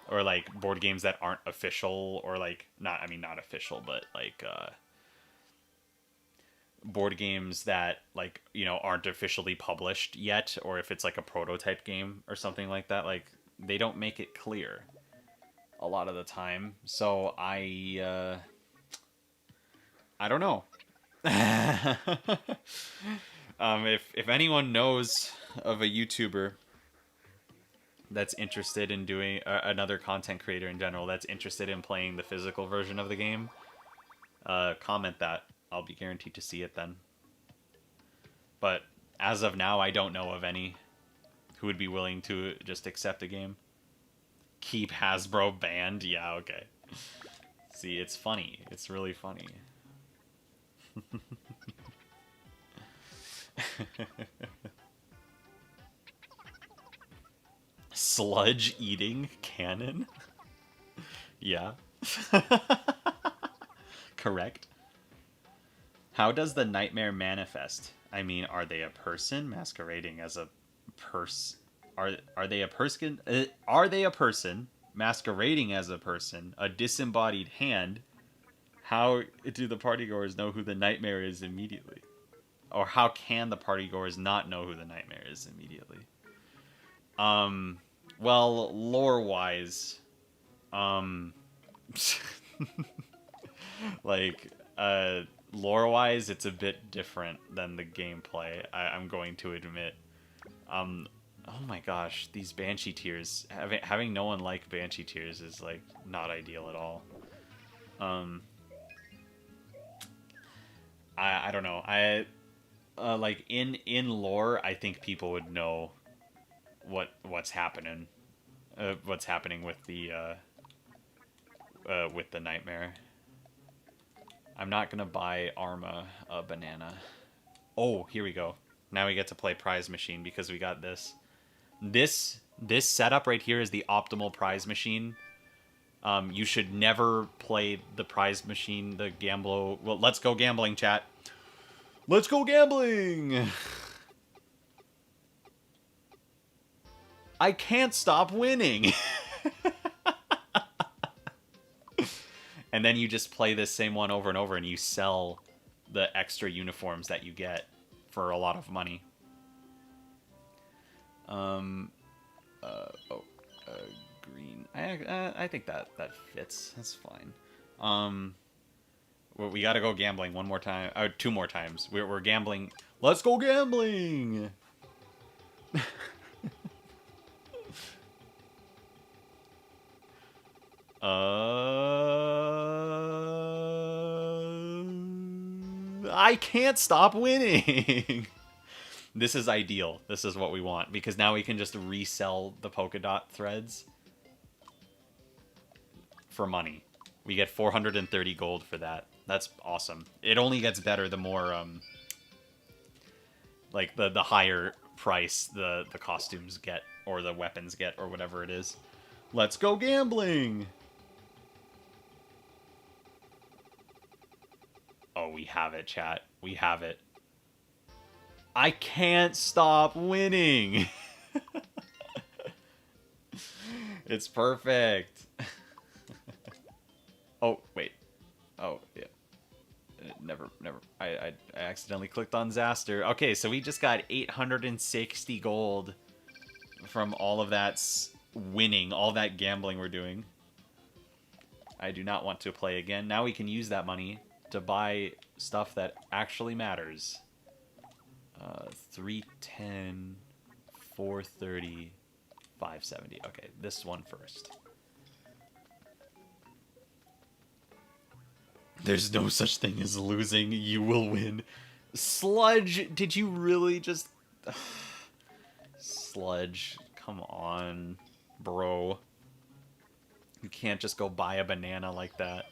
or like board games that aren't official or like not I mean not official but like board games that like aren't officially published yet or if it's like a prototype game or something like that like they don't make it clear a lot of the time so I don't know. If anyone knows of a YouTuber that's interested in doing another content creator in general that's interested in playing the physical version of the game, comment that. I'll be guaranteed to see it then. But as of now, I don't know of any who would be willing to just accept a game. Keep Hasbro banned? Yeah, okay. See, it's funny. It's really funny. Sludge eating cannon? Yeah. Correct. How does the nightmare manifest? I mean, are they a person masquerading as a person? Are they a person? Are they a person masquerading as a person? A disembodied hand? How do the partygoers know who the nightmare is immediately? Or how can the partygoers not know who the nightmare is immediately? Well, lore-wise, um, like, lore-wise, it's a bit different than the gameplay. I'm going to admit. Oh my gosh, these Banshee tears. Having no one like Banshee tears is like not ideal at all. Um, I don't know. Like in lore, I think people would know what's happening. What's happening with the nightmare. I'm not gonna buy Arma a banana. Oh, here we go. Now we get to play prize machine because we got this. This setup right here is the optimal prize machine. You should never play the prize machine, the Gamblo. Well, let's go gambling, chat. Let's go gambling. I can't stop winning. And then you just play this same one over and over and you sell the extra uniforms that you get for a lot of money. Green. I think that fits. That's fine. We gotta go gambling one more time. Two more times. We're gambling. Let's go gambling. I can't stop winning. This is ideal. This is what we want because now we can just resell the polka dot threads for money. We get 430 gold for that. That's awesome. It only gets better the more like the higher price the costumes get or the weapons get or whatever it is. Let's go gambling. Oh, we have it, chat. We have it. I can't stop winning. It's perfect. Oh, wait. Oh, yeah. Never. I accidentally clicked on Zaster. Okay, so we just got 860 gold from all of that winning, all that gambling we're doing. I do not want to play again. Now we can use that money to buy stuff that actually matters. 310, 430, 570. Okay, this one first. There's no such thing as losing. You will win. Sludge, did you really just... Sludge, come on, bro. You can't just go buy a banana like that.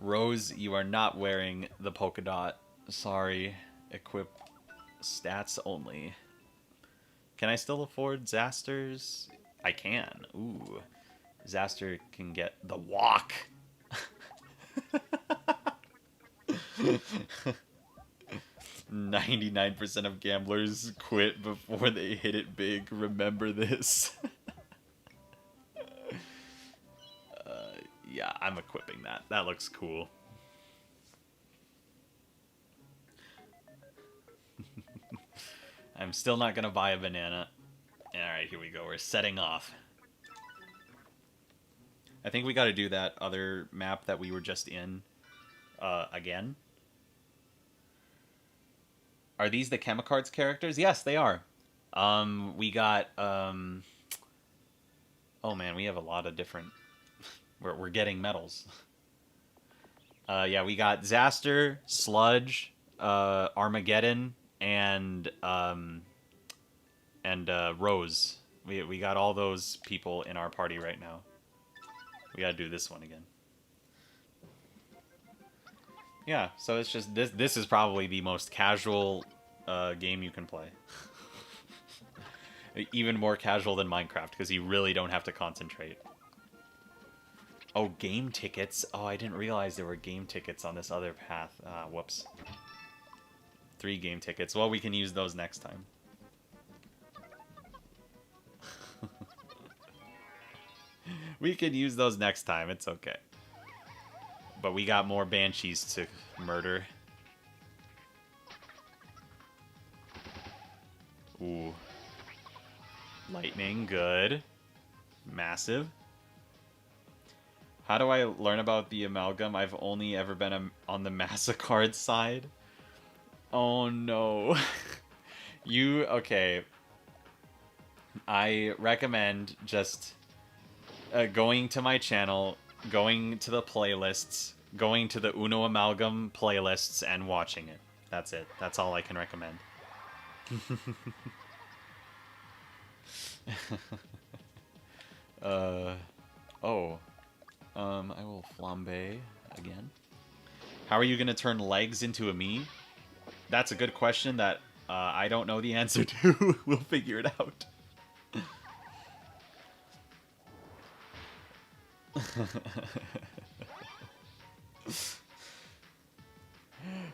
Rose, you are not wearing the polka dot. Sorry. Equip stats only. Can I still afford Zasters? I can. Ooh. Zaster can get the walk. 99% of gamblers quit before they hit it big. Remember this. Yeah, I'm equipping that. That looks cool. I'm still not going to buy a banana. Alright, here we go. We're setting off. I think we got to do that other map that we were just in again. Are these the Chemicards characters? Yes, they are. We got... Oh man, we have a lot of different... We're getting medals. Yeah, we got Zaster, Sludge, Armageddon, and Rose. We got all those people in our party right now. We gotta do this one again. Yeah, so it's just this. This is probably the most casual game you can play. Even more casual than Minecraft because you really don't have to concentrate. Oh, game tickets. Oh, I didn't realize there were game tickets on this other path. Ah, whoops. 3 game tickets. Well, we can use those next time. We can use those next time. It's okay. But we got more banshees to murder. Ooh. Lightning, good. Massive. How do I learn about the amalgam? I've only ever been on the Massacard side. Oh no. Okay. I recommend just going to my channel, going to the playlists, going to the Uno Amalgam playlists, and watching it. That's it. That's all I can recommend. I will flambe again. How are you going to turn legs into a me? That's a good question that I don't know the answer to. We'll figure it out.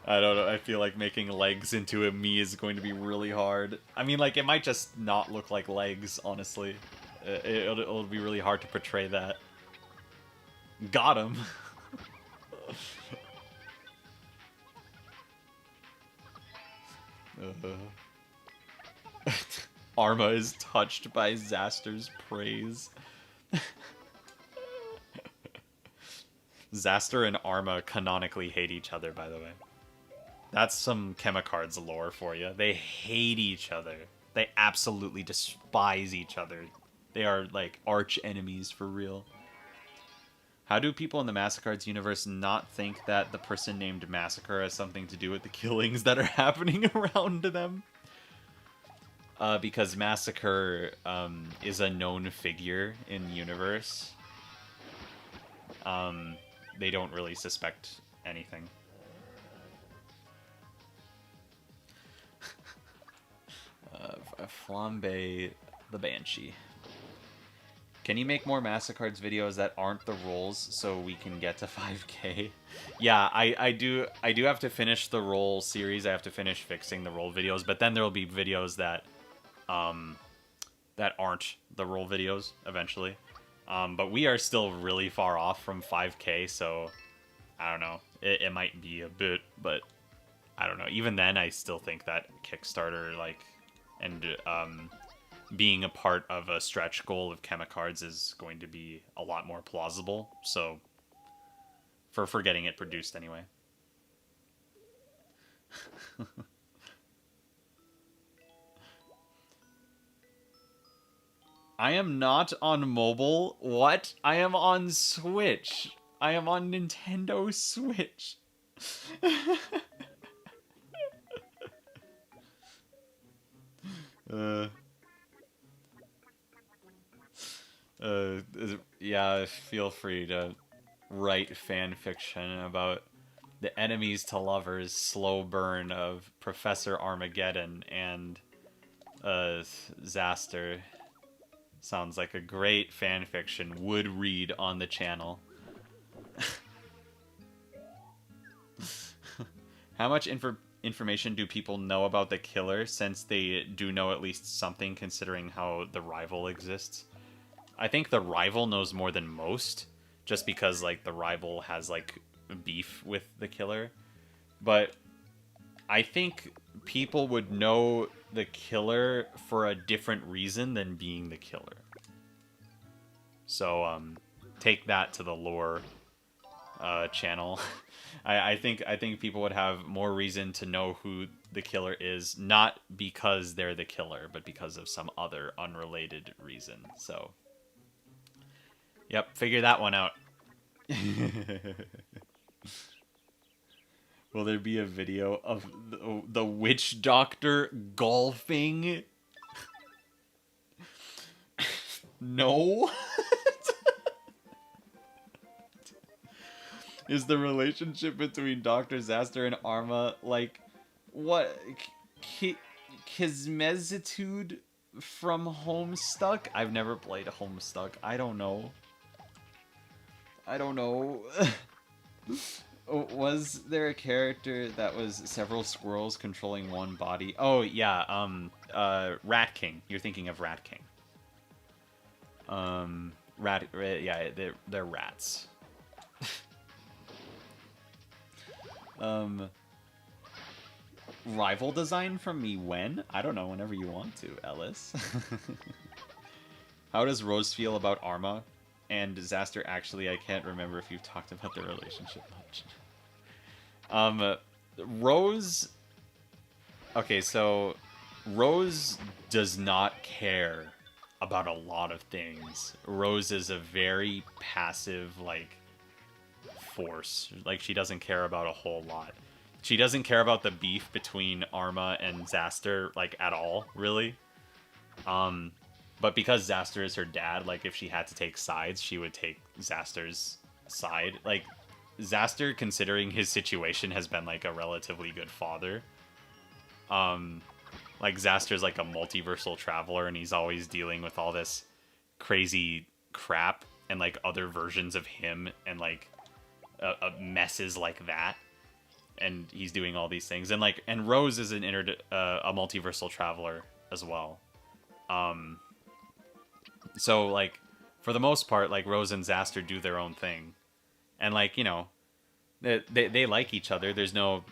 I don't know. I feel like making legs into a me is going to be really hard. I mean, like, it might just not look like legs, honestly. It'll be really hard to portray that. Got him. Arma is touched by Zaster's praise. Zaster and Arma canonically hate each other, by the way. That's some Chemicards lore for you. They hate each other. They absolutely despise each other. They are, like, arch enemies for real. How do people in the Massacards universe not think that the person named Massacre has something to do with the killings that are happening around them? Because Massacre is a known figure in the universe. They don't really suspect anything. Flambe the Banshee. Can you make more Massacards videos that aren't the rolls so we can get to 5K? Yeah, I do have to finish the roll series. I have to finish fixing the roll videos, but then there will be videos that that aren't the roll videos eventually. But we are still really far off from 5K, so I don't know. It might be a bit, but I don't know. Even then, I still think that Kickstarter, like, and being a part of a stretch goal of Chemicards is going to be a lot more plausible. So, for getting it produced anyway. I am not on mobile. What? I am on Switch. I am on Nintendo Switch. uh, uh, yeah, feel free to write fan fiction about the enemies to lovers slow burn of Professor Armageddon and Zaster. Sounds like a great fan fiction would read on the channel. How much information do people know about the killer, since they do know at least something considering how the rival exists? I think the rival knows more than most, just because like the rival has like beef with the killer. But I think people would know the killer for a different reason than being the killer. So take that to the lore channel. I think people would have more reason to know who the killer is, not because they're the killer, but because of some other unrelated reason. So, yep, figure that one out. Will there be a video of the witch doctor golfing? No. Is the relationship between Dr. Zaster and Arma like what? Kismezitude from Homestuck? I've never played Homestuck. I don't know. I don't know. Was there a character that was several squirrels controlling one body? Oh yeah, Rat King. You're thinking of Rat King. Yeah, they're rats. Rival design from me when? I don't know, whenever you want to, Ellis. How does Rose feel about Arma and Disaster? Actually, I can't remember if you've talked about their relationship much. Rose... Okay, so Rose does not care about a lot of things. Rose is a very passive, like, force. Like, she doesn't care about a whole lot. She doesn't care about the beef between Arma and Zaster, like, at all, really. But because Zaster is her dad, like, if she had to take sides, she would take Zaster's side. Like, Zaster, considering his situation, has been, like, a relatively good father. Like, Zaster's, like, a multiversal traveler, and he's always dealing with all this crazy crap and, like, other versions of him and, like, messes like that. And he's doing all these things, and like, and Rose is a multiversal traveler as well. So like, for the most part, like, Rose and Zaster do their own thing, and like, you know, they like each other. There's no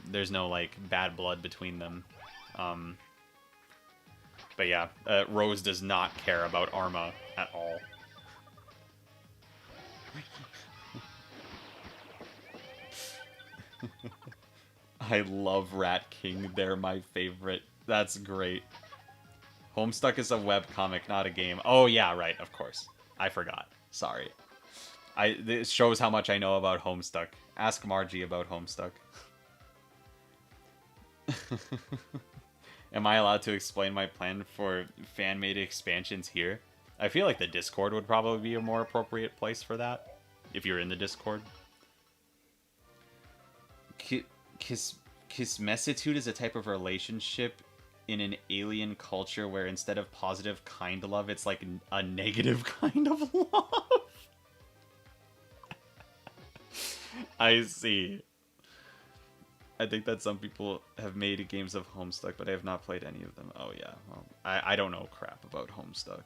like bad blood between them. But yeah, Rose does not care about Arma at all. I love Rat King. They're my favorite. That's great. Homestuck is a webcomic, not a game. Oh, yeah, right, of course. I forgot. Sorry. This shows how much I know about Homestuck. Ask Margie about Homestuck. Am I allowed to explain my plan for fan-made expansions here? I feel like the Discord would probably be a more appropriate place for that, if you're in the Discord. Kismesitude is a type of relationship in an alien culture where instead of positive kind love, it's like a negative kind of love. I see. I think that some people have made games of Homestuck, but I have not played any of them. Oh yeah, well, I don't know crap about Homestuck.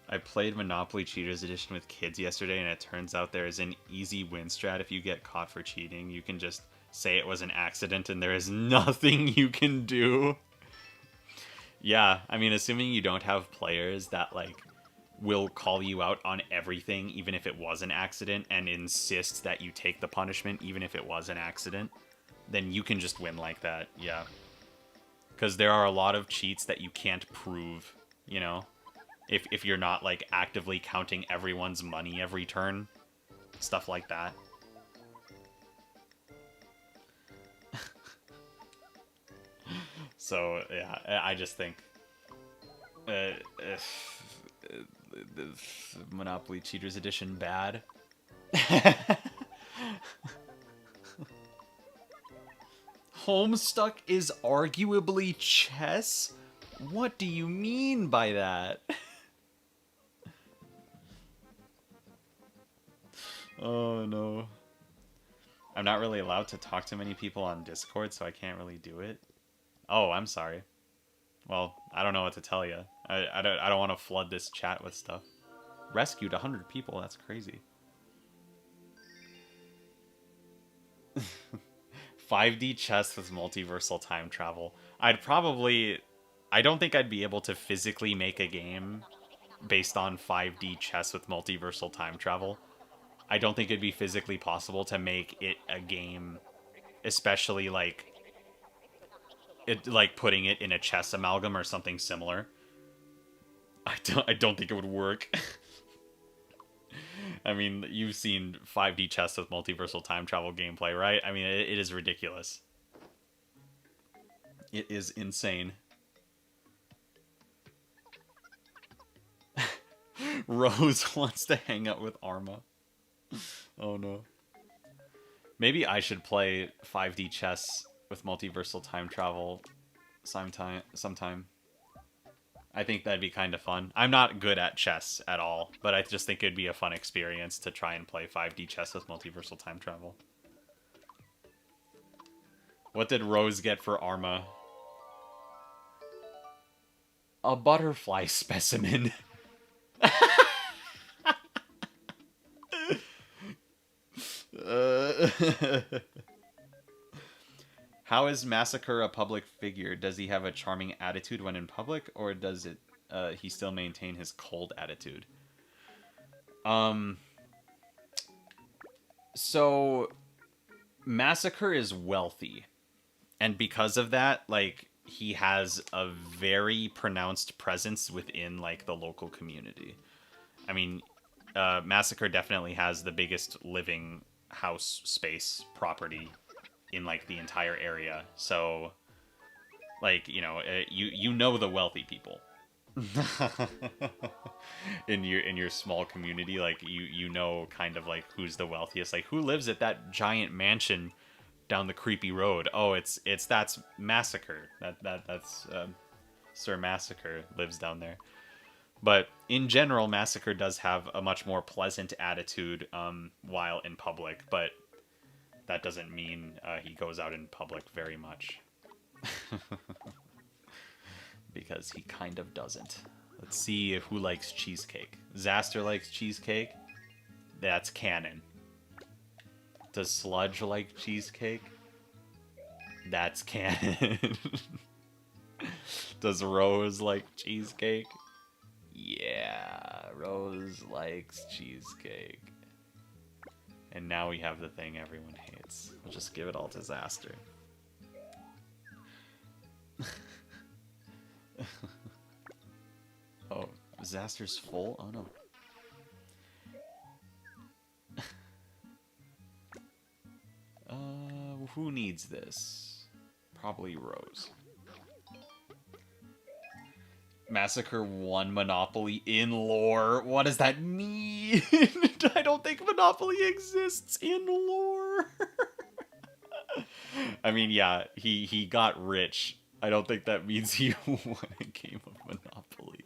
I played Monopoly Cheaters Edition with kids yesterday, and it turns out there is an easy win strat if you get caught for cheating. You can just say it was an accident, and there is nothing you can do. Yeah, I mean, assuming you don't have players that, like, will call you out on everything, even if it was an accident, and insist that you take the punishment, even if it was an accident, then you can just win like that, yeah. Because there are a lot of cheats that you can't prove you know? If you're not like actively counting everyone's money every turn, stuff like that. So yeah, I just think uh, Monopoly Cheaters Edition bad. Homestuck is arguably chess? What do you mean by that? Oh no. I'm not really allowed to talk to many people on Discord, so I can't really do it. Oh, I'm sorry. Well, I don't know what to tell you. I don't want to flood this chat with stuff. Rescued 100 people, that's crazy. 5D chess with multiversal time travel. I don't think I'd be able to physically make a game based on 5D chess with multiversal time travel. I don't think it'd be physically possible to make it a game, especially like putting it in a chess amalgam or something similar. I don't think it would work. I mean, you've seen 5D chess with multiversal time travel gameplay, right? I mean, it is ridiculous. It is insane. Rose wants to hang out with Arma. Oh no. Maybe I should play 5D chess with multiversal time travel sometime. I think that'd be kind of fun. I'm not good at chess at all, but I just think it'd be a fun experience to try and play 5D chess with multiversal time travel. What did Rose get for Arma? A butterfly specimen. uh, How is Massacre a public figure? Does he have a charming attitude when in public, or does he still maintain his cold attitude? Um. So Massacre is wealthy, and because of that, like he has a very pronounced presence within like the local community. I mean, Massacre definitely has the biggest living house space property in like the entire area. So, like you know the wealthy people in your small community. Like you know kind of like who's the wealthiest. Like who lives at that giant mansion down the creepy road? Oh, that's Massacre. That's Sir Massacre lives down there. But in general, Massacre does have a much more pleasant attitude while in public, but that doesn't mean he goes out in public very much. Because he kind of doesn't. Let's see who likes cheesecake. Zaster likes cheesecake. That's canon. Does Sludge like cheesecake? That's canon. Does Rose like cheesecake? Yeah, Rose likes cheesecake. And now we have the thing everyone hates. We'll just give it all to Zaster. Oh, Zaster's full? Oh no. Who needs this? Probably Rose. Massacre 1 Monopoly in lore. What does that mean? I don't think Monopoly exists in lore. I mean, yeah, he got rich. I don't think that means he won a game of Monopoly.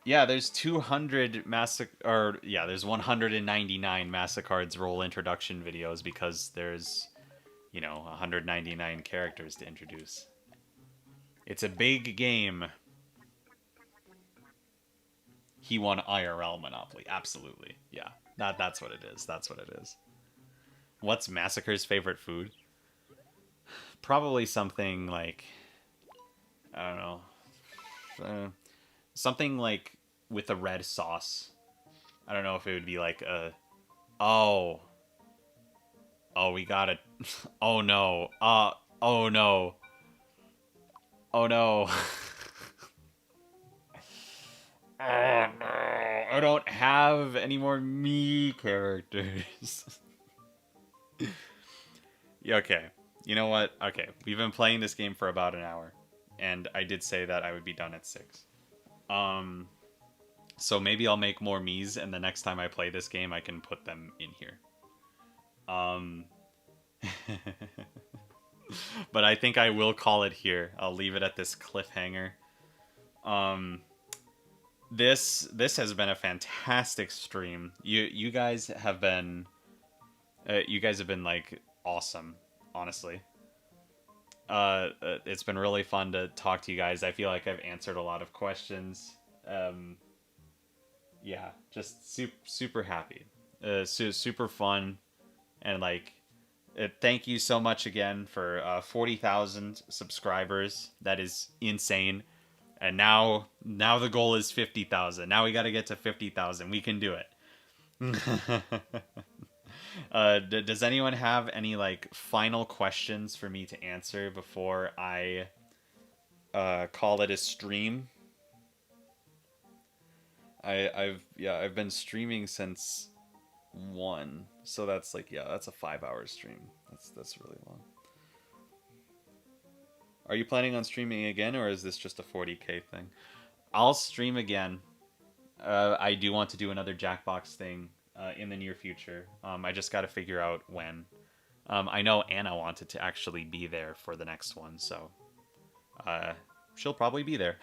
Yeah, there's 200 there's 199 Massacard's role introduction videos because there's 199 characters to introduce. It's a big game. He won IRL Monopoly. Absolutely. Yeah. That's what it is. That's what it is. What's Massacre's favorite food? Probably something like I don't know. Something like with a red sauce. I don't know if it would be like a oh. Oh, we got it. Oh no. Oh no. Oh no. Oh no. I don't have any more me characters. Yeah, okay. You know what? Okay. We've been playing this game for about an hour. And I did say that I would be done at 6. Um so maybe I'll make more me's and the next time I play this game I can put them in here. Um but I think I will call it here. I'll leave it at this cliffhanger. Um this has been a fantastic stream. You guys have been like awesome, honestly. It's been really fun to talk to you guys. I feel like I've answered a lot of questions. Um, yeah, just super happy. Super fun, and like, thank you so much again for 40,000 subscribers. That is insane. And now the goal is 50,000. Now we got to get to 50,000. We can do it. Does anyone have any like final questions for me to answer before I call it a stream? I've been streaming since 1, so that's like that's a 5-hour stream. That's really long. Are you planning on streaming again, or is this just a 40K thing? I'll stream again. I do want to do another Jackbox thing in the near future. I just got to figure out when. I know Anna wanted to actually be there for the next one, so she'll probably be there.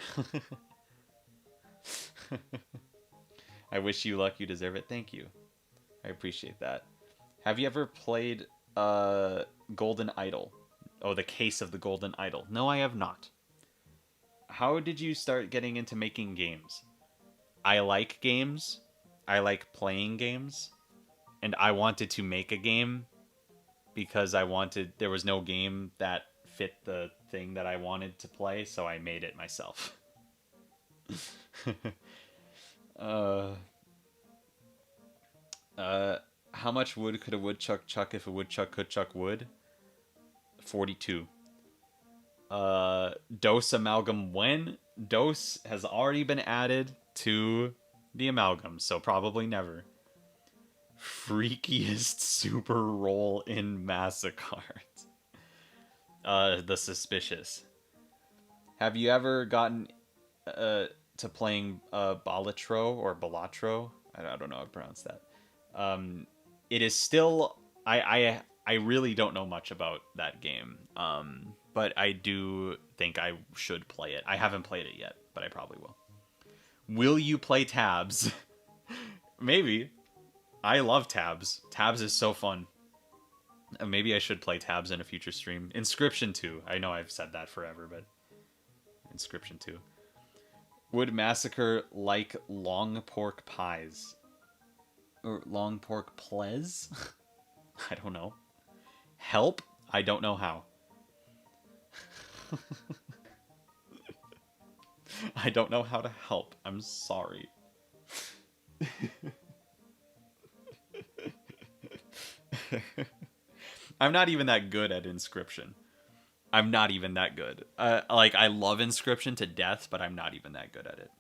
I wish you luck. You deserve it. Thank you. I appreciate that. Have you ever played Golden Idol? Oh, the Case of the Golden Idol. No, I have not. How did you start getting into making games? I like games. I like playing games. And I wanted to make a game because there was no game that fit the thing that I wanted to play, so I made it myself. uh, how much wood could a woodchuck chuck if a woodchuck could chuck wood? 42. Dose amalgam when? Dose has already been added to the amalgam, so probably never. Freakiest super roll in Massacart. The suspicious. Have you ever gotten to playing Balatro or Balatro? I don't know how to pronounce that. It is still I really don't know much about that game. But I do think I should play it. I haven't played it yet, but I probably will. Will you play Tabs? Maybe. I love Tabs. Tabs is so fun. Maybe I should play Tabs in a future stream. Inscription 2. I know I've said that forever, but Inscription 2. Would Massacre like long pork pies? Or long pork plez? I don't know. Help? I don't know how. I don't know how to help. I'm sorry. I'm not even that good at Inscription. I'm not even that good. Like, I love Inscription to death, but I'm not even that good at it.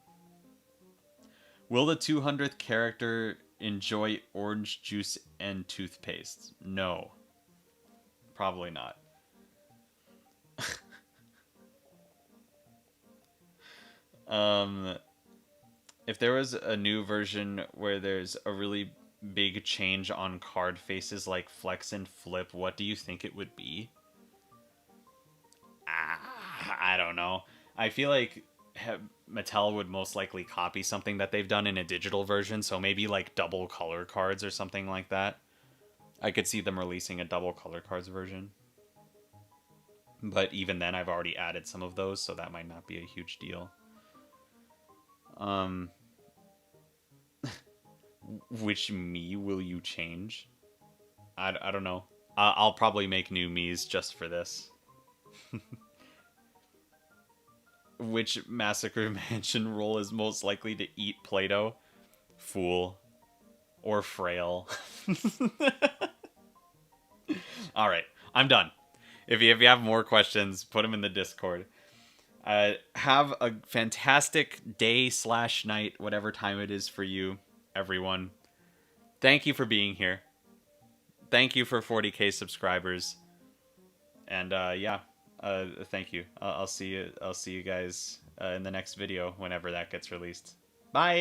Will the 200th character enjoy orange juice and toothpaste? No. Probably not. If there was a new version where there's a really big change on card faces like Flex and Flip, what do you think it would be? I don't know. I feel like Mattel would most likely copy something that they've done in a digital version, so maybe like double color cards or something like that. I could see them releasing a double color cards version. But even then, I've already added some of those, so that might not be a huge deal. Which me will you change? I don't know. I'll probably make new Miis just for this. Which Massacre Mansion role is most likely to eat Play-Doh? Fool. Or Frail. All right, I'm done. If you have more questions, put them in the Discord. Have a fantastic day slash night, whatever time it is for you, everyone. Thank you for being here. Thank you for 40K subscribers. And yeah, thank you. I'll see you. I'll see you guys in the next video whenever that gets released. Bye.